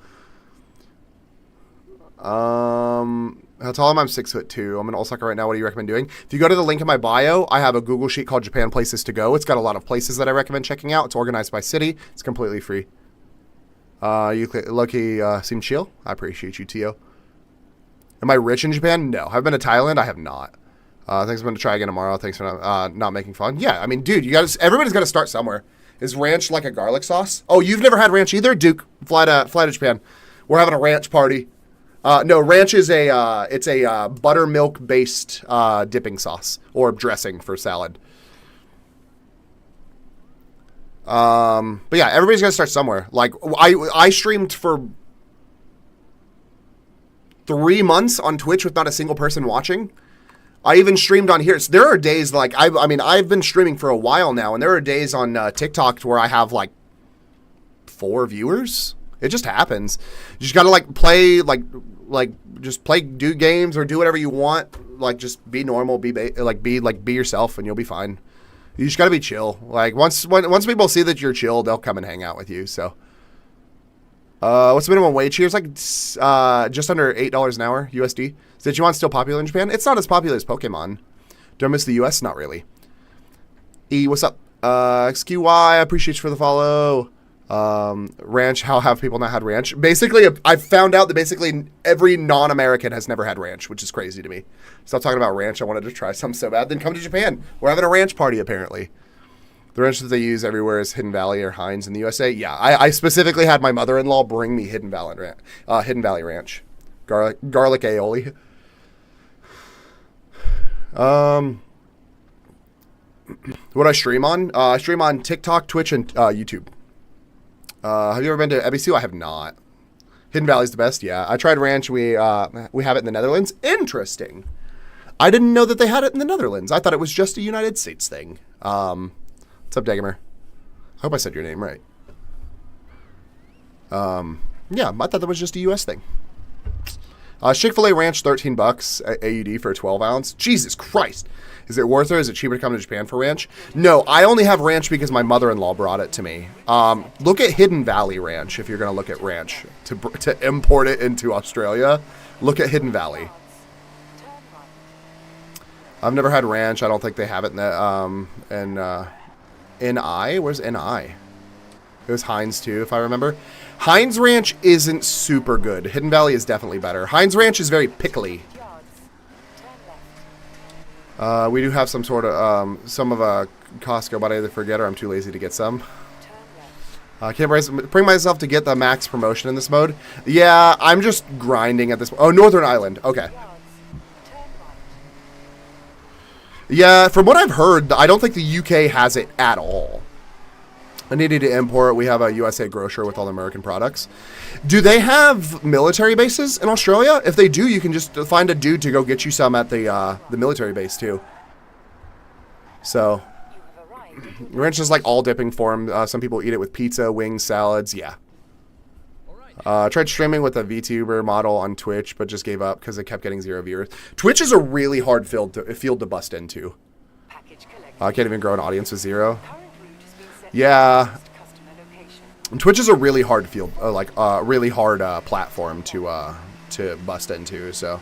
how tall am I? I'm 6'2". I'm in Osaka right now. What do you recommend doing? If you go to the link in my bio, I have a Google sheet called Japan Places to Go. It's got a lot of places that I recommend checking out. It's organized by city. It's completely free. You lucky seem chill. I appreciate you, Tio. Am I rich in Japan? No. Have I been to Thailand? I have not. Thanks. I'm going to try again tomorrow. Thanks for not making fun. Yeah, I mean, dude, everybody's got to start somewhere. Is ranch like a garlic sauce? Oh, you've never had ranch either? Duke, fly to Japan. We're having a ranch party. No, ranch is it's a buttermilk based dipping sauce or dressing for salad. But yeah, everybody's got to start somewhere. Like I streamed for 3 months on Twitch with not a single person watching. I even streamed on here. So there are days like I mean I've been streaming for a while now, and there are days on TikTok where I have like 4 viewers. It just happens. You just gotta like play just do games or do whatever you want. Like just be normal, be yourself, and you'll be fine. You just gotta be chill. Like once people see that you're chill, they'll come and hang out with you. So, what's the minimum wage here? It's like just under $8 an hour USD. Is Digimon still popular in Japan? It's not as popular as Pokemon. Do I miss the US? Not really. E, what's up? XQY, I appreciate you for the follow. Ranch, how have people not had ranch? Basically, I found out that basically every non-American has never had ranch, which is crazy to me. Stop talking about ranch. I wanted to try some so bad. Then come to Japan. We're having a ranch party, apparently. The ranch that they use everywhere is Hidden Valley or Heinz in the USA. Yeah, I specifically had my mother-in-law bring me Hidden Valley Ranch. Garlic aioli. What do I stream on? I stream on TikTok, Twitch, and YouTube. Have you ever been to Ebisu? I have not. Hidden Valley's the best. Yeah, I tried ranch. We have it in the Netherlands. Interesting. I didn't know that they had it in the Netherlands. I thought it was just a United States thing. What's up, Dagamer? I hope I said your name right. Yeah, I thought that was just a US thing. Chick-fil-A Ranch, $13 AUD for a 12 ounce. Jesus Christ. Is it worth it or is it cheaper to come to Japan for ranch? No, I only have ranch because my mother-in-law brought it to me. Look at Hidden Valley Ranch if you're going to look at ranch. To import it into Australia, look at Hidden Valley. I've never had ranch. I don't think they have it in the, NI? Where's NI? It was Heinz too, if I remember. Heinz Ranch isn't super good. Hidden Valley is definitely better. Heinz Ranch is very pickly. We do have some sort of, some of a Costco, but I either forget or I'm too lazy to get some. I can't bring myself to get the max promotion in this mode. Yeah, I'm just grinding at this. Oh, Northern Ireland. Okay. Yeah, from what I've heard, I don't think the UK has it at all. I needed to import. We have a USA grocer with all the American products. Do they have military bases in Australia? If they do, you can just find a dude to go get you some at the military base too. So, ranch is like all dipping form. Some people eat it with pizza, wings, salads. Yeah. Tried streaming with a VTuber model on Twitch, but just gave up because it kept getting 0 viewers. Twitch is a really hard field to bust into. I can't even grow an audience with 0. Yeah, Twitch is a really hard field, really hard platform to bust into. So,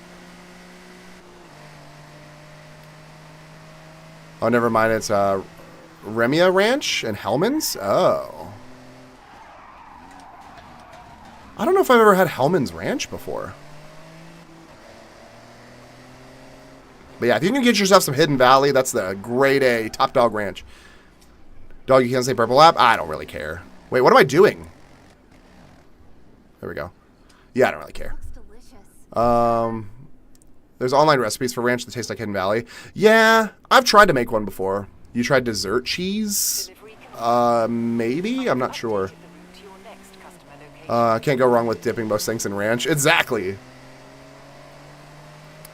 oh, never mind. It's Remia Ranch and Hellman's. Oh, I don't know if I've ever had Hellman's Ranch before. But yeah, if you can get yourself some Hidden Valley, that's the grade A top dog ranch. Dog, you can't say purple app? I don't really care. Wait, what am I doing? There we go. Yeah, I don't really care. There's online recipes for ranch that taste like Hidden Valley. Yeah, I've tried to make one before. You tried dessert cheese? Maybe? I'm not sure. Can't go wrong with dipping most things in ranch. Exactly.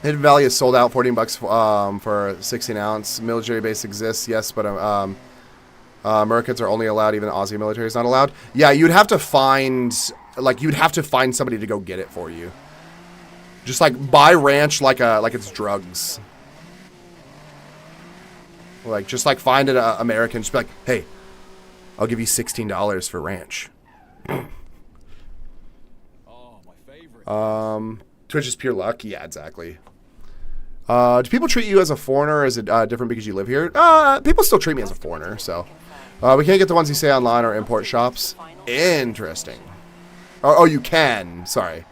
Hidden Valley is sold out, $14 for 16 ounce. Military base exists, yes, but Americans are only allowed, even the Aussie military is not allowed. Yeah, you'd have to find somebody to go get it for you. Just like buy ranch like it's drugs. Like just like find an American, just be like, hey, I'll give you $16 for ranch. Oh, my favorite. Twitch is pure luck. Yeah, exactly. Do people treat you as a foreigner, or is it different because you live here? People still treat me as a foreigner, so. We can't get the ones you say online or import shops. Interesting. Oh, you can. Sorry.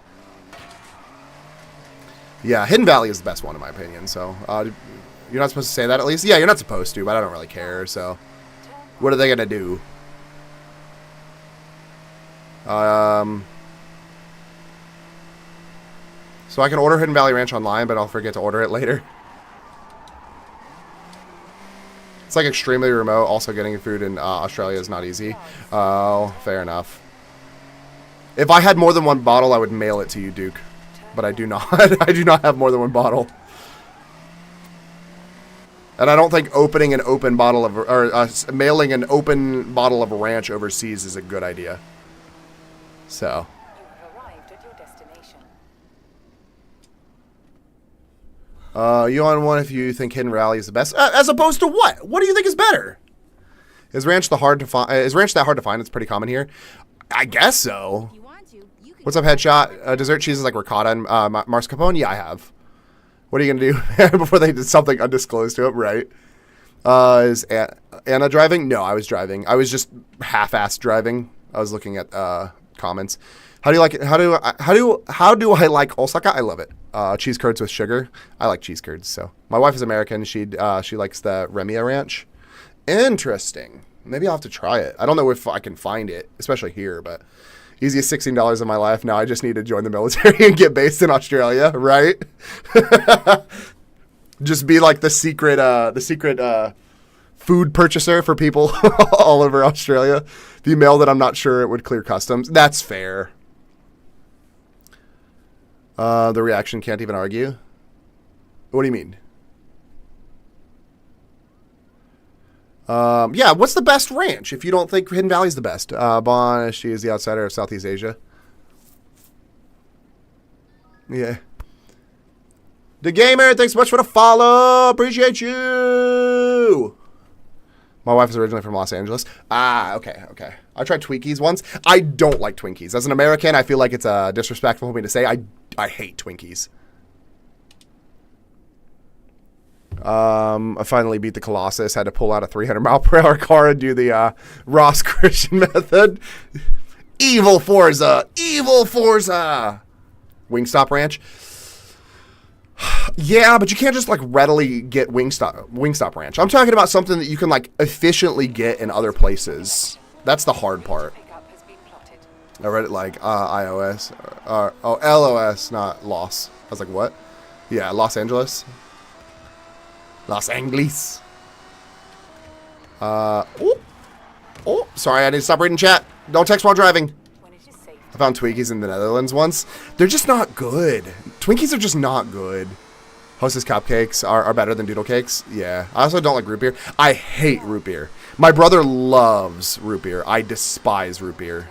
Yeah, Hidden Valley is the best one in my opinion, so. You're not supposed to say that at least? Yeah, you're not supposed to, but I don't really care, so. What are they going to do? So I can order Hidden Valley Ranch online, but I'll forget to order it later. It's like extremely remote. Also, getting food in Australia is not easy. Oh, fair enough. If I had more than one bottle, I would mail it to you, Duke. But I do not. I do not have more than one bottle. And I don't think opening an open bottle of, or mailing an open bottle of ranch overseas is a good idea. So. You on one if you think Hidden Valley is the best, as opposed to what? What do you think is better? Is ranch that hard to find? Is ranch that hard to find? It's pretty common here. I guess so. What's up, Headshot? Dessert cheeses like ricotta and mascarpone? Yeah, I have. What are you gonna do before they did something undisclosed to it? Right. Is Anna driving? No, I was driving. I was just half-assed driving. I was looking at comments. How do you like it? How do I like Osaka? I love it. Cheese curds with sugar. I like cheese curds. So my wife is American. She likes the Remia Ranch. Interesting. Maybe I'll have to try it. I don't know if I can find it, especially here, but easiest $16 in my life. Now I just need to join the military and get based in Australia, right? Just be like the secret food purchaser for people all over Australia. The mail that I'm not sure it would clear customs. That's fair. The reaction can't even argue. What do you mean? Yeah, what's the best ranch if you don't think Hidden Valley's the best? Bon, she is the outsider of Southeast Asia. Yeah. The Gamer, thanks so much for the follow. Appreciate you. My wife is originally from Los Angeles. Ah, okay. I tried Twinkies once. I don't like Twinkies. As an American, I feel like it's disrespectful for me to say. I hate Twinkies. I finally beat the Colossus. Had to pull out a 300-mile-per-hour car and do the Ross Christian method. Evil Forza. Evil Forza. Wingstop Ranch. Yeah, but you can't just like readily get Wingstop Ranch. I'm talking about something that you can like efficiently get in other places. That's the hard part. Pickup has been plotted. I read it like iOS. LOS, not Los. I was like, what? Yeah, Los Angeles. Los Angeles. Sorry, I need to stop reading chat. Don't text while driving. When it is safe. I found Twinkies in the Netherlands once. They're just not good. Twinkies are just not good. Hostess cupcakes are better than doodle cakes. Yeah. I also don't like root beer. I hate root beer. My brother loves root beer. I despise root beer.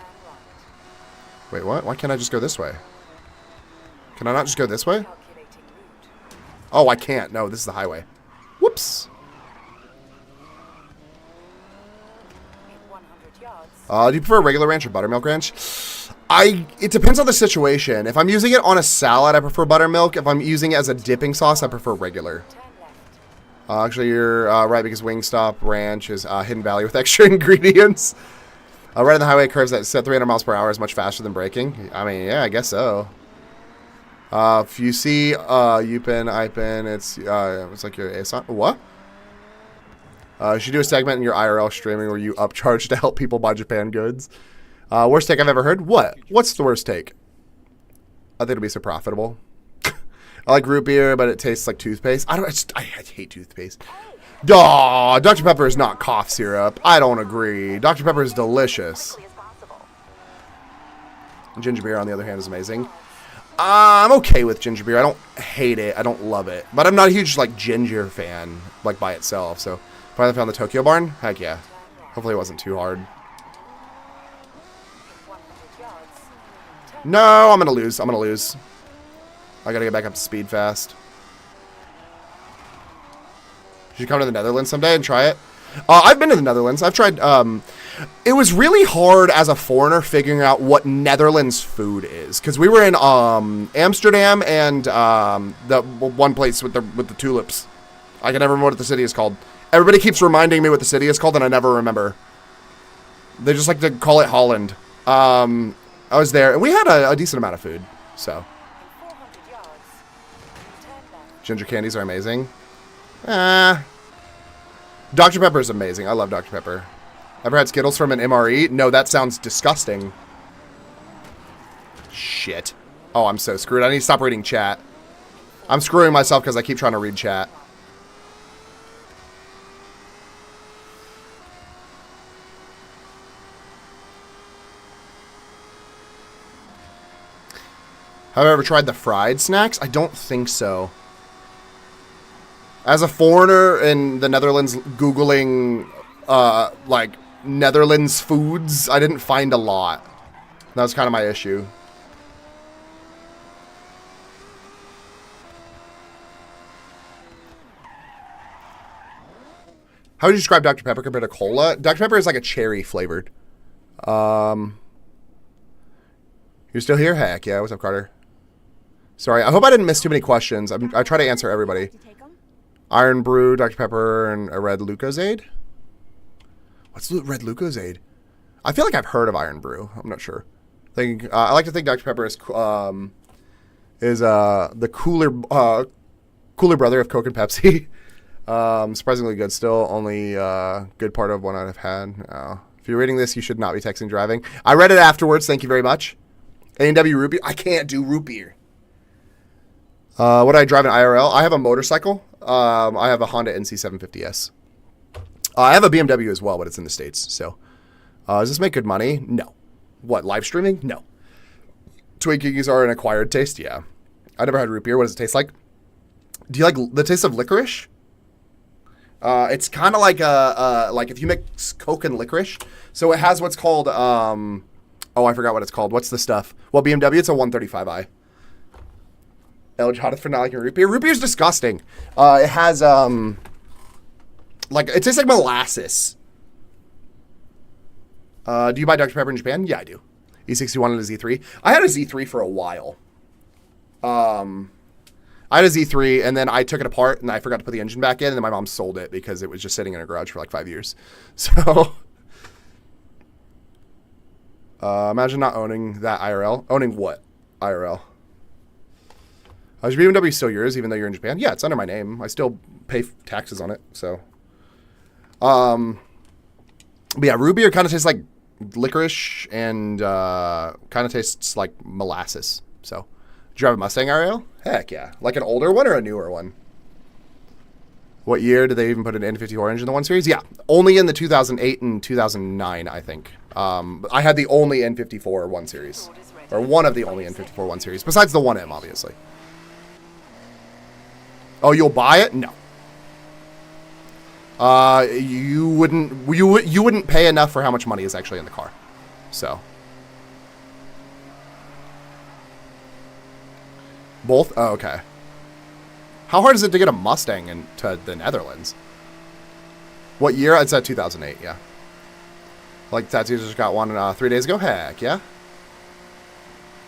Wait, what? Why can't I just go this way? Can I not just go this way? Calculating route. Oh, I can't. No, this is the highway. Whoops. In 100 yards. Do you prefer regular ranch or buttermilk ranch? It depends on the situation. If I'm using it on a salad, I prefer buttermilk. If I'm using it as a dipping sauce, I prefer regular. Turn left. Actually, you're right because Wingstop Ranch is Hidden Valley with extra ingredients. Right on the highway curves that set 300 miles per hour is much faster than braking. I mean, yeah, I guess so. If you see Yupin, Ipin, it's like your ASON. What? You should do a segment in your IRL streaming where you upcharge to help people buy Japan goods. Worst take I've ever heard? What? What's the worst take? I think it'll be so profitable. I like root beer, but it tastes like toothpaste. I hate toothpaste. Duh, Dr. Pepper is not cough syrup. I don't agree. Dr. Pepper is delicious. Quickly as possible. Ginger beer, on the other hand, is amazing. I'm okay with ginger beer. I don't hate it. I don't love it. But I'm not a huge, like, ginger fan, like, by itself. So, finally found the Tokyo Barn? Heck yeah. Hopefully it wasn't too hard. In 100 yards. No, I'm going to lose. I'm going to lose. I got to get back up to speed fast. You should come to the Netherlands someday and try it. I've been to the Netherlands. I've tried. It was really hard as a foreigner figuring out what Netherlands food is, because we were in Amsterdam and the one place with the tulips. I can never remember what the city is called. Everybody keeps reminding me what the city is called, and I never remember. They just like to call it Holland. I was there, and we had a decent amount of food. So, In 400 yards. Turn left. ginger candies are amazing. Dr. Pepper is amazing. I love Dr. Pepper. Ever had Skittles from an MRE? No, that sounds disgusting. Shit. Oh, I'm so screwed. I need to stop reading chat. I'm screwing myself because I keep trying to read chat. Have I ever tried the fried snacks? I don't think so. As a foreigner in the Netherlands, Googling, like, Netherlands foods, I didn't find a lot. That was kind of my issue. How would you describe Dr. Pepper compared to cola? Dr. Pepper is like a cherry flavored. You're still here? Heck yeah. What's up, Carter? Sorry, I hope I didn't miss too many questions. I try to answer everybody. To take 'em? Iron Brew, Dr. Pepper, and a Red Lucozade. What's Red Lucozade? I feel like I've heard of Iron Brew. I'm not sure. I like to think Dr. Pepper is the cooler brother of Coke and Pepsi. Surprisingly good still. Only good part of one I've had. If you're reading this, you should not be texting driving. I read it afterwards. Thank you very much. A&W root beer. I can't do root beer. What do I drive in IRL? I have a motorcycle. I have a Honda NC750S. I have a BMW as well, but it's in the States. So, does this make good money? No. What, live streaming? No. Twinkies are an acquired taste? Yeah. I never had root beer. What does it taste like? Do you like the taste of licorice? It's kind of like like if you mix Coke and licorice. So it has what's called oh, I forgot what it's called. What's the stuff? Well, BMW, it's a 135i. LG hottest for not liking root beer. Root beer is disgusting. It has like it tastes like molasses. Do you buy Dr. Pepper in Japan? Yeah, I do. E61 and a Z3. I had a Z3 for a while. I had a Z3, and then I took it apart, and I forgot to put the engine back in, and then my mom sold it because it was just sitting in her garage for like 5 years. So, imagine not owning that IRL. Owning what? IRL. Is your BMW still yours, even though you're in Japan? Yeah, it's under my name. I still pay taxes on it, so. But yeah, root beer kind of tastes like licorice and kind of tastes like molasses. So, do you have a Mustang RL? Heck yeah. Like an older one or a newer one? What year did they even put an N54 engine in the 1 Series? Yeah, only in the 2008 and 2009, I think. I had the only N54 1 Series. Or one of the only N54 1 Series, besides the 1M, obviously. Oh, you'll buy it? No. You wouldn't pay enough for how much money is actually in the car. So. Both? Oh, okay. How hard is it to get a Mustang into the Netherlands? What year? It's at 2008, yeah. Like, Tattoos just got one 3 days ago? Heck, yeah.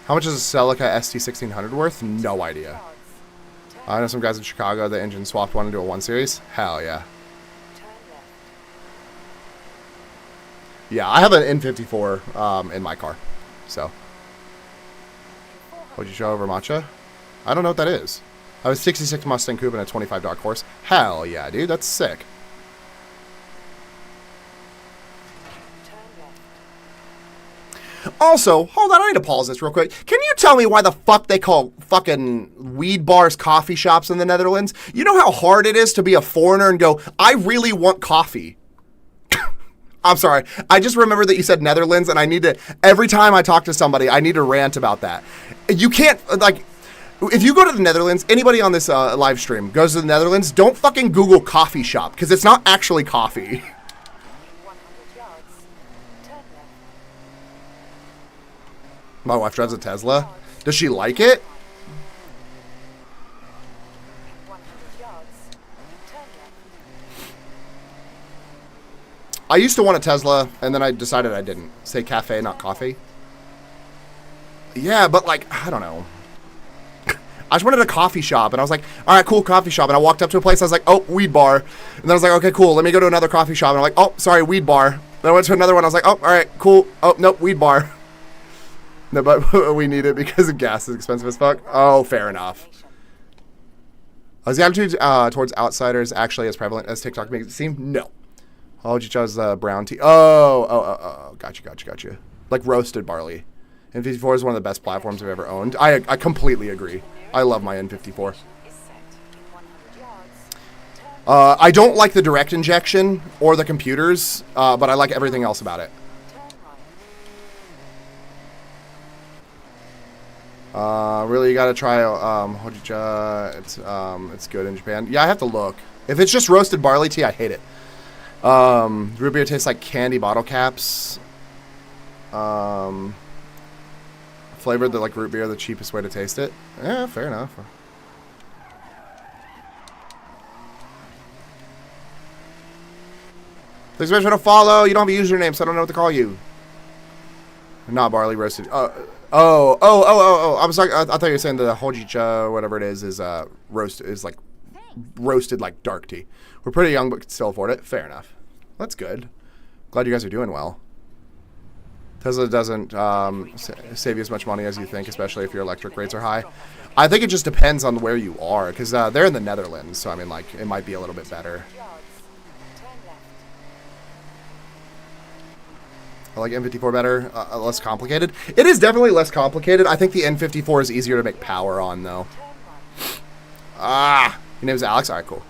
How much is a Celica ST1600 worth? No idea. I know some guys in Chicago, the engine swapped one into a 1 Series. Hell yeah. Yeah, I have an N54 in my car. So. What'd you show over matcha? I don't know what that is. I have a 66 Mustang Coupe and a 25 Dark Horse. Hell yeah, dude. That's sick. Also, hold on, I need to pause this real quick. Can you tell me why the fuck they call fucking weed bars coffee shops in the Netherlands? You know how hard it is to be a foreigner and go, I really want coffee. I'm sorry. I just remember that you said Netherlands, and I need to, every time I talk to somebody, I need to rant about that. You can't, like, if you go to the Netherlands, anybody on this live stream goes to the Netherlands, don't fucking Google coffee shop, because it's not actually coffee. My wife drives a Tesla. Does she like it? I used to want a Tesla, and then I decided I didn't. Say cafe, not coffee. Yeah, but like, I don't know. I just wanted a coffee shop, and I was like, all right, cool, coffee shop. And I walked up to a place, I was like, oh, weed bar. And then I was like, okay, cool, let me go to another coffee shop. And I'm like, oh, sorry, weed bar. Then I went to another one, I was like, oh, all right, cool. Oh, nope, weed bar. No, but we need it because gas is expensive as fuck. Oh, fair enough. Is the attitude towards outsiders actually as prevalent as TikTok makes it seem? No. Oh, you chose brown tea. Oh, gotcha. Like roasted barley. N54 is one of the best platforms I've ever owned. I completely agree. I love my N54. I don't like the direct injection or the computers, but I like everything else about it. Really, you gotta try hojicha. It's good in Japan. Yeah, I have to look. If it's just roasted barley tea, I hate it. Root beer tastes like candy bottle caps. Flavored like root beer, the cheapest way to taste it. Yeah, fair enough. Thanks so much for the follow. You don't have a username, so I don't know what to call you. Not barley roasted. Oh. I'm sorry. I thought you were saying the hojicha, whatever it is roast is like roasted like dark tea. We're pretty young, but can still afford it. Fair enough. That's good. Glad you guys are doing well. Tesla doesn't save you as much money as you think, especially if your electric rates are high. I think it just depends on where you are, because they're in the Netherlands, so I mean, like, it might be a little bit better. I like M54 better, less complicated. It is definitely less complicated. I think the N54 is easier to make power on, though. Ah, your name is Alex? All right, cool.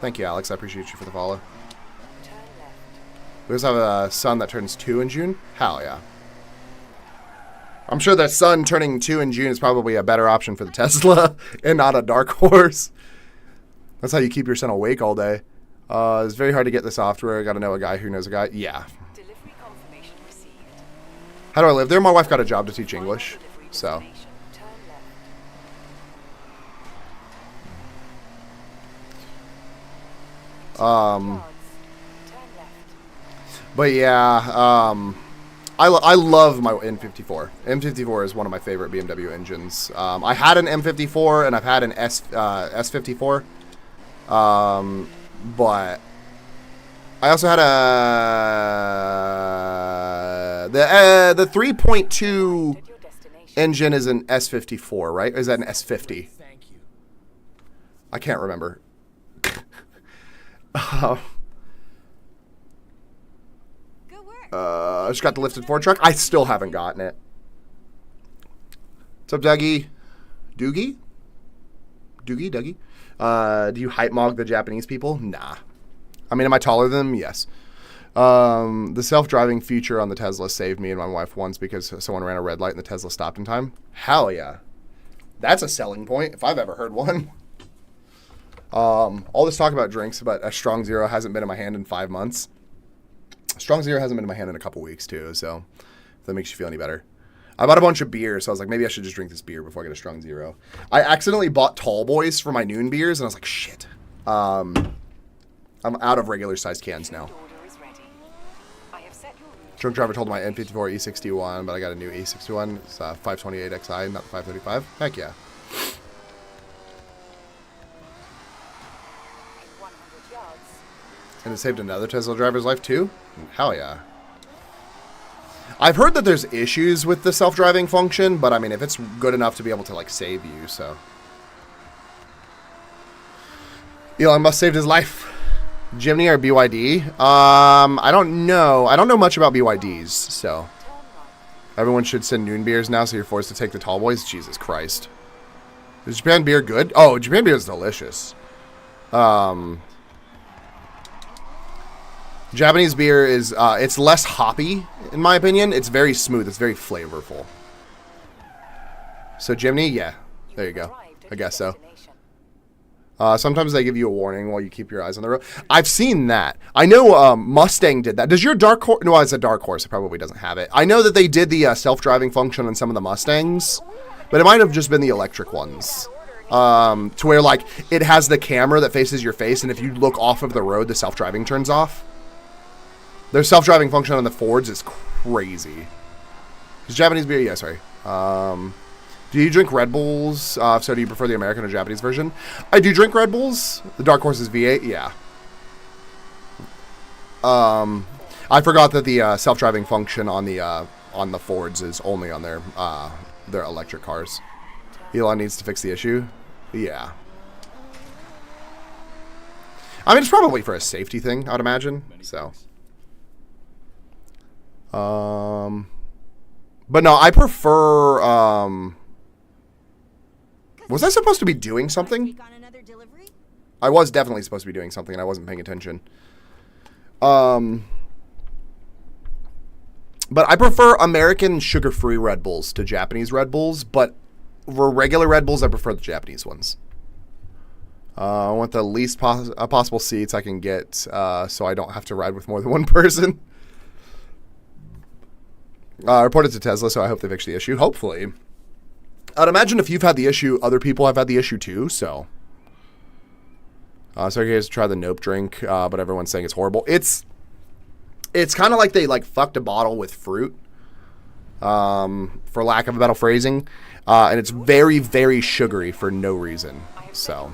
Thank you, Alex. I appreciate you for the follow. We also have a son that turns 2 in June. Hell yeah. I'm sure that son turning 2 in June is probably a better option for the Tesla and not a dark horse. That's how you keep your son awake all day. It's very hard to get the software. I got to know a guy who knows a guy. Yeah. Delivery confirmation received. How do I live there? My wife got a job to teach English, so. Turn left. Turn left. But yeah, I love my M54. M54 is one of my favorite BMW engines. I had an M54 and I've had an S54. But I also had the 3.2 engine is an S54, right? Or is that an S50? Thank you. I can't remember. I just got the lifted Ford truck. I still haven't gotten it. What's up, Dougie? Dougie? Dougie? Do you hype mog the Japanese people? Nah. I mean, am I taller than them? Yes. The self-driving feature on the Tesla saved me and my wife once because someone ran a red light and the Tesla stopped in time. Hell yeah. That's a selling point if I've ever heard one. All this talk about drinks, but a Strong Zero hasn't been in my hand in 5 months. Strong Zero hasn't been in my hand in a couple weeks, too, so if that makes you feel any better. I bought a bunch of beer, so I was like, maybe I should just drink this beer before I get a Strong Zero. I accidentally bought Tall Boys for my noon beers, and I was like, shit. I'm out of regular-sized cans now. Drunk driver told my N54 E61, but I got a new E61. It's 528xi, not the 535. Heck yeah. And it saved another Tesla driver's life, too? Hell yeah. I've heard that there's issues with the self-driving function, but I mean, if it's good enough to be able to, like, save you, so. Elon Musk saved his life. Jimny or BYD? I don't know. I don't know much about BYDs, so. Everyone should send noon beers now, so you're forced to take the tall boys? Jesus Christ. Is Japan beer good? Oh, Japan beer is delicious. Japanese beer is, it's less hoppy, in my opinion. It's very smooth. It's very flavorful. So, Jimny, yeah. There you go. I guess so. Sometimes they give you a warning while you keep your eyes on the road. I've seen that. I know Mustang did that. Does your Dark Horse... No, it's a Dark Horse. It probably doesn't have it. I know that they did the self-driving function on some of the Mustangs, but it might have just been the electric ones. To where, like, it has the camera that faces your face, and if you look off of the road, the self-driving turns off. Their self-driving function on the Fords is crazy. Is Japanese beer? Yeah, sorry. Do you drink Red Bulls? So do you prefer the American or Japanese version? I do drink Red Bulls. The Dark Horse is V8, yeah. I forgot that the self-driving function on the Fords is only on their electric cars. Elon needs to fix the issue. Yeah. I mean, it's probably for a safety thing, I'd imagine. So. But no, I prefer, was I supposed to be doing something? I was definitely supposed to be doing something and I wasn't paying attention. But I prefer American sugar-free Red Bulls to Japanese Red Bulls, but for regular Red Bulls, I prefer the Japanese ones. I want the least possible seats I can get, so I don't have to ride with more than one person. I reported to Tesla, so I hope they fix the issue. Hopefully. I'd imagine if you've had the issue, other people have had the issue too, so. So here's to try the Nope drink, but everyone's saying it's horrible. It's kind of like they, like, fucked a bottle with fruit, for lack of a better phrasing. And it's very, very sugary for no reason, so.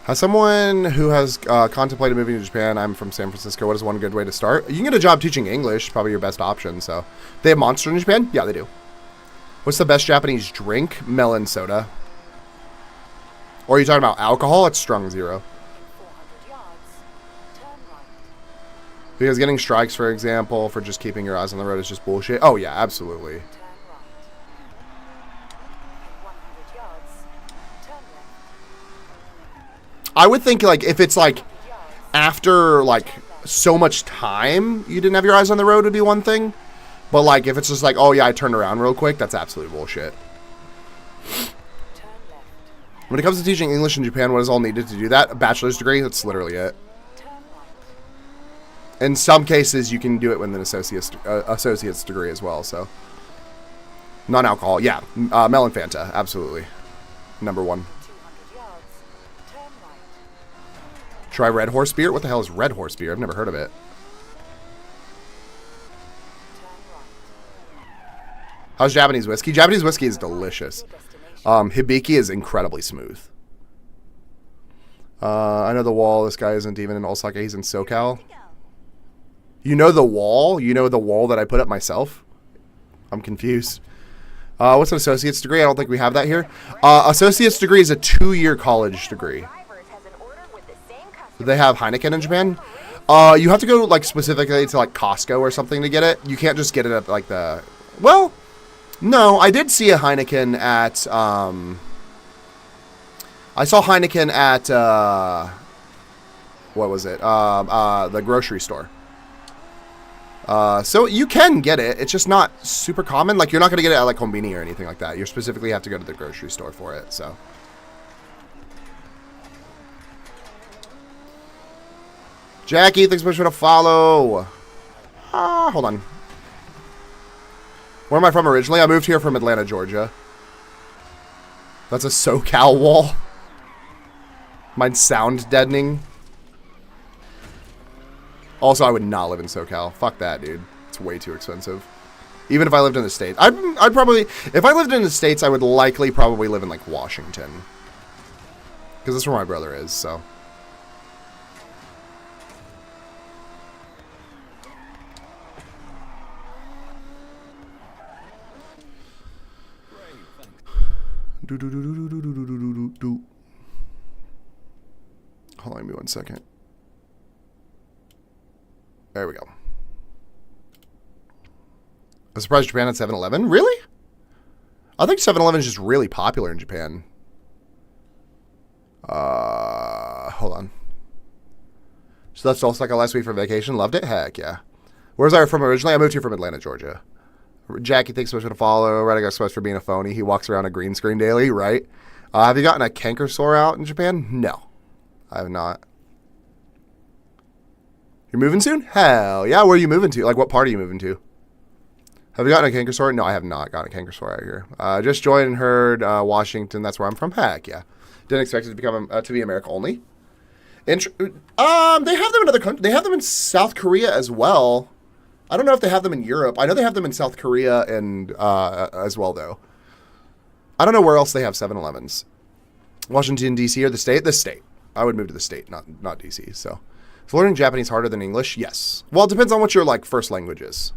As someone who has contemplated moving to Japan, I'm from San Francisco. What is one good way to start? You can get a job teaching English, probably your best option. So, they have Monster in Japan? Yeah, they do. What's the best Japanese drink? Melon soda. Or are you talking about alcohol? It's strong 0. 400 yards. Turn right. Because getting strikes, for example, for just keeping your eyes on the road is just bullshit. Oh, yeah, absolutely. Turn right. In 100 yards. Turn left. I would think, like, if it's, like, 100 yards. after, like, so much time you didn't have your eyes on the road would be one thing. But, like, if it's just like, oh, yeah, I turned around real quick, that's absolute bullshit. Turn left. When it comes to teaching English in Japan, what is all needed to do that? A bachelor's degree? That's literally it. Turn right. In some cases, you can do it with an associate's degree as well, so. Non-alcohol, yeah. Melon Fanta, absolutely. Number 1. 200 yards. Turn right. Try Red Horse beer? What the hell is Red Horse beer? I've never heard of it. Turn right. How's Japanese whiskey? Japanese whiskey is delicious. Your destination. Hibiki is incredibly smooth. I know the wall. This guy isn't even in Osaka. He's in SoCal. You know the wall? You know the wall that I put up myself? I'm confused. What's an associate's degree? I don't think we have that here. Associate's degree is a 2-year college degree. Drivers has an order with the same Do customer. they have Heineken in Japan? You have to go like specifically to like Costco or something to get it. You can't just get it at like the... Well, no, I did see a Heineken at... I saw Heineken at... what was it? The grocery store. So you can get it. It's just not super common. Like, you're not going to get it at, like, Konbini or anything like that. You specifically have to go to the grocery store for it, so. Jackie, thanks so much for the follow. Hold on. Where am I from originally? I moved here from Atlanta, Georgia. That's a SoCal wall. Mine's sound deadening. Also, I would not live in SoCal. Fuck that, dude. It's way too expensive. Even if I lived in the States. I'd probably... If I lived in the States, I would likely probably live in, like, Washington. Because that's where my brother is, so... Hold on, give me 1 second. There we go. I'm surprised Japan had 7-Eleven. Really? I think 7-Eleven is just really popular in Japan. Hold on. So that's also like a last week for vacation. Loved it? Heck yeah. Where's I from originally? I moved here from Atlanta, Georgia. Jackie, thanks so much for the follow. Right, I got so much for being a phony. He walks around a green screen daily, right? Have you gotten a canker sore out in Japan? No. I have not. You're moving soon? Hell yeah. Where are you moving to? Like, what part are you moving to? Have you gotten a canker sore? No, I have not gotten a canker sore out here. Just joined and heard Washington. That's where I'm from. Heck yeah. Didn't expect it to become to be America only. They have them in other countries. They have them in South Korea as well. I don't know if they have them in Europe. I know they have them in South Korea and as well, though. I don't know where else they have 7-Elevens. Washington, D.C. or the state? The state. I would move to the state, not D.C. So, is learning Japanese harder than English? Yes. Well, it depends on what your like first language is.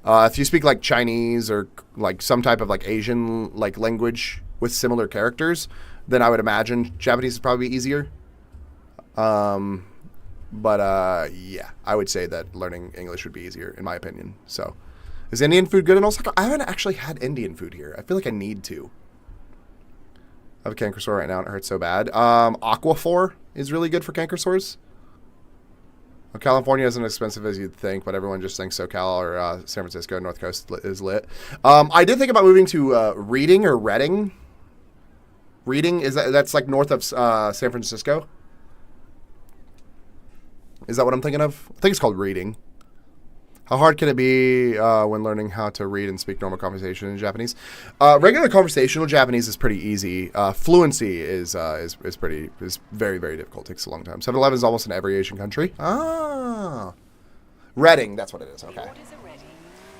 If you speak like Chinese or like some type of like Asian like language with similar characters, then I would imagine Japanese is probably easier. Yeah, I would say that learning English would be easier in my opinion. So, is Indian food good in Osaka? I haven't actually had Indian food here. I feel like I need to. I have a canker sore right now and it hurts so bad. Aquaphor is really good for canker sores. Well, California isn't as expensive as you'd think, but everyone just thinks SoCal or San Francisco, North Coast is lit. I did think about moving to Reading or Reading. Reading, that's like north of San Francisco? Is that what I'm thinking of? I think it's called Reading. How hard can it be when learning how to read and speak normal conversation in Japanese? Regular conversational Japanese is pretty easy. Fluency is very, very difficult. It takes a long time. 7-Eleven is almost in every Asian country. Ah. Reading, that's what it is. Okay. Orders are ready.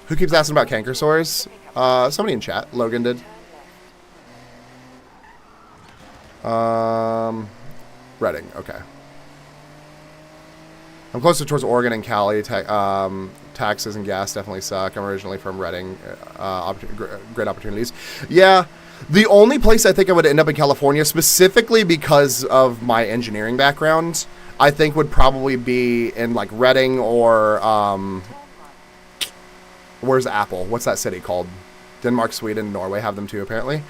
Who keeps asking about canker sores? Somebody in chat. Logan did. Reading, okay. I'm closer towards Oregon and Cali. Taxes and gas definitely suck. I'm originally from Reading. Great opportunities. Yeah, the only place I think I would end up in California, specifically because of my engineering background, I think would probably be in like Reading or where's Apple? What's that city called? Denmark, Sweden, Norway have them too, apparently.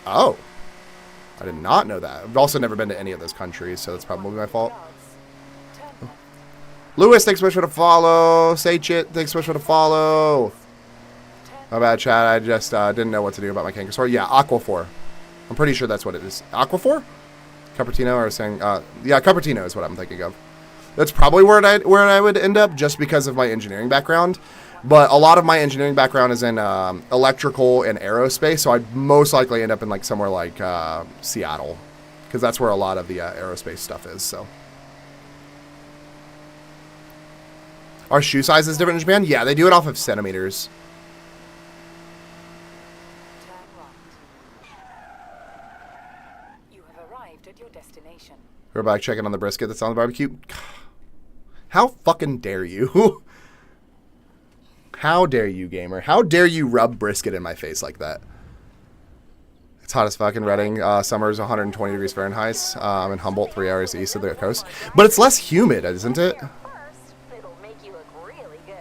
Oh, I did not know that. I've also never been to any of those countries, so that's probably my fault. Lewis, thanks so much for the follow. Say Chit, thanks so much for the follow. My bad, chat. I just didn't know what to do about my Kangasaur. Yeah, Aquaphor. I'm pretty sure that's what it is. Aquaphor? Cupertino, or saying, yeah, Cupertino is what I'm thinking of. That's probably where I would end up, just because of my engineering background. But a lot of my engineering background is in electrical and aerospace, so I'd most likely end up in like somewhere like Seattle, because that's where a lot of the aerospace stuff is. So, are shoe sizes different in Japan? Yeah, they do it off of centimeters. You have arrived at your destination. We're back checking on the brisket that's on the barbecue. How fucking dare you? How dare you, gamer? How dare you rub brisket in my face like that? It's hot as fuck in Reading. Summer's 120 degrees Fahrenheit. I'm in Humboldt, 3 hours east of the coast. But it's less humid, isn't it? It'll make you look really good.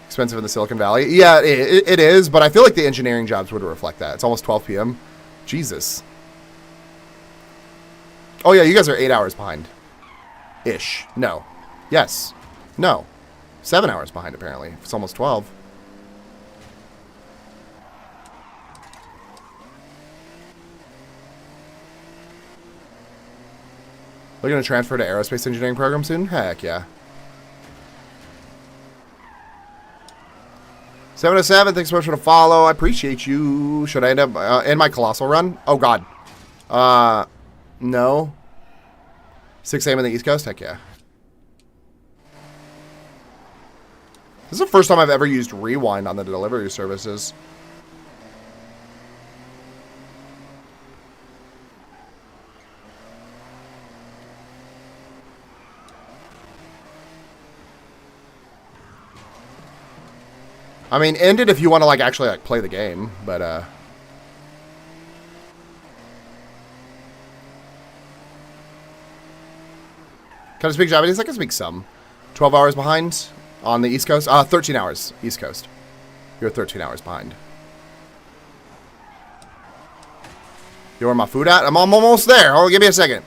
Expensive in the Silicon Valley. Yeah, it is, but I feel like the engineering jobs would reflect that. It's almost 12 p.m. Jesus. Oh, yeah, you guys are 8 hours behind. Ish. No. Yes. No. 7 hours behind, apparently. It's almost 12. Looking to transfer to aerospace engineering program soon? Heck yeah. 707, thanks so much for the follow. I appreciate you. Should I end up in my Colossal run? Oh, God. No. 6 a.m. on the East Coast? Heck yeah. This is the first time I've ever used Rewind on the delivery services. I mean, end it if you want to like actually like play the game, but can I speak Japanese? I can speak some. 12 hours behind on the East Coast. 13 hours East Coast. You're 13 hours behind. You know where my food at? I'm almost there. Hold on, give me a second.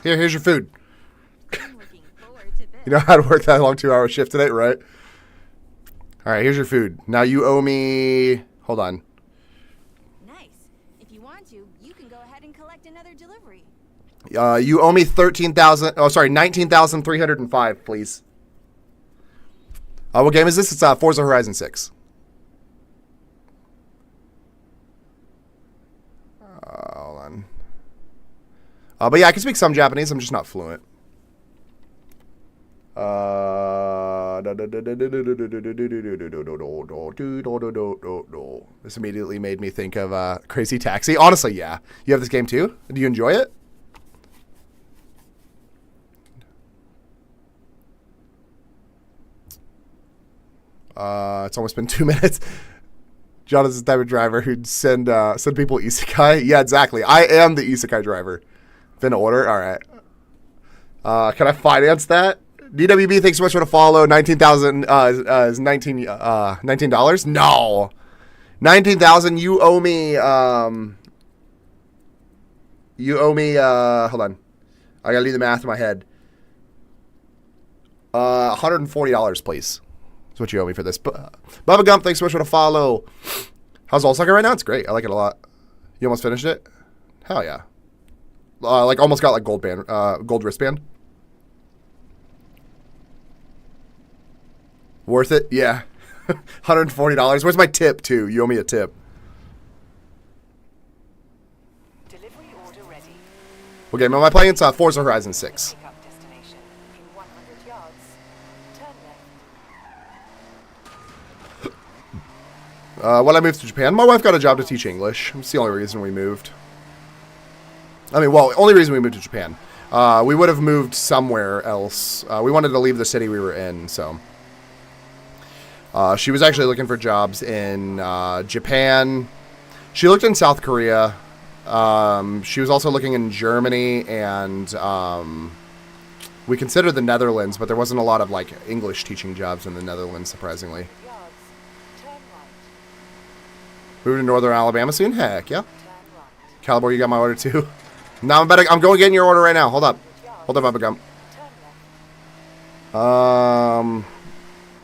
Here's your food. I'm looking forward to this. You know how to work that long 2-hour shift today, right? All right, here's your food. Now you owe me... Hold on. Nice. If you want to, you can go ahead and collect another delivery. You owe me 13,000... Oh, sorry, 19,305, please. What game is this? It's Forza Horizon 6. Hold on. But yeah, I can speak some Japanese. I'm just not fluent. This immediately made me think of Crazy Taxi. Honestly, yeah. You have this game too? Do you enjoy it? It's almost been 2 minutes. John is the type of driver who'd send people isekai. Yeah, exactly. I am the isekai driver. Fin order? All right. Can I finance that? DWB, thanks so much for the follow. 19,000 is $19. No. 19,000, you owe me hold on. I gotta do the math in my head. $140, please. That's what you owe me for this. Bubba Gump, thanks so much for the follow. How's All Sucker right now? It's great. I like it a lot. You almost finished it? Hell yeah. Like almost got like gold wristband. Worth it? Yeah. $140. Where's my tip, too? You owe me a tip. Delivery order ready. Okay, am I playing? It's Forza Horizon 6. Pickup destination in 100 yards. Turn left. When I moved to Japan, my wife got a job to teach English. It's the only reason we moved. I mean, well, only reason we moved to Japan. We would have moved somewhere else. We wanted to leave the city we were in, so. She was actually looking for jobs in Japan. She looked in South Korea. She was also looking in Germany, and we considered the Netherlands, but there wasn't a lot of like English teaching jobs in the Netherlands, surprisingly. Yards. Turn right. Moving to Northern Alabama soon? Heck yeah. Turn right. Caliber, you got my order too? No, I'm going getting your order right now. Hold up. Hold up, Bubba Gump. Turn left.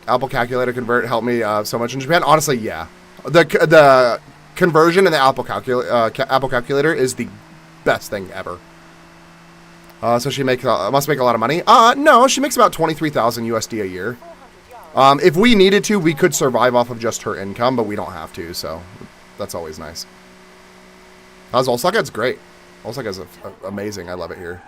Apple Calculator Convert helped me so much in Japan. Honestly, yeah. The conversion in the Apple Calculator is the best thing ever. So she must make a lot of money. No, she makes about 23,000 USD a year. 400 yards. If we needed to, we could survive off of just her income, but we don't have to, so that's always nice. How's Osaka? It's great. Osaka is amazing. I love it here.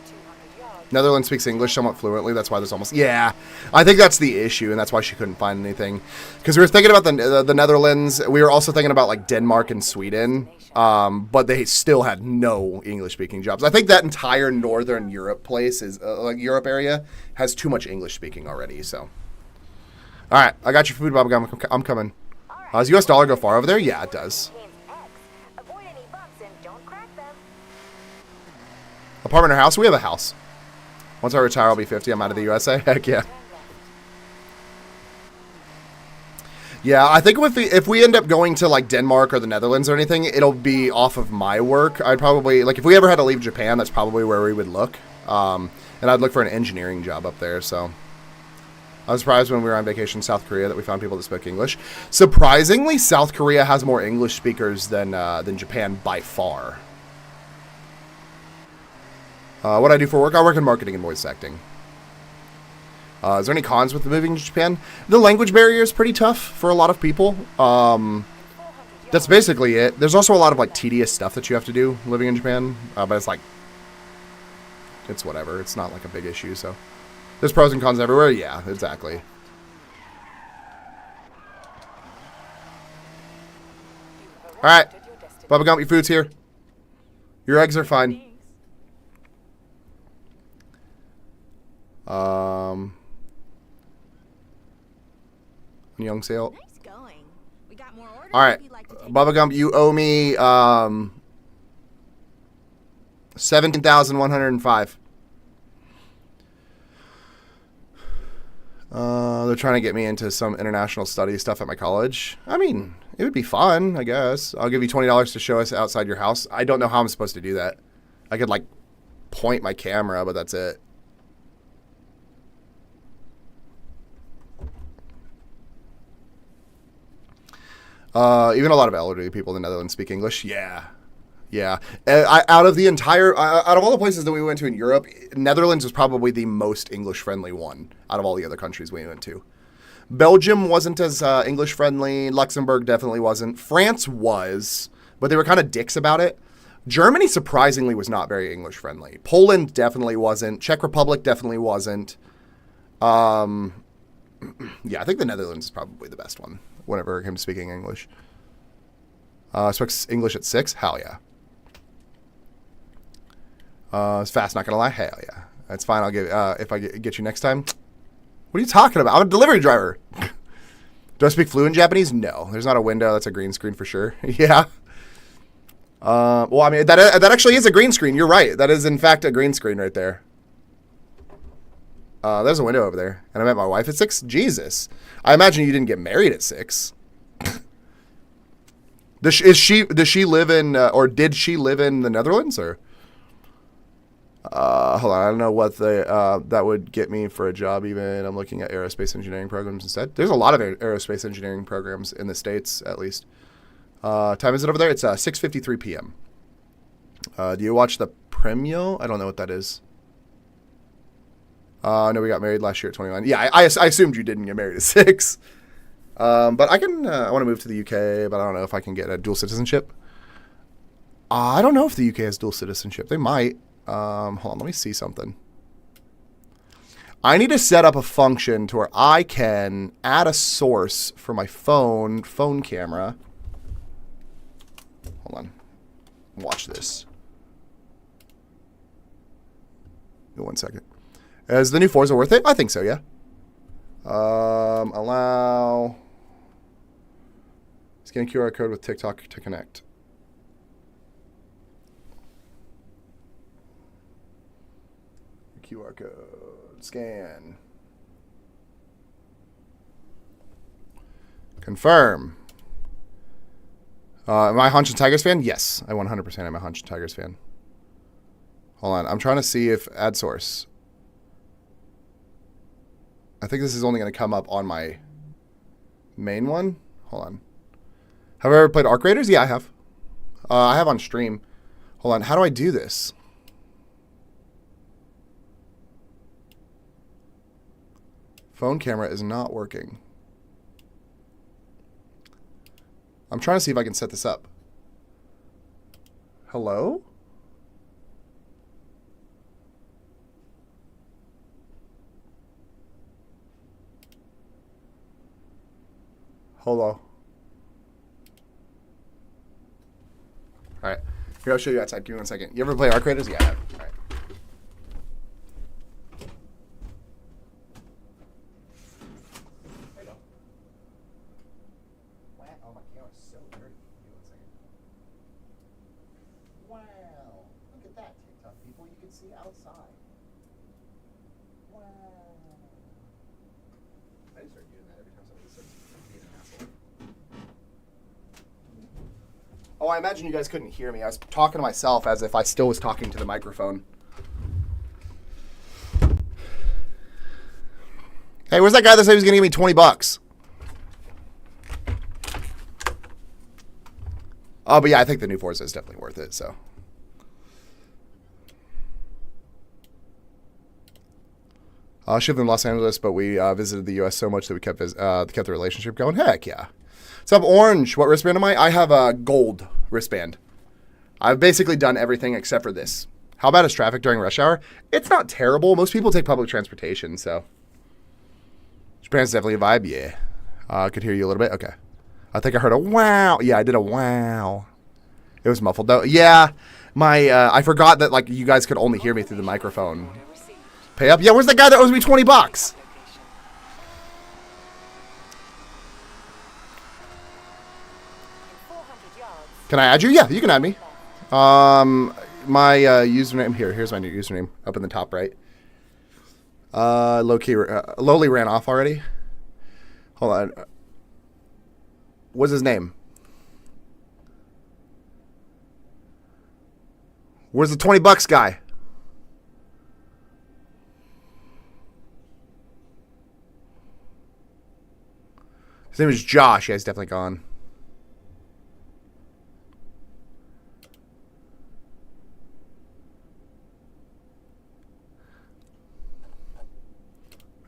200 yards. Netherlands speaks English somewhat fluently. That's why there's almost... Yeah, I think that's the issue, and that's why she couldn't find anything. Because we were thinking about the Netherlands. We were also thinking about, like, Denmark and Sweden. But they still had no English-speaking jobs. I think that entire Northern Europe place, is like Europe area, has too much English-speaking already, so... All right, I got your food, Bob. I'm coming. Does US dollar go far over there? Yeah, it does. Avoid any bumps and don't crack them. Apartment or house? We have a house. Once I retire, I'll be 50. I'm out of the USA. Heck yeah. Turn left. Yeah, I think if we end up going to like Denmark or the Netherlands or anything, it'll be off of my work. I'd probably, like, if we ever had to leave Japan, that's probably where we would look. And I'd look for an engineering job up there, so... I was surprised when we were on vacation in South Korea that we found people that spoke English. Surprisingly, South Korea has more English speakers than Japan by far. What I do for work? I work in marketing and voice acting. Is there any cons with moving to Japan? The language barrier is pretty tough for a lot of people. That's basically it. There's also a lot of like tedious stuff that you have to do living in Japan, but it's like, it's whatever. It's not like a big issue, so. There's pros and cons everywhere. Yeah, exactly. All right, Bubba Gump, your food's here. Your eggs are fine. Young sale. Nice going. We got more orders. All right, if you'd like to take Bubba Gump, you owe me 17,105. They're trying to get me into some international studies stuff at my college. I mean, it would be fun, I guess. I'll give you $20 to show us outside your house. I don't know how I'm supposed to do that. I could, like, point my camera, but that's it. Even a lot of elderly people in the Netherlands speak English. Yeah. Yeah. Out of all the places that we went to in Europe, Netherlands was probably the most English-friendly one out of all the other countries we went to. Belgium wasn't as English-friendly. Luxembourg definitely wasn't. France was, but they were kind of dicks about it. Germany, surprisingly, was not very English-friendly. Poland definitely wasn't. Czech Republic definitely wasn't. Yeah, I think the Netherlands is probably the best one whenever it came to speaking English. Speaks English at 6? Hell yeah. It's fast, not gonna lie. Hell yeah. That's fine. I'll give if I get you next time. What are you talking about? I'm a delivery driver. Do I speak fluent Japanese? No. There's not a window. That's a green screen for sure. Yeah. Well, I mean, that actually is a green screen. You're right. That is, in fact, a green screen right there. There's a window over there. And I met my wife at 6? Jesus. I imagine you didn't get married at 6. Does she live in, or did she live in the Netherlands, or? Hold on, I don't know what that would get me for a job even. I'm looking at aerospace engineering programs instead. There's a lot of aerospace engineering programs in the States, at least. Time is it over there? It's 6:53 p.m. Do you watch the Premio? I don't know what that is. No, we got married last year at 21. Yeah, I assumed you didn't get married at 6. But I can. I want to move to the UK, but I don't know if I can get a dual citizenship. I don't know if the UK has dual citizenship. They might. Hold on, let me see something. I need to set up a function to where I can add a source for my phone camera. Hold on. Watch this. Give me 1 second. Is the new Forza worth it? I think so, yeah. Allow. Scan QR code with TikTok to connect. QR code. Scan. Confirm. Am I a Hunch and Tigers fan? Yes, I 100% am a Hunch and Tigers fan. Hold on. I'm trying to see if ad source. I think this is only going to come up on my main one. Hold on. Have I ever played Arc Raiders? Yeah, I have. I have on stream. Hold on. How do I do this? Phone camera is not working. I'm trying to see if I can set this up. Hello? Hello. Alright. Here, I'll show you outside. Give me 1 second. You ever play Arc Raiders? Yeah, I have. Alright. Oh, my camera's so dirty. Give me 1 second. Wow. Look at that, TikTok people. You can see outside. Wow. I just start doing that every time somebody starts being an asshole. Oh, I imagine you guys couldn't hear me. I was talking to myself as if I still was talking to the microphone. Hey, where's that guy that said he was going to give me $20? Oh, but yeah, I think the new Forza is definitely worth it, so. She lived in Los Angeles, but we visited the U.S. so much that we kept the relationship going. Heck yeah. What's up, Orange? What wristband am I? I have a gold wristband. I've basically done everything except for this. How bad is traffic during rush hour? It's not terrible. Most people take public transportation, so. Japan's definitely a vibe, yeah. I could hear you a little bit. Okay. I think I heard a wow. Yeah, I did a wow. It was muffled though. Yeah, I forgot that like you guys could only hear me through the microphone. Pay up. Yeah, where's the guy that owes me $20? Can I add you? Yeah, you can add me. My username here. Here's my new username up in the top right. Lowly ran off already. Hold on. What's his name? Where's the $20 guy? His name is Josh. Yeah, he's definitely gone.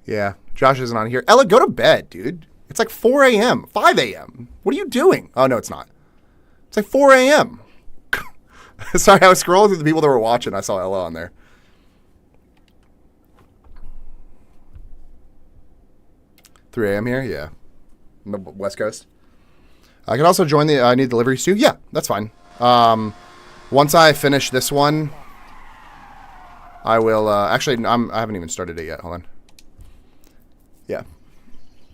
Yeah, Josh isn't on here. Ella, go to bed, dude. It's like 4 a.m., 5 a.m. What are you doing? Oh, no, it's not. It's like 4 a.m. Sorry, I was scrolling through the people that were watching. I saw Ella on there. $3 a.m. here? Yeah. On the West Coast. I can also join the I need deliveries too. Yeah, that's fine. Once I finish this one, I will... actually, I haven't even started it yet. Hold on. Yeah.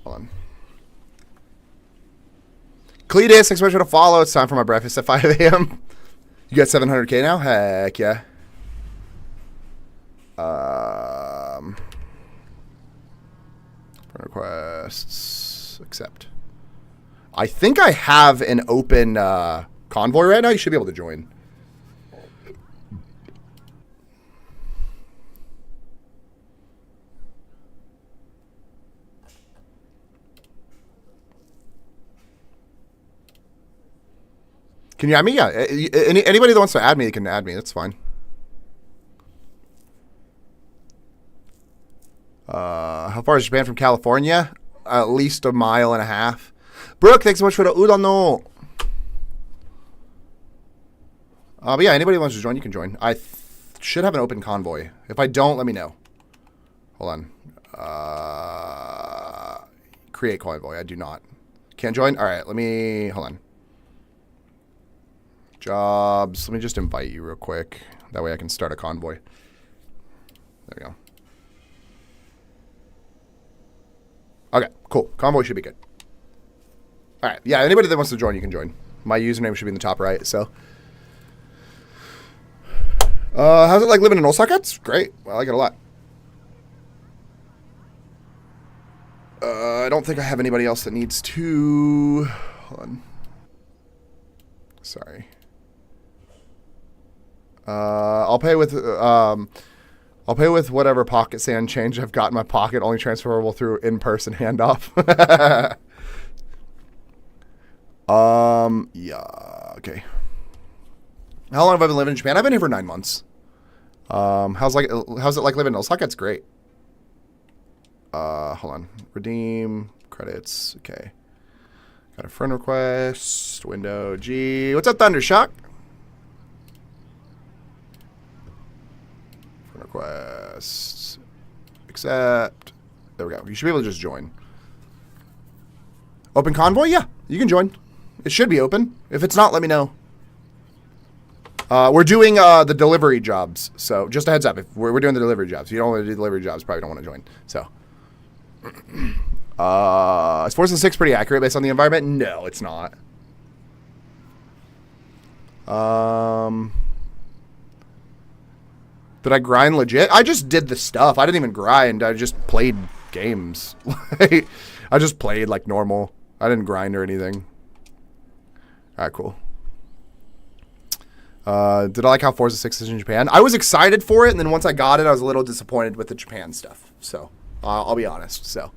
Hold on. Cletus, thanks so much for the follow. It's time for my breakfast at 5 a.m. You got 700K now? Heck yeah. Requests. Accept. I think I have an open convoy right now. You should be able to join. Can you add me? Yeah. Anybody that wants to add me can add me. That's fine. How far is Japan from California? At least 1.5 miles. Brooke, thanks so much for the udano. But yeah, anybody who wants to join, you can join. I should have an open convoy. If I don't, let me know. Hold on. Create convoy. I do not. Can't join? All right, let me... Hold on. Jobs. Let me just invite you real quick. That way I can start a convoy. There we go. Okay, cool. Convoy should be good. All right. Yeah, anybody that wants to join, you can join. My username should be in the top right, so... how's it like living in Osaka? It's great. I like it a lot. I don't think I have anybody else that needs to... Hold on. Sorry. I'll pay with whatever pocket sand change I've got in my pocket, only transferable through in-person handoff. Yeah, okay. How long have I been living in Japan? I've been here for 9 months. How's it like living in Osaka? It's great. Hold on. Redeem credits. Okay. Got a friend request. Window G. What's up, Thundershock? Friend request. Accept. There we go. You should be able to just join. Open convoy? Yeah, you can join. It should be open. If it's not, let me know. We're doing the delivery jobs. So just a heads up. If we're doing the delivery jobs. If you don't want to do delivery jobs, probably don't want to join. So. Is Forza 6 pretty accurate based on the environment? No, it's not. Did I grind legit? I just did the stuff. I didn't even grind. I just played games. I just played like normal. I didn't grind or anything. Alright, cool. Did I like how Forza 6 is in Japan? I was excited for it, and then once I got it, I was a little disappointed with the Japan stuff. So, I'll be honest. So,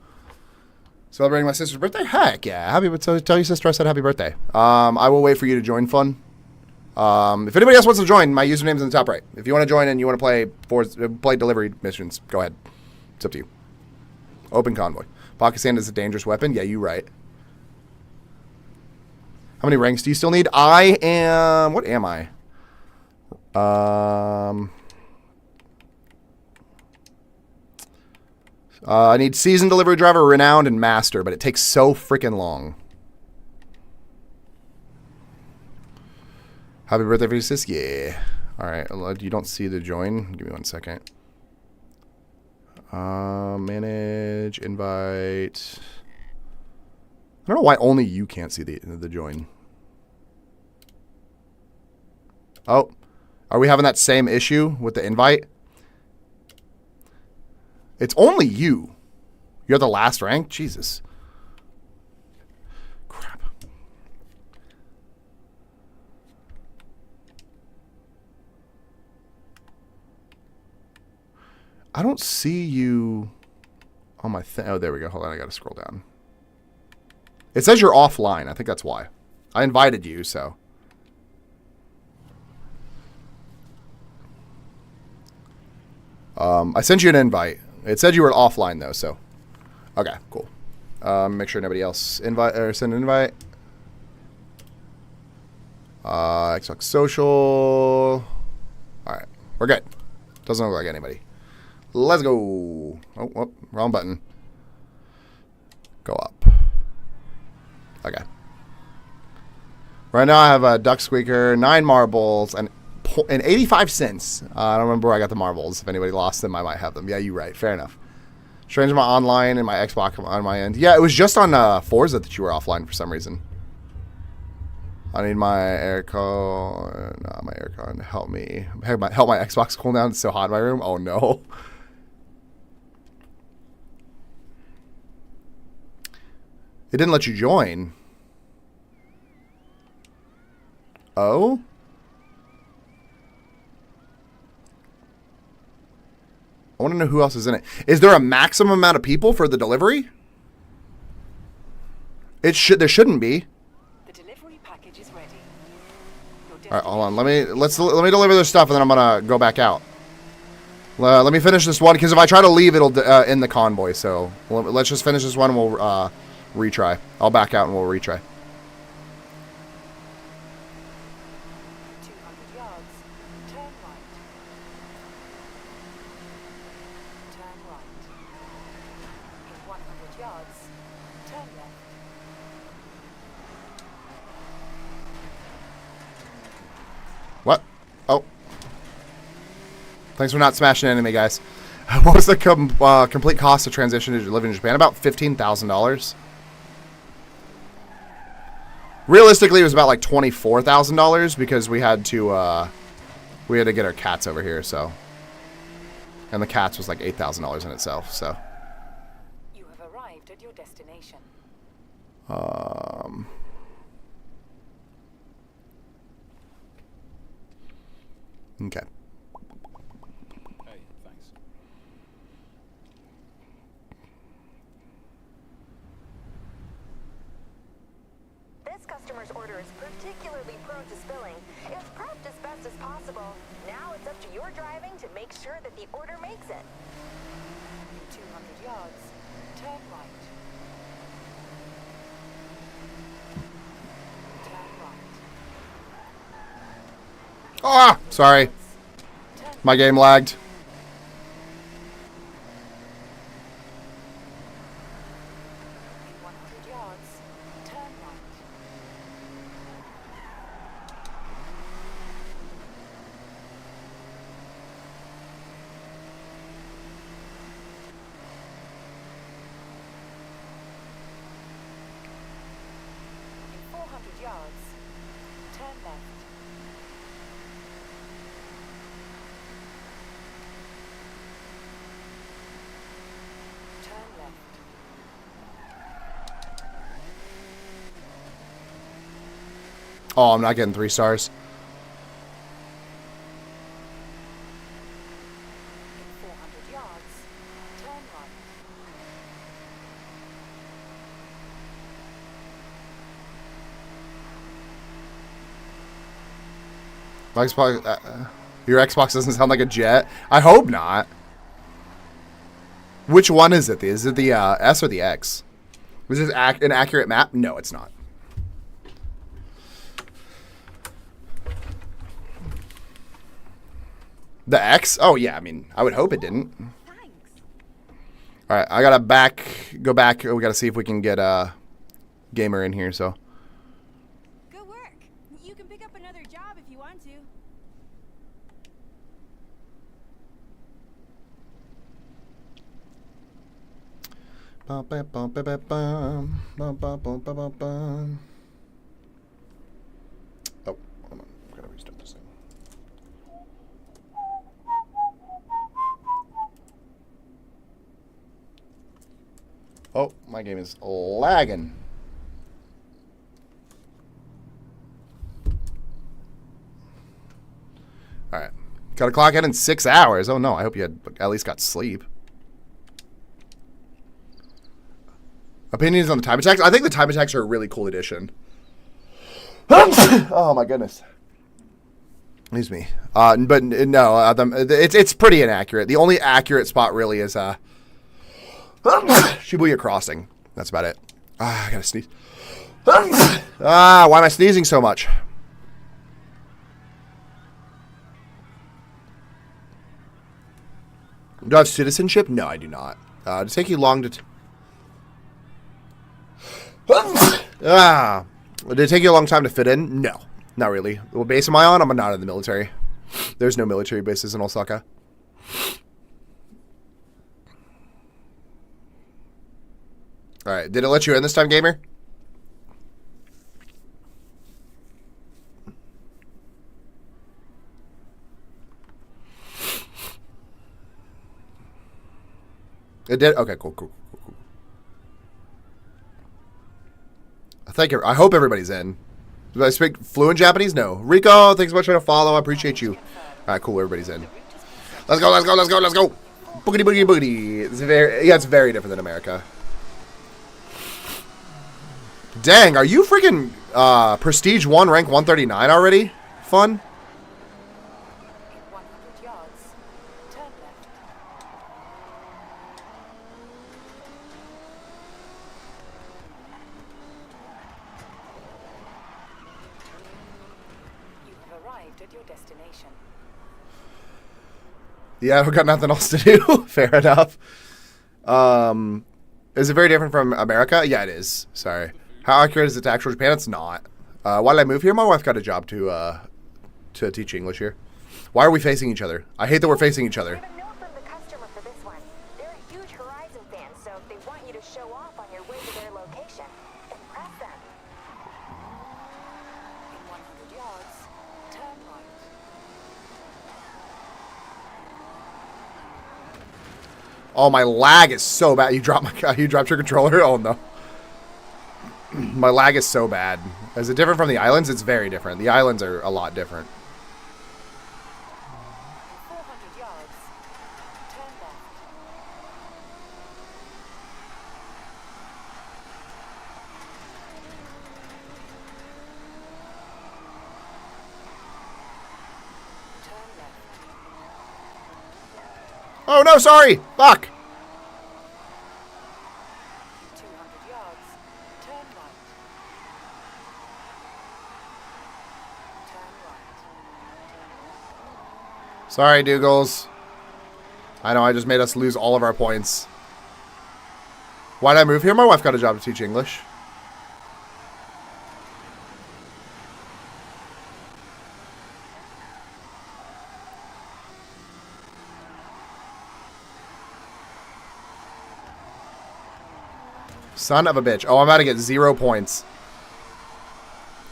celebrating my sister's birthday? Heck yeah. Tell your sister I said happy birthday. I will wait for you to join fun. If anybody else wants to join, my username's in the top right. If you want to join and you want to play delivery missions, go ahead. It's up to you. Open convoy. Pocket sand is a dangerous weapon. Yeah, you right. How many ranks do you still need? I am... What am I? I need seasoned delivery driver, renowned, and master, but it takes so freaking long. Happy birthday, Francis. Yeah. All right. You don't see the join. Give me 1 second. Manage, invite. I don't know why only you can't see the join. Oh. Are we having that same issue with the invite? It's only you. You're the last rank? Jesus. Crap. I don't see you on my thing. Oh, there we go. Hold on. I got to scroll down. It says you're offline. I think that's why. I invited you, so. I sent you an invite. It said you were offline though, so okay, cool. Make sure nobody else send an invite. Xbox Social. All right, we're good. Doesn't look like anybody. Let's go. Oh, wrong button. Go up. Okay. Right now I have a duck squeaker, 9 marbles, and 85 cents. I don't remember where I got the marbles. If anybody lost them, I might have them. Yeah, you're right. Fair enough. Strange my online and my Xbox on my end. Yeah, it was just on Forza that you were offline for some reason. I need my aircon. No, my aircon. Help me. Help my Xbox cool down. It's so hot in my room. Oh, no. It didn't let you join. Oh? I want to know who else is in it. Is there a maximum amount of people for the delivery? There shouldn't be. The delivery package is ready. All right, hold on. Let me deliver this stuff, and then I'm gonna go back out. Let me finish this one, because if I try to leave, it'll end the convoy. So let's just finish this one, and we'll retry. I'll back out, and we'll retry. 200 yards. Turn right. Turn right. In 100 yards, turn left. What? Oh. Thanks for not smashing enemy, guys. What was the complete cost of transition to live in Japan? About $15,000. Realistically, it was about like $24,000 because we had to get our cats over here. So, and the cats was like $8,000 in itself. So, You have arrived at your destination. Okay. Hey, thanks. This customer's order is particularly prone to spilling. It's prepped as best as possible. Now it's up to your driving to make sure that the order makes it. In 200 yards, turn right. Turn right. Ah, sorry. My game lagged. In 100 yards, turn right. In 400 yards, turn left. Turn left. Oh, I'm not getting 3 stars. In 400 yards, turn right. My Xbox, your Xbox doesn't sound like a jet. I hope not. Which one is it? Is it the S or the X? Was this an accurate map? No, it's not. The X? Oh yeah, I mean, I would hope it didn't. Thanks. All right, I gotta go back. We gotta see if we can get a gamer in here. So. Good work. You can pick up another job if you want to. Bum, bum, bum, bum, bum, bum, bum, bum, bum, bum, bum. Oh, hold on. I'm gonna restart this thing. Oh, my game is lagging. All right. Got to clock in 6 hours. Oh, no. I hope you had at least got sleep. Opinions on the time attacks? I think the time attacks are a really cool addition. Oh, my goodness. Excuse me. But no, it's pretty inaccurate. The only accurate spot really is Shibuya Crossing. That's about it. I gotta sneeze. Why am I sneezing so much? Do I have citizenship? No, I do not. Does it take you long to... Did it take you a long time to fit in? No, not really. What base am I on? I'm not in the military. There's no military bases in Osaka. All right, did it let you in this time, gamer? It did? Okay, cool. Thank you. I hope everybody's in. Do I speak fluent Japanese? No. Rico, thanks so much for the follow. I appreciate you. All right, cool. Everybody's in. Let's go. Boogity, boogity, boogity. It's very different than America. Dang, are you freaking Prestige 1, rank 139 already? fun. In 100 yards, turn left. You have arrived at your destination. Yeah, I've got nothing else to do. Fair enough. Is it very different from America? Yeah, it is. Sorry. How accurate is it to actual Japan? It's not. Why did I move here? My wife got a job to teach English here. Why are we facing each other? I hate that we're facing each We other. have a note from the customer for this one. They're a huge Horizon fan, so they want you to show off on your way to their location. Impress them. In 100 yards, turn right. Oh, my lag is so bad. You dropped your controller? Oh no. My lag is so bad. Is it different from the islands? It's very different. The islands are a lot different. In 400 yards, turn left. Turn left. Oh no, sorry. Fuck. 200 yards, turn right. Turn right. Sorry, Dougals. I know, I just made us lose all of our points. Why did I move here? My wife got a job to teach English. Son of a bitch. Oh, I'm about to get 0 points.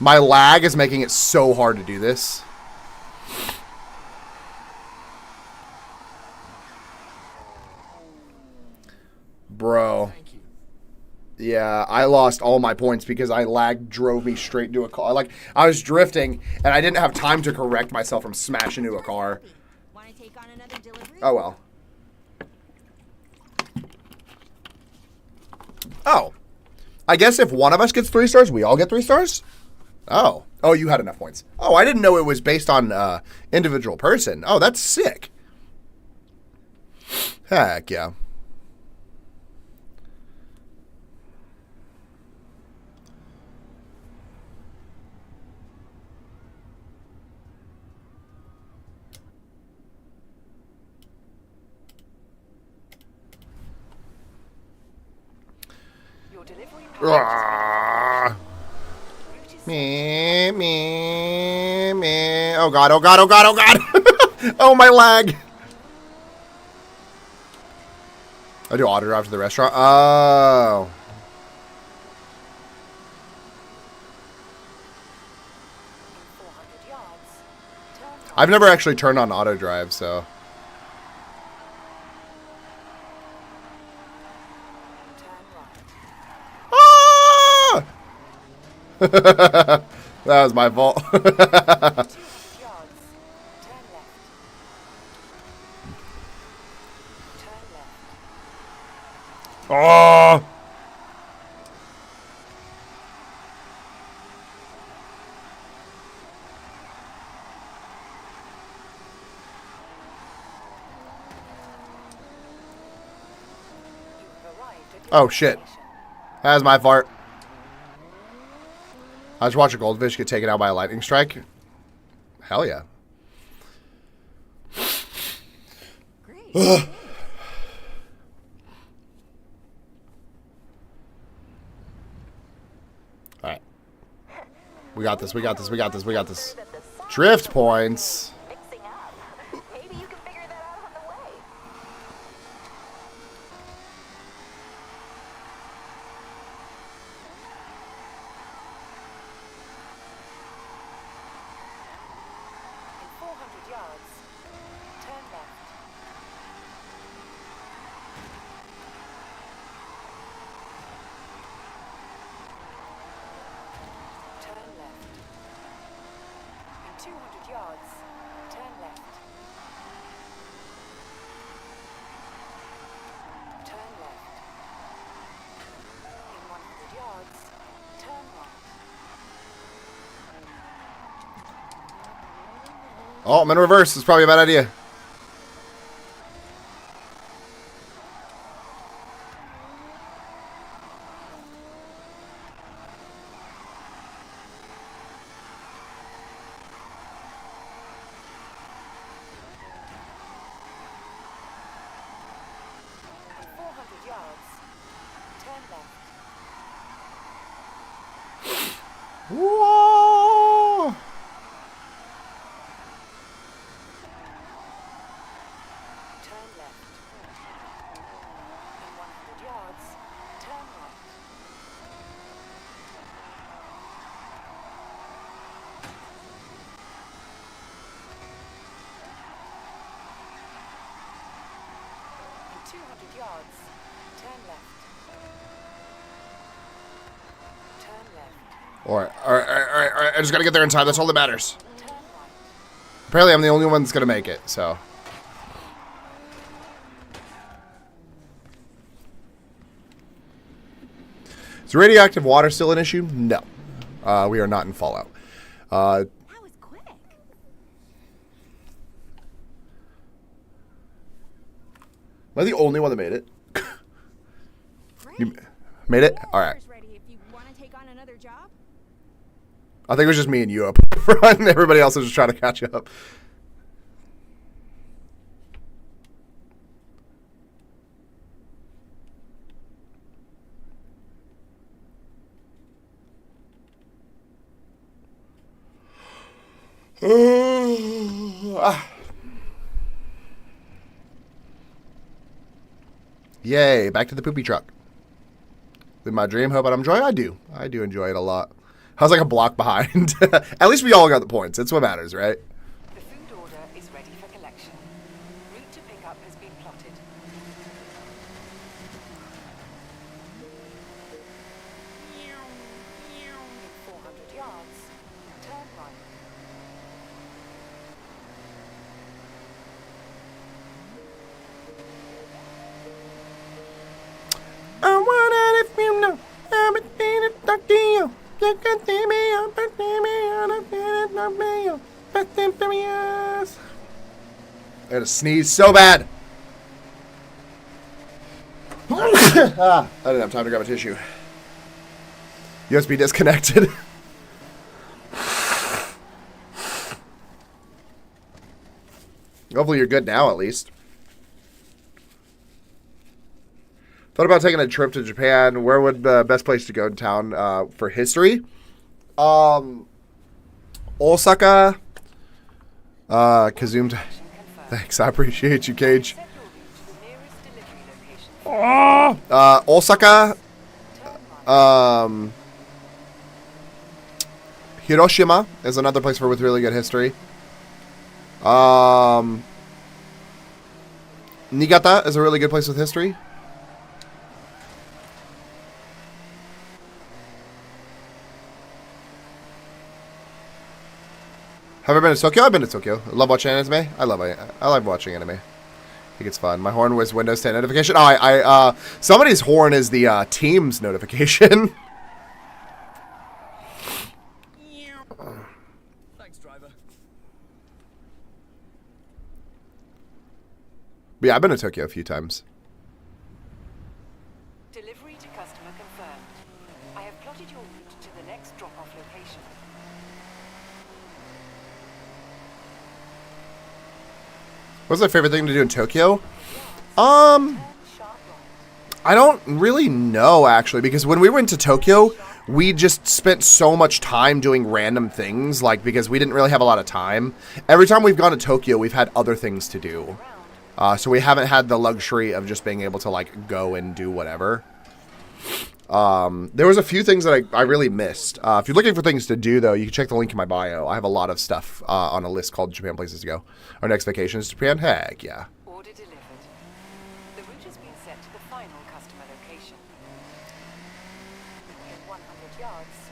My lag is making it so hard to do this. Bro. Yeah, I lost all my points because lag drove me straight into a car. Like, I was drifting, and I didn't have time to correct myself from smashing into a car. Want to take on another delivery? Oh, well. Oh. I guess if one of us gets 3 stars, we all get 3 stars? Oh. Oh, you had enough points. Oh, I didn't know it was based on individual person. Oh, that's sick. Heck yeah. Your delivery Ah. route is Me. Oh god, oh god, oh god, oh god. Oh, my lag. I do auto drive to the restaurant. Oh. in 400 yards. Turn right. I've never actually turned on auto drive, so. Turn right. Ah! That was my fault. 200 yards. Turn left. Turn left. Oh. You have arrived at your Oh, shit. destination. That was my fart. I just watched a goldfish get taken out by a lightning strike. Hell yeah. Great. Alright. We got this, we got this, we got this, we got this. That the song Drift points. mixing up. Maybe you can figure that out on the way. In 400 yards. Turn left. Turn left. In 200 yards. Turn left. Turn left. In 100 yards. Turn right. Oh, I'm in reverse. It's probably a bad idea. In 400 yards, turn left. Whoa! Turn left. In 100 yards, turn right. In 200 yards, turn left. Turn left. All right. I just gotta get there in time. That's all that matters. Turn right. Apparently, I'm the only one that's gonna make it. So. Is radioactive water still an issue? No. We are not in Fallout. That was quick. Am I the only one that made it? Great. You made it? All right. Car's ready if you want to take on another job. I think it was just me and you up front, and everybody else was just trying to catch up. Yay, back to the poopy truck. Live my dream, hope I enjoy it. I do. I do enjoy it a lot. I was like a block behind. At least we all got the points. That's what matters, right? The food order is ready for collection. Route to pickup has been plotted. In 400 yards, turn right. I wonder if you know everything to talk to you. You can see me, I'm see me, I don't get it, not me, I'm fast and furious. I gotta sneeze so bad. I didn't have time to grab a tissue. USB disconnected. Hopefully you're good now, at least. Thought about taking a trip to Japan. Where would the best place to go in town for history? Osaka. Kazoomed. Thanks, I appreciate you, Cage. Set your route to the nearest delivery location. Osaka. Hiroshima is another place with really good history. Niigata is a really good place with history. Have I been to Tokyo? I've been to Tokyo. I love watching anime. I love watching anime. I think it's fun. My horn was Windows 10 notification. Oh, somebody's horn is the Teams notification. Thanks, driver. But yeah, I've been to Tokyo a few times. Delivery to customer confirmed. I have plotted your route to the next drop-off location. What's my favorite thing to do in Tokyo? Turn sharp right. I don't really know, actually, because when we went to Tokyo, we just spent so much time doing random things, like, because we didn't really have a lot of time. Every time we've gone to Tokyo, we've had other things to do. So we haven't had the luxury of just being able to, like, go and do whatever. There was a few things that I really missed. If you're looking for things to do, though, you can check the link in my bio. I have a lot of stuff on a list called Japan Places to Go. Our next vacation is Japan. Heck, yeah. Order delivered. The route has been set to the final customer location. In 100 yards,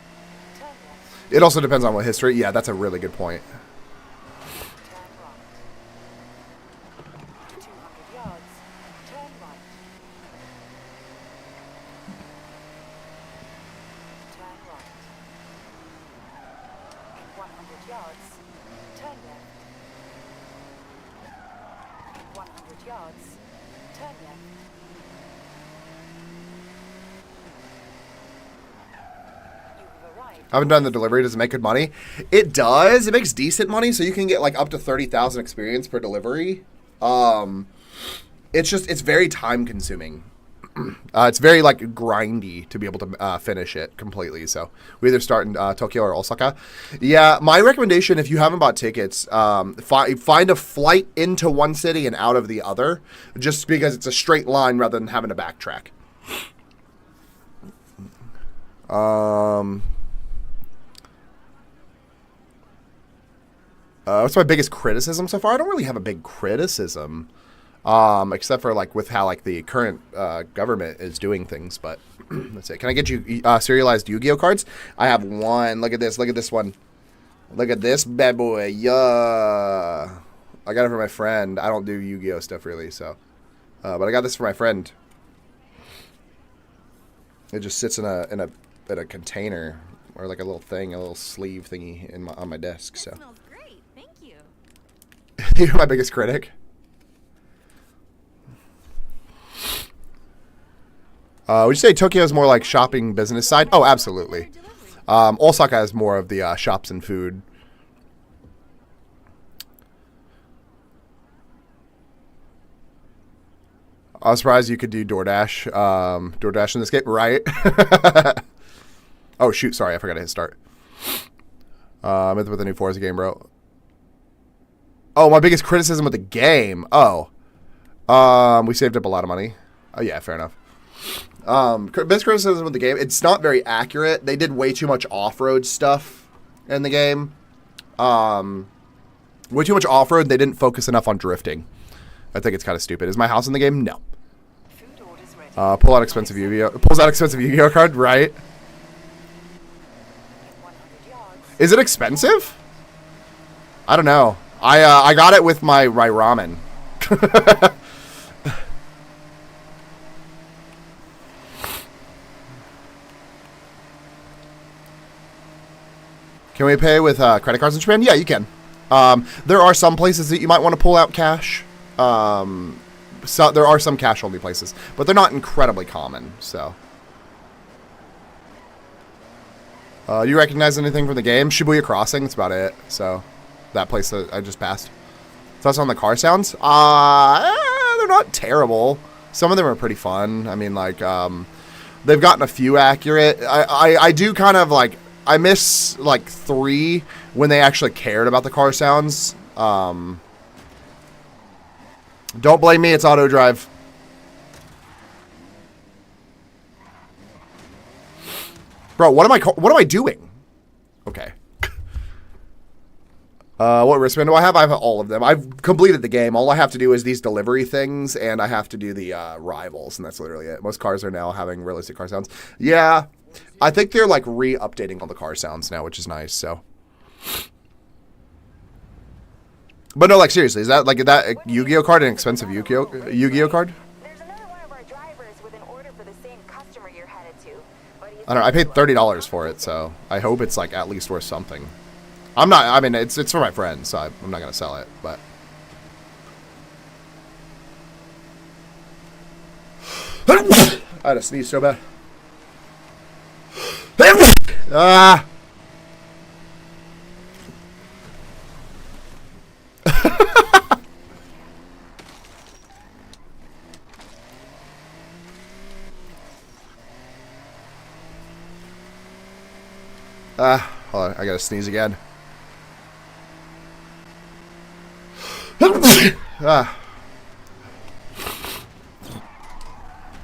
turn left. It also depends on what history. Yeah, that's a really good point. Turn right. 200 yards, turn right. Turn right. In 100 yards, turn left. 100 yards. Turn left. You have arrived. I haven't done the delivery. Does it make good money? It does. It makes decent money, so you can get like up to 30,000 experience per delivery. It's very time consuming. It's very like grindy to be able to finish it completely. So we either start in Tokyo or Osaka. Yeah, my recommendation if you haven't bought tickets, find a flight into one city and out of the other, just because it's a straight line rather than having to backtrack. What's my biggest criticism so far? I don't really have a big criticism. Except for like with how like the current government is doing things. But let's see. Can I get you serialized Yu-Gi-Oh cards? I have one. Look at this. Look at this one. Look at this bad boy. Yeah. I got it for my friend. I don't do Yu-Gi-Oh stuff really, so. But I got this for my friend. It just sits in a container or like a little thing, a little sleeve thingy on my desk. So. That smells great. Thank you. You're my biggest critic. Would you say Tokyo is more like shopping business side? Oh, absolutely. Osaka has more of the shops and food. I was surprised you could do DoorDash. DoorDash in this game, right? Oh shoot, sorry, I forgot to hit start. With the new Forza game, bro. Oh, my biggest criticism with the game. Oh, we saved up a lot of money. Oh yeah, fair enough. Best criticism of the game, it's not very accurate. They did way too much off-road stuff in the game. Way too much off-road. They didn't focus enough on drifting. I think it's kind of stupid. Is my house in the game? No. Food orders ready. Pull out expensive Yu-Gi-Oh. Pulls out expensive Yu-Gi-Oh card, right? 100 yards. Is it expensive? I don't know. I got it with my ramen. Can we pay with credit cards in Japan? Yeah, you can. There are some places that you might want to pull out cash. So there are some cash-only places, but they're not incredibly common. So, you recognize anything from the game? Shibuya Crossing. That's about it. So, that place that I just passed. So that's on the car sounds. They're not terrible. Some of them are pretty fun. I mean, like, they've gotten a few accurate. I do kind of like. I miss like 3 when they actually cared about the car sounds. Don't blame me, it's auto drive. Bro, what am I doing? Okay. What wristband do I have? I have all of them. I've completed the game. All I have to do is these delivery things, and I have to do the rivals, and that's literally it. Most cars are now having realistic car sounds. Yeah. I think they're like re-updating all the car sounds now, which is nice. So, but no, like seriously, is that Yu-Gi-Oh card an expensive Yu-Gi-Oh card? There's another one of our drivers with an order for the same customer you're headed to. But he's I don't know. I paid $30 for it, so I hope it's like at least worth something. I'm not. I mean, it's for my friend, so I'm not gonna sell it. But I had to sneeze so bad. Ah. Hold on, I gotta sneeze again. Ah.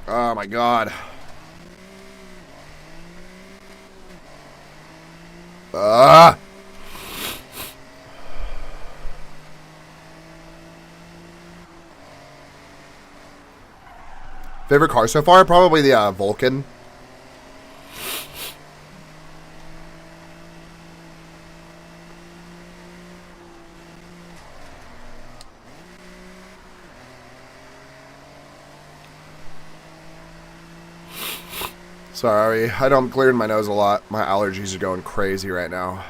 Oh my god. Ah. Favorite car so far? Probably the Vulcan. Sorry, I know I'm clearing my nose a lot. My allergies are going crazy right now.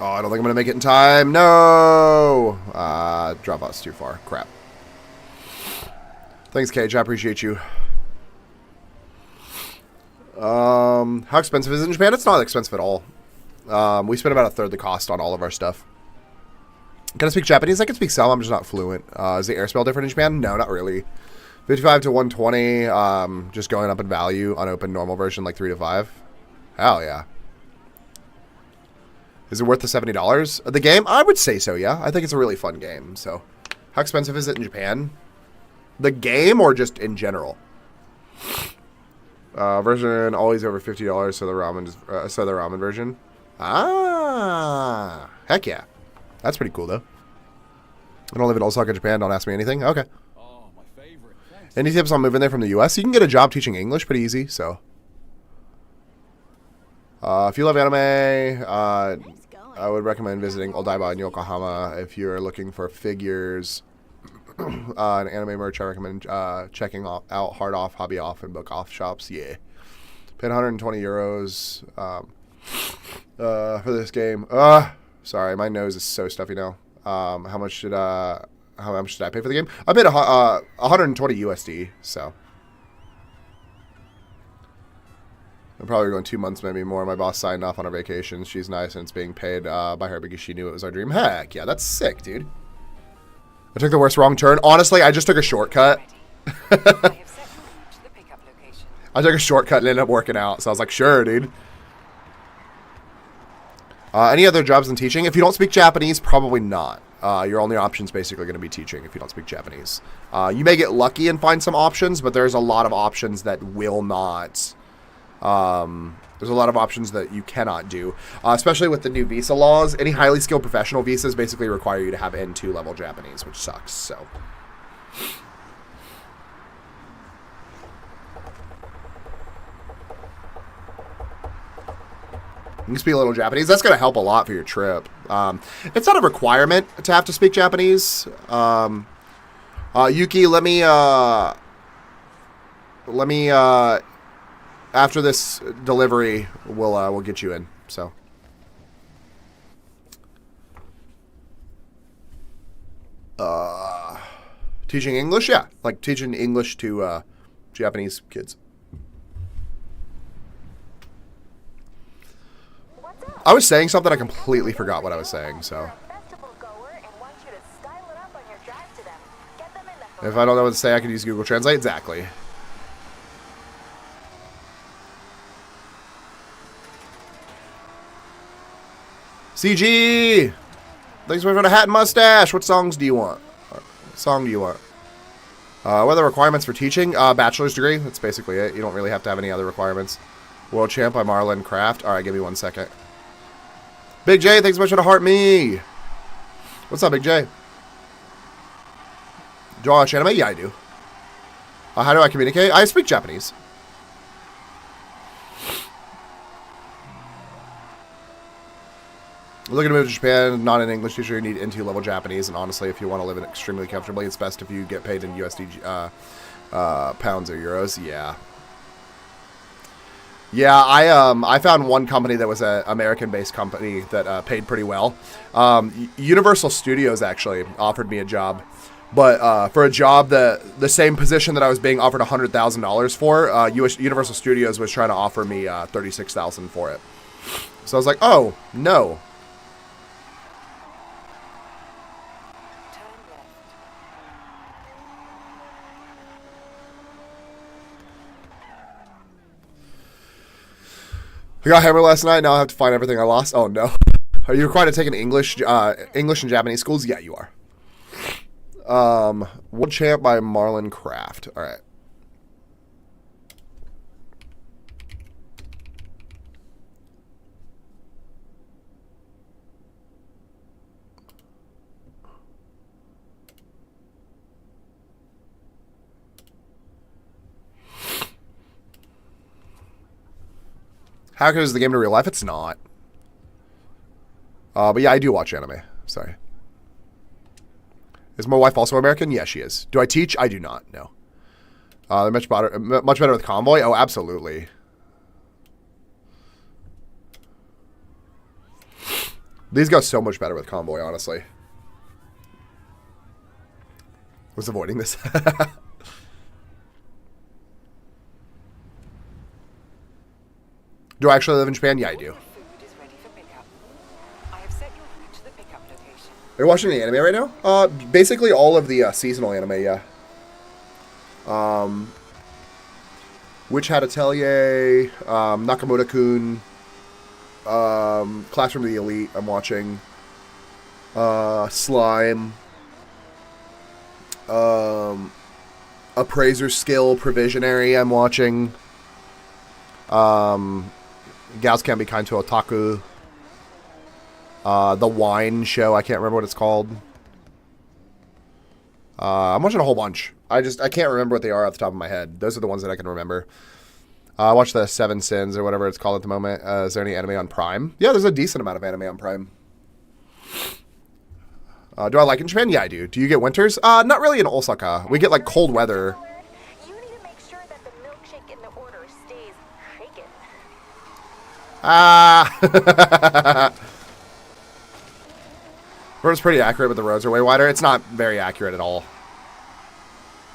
Oh, I don't think I'm going to make it in time. No! Dropbout's too far. Crap. Thanks, Cage. I appreciate you. How expensive is it in Japan? It's not expensive at all. We spend about a third the cost on all of our stuff. Can I speak Japanese? I can speak some. I'm just not fluent. Is the air spell different in Japan? No, not really. 55 to 120. Just going up in value. Unopened normal version, like 3 to 5. Hell yeah. Is it worth the $70? The game? I would say so, yeah. I think it's a really fun game. So, how expensive is it in Japan? The game or just in general? Version always over $50. So the ramen version. Ah, heck yeah. That's pretty cool though. I don't live in Osaka, Japan. Don't ask me anything. Okay. Oh, my favorite. Thanks. Any tips on moving there from the U.S.? You can get a job teaching English pretty easy. So, if you love anime, Nice going. I would recommend visiting Odaiba in Yokohama. If you're looking for figures, and anime merch, I recommend checking out Hard Off, Hobby Off, and Book Off shops. Yeah. Paid 120 euros for this game. Sorry, my nose is so stuffy now. How much did I pay for the game? I paid 120 USD. So I'm probably going 2 months, maybe more. My boss signed off on our vacation. She's nice, and it's being paid by her because she knew it was our dream. Heck yeah, that's sick, dude. I took the worst wrong turn. Honestly, I just took a shortcut. I have set you to the pickup location. I took a shortcut and ended up working out. So I was like, sure, dude. Any other jobs in teaching? If you don't speak Japanese, probably not. Your only option's basically going to be teaching if you don't speak Japanese. You may get lucky and find some options, but there's a lot of options that will not. There's a lot of options that you cannot do, especially with the new visa laws. Any highly skilled professional visas basically require you to have N2 level Japanese, which sucks. So. You can speak a little Japanese. That's going to help a lot for your trip. It's not a requirement to have to speak Japanese. Yuki, let me, after this delivery, we'll get you in. So. Teaching English? Yeah. Like teaching English to, Japanese kids. I was saying something, I completely forgot what I was saying, so. If I don't know what to say, I can use Google Translate. Exactly. CG! Thanks for the hat and mustache. What songs do you want? What song do you want? What are the requirements for teaching? Bachelor's degree. That's basically it. You don't really have to have any other requirements. World Champ by Marlon Craft. Alright, give me 1 second. Big J, thanks so much for the heart me. What's up, Big J? Do you watch anime? Yeah, I do. How do I communicate? I speak Japanese. Looking to move to Japan, not an English teacher, you need N2 level Japanese, and honestly, if you want to live in extremely comfortably, it's best if you get paid in USD, pounds or euros. Yeah. Yeah, I found one company that was an American-based company that paid pretty well. Universal Studios actually offered me a job, but for a job that the same position that I was being offered $100,000 for, Universal Studios was trying to offer me $36,000 for it. So I was like, oh no. I got hammered last night. Now I have to find everything I lost. Oh no! Are you required to take an English and Japanese schools? Yeah, you are. World Champ by Marlon Craft. All right. How good is the game to real life? It's not. But yeah, I do watch anime. Sorry. Is my wife also American? Yeah, she is. Do I teach? I do not. No. They're much better with Convoy. Oh, absolutely. These go so much better with Convoy, honestly. Was avoiding this. Do I actually live in Japan? Yeah, I do. Food is ready for pickup. I have set your route to the pickup location. Are you watching the anime right now? Basically all of the seasonal anime, yeah. Witch Hat Atelier, Nakamura-kun, Classroom of the Elite, I'm watching. Slime. Appraiser Skill Provisionary, I'm watching. Gals Can't Be Kind to Otaku. The Wine Show, I can't remember what it's called. I'm watching a whole bunch. I can't remember what they are off the top of my head. Those are the ones that I can remember. I watched the Seven Sins or whatever it's called at the moment. Is there any anime on Prime? Yeah, there's a decent amount of anime on Prime. Do I like it in Japan? Yeah, I do. Do you get winters? Not really in Osaka. We get like cold weather. You need to make sure that the milkshake in the order stays shaken. Road's pretty accurate, but the roads are way wider. It's not very accurate at all.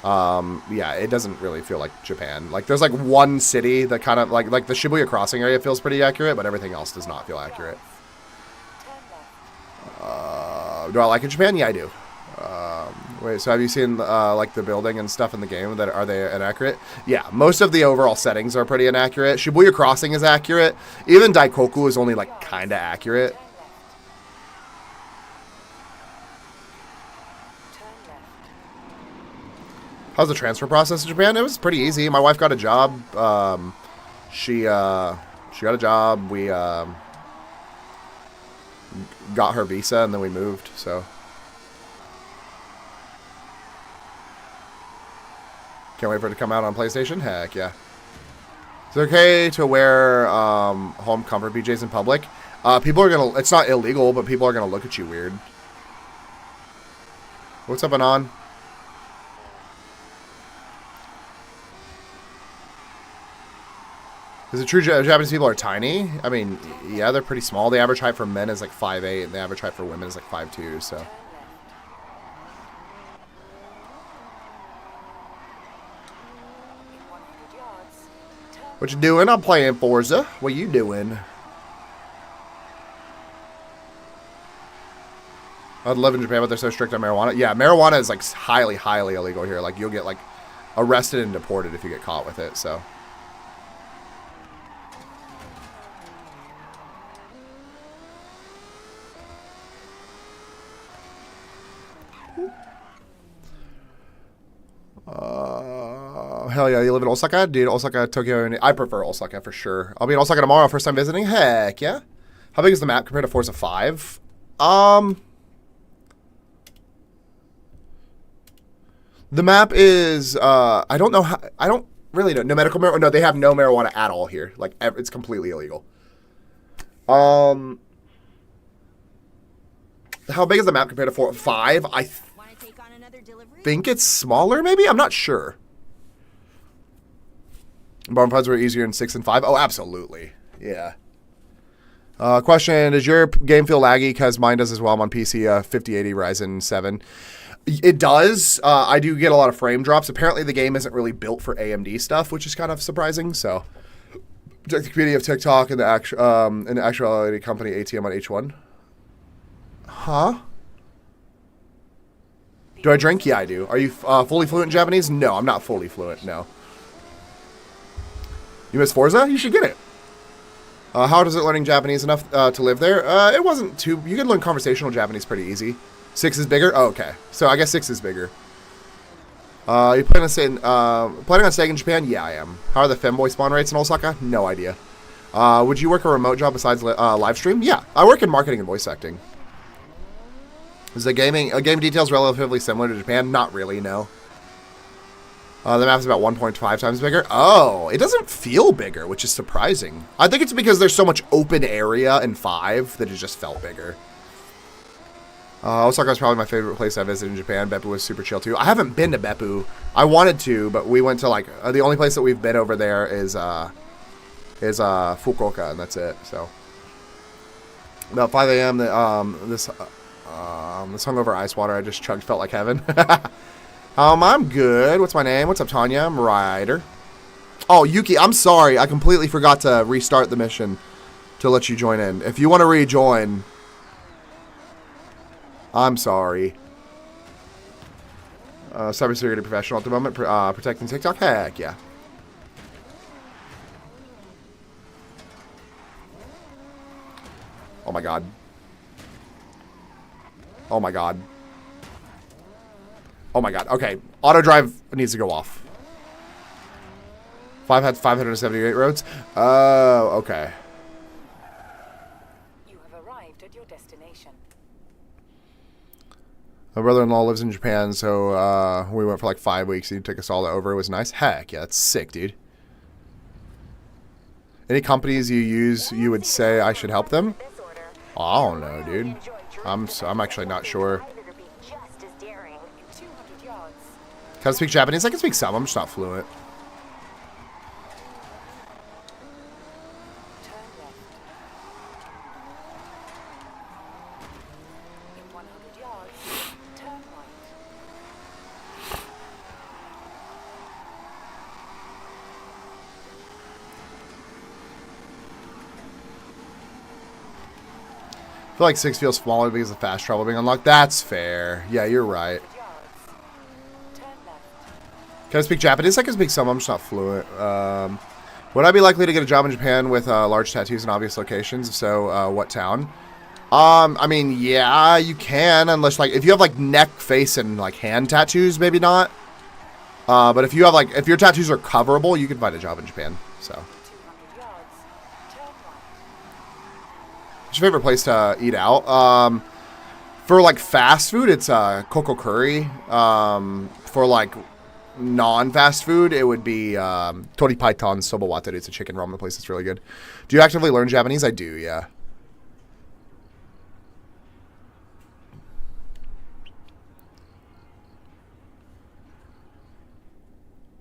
Yeah, it doesn't really feel like Japan. Like, there's like one city that kind of, like the Shibuya crossing area feels pretty accurate, but everything else does not feel accurate. Do I like it in Japan? Yeah, I do. Wait, so have you seen, like, the building and stuff in the game? Are they inaccurate? Yeah, most of the overall settings are pretty inaccurate. Shibuya crossing is accurate. Even Daikoku is only, like, kind of accurate. How's the transfer process in Japan? It was pretty easy. My wife got a job. She got a job. We got her visa, and then we moved. So can't wait for it to come out on PlayStation. Heck yeah! It's okay to wear home comfort PJs in public. People are gonna. It's not illegal, but people are gonna look at you weird. What's up, Anon? Is it true Japanese people are tiny? I mean, yeah, they're pretty small. The average height for men is like 5'8", and the average height for women is like 5'2", so. What you doing? I'm playing Forza. What you doing? I'd live in Japan, but they're so strict on marijuana. Yeah, marijuana is like highly, highly illegal here. Like, you'll get like arrested and deported if you get caught with it, so. Hell yeah, you live in Osaka? Dude, Osaka, Tokyo, I prefer Osaka for sure. I'll be in Osaka tomorrow, first time visiting. Heck yeah. How big is the map compared to Forza 5? The map is, I don't know how, I don't really know. No medical marijuana, no, they have no marijuana at all here. Like, it's completely illegal. How big is the map compared to Forza 5? I think it's smaller, maybe? I'm not sure. Bomb pods were easier in 6 and 5. Oh, absolutely. Yeah. Question, does your game feel laggy? Because mine does as well. I'm on PC, 5080 Ryzen 7. It does. I do get a lot of frame drops. Apparently, the game isn't really built for AMD stuff, which is kind of surprising. So, check the community of TikTok and the actuality company ATM on H1. Huh? Do I drink? Yeah, I do. Are you fully fluent in Japanese? No, I'm not fully fluent, no. You miss Forza? You should get it. How does it learning Japanese enough to live there? It wasn't too... You can learn conversational Japanese pretty easy. 6 is bigger? Oh, okay. So I guess 6 is bigger. You planning on staying in Japan? Yeah, I am. How are the femboy spawn rates in Osaka? No idea. Would you work a remote job besides live stream? Yeah, I work in marketing and voice acting. Is the game details relatively similar to Japan? Not really, no. The map's about 1.5 times bigger. Oh, it doesn't feel bigger, which is surprising. I think it's because there's so much open area in 5 that it just felt bigger. Osaka is probably my favorite place I visited in Japan. Beppu was super chill too. I haven't been to Beppu. I wanted to, but we went to like the only place that we've been over there is Fukuoka, and that's it. So About 5 a.m. This hungover ice water I just chugged felt like heaven. I'm good. What's my name? What's up, Tanya? I'm Ryder. Oh, Yuki, I'm sorry. I completely forgot to restart the mission to let you join in. If you want to rejoin, I'm sorry. Cybersecurity professional at the moment, protecting TikTok. Heck yeah. Oh my god. Oh my god. Oh my god. Okay. Auto drive needs to go off. 578 roads. Oh, okay. You have arrived at your destination. My brother-in-law lives in Japan, so we went for like 5 weeks. He took us all over. It was nice. Heck yeah, that's sick, dude. Any companies you use, you would say I should help them? Oh, I don't know, dude. I'm actually not sure. Can I speak Japanese? I can speak some. I'm just not fluent. Turn left. In 100 yards, turn right. I feel like 6 feels smaller because of fast travel being unlocked. That's fair. Yeah, you're right. Can I speak Japanese? I can speak some. I'm just not fluent. Would I be likely to get a job in Japan with large tattoos in obvious locations? If so, what town? I mean, yeah, you can, unless like if you have like neck, face, and like hand tattoos, maybe not. But if you have like if your tattoos are coverable, you can find a job in Japan. So. 200 yards, turn right. What's your favorite place to eat out? For like fast food, it's Coco Curry. For like non-fast food, it would be Tori Paitan Soba Wateru. It's a chicken ramen place that's really good. Do you actively learn Japanese? I do, yeah.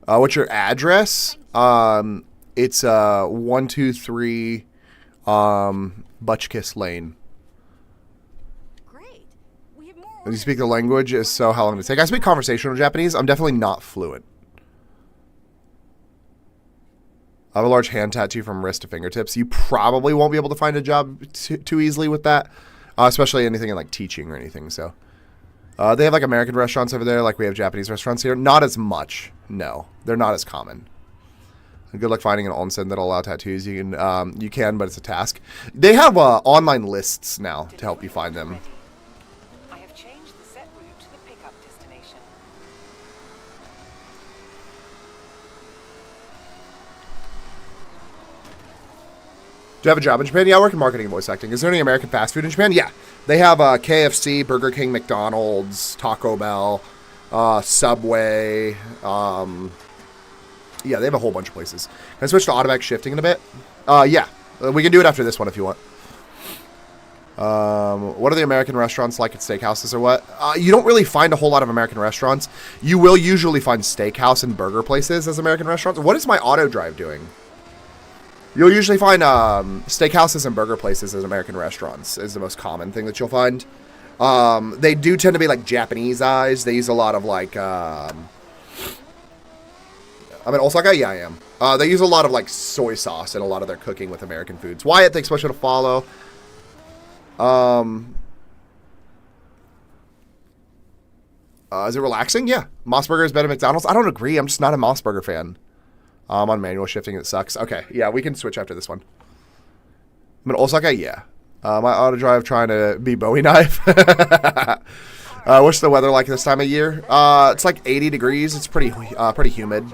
What's your address? It's 123 Butchkiss Lane. Great. We have more. Do you speak the language? If so, how long does it take? I speak conversational Japanese. I'm definitely not fluent. I have a large hand tattoo from wrist to fingertips. You probably won't be able to find a job too easily with that, especially anything in like teaching or anything. So they have like American restaurants over there, like we have Japanese restaurants here. Not as much. No, they're not as common. Good luck finding an onsen that'll allow tattoos. You can, but it's a task. They have online lists now to help you find them. I have changed the set route to the pickup destination. Do you have a job in Japan? Yeah, I work in marketing and voice acting. Is there any American fast food in Japan? Yeah. They have KFC, Burger King, McDonald's, Taco Bell, Subway. Yeah, they have a whole bunch of places. Can I switch to automatic shifting in a bit? Yeah. We can do it after this one if you want. What are the American restaurants like at steakhouses or what? You don't really find a whole lot of American restaurants. You will usually find steakhouse and burger places as American restaurants. What is my auto drive doing? You'll usually find steakhouses and burger places as American restaurants is the most common thing that you'll find. They do tend to be like Japanese-ized. They use a lot of like... I'm in Osaka? Yeah, I am. They use a lot of like soy sauce in a lot of their cooking with American foods. Wyatt, thanks so much for the follow. Is it relaxing? Yeah. Moss Burger is better than McDonald's. I don't agree. I'm just not a Moss Burger fan. I'm on manual shifting. It sucks. Okay. Yeah, we can switch after this one. I'm in Osaka? Yeah. My auto drive trying to be Bowie knife. What's the weather like this time of year? It's like 80 degrees. It's pretty humid.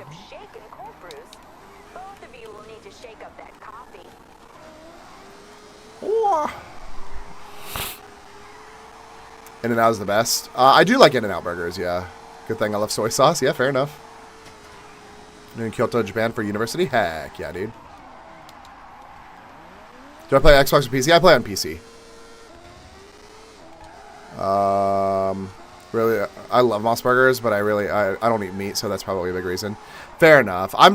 In-N-Out is the best. I do like In-N-Out burgers, yeah. Good thing I love soy sauce. Yeah, fair enough. In Kyoto, Japan for university? Heck yeah, dude. Do I play Xbox or PC? I play on PC. Really, I love Moss Burgers, but I don't eat meat, so that's probably a big reason. Fair enough. I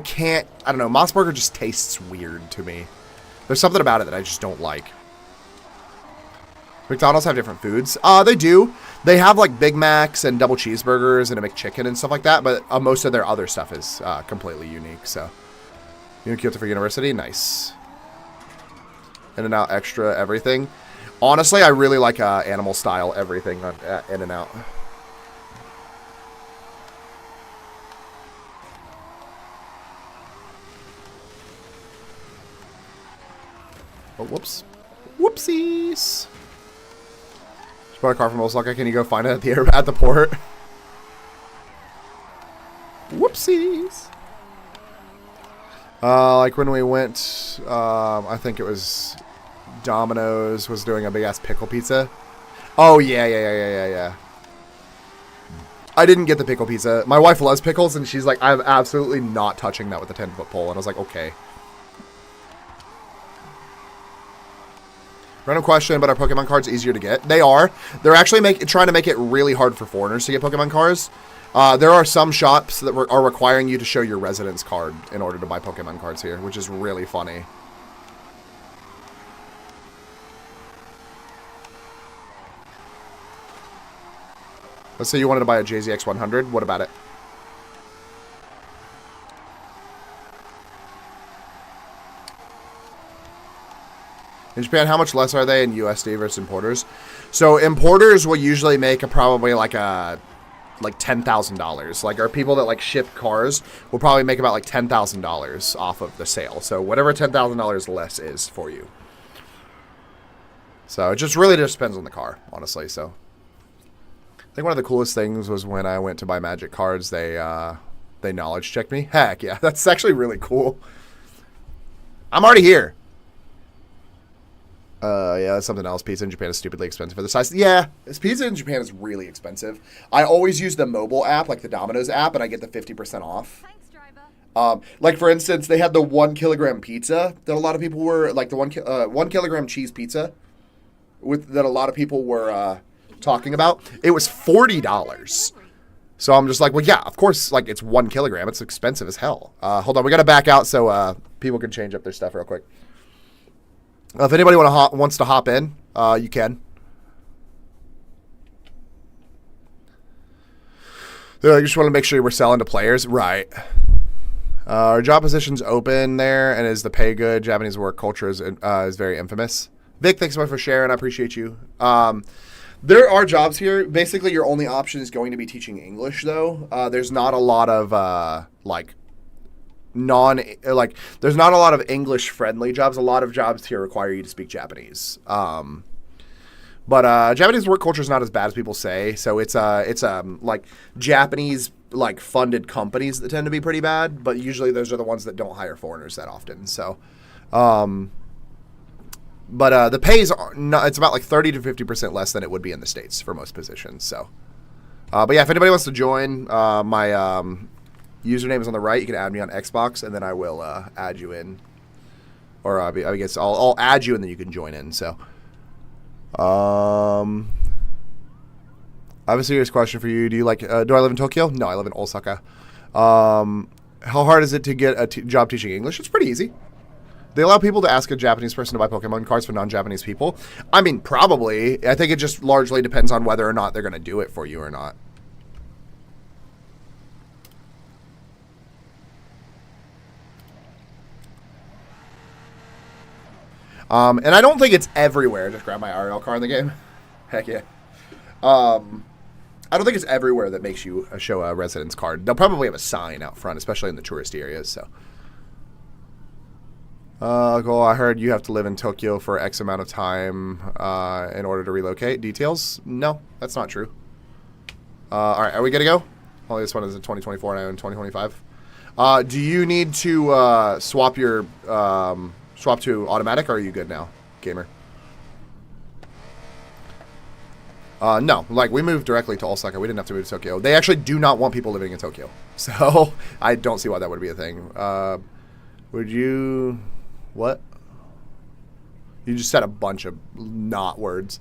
can't, I don't know, Moss Burger just tastes weird to me. There's something about it that I just don't like. McDonald's have different foods. They do. They have like Big Macs and double cheeseburgers and a McChicken and stuff like that, but most of their other stuff is completely unique. So, Kyoto for University, nice. In-N-Out extra everything. Honestly, I really like animal style everything on In-N-Out. Oh, whoops. Whoopsies. Just bought a car from Osaka. Can you go find it at the port? Whoopsies. Like when we went, I think it was Domino's was doing a big ass pickle pizza. Oh yeah. I didn't get the pickle pizza. My wife loves pickles, and she's like, I'm absolutely not touching that with a 10-foot pole. And I was like, okay. Random question, but are Pokemon cards easier to get? They are. They're actually trying to make it really hard for foreigners to get Pokemon cards. There are some shops that are requiring you to show your residence card in order to buy Pokemon cards here, which is really funny. Let's say you wanted to buy a JZX 100. What about it? In Japan, how much less are they in USD versus importers? So importers will usually make probably like $10,000. Like our people that like ship cars will probably make about like $10,000 off of the sale. So whatever $10,000 less is for you. So it just really just depends on the car, honestly. So I think one of the coolest things was when I went to buy Magic cards, they knowledge checked me. Heck yeah, that's actually really cool. I'm already here. Yeah, that's something else. Pizza in Japan is stupidly expensive for the size. Yeah, pizza in Japan is really expensive. I always use the mobile app, like the Domino's app, and I get the 50% off. Thanks, driver. Like for instance, they had the 1 kilogram pizza that a lot of people were like the 1 kilogram cheese pizza that a lot of people were talking about. It was $40. So I'm just like, well, yeah, of course, like it's 1 kilogram. It's expensive as hell. Hold on, we got to back out so people can change up their stuff real quick. If anybody wants to hop in, you can. I just want to make sure we're selling to players. Right. Our job position's open there, and is the pay good? Japanese work culture is very infamous. Vic, thanks so much for sharing. I appreciate you. There are jobs here. Basically, your only option is going to be teaching English, though. There's not a lot of, there's not a lot of English friendly jobs. A lot of jobs here require you to speak Japanese. But Japanese work culture is not as bad as people say. So it's like Japanese like funded companies that tend to be pretty bad, but usually those are the ones that don't hire foreigners that often. So, but the pays are not, it's about like 30 to 50% less than it would be in the States for most positions. So, but yeah, if anybody wants to join, my username is on the right. You can add me on Xbox, and then I will add you in. Or I guess I'll add you, and then you can join in. So, I have a serious question for you. Do I live in Tokyo? No, I live in Osaka. How hard is it to get a job teaching English? It's pretty easy. They allow people to ask a Japanese person to buy Pokemon cards for non-Japanese people. I mean, probably. I think it just largely depends on whether or not they're going to do it for you or not. And I don't think it's everywhere. Just grab my RL car in the game. Heck yeah. I don't think it's everywhere that makes you show a residence card. They'll probably have a sign out front, especially in the tourist areas. So, I heard you have to live in Tokyo for X amount of time in order to relocate. Details? No, that's not true. All right, are we good to go? Only this one is in 2024 and I'm in 2025. Do you need to swap to automatic, or are you good now, gamer? No, like we moved directly to Osaka. We didn't have to move to Tokyo. They actually do not want people living in Tokyo. So I don't see why that would be a thing. Would you, what? You just said a bunch of not words.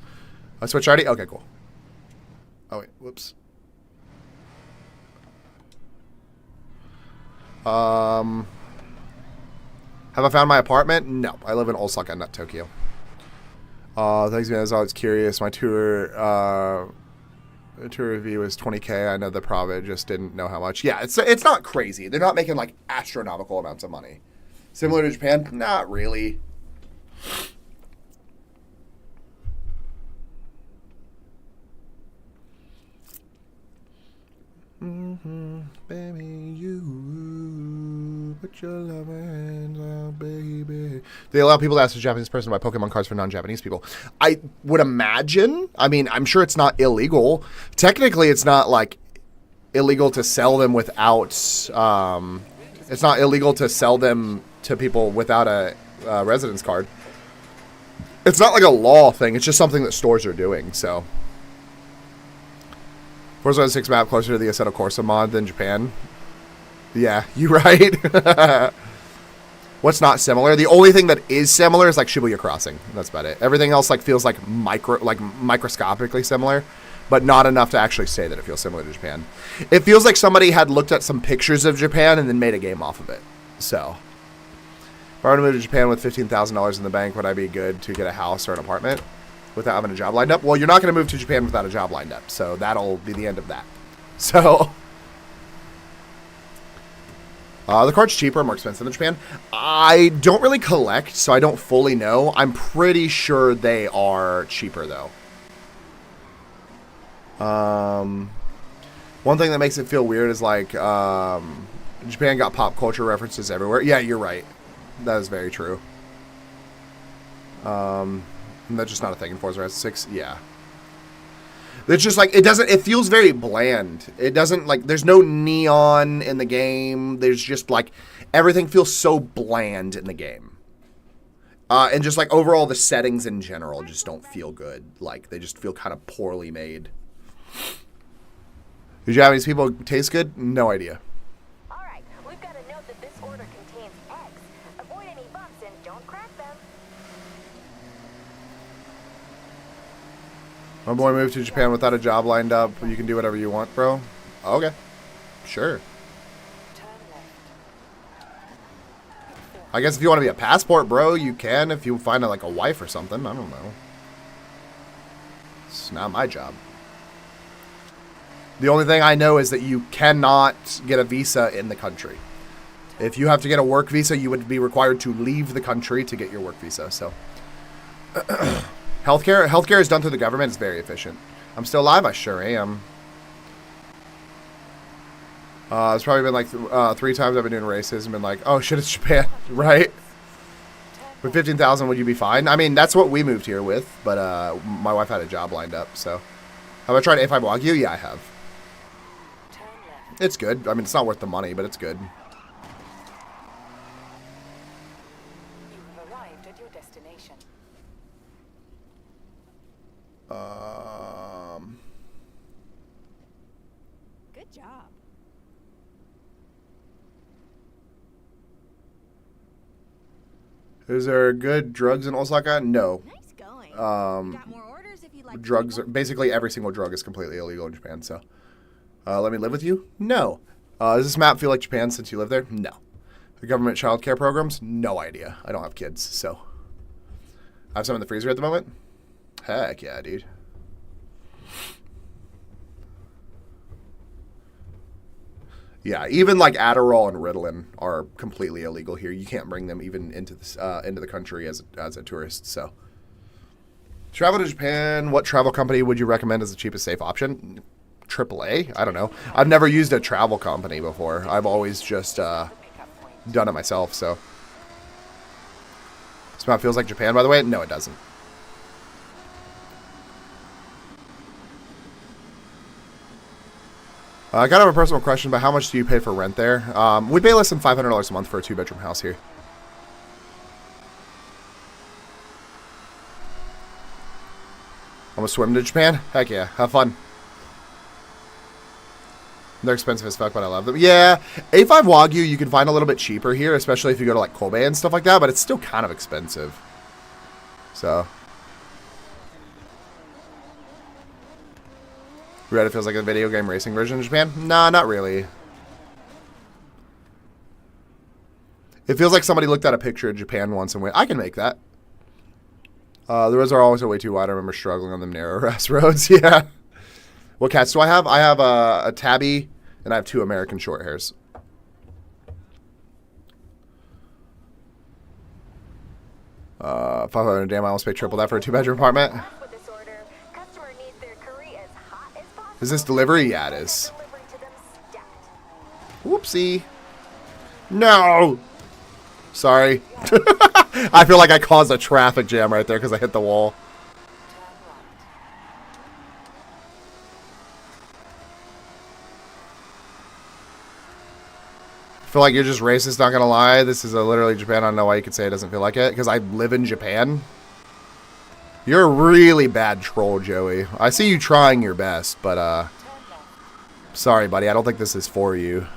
I switched already? Okay, cool. Oh wait, whoops. Have I found my apartment? No, I live in Osaka, not Tokyo. Thanks, man. I was always curious. My tour review was 20K. I know the profit, just didn't know how much. Yeah, it's not crazy. They're not making like astronomical amounts of money. Similar to Japan, not really. Baby, you put your loving hands out, baby. They allow people to ask a Japanese person to buy Pokemon cards for non-Japanese people. I would imagine. I mean, I'm sure it's not illegal. Technically, it's not like illegal to sell them without. It's not illegal to sell them to people without a residence card. It's not like a law thing. It's just something that stores are doing. So. Forza Horizon 6 map closer to the Assetto Corsa mod than Japan. Yeah, you right. What's not similar? The only thing that is similar is like Shibuya Crossing. That's about it. Everything else like feels like microscopically similar, but not enough to actually say that it feels similar to Japan. It feels like somebody had looked at some pictures of Japan and then made a game off of it. So, if I were to move to Japan with $15,000 in the bank, would I be good to get a house or an apartment without having a job lined up? Well, you're not going to move to Japan without a job lined up, so that'll be the end of that. So, the card's cheaper or more expensive than Japan. I don't really collect, so I don't fully know. I'm pretty sure they are cheaper, though. One thing that makes it feel weird is like Japan got pop culture references everywhere. Yeah, you're right. That is very true. That's just not a thing in Forza Horizon 6. Yeah. It's just like, it feels very bland. It doesn't, like, there's no neon in the game. There's just, like, everything feels so bland in the game. And just, like, overall, the settings in general just don't feel good. Like, they just feel kind of poorly made. Do Japanese people taste good? No idea. Alright, we've got to note that this order contains eggs. Avoid any bumps and don't crack them. My boy moved to Japan without a job lined up. You can do whatever you want, bro. Okay. Sure. I guess if you want to be a passport, bro, you can. If you find like a wife or something. I don't know. It's not my job. The only thing I know is that you cannot get a visa in the country. If you have to get a work visa, you would be required to leave the country to get your work visa. So, healthcare is done through the government. It's very efficient. I'm still alive. I sure am. It's probably been like 3 times I've been doing races and been like, oh shit, it's Japan, right? With 15,000, would you be fine? I mean, that's what we moved here with, but my wife had a job lined up. So, have I tried A5 Wagyu? Yeah, I have. It's good. I mean, it's not worth the money, but it's good. You have arrived at your destination. Good job. Is there good drugs in Osaka? No. Nice going. Got more orders if you'd like. Drugs are, basically every single drug is completely illegal in Japan, so. Let me live with you? No. Does this map feel like Japan since you live there? No. The government child care programs? No idea. I don't have kids, so. I have some in the freezer at the moment? Heck yeah, dude. Yeah, even like Adderall and Ritalin are completely illegal here. You can't bring them even into the country as a tourist, so. Travel to Japan, what travel company would you recommend as the cheapest safe option? AAA? I don't know. I've never used a travel company before. I've always just done it myself, so. This map feels like Japan, by the way? No, it doesn't. I kind of have a personal question, but how much do you pay for rent there? We pay less than $500 a month for a 2-bedroom house here. I'm gonna swim to Japan? Heck yeah, have fun. They're expensive as fuck, but I love them. Yeah, A5 Wagyu you can find a little bit cheaper here, especially if you go to like Kobe and stuff like that, but it's still kind of expensive. So. Red, feels like a video game racing version in Japan? Nah, not really. It feels like somebody looked at a picture of Japan once and went, I can make that. The roads are always way too wide. I remember struggling on them narrow ass roads. Yeah. What cats do I have? I have a tabby, and I have 2 American short hairs. $500 damn, I almost paid triple that for a 2-bedroom apartment. With this order, customer needs their curry as hot as possible. Is this delivery? Yeah, it is. Delivery to them stat. Whoopsie. No. Sorry. I feel like I caused a traffic jam right there because I hit the wall. I feel like you're just racist, not gonna lie. This is literally Japan. I don't know why you could say it doesn't feel like it, because I live in Japan. You're a really bad troll, Joey. I see you trying your best, but sorry, buddy. I don't think this is for you.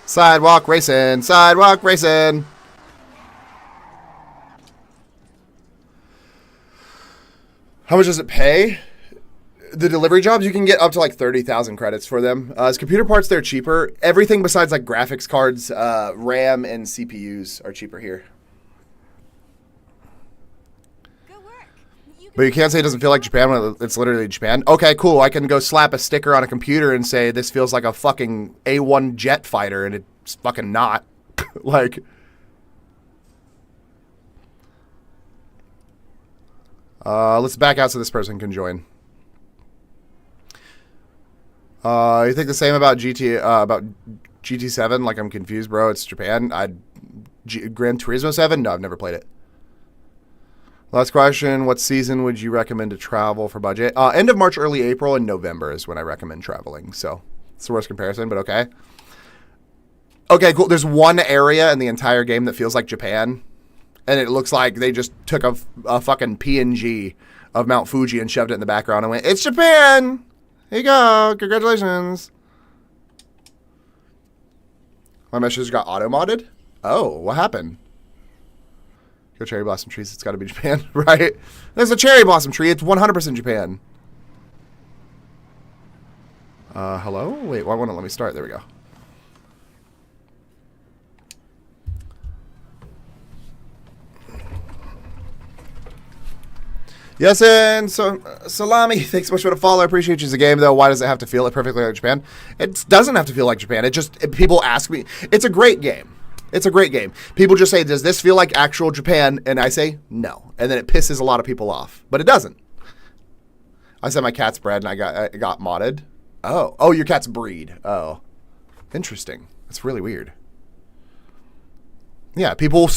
Sidewalk racing, sidewalk racing. How much does it pay? The delivery jobs, you can get up to like 30,000 credits for them. As computer parts, they're cheaper. Everything besides like graphics cards, RAM, and CPUs are cheaper here. But you can't say it doesn't feel like Japan when it's literally Japan. Okay, cool. I can go slap a sticker on a computer and say this feels like a fucking A1 jet fighter, and it's fucking not. Like, let's back out so this person can join. You think the same about GT7? Like, I'm confused, bro. It's Japan. Gran Turismo 7? No, I've never played it. Last question, what season would you recommend to travel for budget? End of March, early April, and November is when I recommend traveling. So it's the worst comparison, but okay. Okay, cool. There's one area in the entire game that feels like Japan, and it looks like they just took a fucking PNG of Mount Fuji and shoved it in the background and went, it's Japan! Here you go. Congratulations. My message got auto-modded? Oh, what happened? Go cherry blossom trees. It's got to be Japan, right? There's a cherry blossom tree. It's 100% Japan. Hello? Wait, why won't it let me start? There we go. Yes, and so Salami, thanks so much for the follow. I appreciate you as a game, though. Why does it have to feel it perfectly like Japan? It doesn't have to feel like Japan. People ask me. It's a great game. It's a great game. People just say, does this feel like actual Japan? And I say, no. And then it pisses a lot of people off. But it doesn't. I said my cat's bred and I got modded. Oh, your cat's breed. Oh, interesting. That's really weird. Yeah, people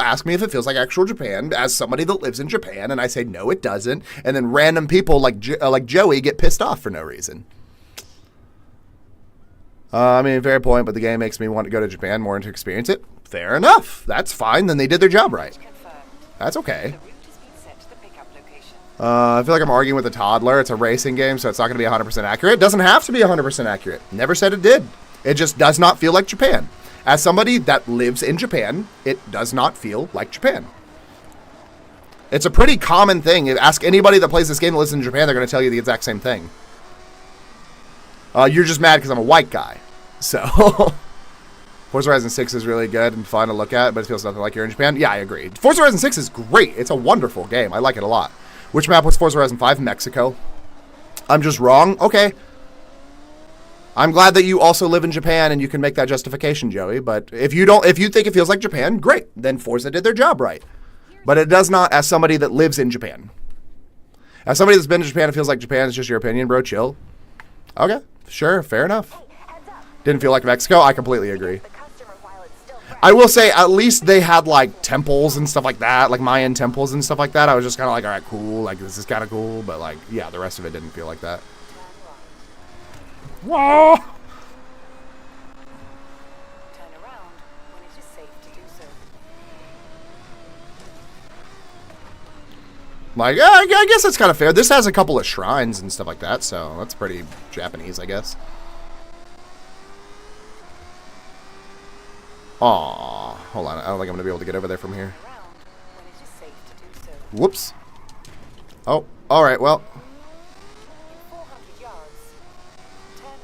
ask me if it feels like actual Japan as somebody that lives in Japan, and I say no, it doesn't. And then random people like Joey get pissed off for no reason. I mean, fair point, but the game makes me want to go to Japan more and to experience it. Fair enough. That's fine. Then they did their job right. That's okay. I feel like I'm arguing with a toddler. It's a racing game, so it's not going to be 100% accurate. It doesn't have to be 100% accurate. Never said it did. It just does not feel like Japan. As somebody that lives in Japan, it does not feel like Japan. It's a pretty common thing. Ask anybody that plays this game that lives in Japan, they're going to tell you the exact same thing. You're just mad because I'm a white guy. So, Forza Horizon 6 is really good and fun to look at, but it feels nothing like you're in Japan. Yeah, I agree. Forza Horizon 6 is great. It's a wonderful game. I like it a lot. Which map was Forza Horizon 5? Mexico. I'm just wrong? Okay. I'm glad that you also live in Japan and you can make that justification, Joey. But if you think it feels like Japan, great. Then Forza did their job right. But it does not as somebody that lives in Japan. As somebody that's been to Japan, it feels like Japan. It's just your opinion, bro. Chill. Okay. Sure. Fair enough. Didn't feel like Mexico. I completely agree. I will say at least they had like temples and stuff like that, like Mayan temples and stuff like that. I was just kind of like, all right, cool. Like this is kind of cool. But like, yeah, the rest of it didn't feel like that. Whoa! Turn around when it is safe to do so. Like, yeah, I guess that's kind of fair. This has a couple of shrines and stuff like that, so that's pretty Japanese, I guess. Aw, hold on. I don't think I'm going to be able to get over there from here. Around when it is safe to do so. Whoops. Oh, alright, well. In 400 yards, turn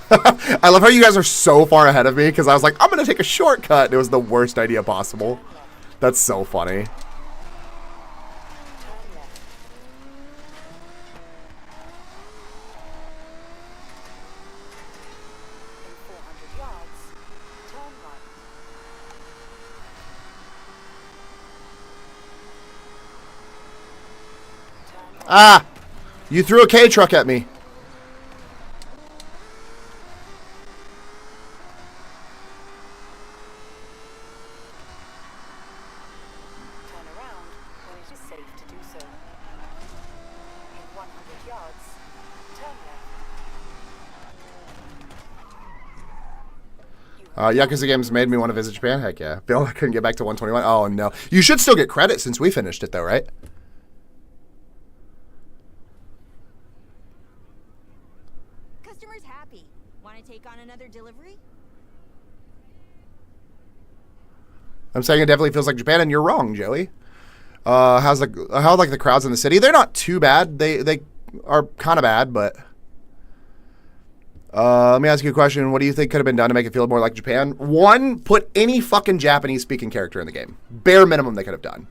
left. I love how you guys are so far ahead of me, because I was like, I'm going to take a shortcut. And it was the worst idea possible. That's so funny. Turn left. In 400 yards, turn right. Turn left. Ah! You threw a K-truck at me. Turn around when it is safe to do so. In 100 yards, turn left. Yakuza games made me want to visit Japan. Heck yeah. Bill, I couldn't get back to 121. Oh, no. You should still get credit since we finished it, though, right? Customer's happy. Want to take on another delivery? I'm saying it definitely feels like Japan, and you're wrong, Joey. How like the crowds in the city? They're not too bad. They are kind of bad, but let me ask you a question. What do you think could have been done to make it feel more like Japan? One, put any fucking Japanese speaking character in the game. Bare minimum they could have done.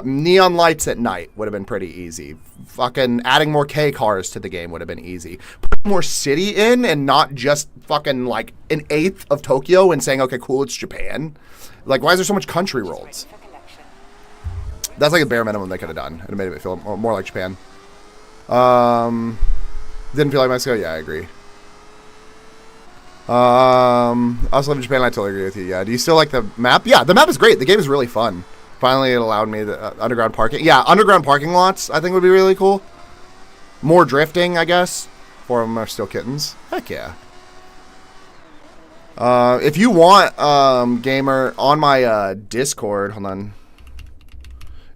Neon lights at night would have been pretty easy. Fucking adding more K cars to the game would have been easy. Put more city in and not just fucking like an eighth of Tokyo and saying, okay, cool, it's Japan. Like, why is there so much country roads? For connection. That's like a bare minimum they could have done. It made it feel more like Japan. Didn't feel like Mexico? Yeah, I agree. I also live in Japan. I totally agree with you. Yeah. Do you still like the map? Yeah, the map is great. The game is really fun. Finally, it allowed me the underground parking. Yeah, underground parking lots I think would be really cool. More drifting, I guess. 4 of them are still kittens. Heck yeah. If you want, gamer, on my Discord, hold on.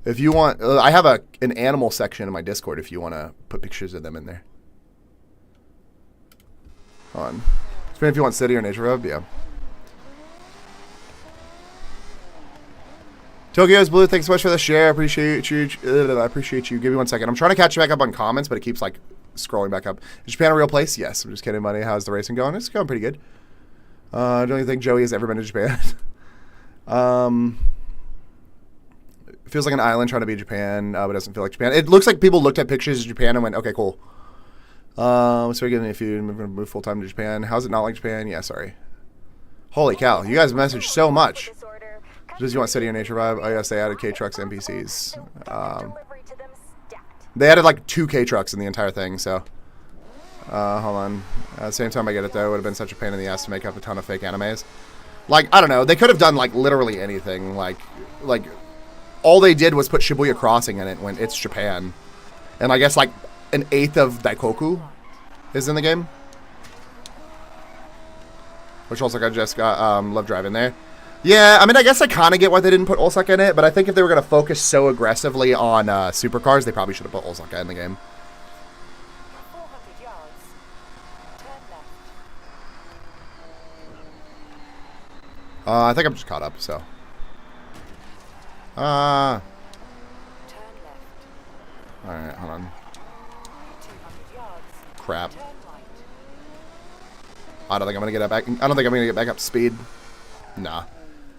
If you want, I have an animal section in my Discord if you want to put pictures of them in there. Hold on. If you want city or nature hub, yeah. Tokyo's Blue, thanks so much for the share. I appreciate you. I appreciate you. Give me 1 second. I'm trying to catch you back up on comments, but it keeps like scrolling back up. Is Japan a real place? Yes. I'm just kidding, buddy. How's the racing going? It's going pretty good. Don't you think Joey has ever been to Japan? It feels like an island trying to be Japan, but it doesn't feel like Japan. It looks like people looked at pictures of Japan and went, okay, cool. So we're getting a few. I'm going to move full time to Japan. How's it not like Japan? Yeah, sorry. Holy cow. You guys message so much. Does you want city or nature vibe? Oh, yes, they added K-Trucks NPCs. They added like 2 K-Trucks in the entire thing, so. Hold on. At the same time I get it, though. It would have been such a pain in the ass to make up a ton of fake animes. Like, I don't know. They could have done, like, literally anything. Like, all they did was put Shibuya Crossing in it when it's Japan. And I guess, like, an eighth of Daikoku is in the game. Which also I just got, love driving there. Yeah, I mean, I guess I kind of get why they didn't put Osaka in it, but I think if they were going to focus so aggressively on supercars, they probably should have put Osaka in the game. 400 yards, turn left. I think I'm just caught up, so. Turn left. Alright, hold on. 200 yards, Crap. turn right. I don't think I'm going to get back. I don't think I'm going to get back up to speed. Nah.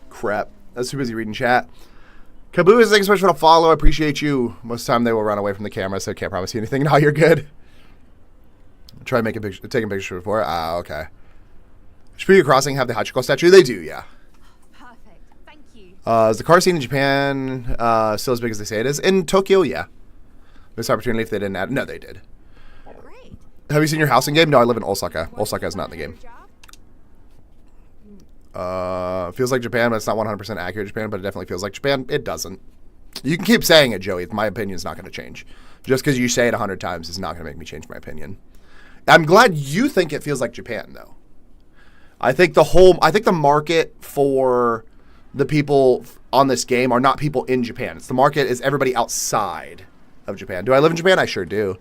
Crap. I was too busy reading chat. Caboose, thanks so much for the follow. I appreciate you. Most of the time they will run away from the camera, so I can't promise you anything. No, you're good. Try taking pictures before. Ah, okay. Shibuya Crossing have the Hachiko statue? They do, yeah. Perfect. Thank you. Is the car scene in Japan still as big as they say it is? In Tokyo, yeah. Missed opportunity if they didn't add. No, they did. Great. Have you seen your house in game? No, I live in Osaka. Osaka is not in the game. Feels like Japan, but it's not 100% accurate Japan, but it definitely feels like Japan. It doesn't. You can keep saying it, Joey. My opinion's not going to change. Just because you say it 100 times is not going to make me change my opinion. I'm glad you think it feels like Japan, though. I think the market for the people on this game are not people in Japan. It's the market is everybody outside of Japan. Do I live in Japan? I sure do.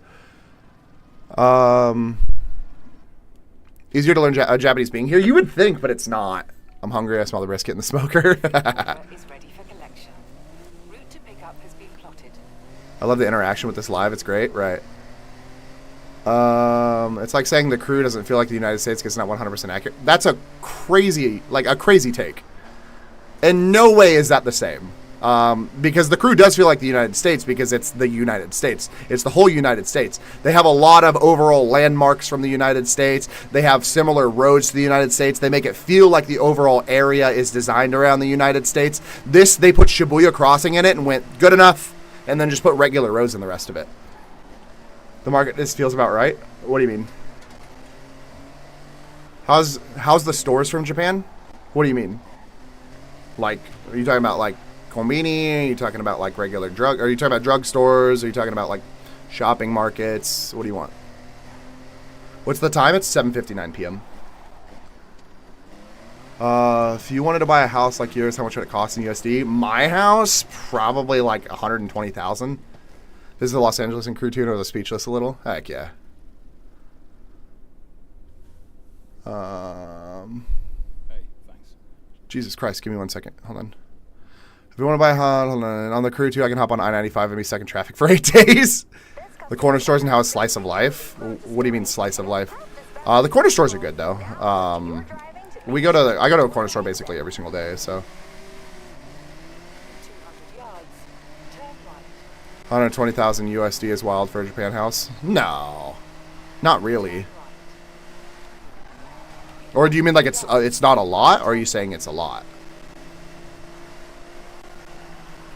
Easier to learn Japanese being here? You would think, but it's not. I'm hungry. I smell the brisket in the smoker. Is ready for collection. Route to pickup has been plotted. I love the interaction with this live. It's great. Right. It's like saying the crew doesn't feel like the United States because it's not 100% accurate. That's a crazy take. In no way is that the same. Because the crew does feel like the United States because it's the United States. It's the whole United States. They have a lot of overall landmarks from the United States. They have similar roads to the United States. They make it feel like the overall area is designed around the United States. This, they put Shibuya Crossing in it and went, good enough, and then just put regular roads in the rest of it. The market, this feels about right. What do you mean? How's the stores from Japan? What do you mean? Like, are you talking about like konbini? Are you talking about like regular drug? Are you talking about drugstores? Are you talking about like shopping markets? What do you want? What's the time? It's 7:59 p.m. If you wanted to buy a house like yours, how much would it cost in USD? My house, probably like 120,000. This is the Los Angeles and crew tune or the speechless a little. Heck yeah. Hey, thanks. Jesus Christ, give me 1 second. Hold on. If you want to buy a hold on the crew too, I can hop on I-95 and be stuck in traffic for 8 days. The corner stores and how a slice of life. What do you mean slice of life? The corner stores are good though. I go to a corner store basically every single day. So 200 yards. Turn right. 120,000 USD is wild for a Japan house. No, not really. Or do you mean like it's not a lot? Or are you saying it's a lot?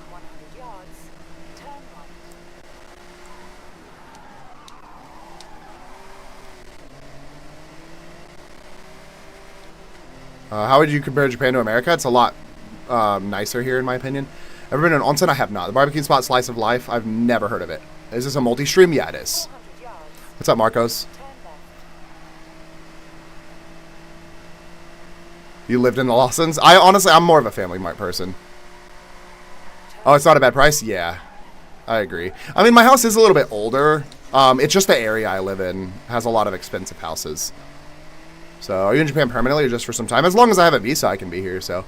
100 yards. Turn right. How would you compare Japan to America? It's a lot nicer here, in my opinion. Ever been to an onsen? I have not. The barbecue spot Slice of Life? I've never heard of it. Is this a multi-stream? Yeah, it is. 400 yards. What's up, Marcos? Turn left. You lived in the Lawsons? I'm more of a Family Mart person. Oh, it's not a bad price? Yeah, I agree. I mean, my house is a little bit older. It's just the area I live in has a lot of expensive houses. So, are you in Japan permanently or just for some time? As long as I have a visa, I can be here, so.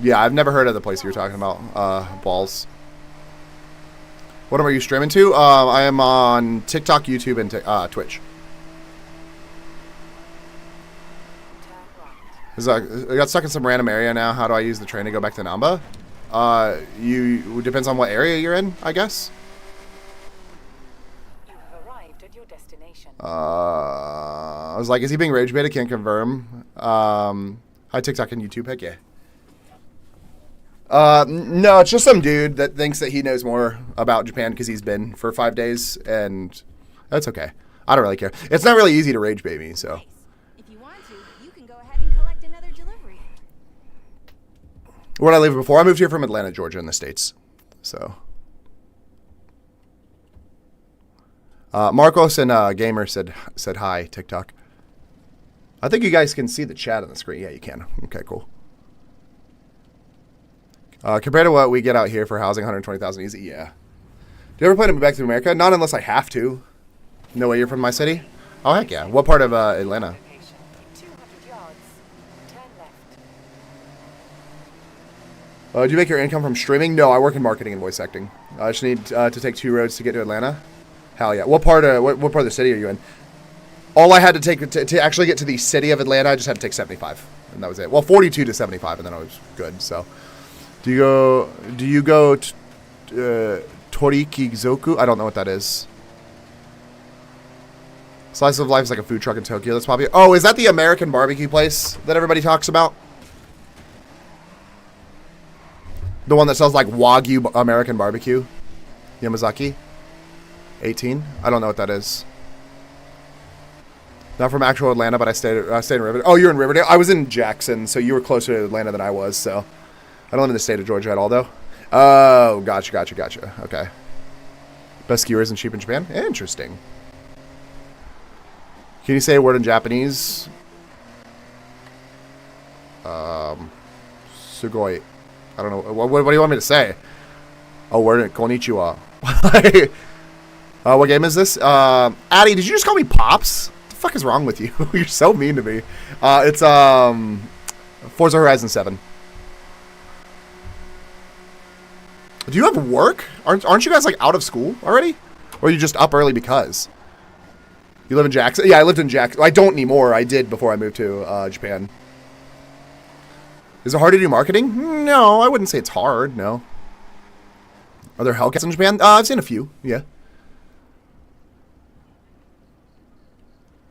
Yeah, I've never heard of the place you're talking about, Balls. What are you streaming to? I am on TikTok, YouTube, and Twitch. I got stuck in some random area now. How do I use the train to go back to Namba? Depends on what area you're in, I guess. You have arrived at your destination. I was like, is he being rage bait? I can't confirm. Hi, TikTok and YouTube. Heck yeah. No, it's just some dude that thinks that he knows more about Japan because he's been for 5 days, and that's okay. I don't really care. It's not really easy to rage bait me, so. Nice. If you want to, you can go ahead and collect another delivery. Where did I live before? I moved here from Atlanta, Georgia, in the States. So. Marcos and Gamer said hi, TikTok. I think you guys can see the chat on the screen. Yeah, you can. Okay, cool. Compared to what we get out here for housing, 120,000 easy. Yeah. Do you ever plan to move back to America? Not unless I have to. No way you're from my city? Oh, heck yeah. What part of Atlanta? Location. 200 yards. Turn left. Do you make your income from streaming? No, I work in marketing and voice acting. I just need to take 2 roads to get to Atlanta. Hell yeah. What part of the city are you in? All I had to take to actually get to the city of Atlanta, I just had to take 75, and that was it. Well, 42 to 75, and then I was good. So, do you go Torikizoku? I don't know what that is. Slice of Life is like a food truck in Tokyo that's popular. Oh, is that the American barbecue place that everybody talks about? The one that sells like Wagyu American barbecue? Yamazaki? 18? I don't know what that is. Not from actual Atlanta, but I stayed in Riverdale. Oh, you're in Riverdale? I was in Jackson, so you were closer to Atlanta than I was, so. I don't live in the state of Georgia at all, though. Oh, gotcha. Okay. Best skewers and cheap in Japan? Interesting. Can you say a word in Japanese? Sugoi. I don't know. What do you want me to say? Oh, we're in Konnichiwa. What game is this? Addy, did you just call me Pops? What the fuck is wrong with you? You're so mean to me. It's Forza Horizon 7. Do you have work? Aren't you guys like out of school already? Or are you just up early because? You live in Jackson? Yeah, I lived in Jackson. I don't anymore. I did before I moved to Japan. Is it hard to do marketing? No, I wouldn't say it's hard, no. Are there Hellcats in Japan? I've seen a few, yeah.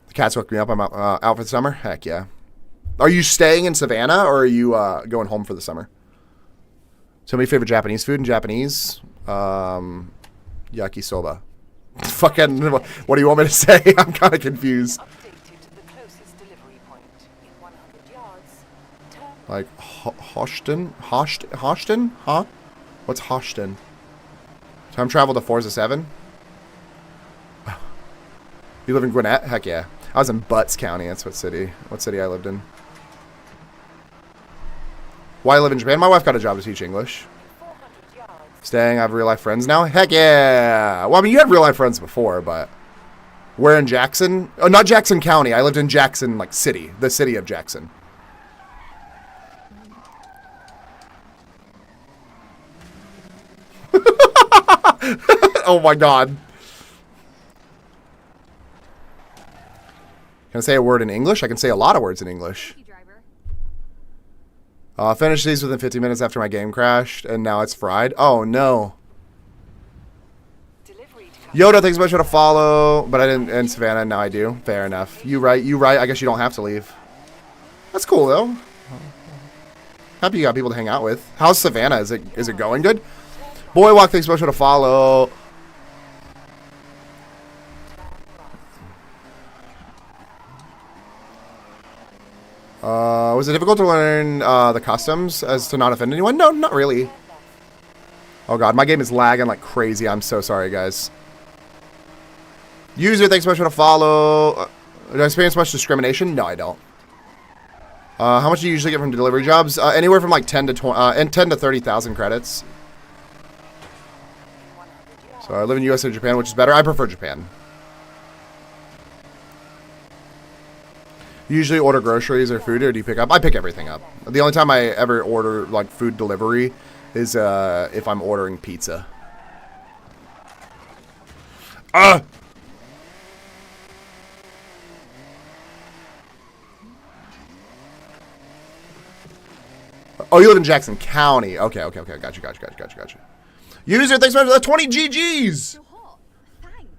The cats woke me up. I'm out for the summer? Heck yeah. Are you staying in Savannah or are you going home for the summer? So many favorite Japanese food in Japanese? Yakisoba. Fucking, what do you want me to say? I'm kind of confused. Updated to the closest delivery point in 100 yards. Turn Like, Hoshton? Hoshton? Huh? What's Hoshton? Time travel to Forza 7? You live in Gwinnett? Heck yeah. I was in Butts County. That's what city I lived in. Why I live in Japan? My wife got a job to teach English. 400 yards. Staying, I have real life friends now? Heck yeah! Well, I mean, you had real life friends before, but... Where in Jackson? Oh, not Jackson County. I lived in Jackson, like, city. The city of Jackson. Oh my god. Can I say a word in English? I can say a lot of words in English. Thank you, driver. Finished these within 15 minutes after my game crashed, and now it's fried. Oh, no. Delivery to Yoda, thanks so much for the follow, but I didn't in Savannah, now I do. Fair enough. You right. I guess you don't have to leave. That's cool, though. Happy you got people to hang out with. How's Savannah? Is it going good? Boywalk, thanks so much for the follow. Was it difficult to learn the customs as to not offend anyone? No, not really. Oh god, my game is lagging like crazy. I'm so sorry, guys. User, thanks so much for the follow. Do I experience much discrimination? No, I don't. How much do you usually get from delivery jobs? Anywhere from like 10 to 30,000 credits. So I live in US or Japan, which is better. I prefer Japan. You usually order groceries or food, or do you pick up? I pick everything up. The only time I ever order like food delivery is if I'm ordering pizza. Ah! Oh, you live in Jackson County. Okay. Gotcha. User, thanks so much for the 20 GGs. So hot. Thanks.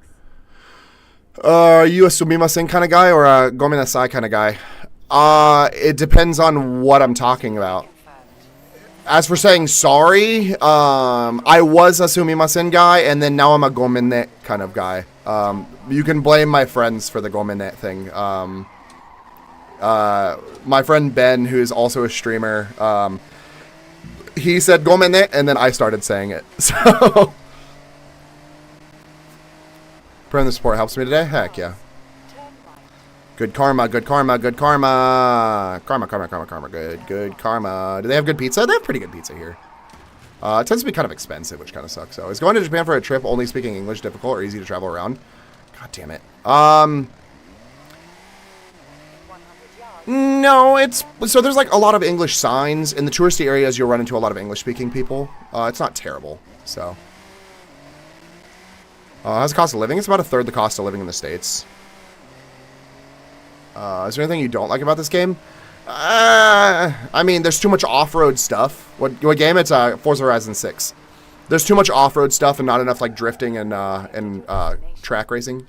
Are you a sumimasen kind of guy or a gomenasai kind of guy? It depends on what I'm talking about. As for saying sorry, I was a sumimasen guy, and then now I'm a gomenne kind of guy. You can blame my friends for the gomenne thing. My friend Ben, who is also a streamer, he said gomenne, and then I started saying it. So, praying the support helps me today. Heck yeah. Good karma. Good karma. Good karma. Good karma. Do they have good pizza? They have pretty good pizza here. It tends to be kind of expensive, which kind of sucks. So, is going to Japan for a trip only speaking English difficult or easy to travel around? God damn it. No, it's... So there's like a lot of English signs. In the touristy areas, you'll run into a lot of English-speaking people. It's not terrible, so... how's the cost of living? It's about a third the cost of living in the States. Is there anything you don't like about this game? I mean, there's too much off-road stuff. What game? It's Forza Horizon 6. There's too much off-road stuff and not enough like drifting and track racing.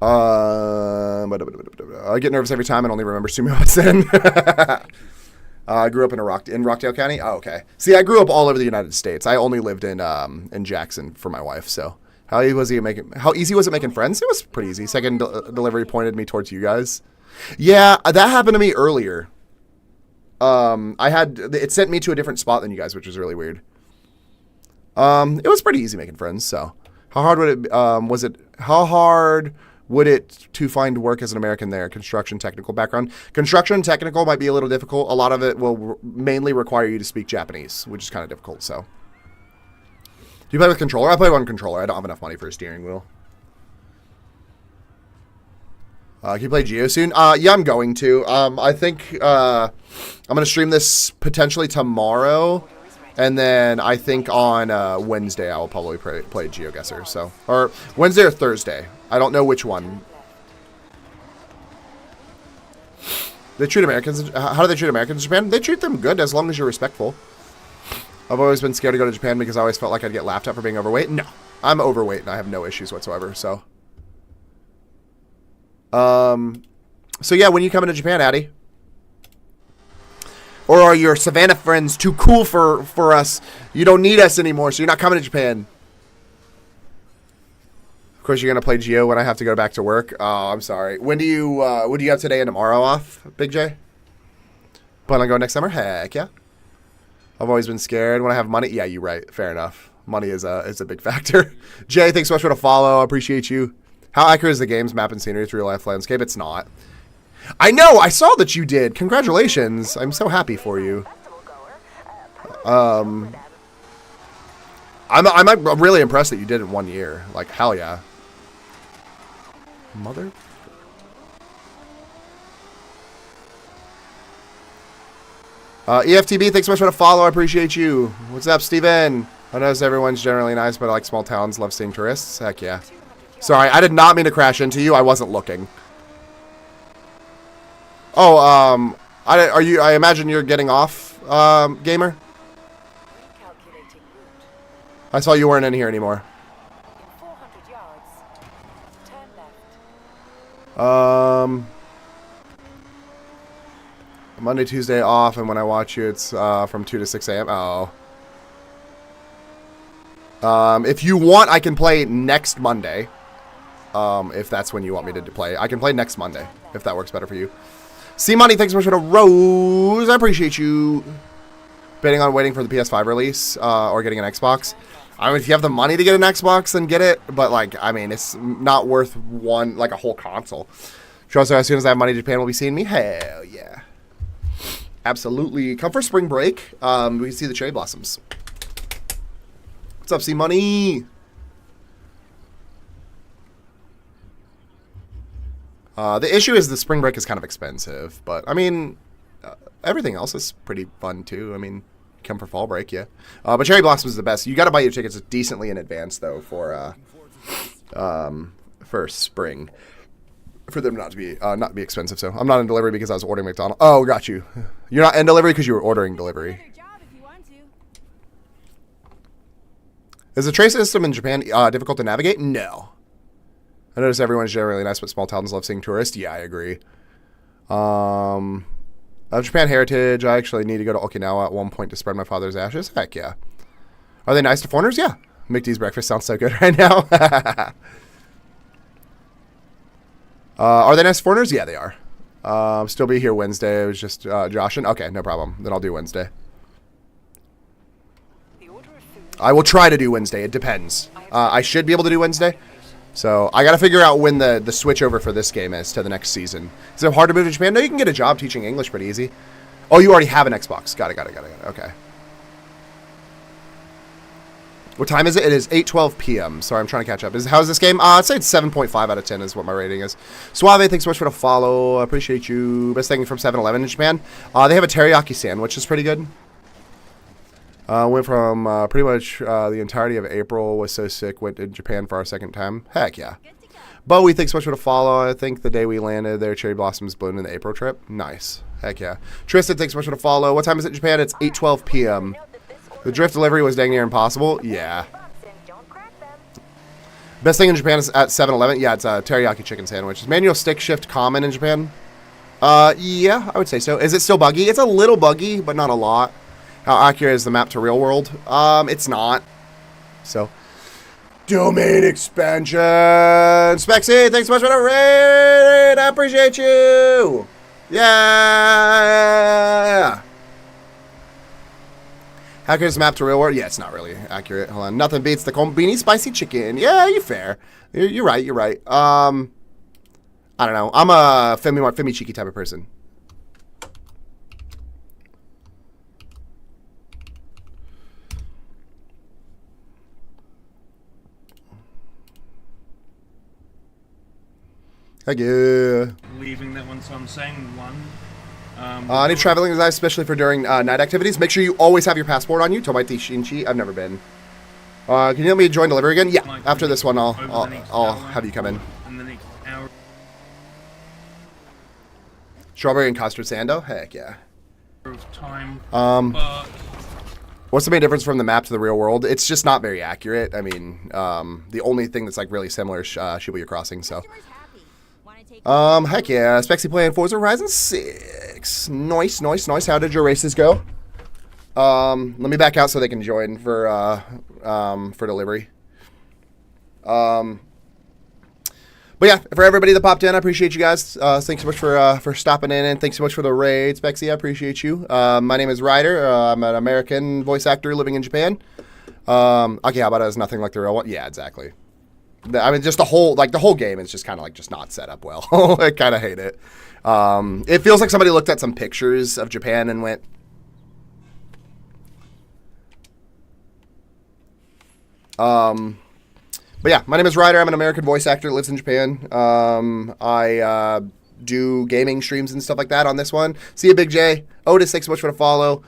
I get nervous every time and only remember Sumimasen. I grew up in Rockdale County. Oh, okay. See, I grew up all over the United States. I only lived in Jackson for my wife. So how easy was it making friends? It was pretty easy. Second delivery pointed me towards you guys. Yeah, that happened to me earlier. It sent me to a different spot than you guys, which was really weird. It was pretty easy making friends. So how hard would it? How hard would it to find work as an American there? Construction technical background. Construction technical might be a little difficult. A lot of it will mainly require you to speak Japanese, which is kind of difficult. So, do you play with controller? I play one controller. I don't have enough money for a steering wheel. Can you play Geo soon? Yeah, I'm going to. I think I'm going to stream this potentially tomorrow. And then I think on Wednesday I will probably play GeoGuessr. So, or Wednesday or Thursday. I don't know which one. They treat Americans. How do they treat Americans in Japan? They treat them good as long as you're respectful. I've always been scared to go to Japan because I always felt like I'd get laughed at for being overweight. No, I'm overweight and I have no issues whatsoever. So, yeah, when you come into Japan, Addy? Or are your Savannah friends too cool for us? You don't need us anymore, so you're not coming to Japan. Of course, you're going to play Geo when I have to go back to work. Oh, I'm sorry. When do you have today and tomorrow off, Big J? Plan on going next summer? Heck yeah. I've always been scared when I have money. Yeah, you're right. Fair enough. Money is a big factor. Jay, thanks so much for the follow. I appreciate you. How accurate is the game's map and scenery to real-life landscape? It's not. I know. I saw that you did. Congratulations. I'm so happy for you. I'm really impressed that you did it in 1 year. Like, hell yeah. Mother. EFTB, thanks so much for the follow. I appreciate you. What's up, Steven? I notice everyone's generally nice, but I like small towns. Love seeing tourists. Heck yeah. Sorry, I did not mean to crash into you. I wasn't looking. Oh, I imagine you're getting off, gamer? I saw you weren't in here anymore. 400 yards. Turn left. Monday, Tuesday off, and when I watch you, it's from 2 to 6 a.m. Oh. If you want, I can play next Monday. If that's when you want me to play. I can play next Monday, if that works better for you. C-Money, thanks so much for the rose. I appreciate you. Betting on waiting for the PS5 release, or getting an Xbox. I mean, if you have the money to get an Xbox, then get it. But, like, I mean, it's not worth a whole console. Trust me, as soon as I have money, Japan will be seeing me. Hell yeah. Absolutely. Come for spring break. We can see the cherry blossoms. What's up, C-Money? The issue is the spring break is kind of expensive. But, I mean, everything else is pretty fun, too. I mean, come for fall break, yeah. But cherry blossoms is the best. You got to buy your tickets decently in advance, though, for spring. For them not to be expensive. So I'm not in delivery because I was ordering McDonald's. Oh, got you. You're not in delivery because you were ordering delivery. Is the train system in Japan difficult to navigate? No. I notice everyone's generally nice, but small towns love seeing tourists. Yeah, I agree. Japan heritage. I actually need to go to Okinawa at one point to spread my father's ashes. Heck yeah. Are they nice to foreigners? Yeah. McD's breakfast sounds so good right now. Are they nice foreigners? Yeah, they are. Still be here Wednesday. It was just Joshin. Okay, no problem. Then I'll do Wednesday. I will try to do Wednesday. It depends. I should be able to do Wednesday. So I got to figure out when the switch over for this game is to the next season. Is it hard to move to Japan? No, you can get a job teaching English pretty easy. Oh, you already have an Xbox. Got it. Okay. What time is it? It is 8:12 p.m. Sorry, I'm trying to catch up. How's this game? I'd say it's 7.5 out of 10 is what my rating is. Suave, thanks so much for the follow. I appreciate you. Best thing from 7-Eleven in Japan. They have a teriyaki sandwich. It's pretty good. Went from pretty much the entirety of April. Was so sick. Went to Japan for our second time. Heck yeah. Bowie, thanks so much for the follow. I think the day we landed there, cherry blossoms bloomed in the April trip. Nice. Heck yeah. Tristan, thanks so much for the follow. What time is it in Japan? It's 8:12 p.m. The drift delivery was dang near impossible. Yeah. Best thing in Japan is at 7-Eleven. Yeah, it's a teriyaki chicken sandwich. Is manual stick shift common in Japan? Yeah, I would say so. Is it still buggy? It's a little buggy, but not a lot. How accurate is the map to real world? It's not. So, domain expansion. Spexy, thanks so much for the raid. I appreciate you. Yeah. How accurate is the map to real world? Yeah, it's not really accurate. Hold on. Nothing beats the Kombini spicy chicken. Yeah, you're fair. You're right. I don't know. I'm a Femi Cheeky type of person. Heck yeah. Leaving that one, so I'm saying one. Any traveling advice, especially for during night activities? Make sure you always have your passport on you. Tomaiti Shinchi. I've never been. Can you help me join delivery again? Yeah. Like After this one, I'll hour have you come in. And the next hour. Strawberry and custard sando. Heck yeah. Of time. But what's the main difference from the map to the real world? It's just not very accurate. I mean, the only thing that's like really similar is Shibuya Crossing. So. Heck yeah. Spexy playing Forza Horizon 6. Nice. How did your races go? Let me back out so they can join for delivery. But yeah, for everybody that popped in, I appreciate you guys. Thanks so much for stopping in, and thanks so much for the raid, Spexy. I appreciate you. My name is Ryder. I'm an American voice actor living in Japan. Akihabara is nothing like the real one. Yeah, exactly. I mean, just the whole game is just kind of like just not set up well. I kind of hate it. It feels like somebody looked at some pictures of Japan and went, but yeah, my name is Ryder. I'm an American voice actor that lives in Japan. I do gaming streams and stuff like that on this one. See you, Big J. Otis, thanks so much for the follow.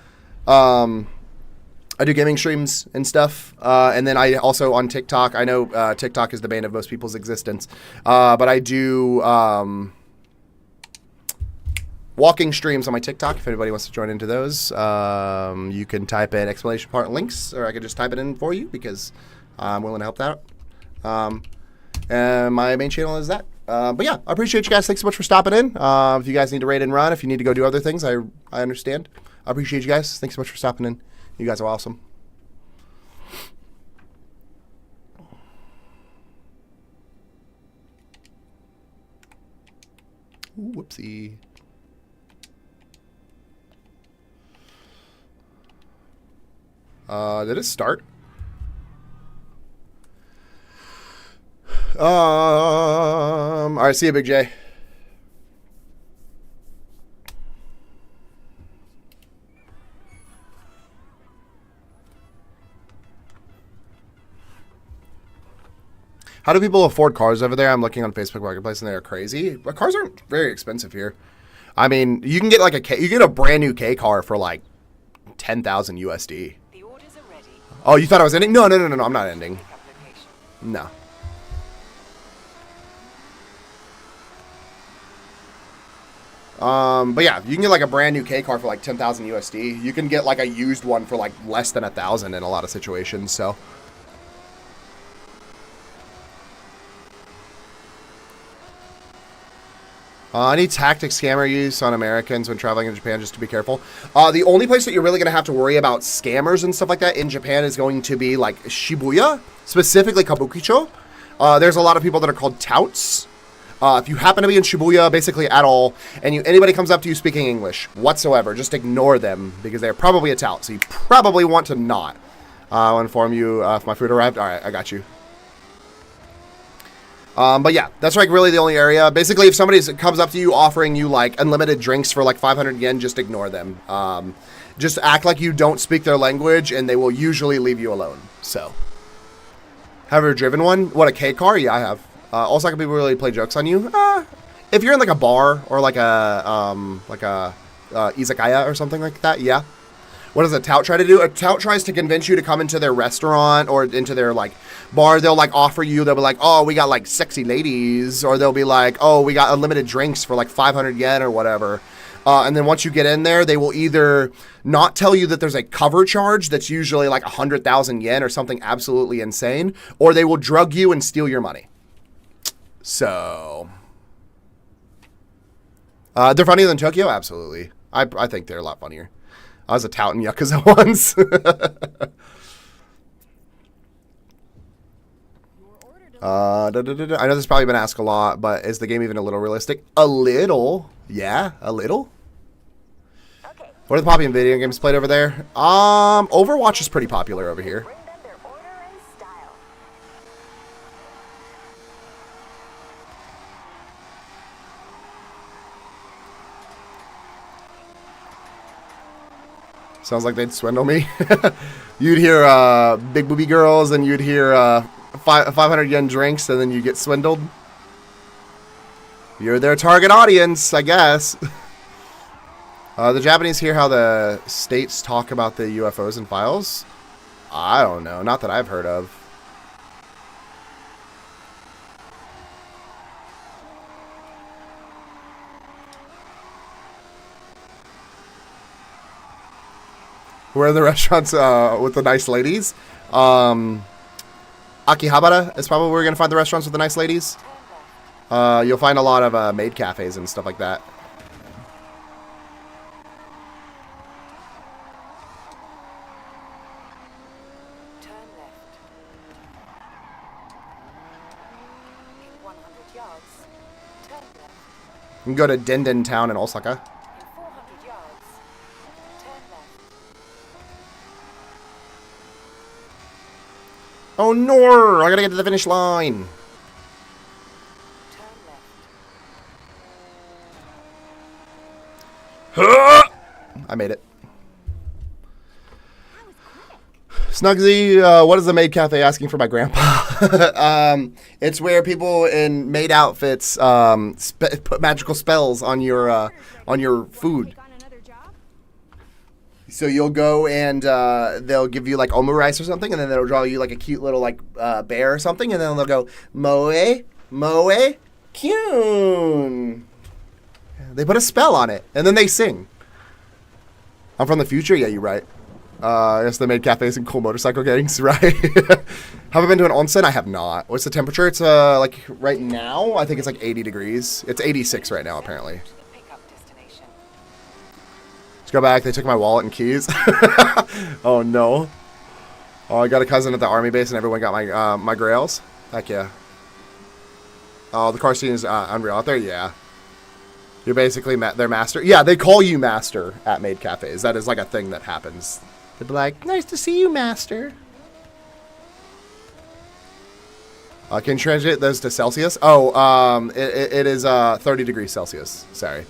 I do gaming streams and stuff. And then I also on TikTok. I know TikTok is the bane of most people's existence. But I do walking streams on my TikTok. If anybody wants to join into those, you can type in exclamation point links, or I could just type it in for you because I'm willing to help that out. And my main channel is that. But yeah, I appreciate you guys. Thanks so much for stopping in. If you guys need to raid and run, if you need to go do other things, I understand. I appreciate you guys. Thanks so much for stopping in. You guys are awesome. Ooh, whoopsie. Did it start? All right, see you, Big J. How do people afford cars over there? I'm looking on Facebook Marketplace and they're crazy. But cars aren't very expensive here. I mean, you can get like you get a brand new K car for like 10,000 USD. The orders are ready. Oh, you thought I was ending? No, I'm not ending. No. But yeah, you can get like a brand new K car for like 10,000 USD. You can get like a used one for like less than 1,000 in a lot of situations. So. Any tactic scammer use on Americans when traveling in Japan, just to be careful. The only place that you're really going to have to worry about scammers and stuff like that in Japan is going to be like Shibuya, specifically Kabukicho. There's a lot of people that are called touts. If you happen to be in Shibuya, basically at all, and anybody comes up to you speaking English whatsoever, just ignore them because they're probably a tout. So you probably want to not. I'll inform you if my food arrived. All right, I got you. But yeah, that's like really the only area. Basically, if somebody comes up to you offering you like unlimited drinks for like 500 yen, just ignore them. Just act like you don't speak their language and they will usually leave you alone. So, have you ever driven one? What, a K car? Yeah, I have. Also, can people really play jokes on you? If you're in like a bar or like a izakaya or something like that, yeah. What does a tout try to do? A tout tries to convince you to come into their restaurant or into their like bar. They'll like offer you, they'll be like, oh, we got like sexy ladies, or they'll be like, oh, we got unlimited drinks for like 500 yen or whatever. And then once you get in there, they will either not tell you that there's a cover charge that's usually like 100,000 yen or something absolutely insane, or they will drug you and steal your money. So, they're funnier than Tokyo? Absolutely. I think they're a lot funnier. I was a tout in Yakuza once. I know this has probably been asked a lot, but is the game even a little realistic? A little. Yeah, a little. Okay. What are the popular video games played over there? Overwatch is pretty popular over here. Bring them their order and style. Sounds like they'd swindle me. You'd hear big booby girls, and you'd hear 500 yen drinks, and then you get swindled. You're their target audience, I guess. The Japanese hear how the states talk about the UFOs and files? I don't know. Not that I've heard of. We're in the restaurants with the nice ladies. Akihabara is probably where we're going to find the restaurants with the nice ladies. You'll find a lot of maid cafes and stuff like that. Turn left. In 100 yards, turn left. You can go to Denden Town in Osaka. In 400 yards, turn left. Oh no! I gotta get to the finish line. Turn left. I made it. Snugsy, what is the maid cafe asking for my grandpa? It's where people in maid outfits put magical spells on your food. Take on another job? So you'll go and they'll give you like omurice or something, and then they'll draw you like a cute little like bear or something, and then they'll go moe moe kyun. They put a spell on it, and then they sing. I'm from the future. Yeah, you're right. I guess the maid cafes and cool motorcycle gangs, right? Have I been to an onsen? I have not. What's the temperature? It's like right now, I think it's like 80 degrees. It's 86 right now, apparently. To the pickup destination. Let's go back. They took my wallet and keys. Oh, no. Oh, I got a cousin at the army base, and everyone got my my grails. Heck yeah. Oh, the car scene is unreal out there? Yeah. You're basically their master. Yeah, they call you master at maid cafes. That is like a thing that happens. They'd be like, nice to see you, master. Can you translate those to Celsius? Oh, it is 30 degrees Celsius. Sorry.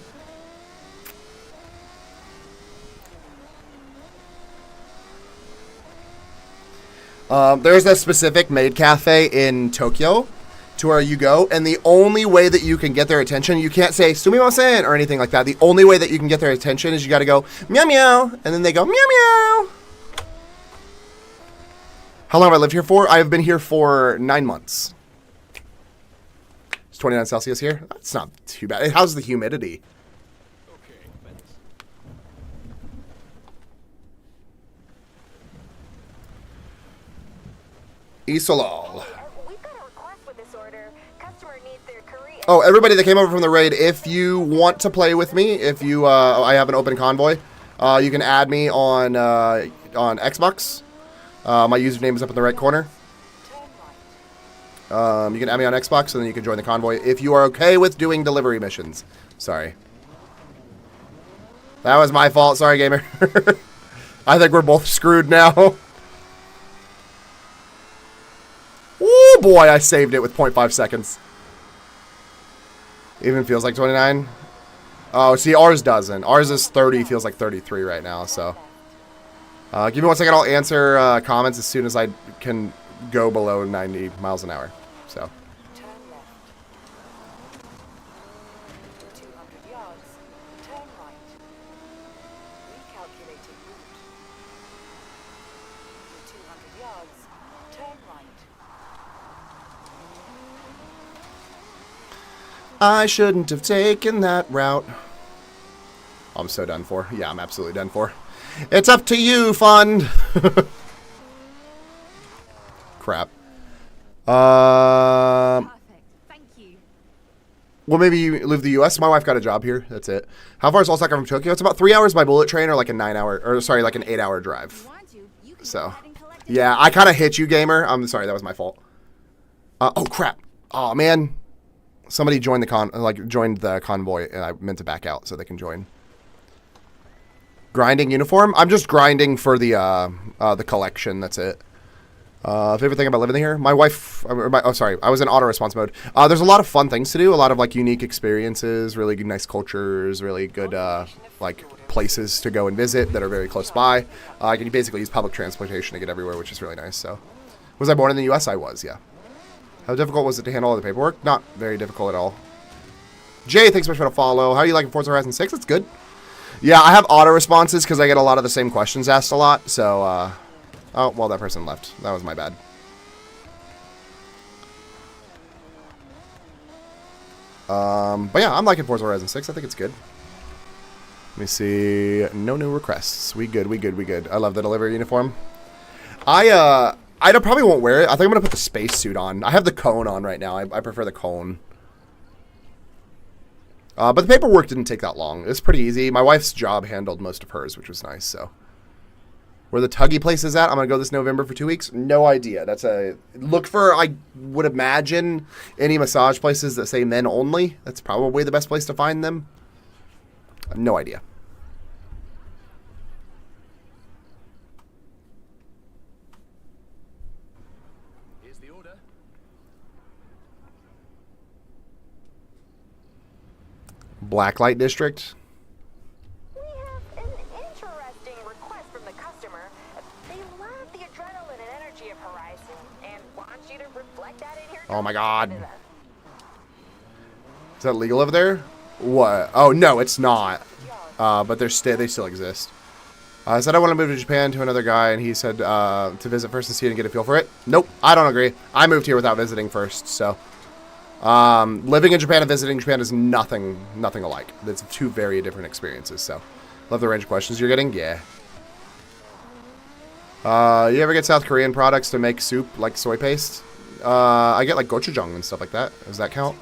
There's a specific maid cafe in Tokyo to where you go, and the only way that you can get their attention, you can't say sumimasen or anything like that. The only way that you can get their attention is you got to go meow meow, and then they go meow meow. How long have I lived here for? I have been here for 9 months. It's 29 Celsius here. That's not too bad. How's the humidity? Okay, thanks. Isolol. We've got a request with this order. Customer needs their Korean. Oh, everybody that came over from the raid, if you want to play with me, if you, I have an open convoy, you can add me on Xbox. My username is up in the right corner. You can add me on Xbox, and then you can join the convoy if you are okay with doing delivery missions. Sorry. That was my fault. Sorry, gamer. I think we're both screwed now. Oh boy, I saved it with 0.5 seconds. Even feels like 29. Oh, see, ours doesn't. Ours is 30, feels like 33 right now, so. Give me 1 second, I'll answer comments as soon as I can go below 90 miles an hour, so. Turn left. In 200 yards, turn right. Recalculating route. In 200 yards, turn right. I shouldn't have taken that route. I'm so done for. Yeah, I'm absolutely done for. It's up to you, fund. Crap. Perfect. Thank you. Well, maybe you live in the U.S. My wife got a job here. That's it. How far is Osaka from Tokyo? It's about 3 hours by bullet train, or like a 9-hour, or sorry, like an 8-hour drive. If you want to, you can So, go ahead and collect it. yeah, I kind of hit you, gamer. I'm sorry, that was my fault. Oh crap. Oh man, somebody joined the convoy, and I meant to back out so they can join. Grinding uniform? I'm just grinding for the collection. That's it. Favorite thing about living here? My wife, sorry, I was in auto response mode. There's a lot of fun things to do, a lot of like unique experiences, really good, nice cultures, really good like places to go and visit that are very close by. You basically use public transportation to get everywhere, which is really nice. So, was I born in the U.S.? I was, yeah. How difficult was it to handle all the paperwork? Not very difficult at all. Jay, thanks so much for the follow. How are you liking Forza Horizon 6? It's good. Yeah, I have auto responses because I get a lot of the same questions asked a lot. So, oh, well, that person left. That was my bad. But yeah, I'm liking Forza Horizon 6. I think it's good. Let me see. No new requests. We good, we good, we good. I love the delivery uniform. I probably won't wear it. I think I'm going to put the spacesuit on. I have the cone on right now. I prefer the cone. But the paperwork didn't take that long. It was pretty easy. My wife's job handled most of hers, which was nice, so. Where the Tuggy place is at, I'm going to go this November for 2 weeks. No idea. That's a... Look for, I would imagine, any massage places that say men only. That's probably the best place to find them. I have no idea. Here's the order. Blacklight District. We have an interesting request from the customer. They love the adrenaline and energy of Horizon and want you to reflect that in here. Oh my god. Is that legal over there? What? Oh, no, it's not. But they still exist. I said I want to move to Japan to another guy, and he said to visit first and see it and get a feel for it. Nope, I don't agree. I moved here without visiting first, so... living in Japan and visiting Japan is nothing alike. It's two very different experiences, so... Love the range of questions you're getting? Yeah. You ever get South Korean products to make soup, like soy paste? I get, like, gochujang and stuff like that. Does that count?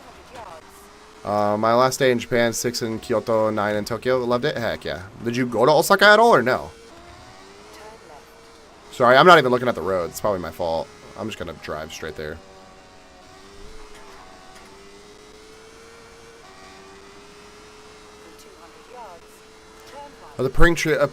My last day in Japan, 6 in Kyoto, 9 in Tokyo. Loved it? Heck yeah. Did you go to Osaka at all, or no? Sorry, I'm not even looking at the road. It's probably my fault. I'm just going to drive straight there. Are the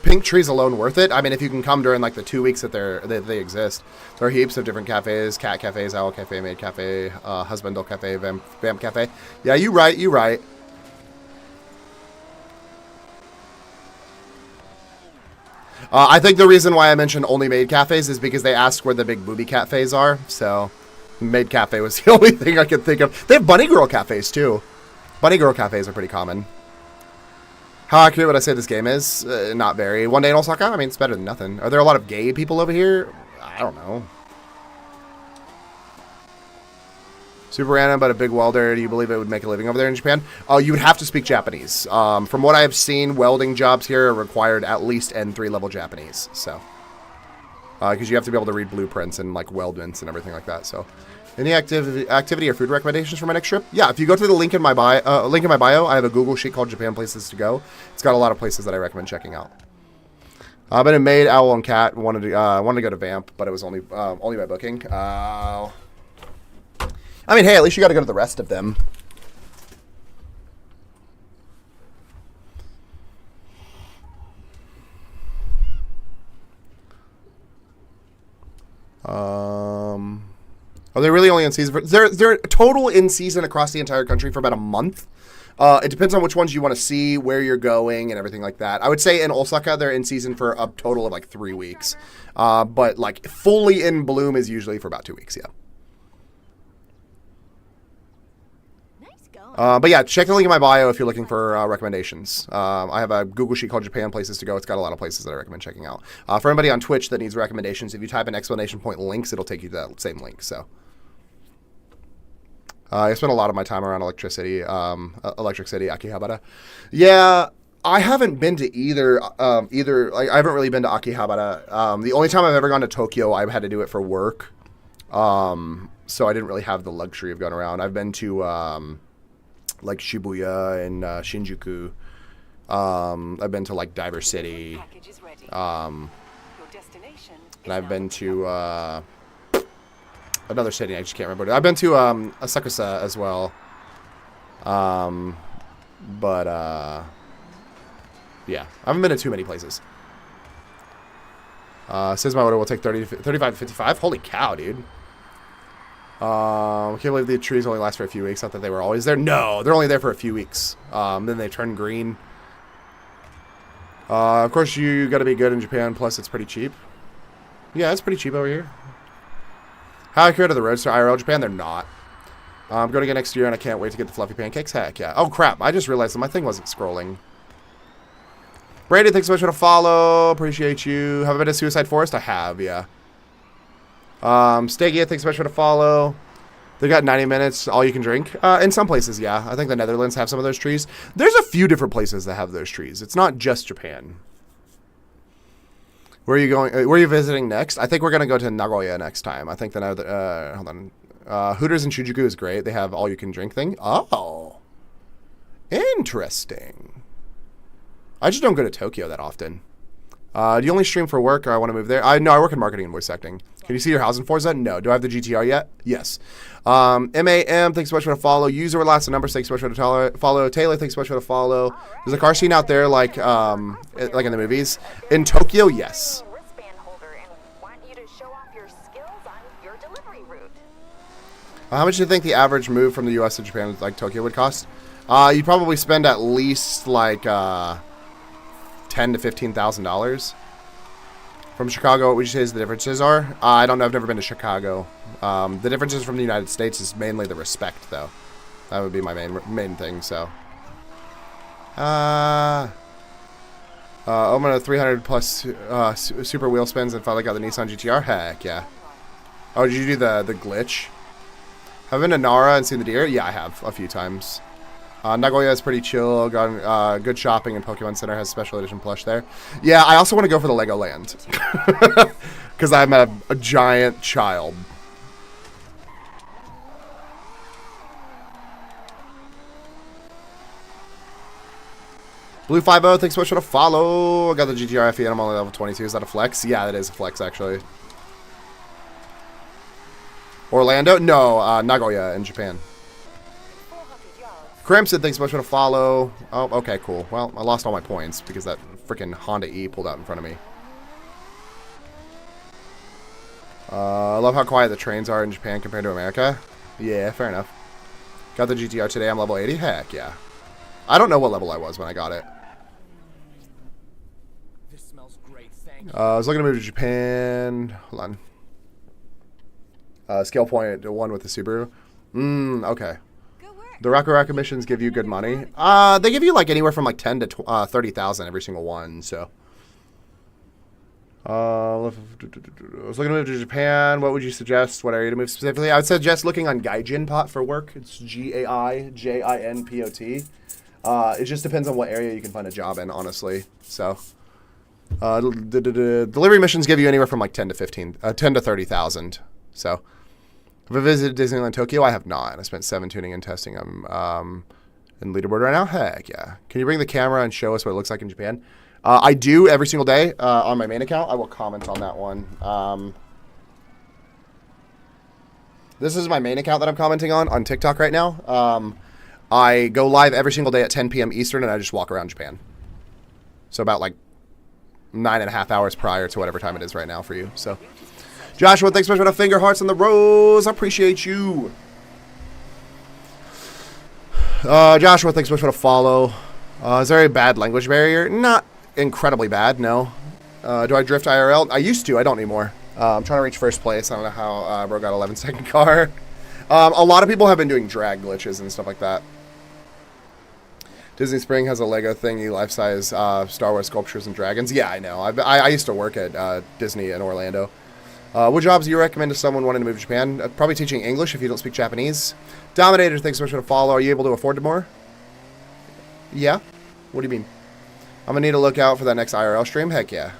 pink trees alone worth it? I mean, if you can come during like the 2 weeks that they exist, there are heaps of different cafes: cat cafes, owl cafe, maid cafe, husbandal cafe, vamp cafe. Yeah, you right. I think the reason why I mentioned only maid cafes is because they asked where the big booby cafes are. So, maid cafe was the only thing I could think of. They have bunny girl cafes too. Bunny girl cafes are pretty common. How accurate would I say this game is? Not very. One day in Osaka? I mean, it's better than nothing. Are there a lot of gay people over here? I don't know. Super random, but a big welder. Do you believe it would make a living over there in Japan? Oh, you would have to speak Japanese. From what I've seen, welding jobs here are required at least N3 level Japanese. So, because you have to be able to read blueprints and like weldments and everything like that. So, any activity or food recommendations for my next trip? Yeah, if you go to the link in my bio, I have a Google sheet called Japan Places to Go. It's got a lot of places that I recommend checking out. I've been in Maid, Owl, and Cat. Wanted to go to Vamp, but it was only by booking. I mean, hey, at least you got to go to the rest of them. Are they really only in season? They're total in season across the entire country for about a month. It depends on which ones you want to see, where you're going, and everything like that. I would say in Osaka, they're in season for a total of like 3 weeks. But like fully in bloom is usually for about 2 weeks, yeah. But yeah, check the link in my bio if you're looking for recommendations. I have a Google sheet called Japan Places to Go. It's got a lot of places that I recommend checking out. For anybody on Twitch that needs recommendations, if you type in ! links, it'll take you to that same link. So I spent a lot of my time around Electric City, Akihabara. Yeah, I haven't been to either. Like, I haven't really been to Akihabara. The only time I've ever gone to Tokyo, I've had to do it for work. So I didn't really have the luxury of going around. I've been to like Shibuya and Shinjuku. I've been to like Diver City. And I've been to another city. I just can't remember. I've been to Asakusa as well. But yeah, I haven't been to too many places. Says my order will take 35 to 55. Holy cow, dude. I can't believe the trees only last for a few weeks. Not that they were always there. No, they're only there for a few weeks. Then they turn green. Of course, you got to be good in Japan. Plus, it's pretty cheap. Yeah, it's pretty cheap over here. How accurate are the roads to IRL Japan? They're not. I'm going to get next year, and I can't wait to get the fluffy pancakes. Heck yeah. Oh, crap. I just realized that my thing wasn't scrolling. Brady, thanks so much for the follow. Appreciate you. Have I been to Suicide Forest? I have, yeah. Stegia, thanks so much for the follow. They got 90 minutes, all you can drink. In some places, yeah. I think the Netherlands have some of those trees. There's a few different places that have those trees. It's not just Japan. Where are you going? Where are you visiting next? I think we're going to go to Nagoya next time. I think the hold on. Hooters in Shinjuku is great. They have all you can drink thing. Oh. Interesting. I just don't go to Tokyo that often. Do you only stream for work or I want to move there? No, I work in marketing and voice acting. Can you see your house in Forza? No. Do I have the GTR yet? Yes. MAM, thanks so much for the follow. User with lots of numbers, thanks so much for the follow. Taylor, thanks so much for the follow. There's a car scene out there like in the movies. In Tokyo, yes. How much do you think the average move from the US to Japan, like Tokyo, would cost? You'd probably spend at least like $10,000 to $15,000. From Chicago, what would you say the differences are? I don't know. I've never been to Chicago. The differences from the United States is mainly the respect, though. That would be my main thing. So, I'm gonna 300 plus super wheel spins and finally got the Nissan GTR. Heck yeah! Oh, did you do the glitch? Have I been to Nara and seen the deer? Yeah, I have a few times. Nagoya is pretty chill. Got good shopping, and Pokemon Center has special edition plush there. Yeah, I also want to go for the Legoland because I'm a giant child. Blue 50, thanks so much for the follow. I got the GTR FE and I'm only level 22. Is that a flex? Yeah, that is a flex actually. Orlando? No, Nagoya in Japan. Crimson, thanks so much for the follow. Oh, okay, cool. Well, I lost all my points because that freaking Honda E pulled out in front of me. I love how quiet the trains are in Japan compared to America. Yeah, fair enough. Got the GTR today. I'm level 80. Heck yeah. I don't know what level I was when I got it. This smells great. Thank you. I was looking to move to Japan. Hold on. Scale point 1 with the Subaru. Okay. The Raka Raka missions give you good money. They give you like anywhere from like 10 to 30,000 every single one. So, I was looking to move to Japan. What would you suggest? What area to move specifically? I would suggest looking on Gaijinpot for work. It's GAIJINPOT. It just depends on what area you can find a job in, honestly. So, the delivery missions give you anywhere from like 10 to 30,000. So. Have I visited Disneyland Tokyo? I have not. I spent 7 tuning and testing them in leaderboard right now. Heck yeah. Can you bring the camera and show us what it looks like in Japan? I do every single day on my main account. I will comment on that one. This is my main account that I'm commenting on TikTok right now. I go live every single day at 10 p.m. Eastern, and I just walk around Japan. So about like 9.5 hours prior to whatever time it is right now for you. So... Joshua, thanks so much for the finger hearts and the rose. I appreciate you. Joshua, thanks so much for the follow. Is there a bad language barrier? Not incredibly bad, no. Do I drift IRL? I used to. I don't anymore. I'm trying to reach first place. I don't know how bro got 11-second car. A lot of people have been doing drag glitches and stuff like that. Disney Spring has a Lego thingy, life-size Star Wars sculptures and dragons. Yeah, I know. I used to work at Disney in Orlando. What jobs do you recommend to someone wanting to move to Japan? Probably teaching English if you don't speak Japanese. Dominator, thanks so much for the follow. Are you able to afford more? Yeah? What do you mean? I'm going to need to look out for that next IRL stream? Heck yeah.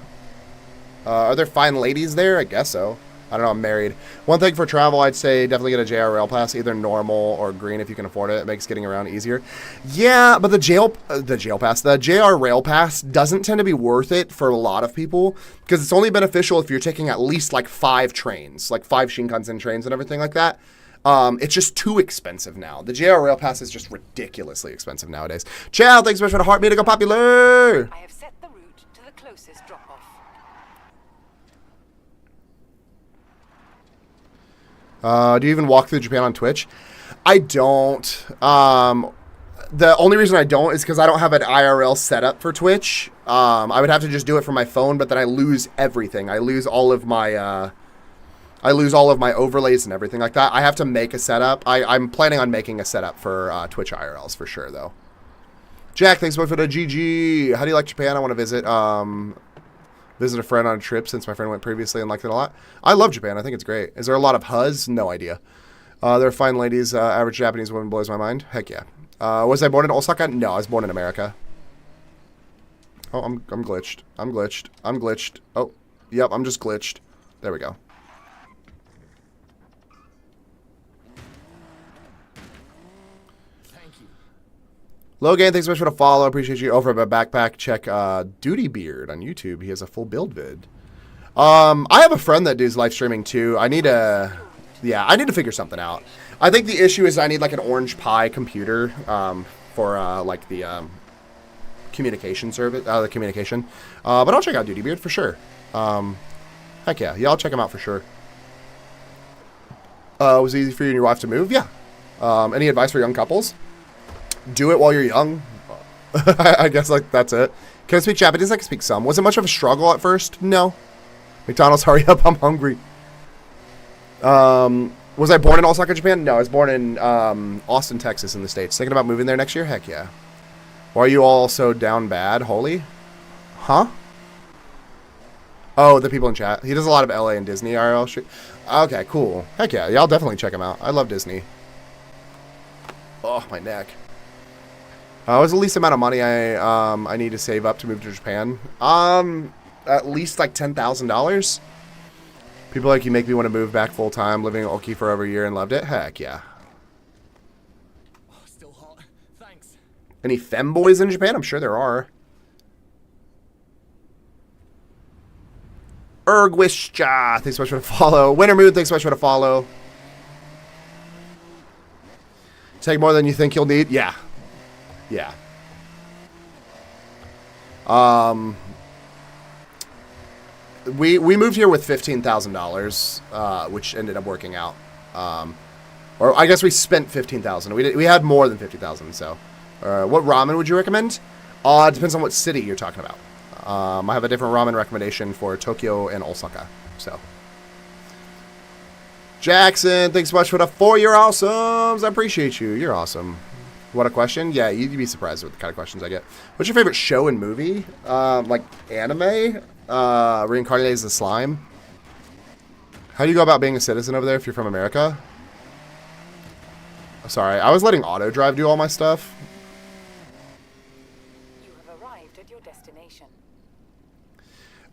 Are there fine ladies there? I guess so. I don't know, I'm married. One thing for travel, I'd say definitely get a JR Rail Pass, either normal or green if you can afford it. It makes getting around easier. Yeah, but the JR Rail Pass doesn't tend to be worth it for a lot of people because it's only beneficial if you're taking at least like 5 trains, like 5 Shinkansen trains and everything like that. It's just too expensive now. The JR Rail Pass is just ridiculously expensive nowadays. Ciao, thanks so much for the heart. Made it go popular. I have set the route to the closest drop-off. Do you even walk through Japan on Twitch? I don't. The only reason I don't is because I don't have an IRL setup for Twitch. I would have to just do it from my phone, but then I lose everything. I lose all of my overlays and everything like that. I have to make a setup. I'm planning on making a setup for Twitch IRLs for sure, though. Jack, thanks so much for the GG. How do you like Japan? I want to visit. Visit a friend on a trip since my friend went previously and liked it a lot. I love Japan. I think it's great. Is there a lot of huzz? No idea. They're fine ladies. Average Japanese woman blows my mind. Heck yeah. Was I born in Osaka? No, I was born in America. Oh, I'm glitched. I'm glitched. Oh, yep, I'm just glitched. There we go. Thank you. Logan, thanks so much for the follow. Appreciate you. Over at my backpack, check Duty Beard on YouTube. He has a full build vid. I have a friend that does live streaming too. I need to figure something out. I think the issue is I need like an Orange Pi computer for like the communication service, the communication. But I'll check out Duty Beard for sure. Heck yeah, I'll check him out for sure. Was it easy for you and your wife to move? Yeah. Any advice for young couples? Do it while you're young. I guess like that's it. Can I speak Japanese? I can speak some. Was it much of a struggle at first? No. McDonald's, hurry up, I'm hungry. Was I born in Osaka, Japan? No, I was born in Austin, Texas in the States. Thinking about moving there next year? Heck yeah. Why are you all so down bad? Holy? Huh? Oh, the people in chat. He does a lot of LA and Disney IRL shit. Okay, cool. Heck yeah. I'll definitely check him out. I love Disney. Oh, my neck. What's the least amount of money I need to save up to move to Japan? At least like $10,000. People like you make me want to move back full time, living in Oki for over a year and loved it. Heck yeah. Oh, still hot. Thanks. Any femboys in Japan? I'm sure there are. Ergwischa, thanks so much for the follow. Winter Mood, thanks so much for the follow. Take more than you think you'll need? Yeah. Yeah. We moved here with $15,000, which ended up working out. Or I guess we spent $15,000. We had more than $50,000. So, what ramen would you recommend? It depends on what city you're talking about. I have a different ramen recommendation for Tokyo and Osaka. So, Jackson, thanks so much for the 4 year awesomes. I appreciate you. You're awesome. What a question. Yeah, you'd be surprised with the kind of questions I get. What's your favorite show and movie? Like anime? Reincarnated as the Slime. How do you go about being a citizen over there if you're from America? Sorry, I was letting auto drive do all my stuff. You have arrived at your destination.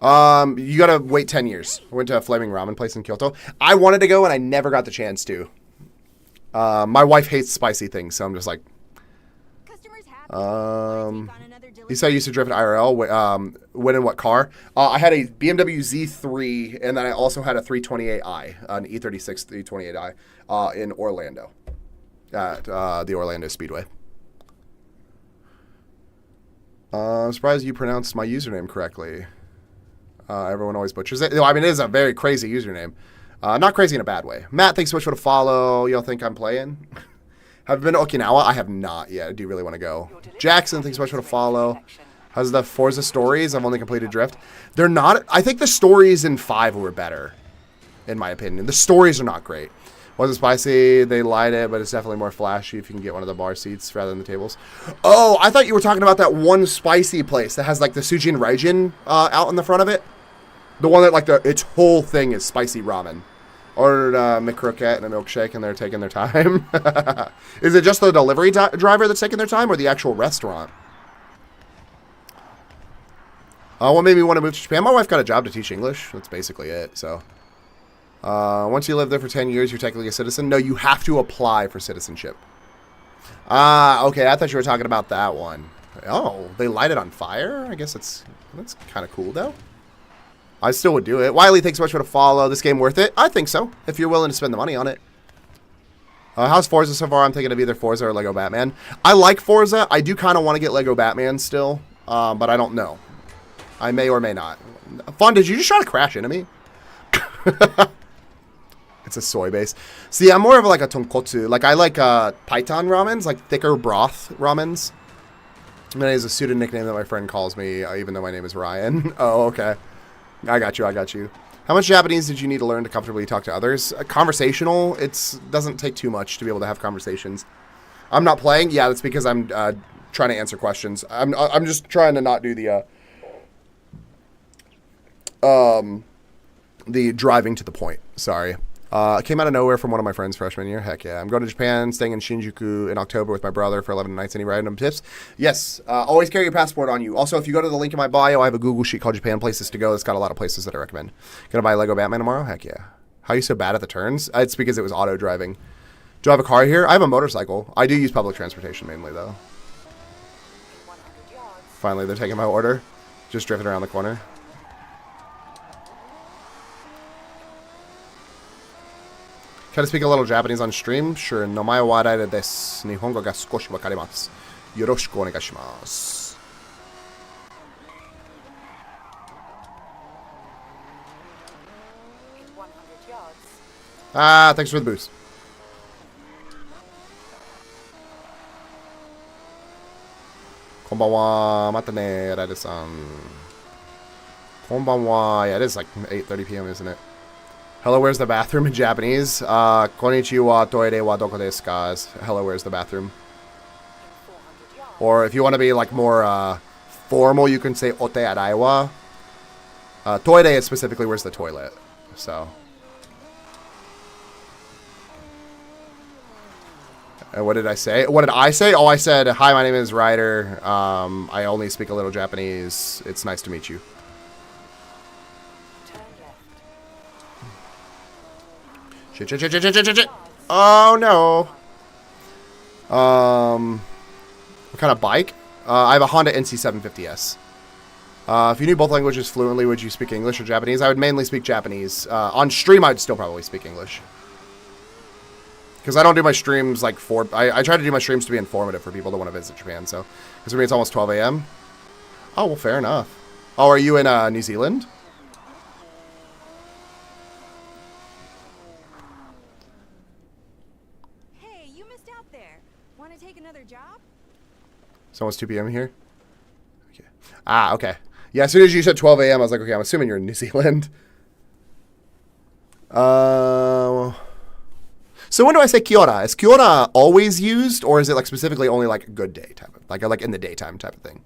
You gotta wait 10 years. I went to a Flaming Ramen place in Kyoto. I wanted to go and I never got the chance to. My wife hates spicy things, so I'm just like, Customers happy. you said you used to drive an IRL. When in what car? I had a BMW Z3, and then I also had a 328i, an E36 328i, in Orlando, at the Orlando Speedway. I'm surprised you pronounced my username correctly. Everyone always butchers it. I mean, it is a very crazy username. Not crazy in a bad way. Matt, thanks so much for the follow. Y'all think I'm playing? Have you been to Okinawa? I have not yet. I do really want to go. Jackson, thanks so much for the follow. How's the Forza stories? I've only completed Drift. They're not... I think the stories in 5 were better, in my opinion. The stories are not great. Wasn't spicy. They lied it, but it's definitely more flashy if you can get one of the bar seats rather than the tables. Oh, I thought you were talking about that one spicy place that has like the Sujin Raijin out in the front of it. The one that like its whole thing is spicy ramen. Ordered a McCroquette and a milkshake, and they're taking their time. Is it just the delivery driver that's taking their time, or the actual restaurant? What made me want to move to Japan? My wife got a job to teach English. That's basically it. So, once you live there for 10 years, you're technically a citizen. No, you have to apply for citizenship. Okay. I thought you were talking about that one. Oh, they light it on fire? I guess that's kind of cool, though. I still would do it. Wiley, thanks so much for the follow. This game worth it? I think so, if you're willing to spend the money on it. How's Forza so far? I'm thinking of either Forza or Lego Batman. I like Forza. I do kind of want to get Lego Batman still, but I don't know. I may or may not. Fun, did you just try to crash into me? It's a soy base. See, I'm more of like a tonkotsu. Like I like Python ramens, like thicker broth ramens. And that is a pseudo nickname that my friend calls me, even though my name is Ryan. Oh, okay. I got you. How much Japanese did you need to learn to comfortably talk to others? Conversational. It doesn't take too much to be able to have conversations. I'm not playing. Yeah, that's because I'm trying to answer questions. I'm just trying to not do the driving to the point. Sorry. It came out of nowhere from one of my friends freshman year. Heck yeah. I'm going to Japan, staying in Shinjuku in October with my brother for 11 nights. Any random tips? Yes. Always carry your passport on you. Also, if you go to the link in my bio, I have a Google sheet called Japan Places to Go. It's got a lot of places that I recommend. Gonna buy Lego Batman tomorrow? Heck yeah. How are you so bad at the turns? It's because it was auto driving. Do I have a car here? I have a motorcycle. I do use public transportation mainly, though. Finally, they're taking my order. Just drifting around the corner. Try to speak a little Japanese on stream? Sure. Nomae wa Raira desu. Nihongo ga skoshi wakarimasu. Yoroshiku onegaishimasu. In 100 yards. Ah, thanks for the boost. Konbanwa. Mata ne, Raira-san. Konbanwa. Yeah, it is like 8:30 p.m., isn't it? Hello, where's the bathroom in Japanese? Konnichiwa, toire wa doko desu ka? Hello, where's the bathroom? Or if you want to be like more formal, you can say ote arai wa. Toire is specifically where's the toilet. So. And what did I say? What did I say? Oh, I said, hi, my name is Ryder. I only speak a little Japanese. It's nice to meet you. Shit. Oh, no. What kind of bike? I have a Honda NC750S. If you knew both languages fluently, would you speak English or Japanese? I would mainly speak Japanese. On stream, I'd still probably speak English. Because I don't do my streams like I try to do my streams to be informative for people that want to visit Japan. So, because for me, it's almost 12 a.m. Oh, well, fair enough. Oh, are you in New Zealand? It's almost 2 p.m. here. Okay. Ah, okay. Yeah, as soon as you said 12 a.m., I was like, okay, I'm assuming you're in New Zealand. So when do I say Kiora? Is Kiora always used, or is it like specifically only like good day type of, like in the daytime type of thing?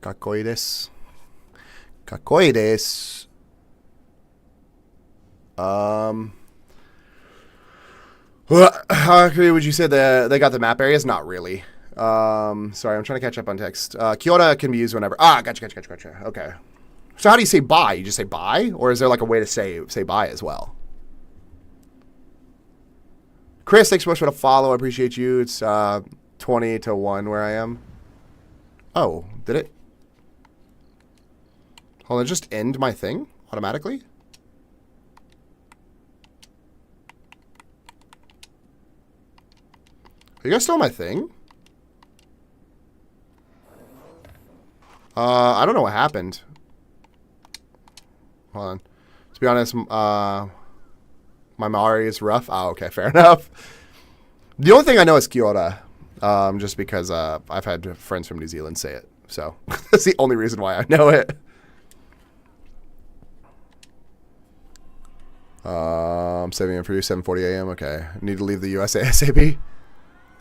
Kakoi desu. Kakoi desu. How accurate would you say they got the map areas? Not really. Sorry, I'm trying to catch up on text. Kiora can be used whenever. Ah, gotcha. Okay. So how do you say bye? You just say bye? Or is there like a way to say bye as well? Chris, thanks so much for the follow. I appreciate you. It's 20 to 1 where I am. Oh, did it? Hold on, just end my thing automatically? Are you guys still on my thing? I don't know what happened. Hold on. To be honest, my Maori is rough. Oh, okay, fair enough. The only thing I know is Kiora. Just because I've had friends from New Zealand say it. So, that's the only reason why I know it. I'm saving it for you, 7:40 a.m. Okay. Need to leave the US ASAP.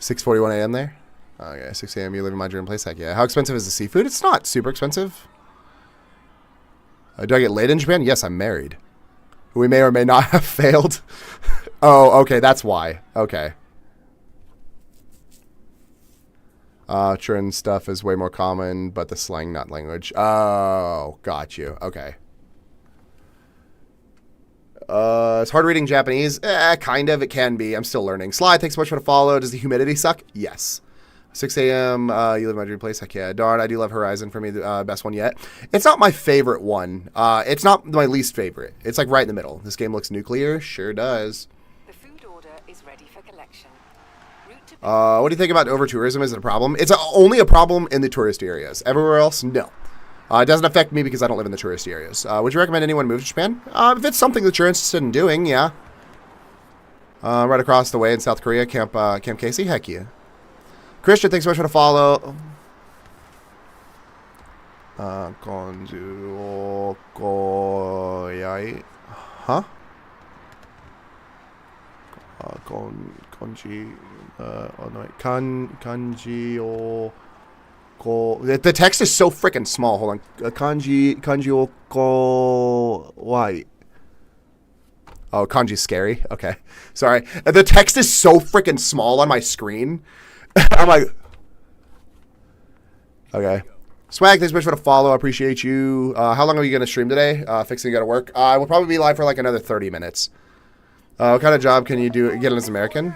6:41 a.m. there? Okay, 6 a.m. You live in my dream place? Heck yeah. How expensive is the seafood? It's not super expensive. Do I get laid in Japan? Yes, I'm married. We may or may not have failed. Oh, okay, that's why. Okay. Churn stuff is way more common, but the slang, not language. Oh, got you. Okay. It's hard reading Japanese. Kind of. It can be. I'm still learning. Sly, thanks so much for the follow. Does the humidity suck? Yes. 6 a.m. You live in my dream place. Heck yeah. Darn, I do love Horizon. For me, the best one yet. It's not my favorite one. It's not my least favorite. It's like right in the middle. This game looks nuclear. Sure does. The food order is ready for collection. What do you think about over tourism? Is it a problem? It's only a problem in the tourist areas. Everywhere else, no. It doesn't affect me because I don't live in the touristy areas. Would you recommend anyone move to Japan? If it's something that you're interested in doing, yeah. Right across the way in South Korea, Camp Casey. Heck yeah. Christian, thanks so much for the follow. Huh? Kanji. Oh no, kanji o. The text is so freaking small. Hold on. Kanji o ko wai. Oh, kanji's scary. Okay. Sorry. The text is so freaking small on my screen. I'm like, okay. Swag, thanks so much for the follow. I appreciate you. How long are you going to stream today? Fixing to go to work. I will probably be live for like another 30 minutes. What kind of job can you do? Get as American?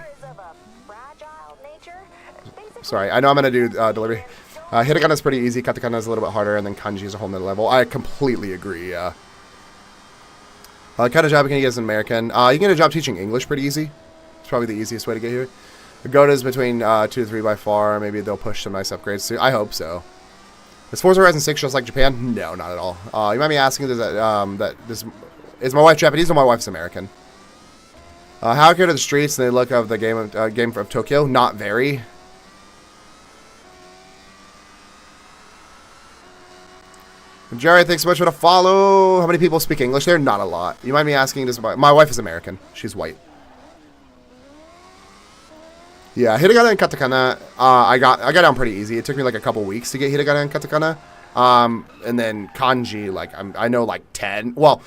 Sorry, I know I'm going to do delivery. Hiragana is pretty easy. Katakana is a little bit harder. And then kanji is a whole nother level. I completely agree, yeah. What kind of job can you get as an American? You can get a job teaching English pretty easy. It's probably the easiest way to get here. Gota's between 2 to 3 by far. Maybe they'll push some nice upgrades too. I hope so. Is Forza Horizon 6 just like Japan? No, not at all. You might be asking, is my wife Japanese or my wife's American? How accurate are the streets and the look of the game of Tokyo? Not very. Jerry, thanks so much for the follow. How many people speak English there? Not a lot. You might be asking, my wife is American. She's white. Yeah, hiragana and katakana, I got down pretty easy. It took me like a couple weeks to get hiragana and katakana. And then kanji, like I know like 10. Well,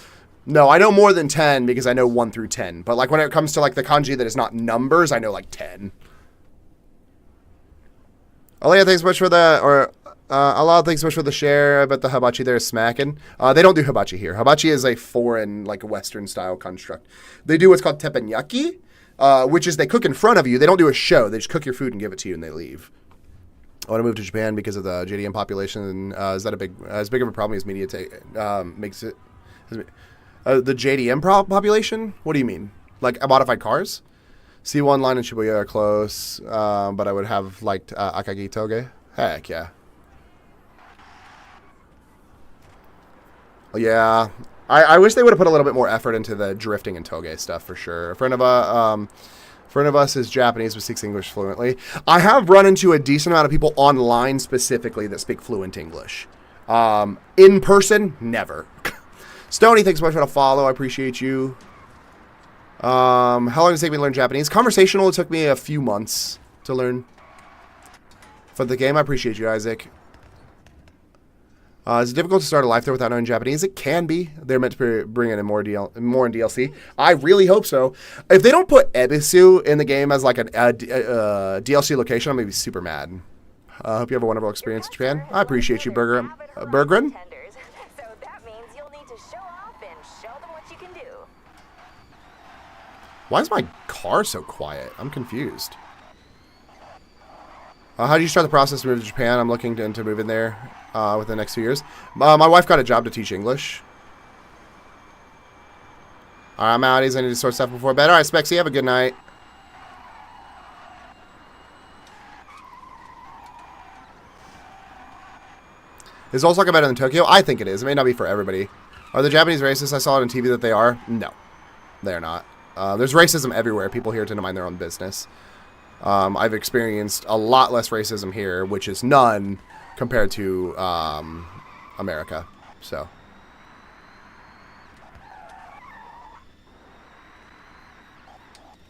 no, I know more than 10 because I know 1 through 10. But like when it comes to like the kanji that is not numbers, I know like 10. Alea, thanks so much for the Allah, thanks so much for the share. I bet the hibachi there is smacking. They don't do hibachi here. Hibachi is a foreign, like Western style construct. They do what's called teppanyaki. Which is they cook in front of you. They don't do a show. They just cook your food and give it to you and they leave. I want to move to Japan because of the JDM population. Is that as big of a problem as media makes it? The JDM population? What do you mean? Like modified cars? C1 line and Shibuya are close, but I would have liked Akagi Toge. Heck yeah. Yeah. I wish they would have put a little bit more effort into the drifting and toge stuff for sure. A friend of us is Japanese but speaks English fluently. I have run into a decent amount of people online specifically that speak fluent English. In person, never. Stony, thanks so much for the follow. I appreciate you. How long does it take me to learn Japanese? Conversational, it took me a few months to learn. For the game, I appreciate you, Isaac. Is it difficult to start a life there without knowing Japanese? It can be. They're meant to bring in more in DLC. I really hope so. If they don't put Ebisu in the game as like a DLC location, I'm going to be super mad. I hope you have a wonderful experience in Japan. I appreciate you, Bergeron. So that means you'll need to show off and show them what you can do. Why is my car so quiet? I'm confused. How do you start the process to move to Japan? I'm looking to move in there within the next few years. My wife got a job to teach English. All right, I'm out. I need to sort stuff before bed. All right, Spexy, have a good night. Is Osaka better than Tokyo? I think it is. It may not be for everybody. Are the Japanese racist? I saw it on TV that they are. No, they're not. There's racism everywhere. People here tend to mind their own business. I've experienced a lot less racism here, which is none compared to America. So.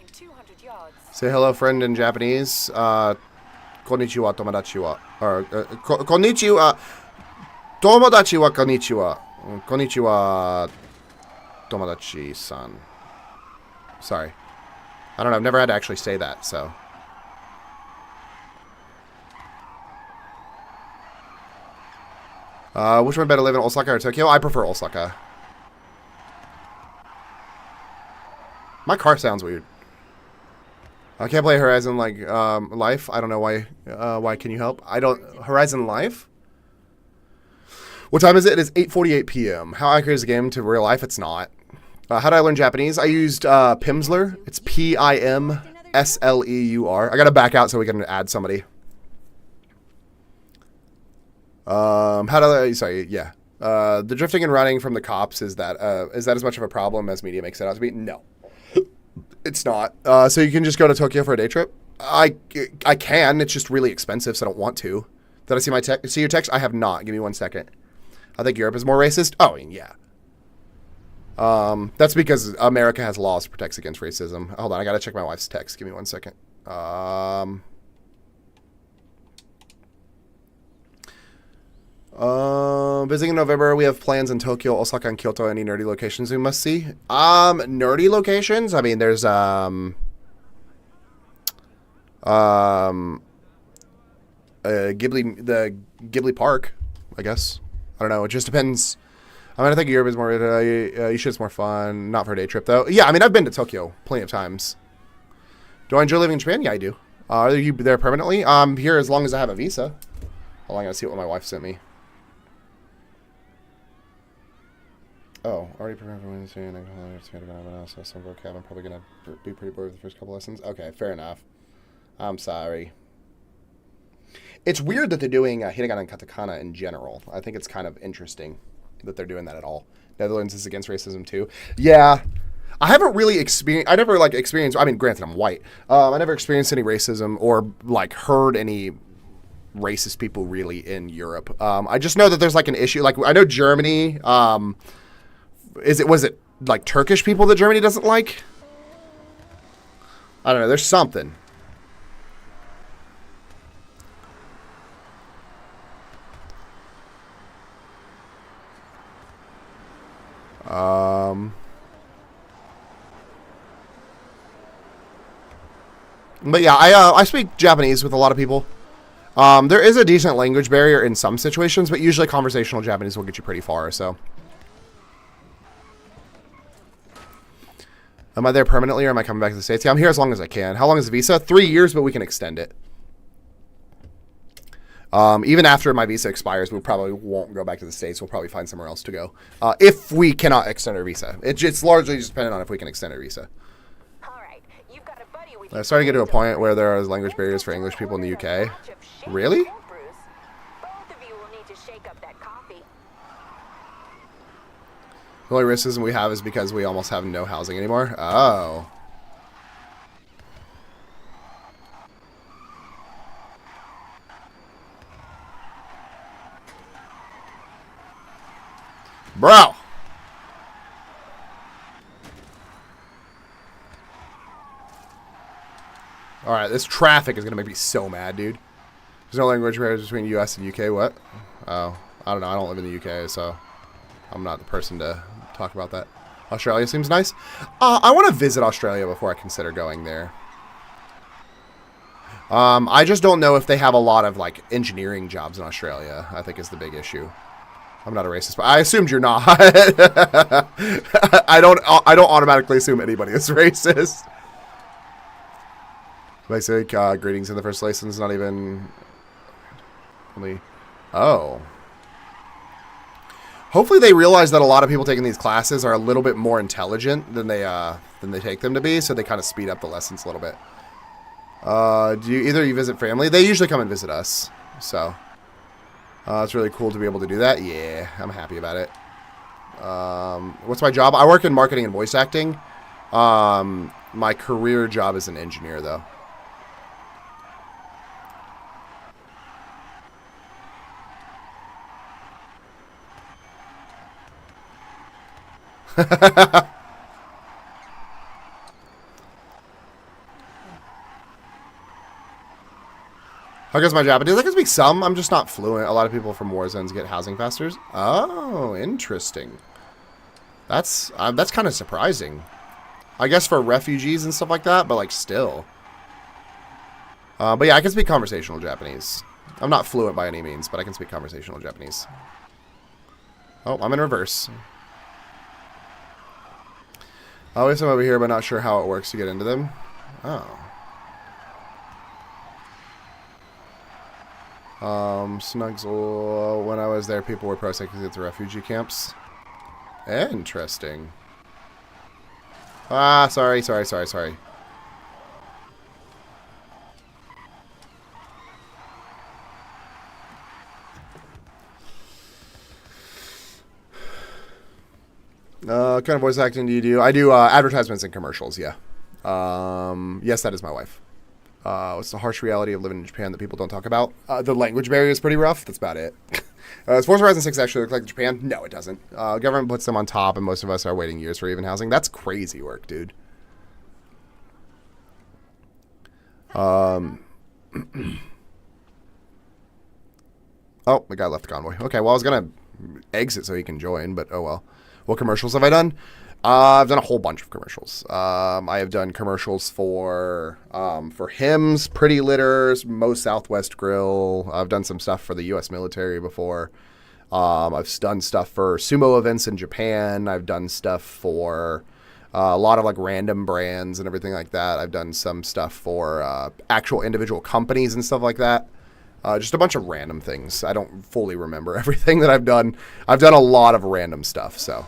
In 200 yards. Say hello, friend, in Japanese. Konnichiwa, tomodachi wa. Or, konnichiwa. Tomodachi wa konnichiwa. Konnichiwa, tomodachi-san. Sorry. I don't know. I've never had to actually say that, so. Which one better live in Osaka or Tokyo? I prefer Osaka. My car sounds weird. I can't play Horizon like Life. I don't know why. Why can you help? I don't. Horizon Life? What time is it? It is 8:48 p.m. How accurate is the game to real life? It's not. How did I learn Japanese? I used Pimsleur. It's Pimsleur. I gotta back out so we can add somebody. How do I, sorry, yeah. The drifting and running from the cops, is that as much of a problem as media makes it out to be? No. It's not. So you can just go to Tokyo for a day trip? I can. It's just really expensive, so I don't want to. Did I see see your text? I have not. Give me 1 second. I think Europe is more racist. Oh, yeah. That's because America has laws to protect against racism. Hold on, I gotta check my wife's text. Give me 1 second. Visiting in November, we have plans in Tokyo, Osaka, and Kyoto. Any nerdy locations we must see? Nerdy locations? I mean, there's, the Ghibli Park, I guess. I don't know. It just depends. I mean, I think Europe is more, you should, it's more fun. Not for a day trip, though. Yeah, I mean, I've been to Tokyo plenty of times. Do I enjoy living in Japan? Yeah, I do. Are you there permanently? I'm here as long as I have a visa. Hold on, I gotta see what my wife sent me. Oh, already prepared for Wednesday, and I'm so some vocab. I'm probably gonna be pretty bored with the first couple lessons. Okay, fair enough. I'm sorry. It's weird that they're doing hiragana and katakana in general. I think it's kind of interesting that they're doing that at all. Netherlands is against racism too. Yeah, I haven't really experienced. I never experienced. I mean, granted, I'm white. I never experienced any racism or heard any racist people really in Europe. I just know that there's an issue. I know Germany. Was it Turkish people that Germany doesn't like? I don't know. There's something. But yeah, I speak Japanese with a lot of people. There is a decent language barrier in some situations, but usually conversational Japanese will get you pretty far, so. Am I there permanently or am I coming back to the States? Yeah, I'm here as long as I can. How long is the visa? 3 years, but we can extend it. Even after my visa expires, we probably won't go back to the States. We'll probably find somewhere else to go. If we cannot extend our visa. It's largely just dependent on if we can extend our visa. I'm starting to get to a point where there are language barriers for English people in the UK. Really? The only racism we have is because we almost have no housing anymore. Oh. Bro. Alright, this traffic is going to make me so mad, dude. There's no language barriers between US and UK. What? Oh, I don't know. I don't live in the UK, so I'm not the person to talk about that. Australia seems nice. I want to visit Australia before I consider going there. I just don't know if they have a lot of engineering jobs in Australia. I think is the big issue. I'm not a racist, but I assumed you're not. I don't automatically assume anybody is racist. Basic greetings in the first license, not even only. Oh. Hopefully they realize that a lot of people taking these classes are a little bit more intelligent than they take them to be, so they kind of speed up the lessons a little bit. Do you visit family? They usually come and visit us, so it's really cool to be able to do that. Yeah, I'm happy about it. What's my job? I work in marketing and voice acting. My career job is an engineer, though. How goes my Japanese? I can speak some. I'm just not fluent. A lot of people from war zones get housing faster. Oh, interesting. That's kind of surprising. I guess for refugees and stuff like that, but still. But yeah, I can speak conversational Japanese. I'm not fluent by any means, but I can speak conversational Japanese. Oh, I'm in reverse. I always am over here, but not sure how it works to get into them. Oh. Snugs. When I was there, people were protesting at the refugee camps. Interesting. Ah, sorry. What kind of voice acting do you do? I do advertisements and commercials, yeah. Yes, that is my wife. What's the harsh reality of living in Japan that people don't talk about? The language barrier is pretty rough. That's about it. Does Forza Horizon 6 actually look like Japan? No, it doesn't. Government puts them on top, and most of us are waiting years for even housing. That's crazy work, dude. Oh, the guy left the convoy. Okay, well, I was going to exit so he can join, but oh well. What commercials have I done? I've done a whole bunch of commercials. I have done commercials for Hims, Pretty Litters, Moe's Southwest Grill. I've done some stuff for the U.S. military before. I've done stuff for sumo events in Japan. I've done stuff for a lot of like random brands and everything like that. I've done some stuff for actual individual companies and stuff like that. Just a bunch of random things. I don't fully remember everything that I've done. I've done a lot of random stuff, so.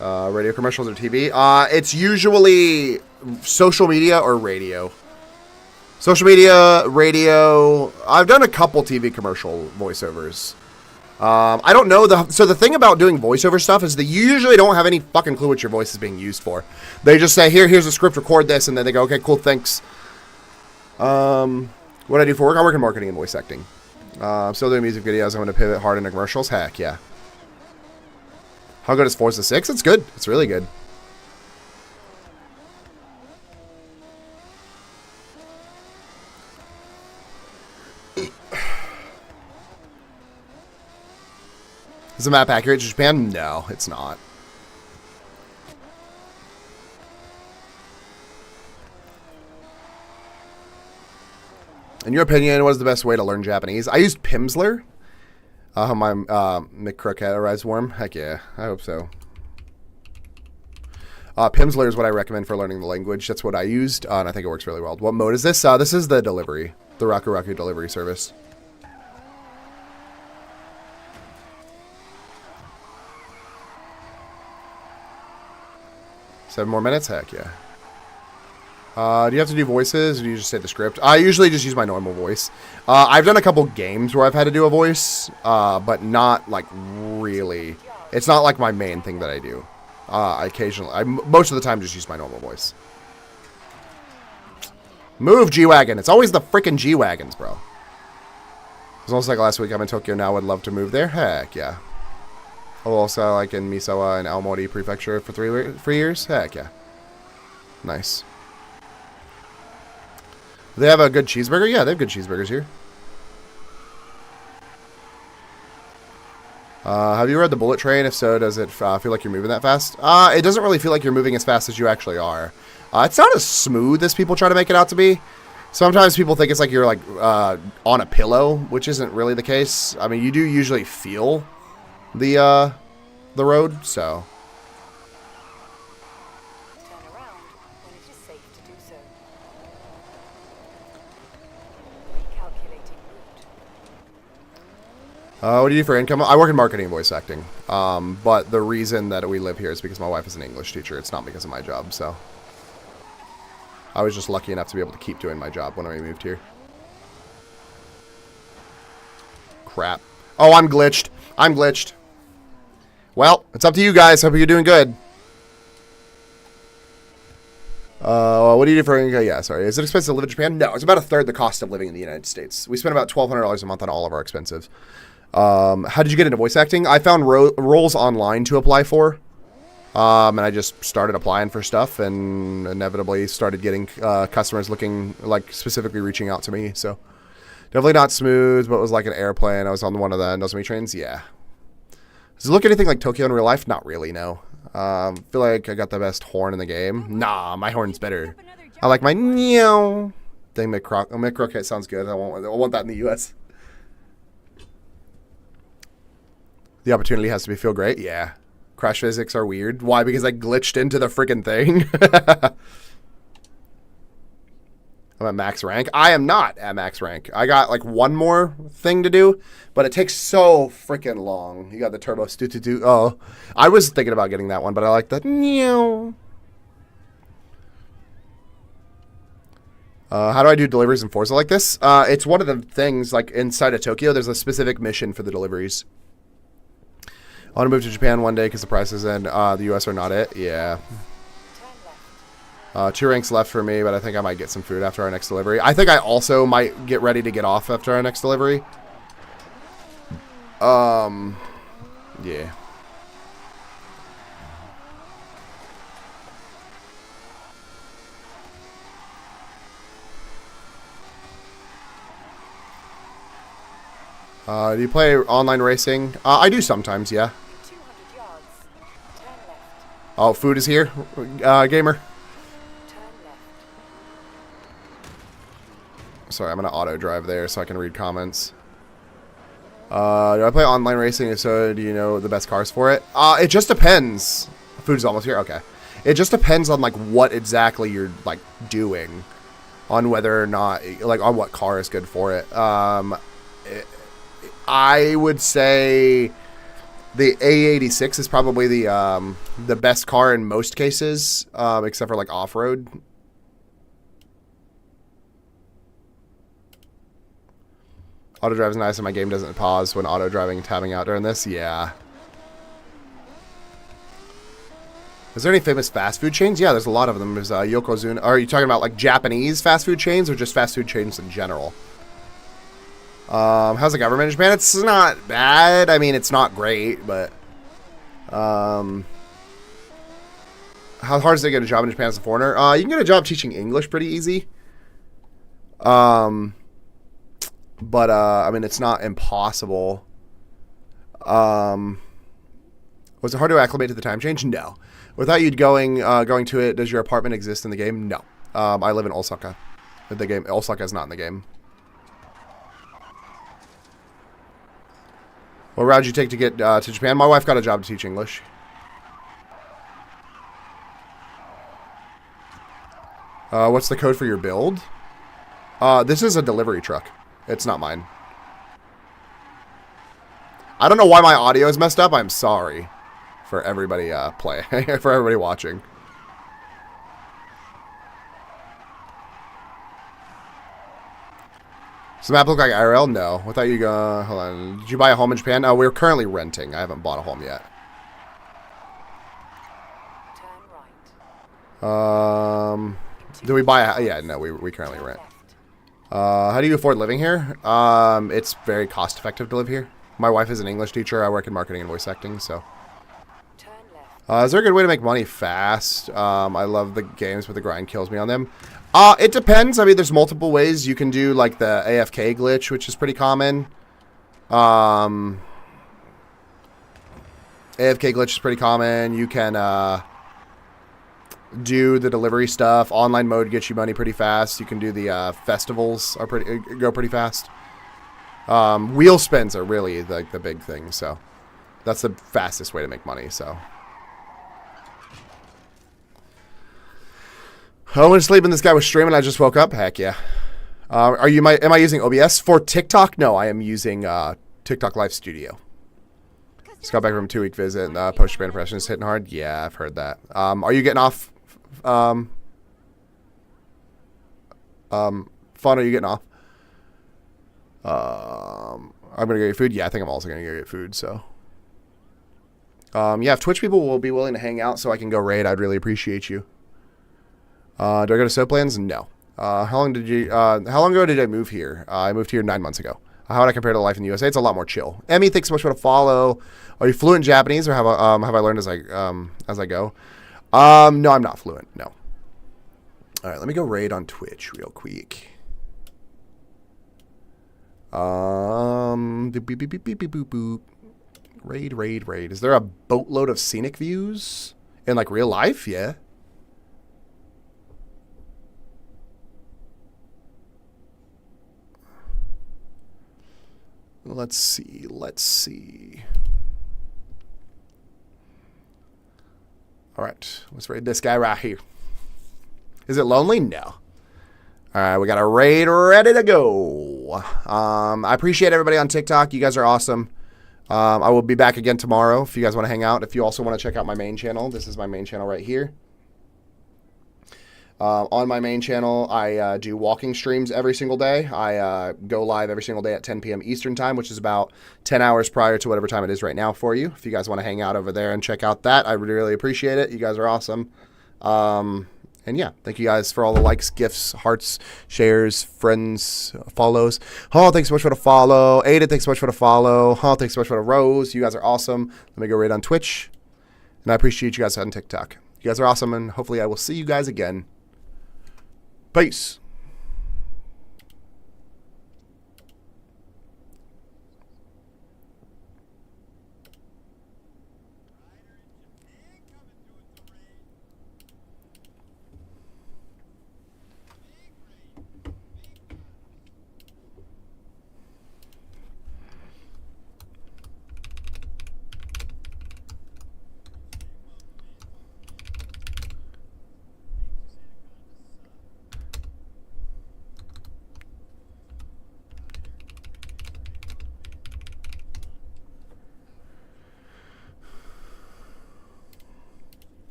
Radio commercials or TV? It's usually social media or radio. Social media, radio. I've done a couple TV commercial voiceovers. I don't know. So the thing about doing voiceover stuff is that you usually don't have any fucking clue what your voice is being used for. They just say, here's a script, record this, and then they go, okay, cool, thanks. What I do for work? I work in marketing and voice acting. Still doing music videos. I'm going to pivot hard into commercials. Heck, yeah. How good is Forza 6? It's good. It's really good. Is the map accurate to Japan? No, it's not. In your opinion, what is the best way to learn Japanese? I used Pimsleur. My McCrookhead arrives warm. Heck yeah, I hope so. Pimsleur is what I recommend for learning the language. That's what I used, and I think it works really well. What mode is this? This is the delivery, the Raku Raku delivery service. Seven more minutes? Heck yeah. Do you have to do voices, or do you just say the script? I usually just use my normal voice. I've done a couple games where I've had to do a voice, but not, like, really. It's not, like, my main thing that I do. Most of the time, just use my normal voice. Move, G-Wagon. It's always the freaking G-Wagons, bro. It was almost like last week. I'm in Tokyo now. Would love to move there. Heck, yeah. Also, like, in Misawa and Aomori Prefecture for 3 years. Heck, yeah. Nice. They have a good cheeseburger? Yeah, they have good cheeseburgers here. Have you read The Bullet Train? If so, does it feel like you're moving that fast? It doesn't really feel like you're moving as fast as you actually are. It's not as smooth as people try to make it out to be. Sometimes people think it's like you're like on a pillow, which isn't really the case. I mean, you do usually feel the road, so. Turn around when it is safe to do so. Recalculating route. What do you do for income? I work in marketing and voice acting. But the reason that we live here is because my wife is an English teacher. It's not because of my job, so. I was just lucky enough to be able to keep doing my job when I moved here. Crap. Oh, I'm glitched. I'm glitched. Well, it's up to you guys. Hope you're doing good. What do you do for income? Yeah, sorry. Is it expensive to live in Japan? No, it's about a third the cost of living in the United States. We spend about $1,200 a month on all of our expenses. How did you get into voice acting? I found roles online to apply for. And I just started applying for stuff and inevitably started getting customers looking, like, specifically reaching out to me. So, definitely not smooth, but it was like an airplane. I was on one of the Nozomi trains. Yeah. Does it look anything like Tokyo in real life? Not really, no. Feel like I got the best horn in the game. Nah, my horn's better. I like my meow. Dang, McCrookhead sounds good. I want that in the U.S. The opportunity has to feel great. Yeah. Crash physics are weird. Why? Because I glitched into the freaking thing. I'm at max rank. I am not at max rank. I got like one more thing to do, but it takes so freaking long. You got the turbo stu. Oh, I was thinking about getting that one, but I like that. How do I do deliveries in Forza like this? It's one of the things, like inside of Tokyo, there's a specific mission for the deliveries. I want to move to Japan one day because the prices in the U.S. are not it. Yeah. Turn left. 2 ranks left for me, but I think I might get some food after our next delivery. I think I also might get ready to get off after our next delivery. Yeah. Do you play online racing? I do sometimes, yeah. 200 yards. Turn left. Oh, food is here, gamer. Turn left. Sorry, I'm going to auto drive there so I can read comments. Do I play online racing? If so, do you know the best cars for it? It just depends. Food's almost here? Okay. It just depends on, like, what exactly you're, like, doing. On whether or not, like, on what car is good for it. I would say the A86 is probably the best car in most cases, except for, like, off-road. Auto drive is nice and my game doesn't pause when auto driving and tabbing out during this. Yeah. Is there any famous fast food chains? Yeah, there's a lot of them. There's Yokozuna. Are you talking about like Japanese fast food chains or just fast food chains in general? How's the government in Japan? It's not bad. I mean, it's not great, but how hard is it to get a job in Japan as a foreigner? You can get a job teaching English pretty easy. But, I mean, it's not impossible. Was it hard to acclimate to the time change? No. Without you going to it, does your apartment exist in the game? No. I live in Osaka. Osaka is not in the game. What route did you take to get to Japan? My wife got a job to teach English. What's the code for your build? This is a delivery truck. It's not mine. I don't know why my audio is messed up. I'm sorry for everybody for everybody watching. Does the map look like IRL? No. Without you go, hold on. Did you buy a home in Japan? We're currently renting. I haven't bought a home yet. Turn right. Do we buy a... Yeah, no, we currently rent. How do you afford living here? It's very cost effective to live here. My wife is an English teacher. I work in marketing and voice acting, so. Turn left. Is there a good way to make money fast? I love the games, but the grind kills me on them. It depends. I mean, there's multiple ways. You can do, like, the AFK glitch, which is pretty common. AFK glitch is pretty common. You can, do the delivery stuff. Online mode gets you money pretty fast. You can do the festivals go pretty fast. Wheel spins are really like the big thing, so that's the fastest way to make money. So I went to sleep and this guy was streaming. I just woke up. Heck yeah. Am I using OBS for TikTok? No, I am using TikTok Live Studio. Just got back from a 2-week visit and post-Japan impression is hitting hard. Yeah, I've heard that. Are you getting off? Fun, are you getting off? I'm gonna get you food. Yeah, I think I'm also gonna go get food. So, yeah, if Twitch people will be willing to hang out so I can go raid, I'd really appreciate you. Do I go to Soaplands? No. How long ago did I move here? I moved here 9 months ago. How would I compare to life in the USA? It's a lot more chill. Emmy, thanks so much for the follow. Are you fluent in Japanese, or have I learned as I go? No, I'm not fluent. No. All right, let me go raid on Twitch real quick. Boop, boop, boop, boop, boop, boop, boop. Raid. Is there a boatload of scenic views in like real life? Yeah. Let's see. All right, let's raid this guy right here. Is it lonely? No. All right, we got a raid ready to go. I appreciate everybody on TikTok. You guys are awesome. I will be back again tomorrow if you guys want to hang out. If you also want to check out my main channel, this is my main channel right here. On my main channel, I do walking streams every single day. I go live every single day at 10 p.m. Eastern time, which is about 10 hours prior to whatever time it is right now for you. If you guys want to hang out over there and check out that, I would really appreciate it. You guys are awesome. And yeah, thank you guys for all the likes, gifts, hearts, shares, friends, follows. Oh, thanks so much for the follow. Ada, thanks so much for the follow. Oh, thanks so much for the rose. You guys are awesome. Let me go right on Twitch. And I appreciate you guys on TikTok. You guys are awesome, and hopefully I will see you guys again. Peace.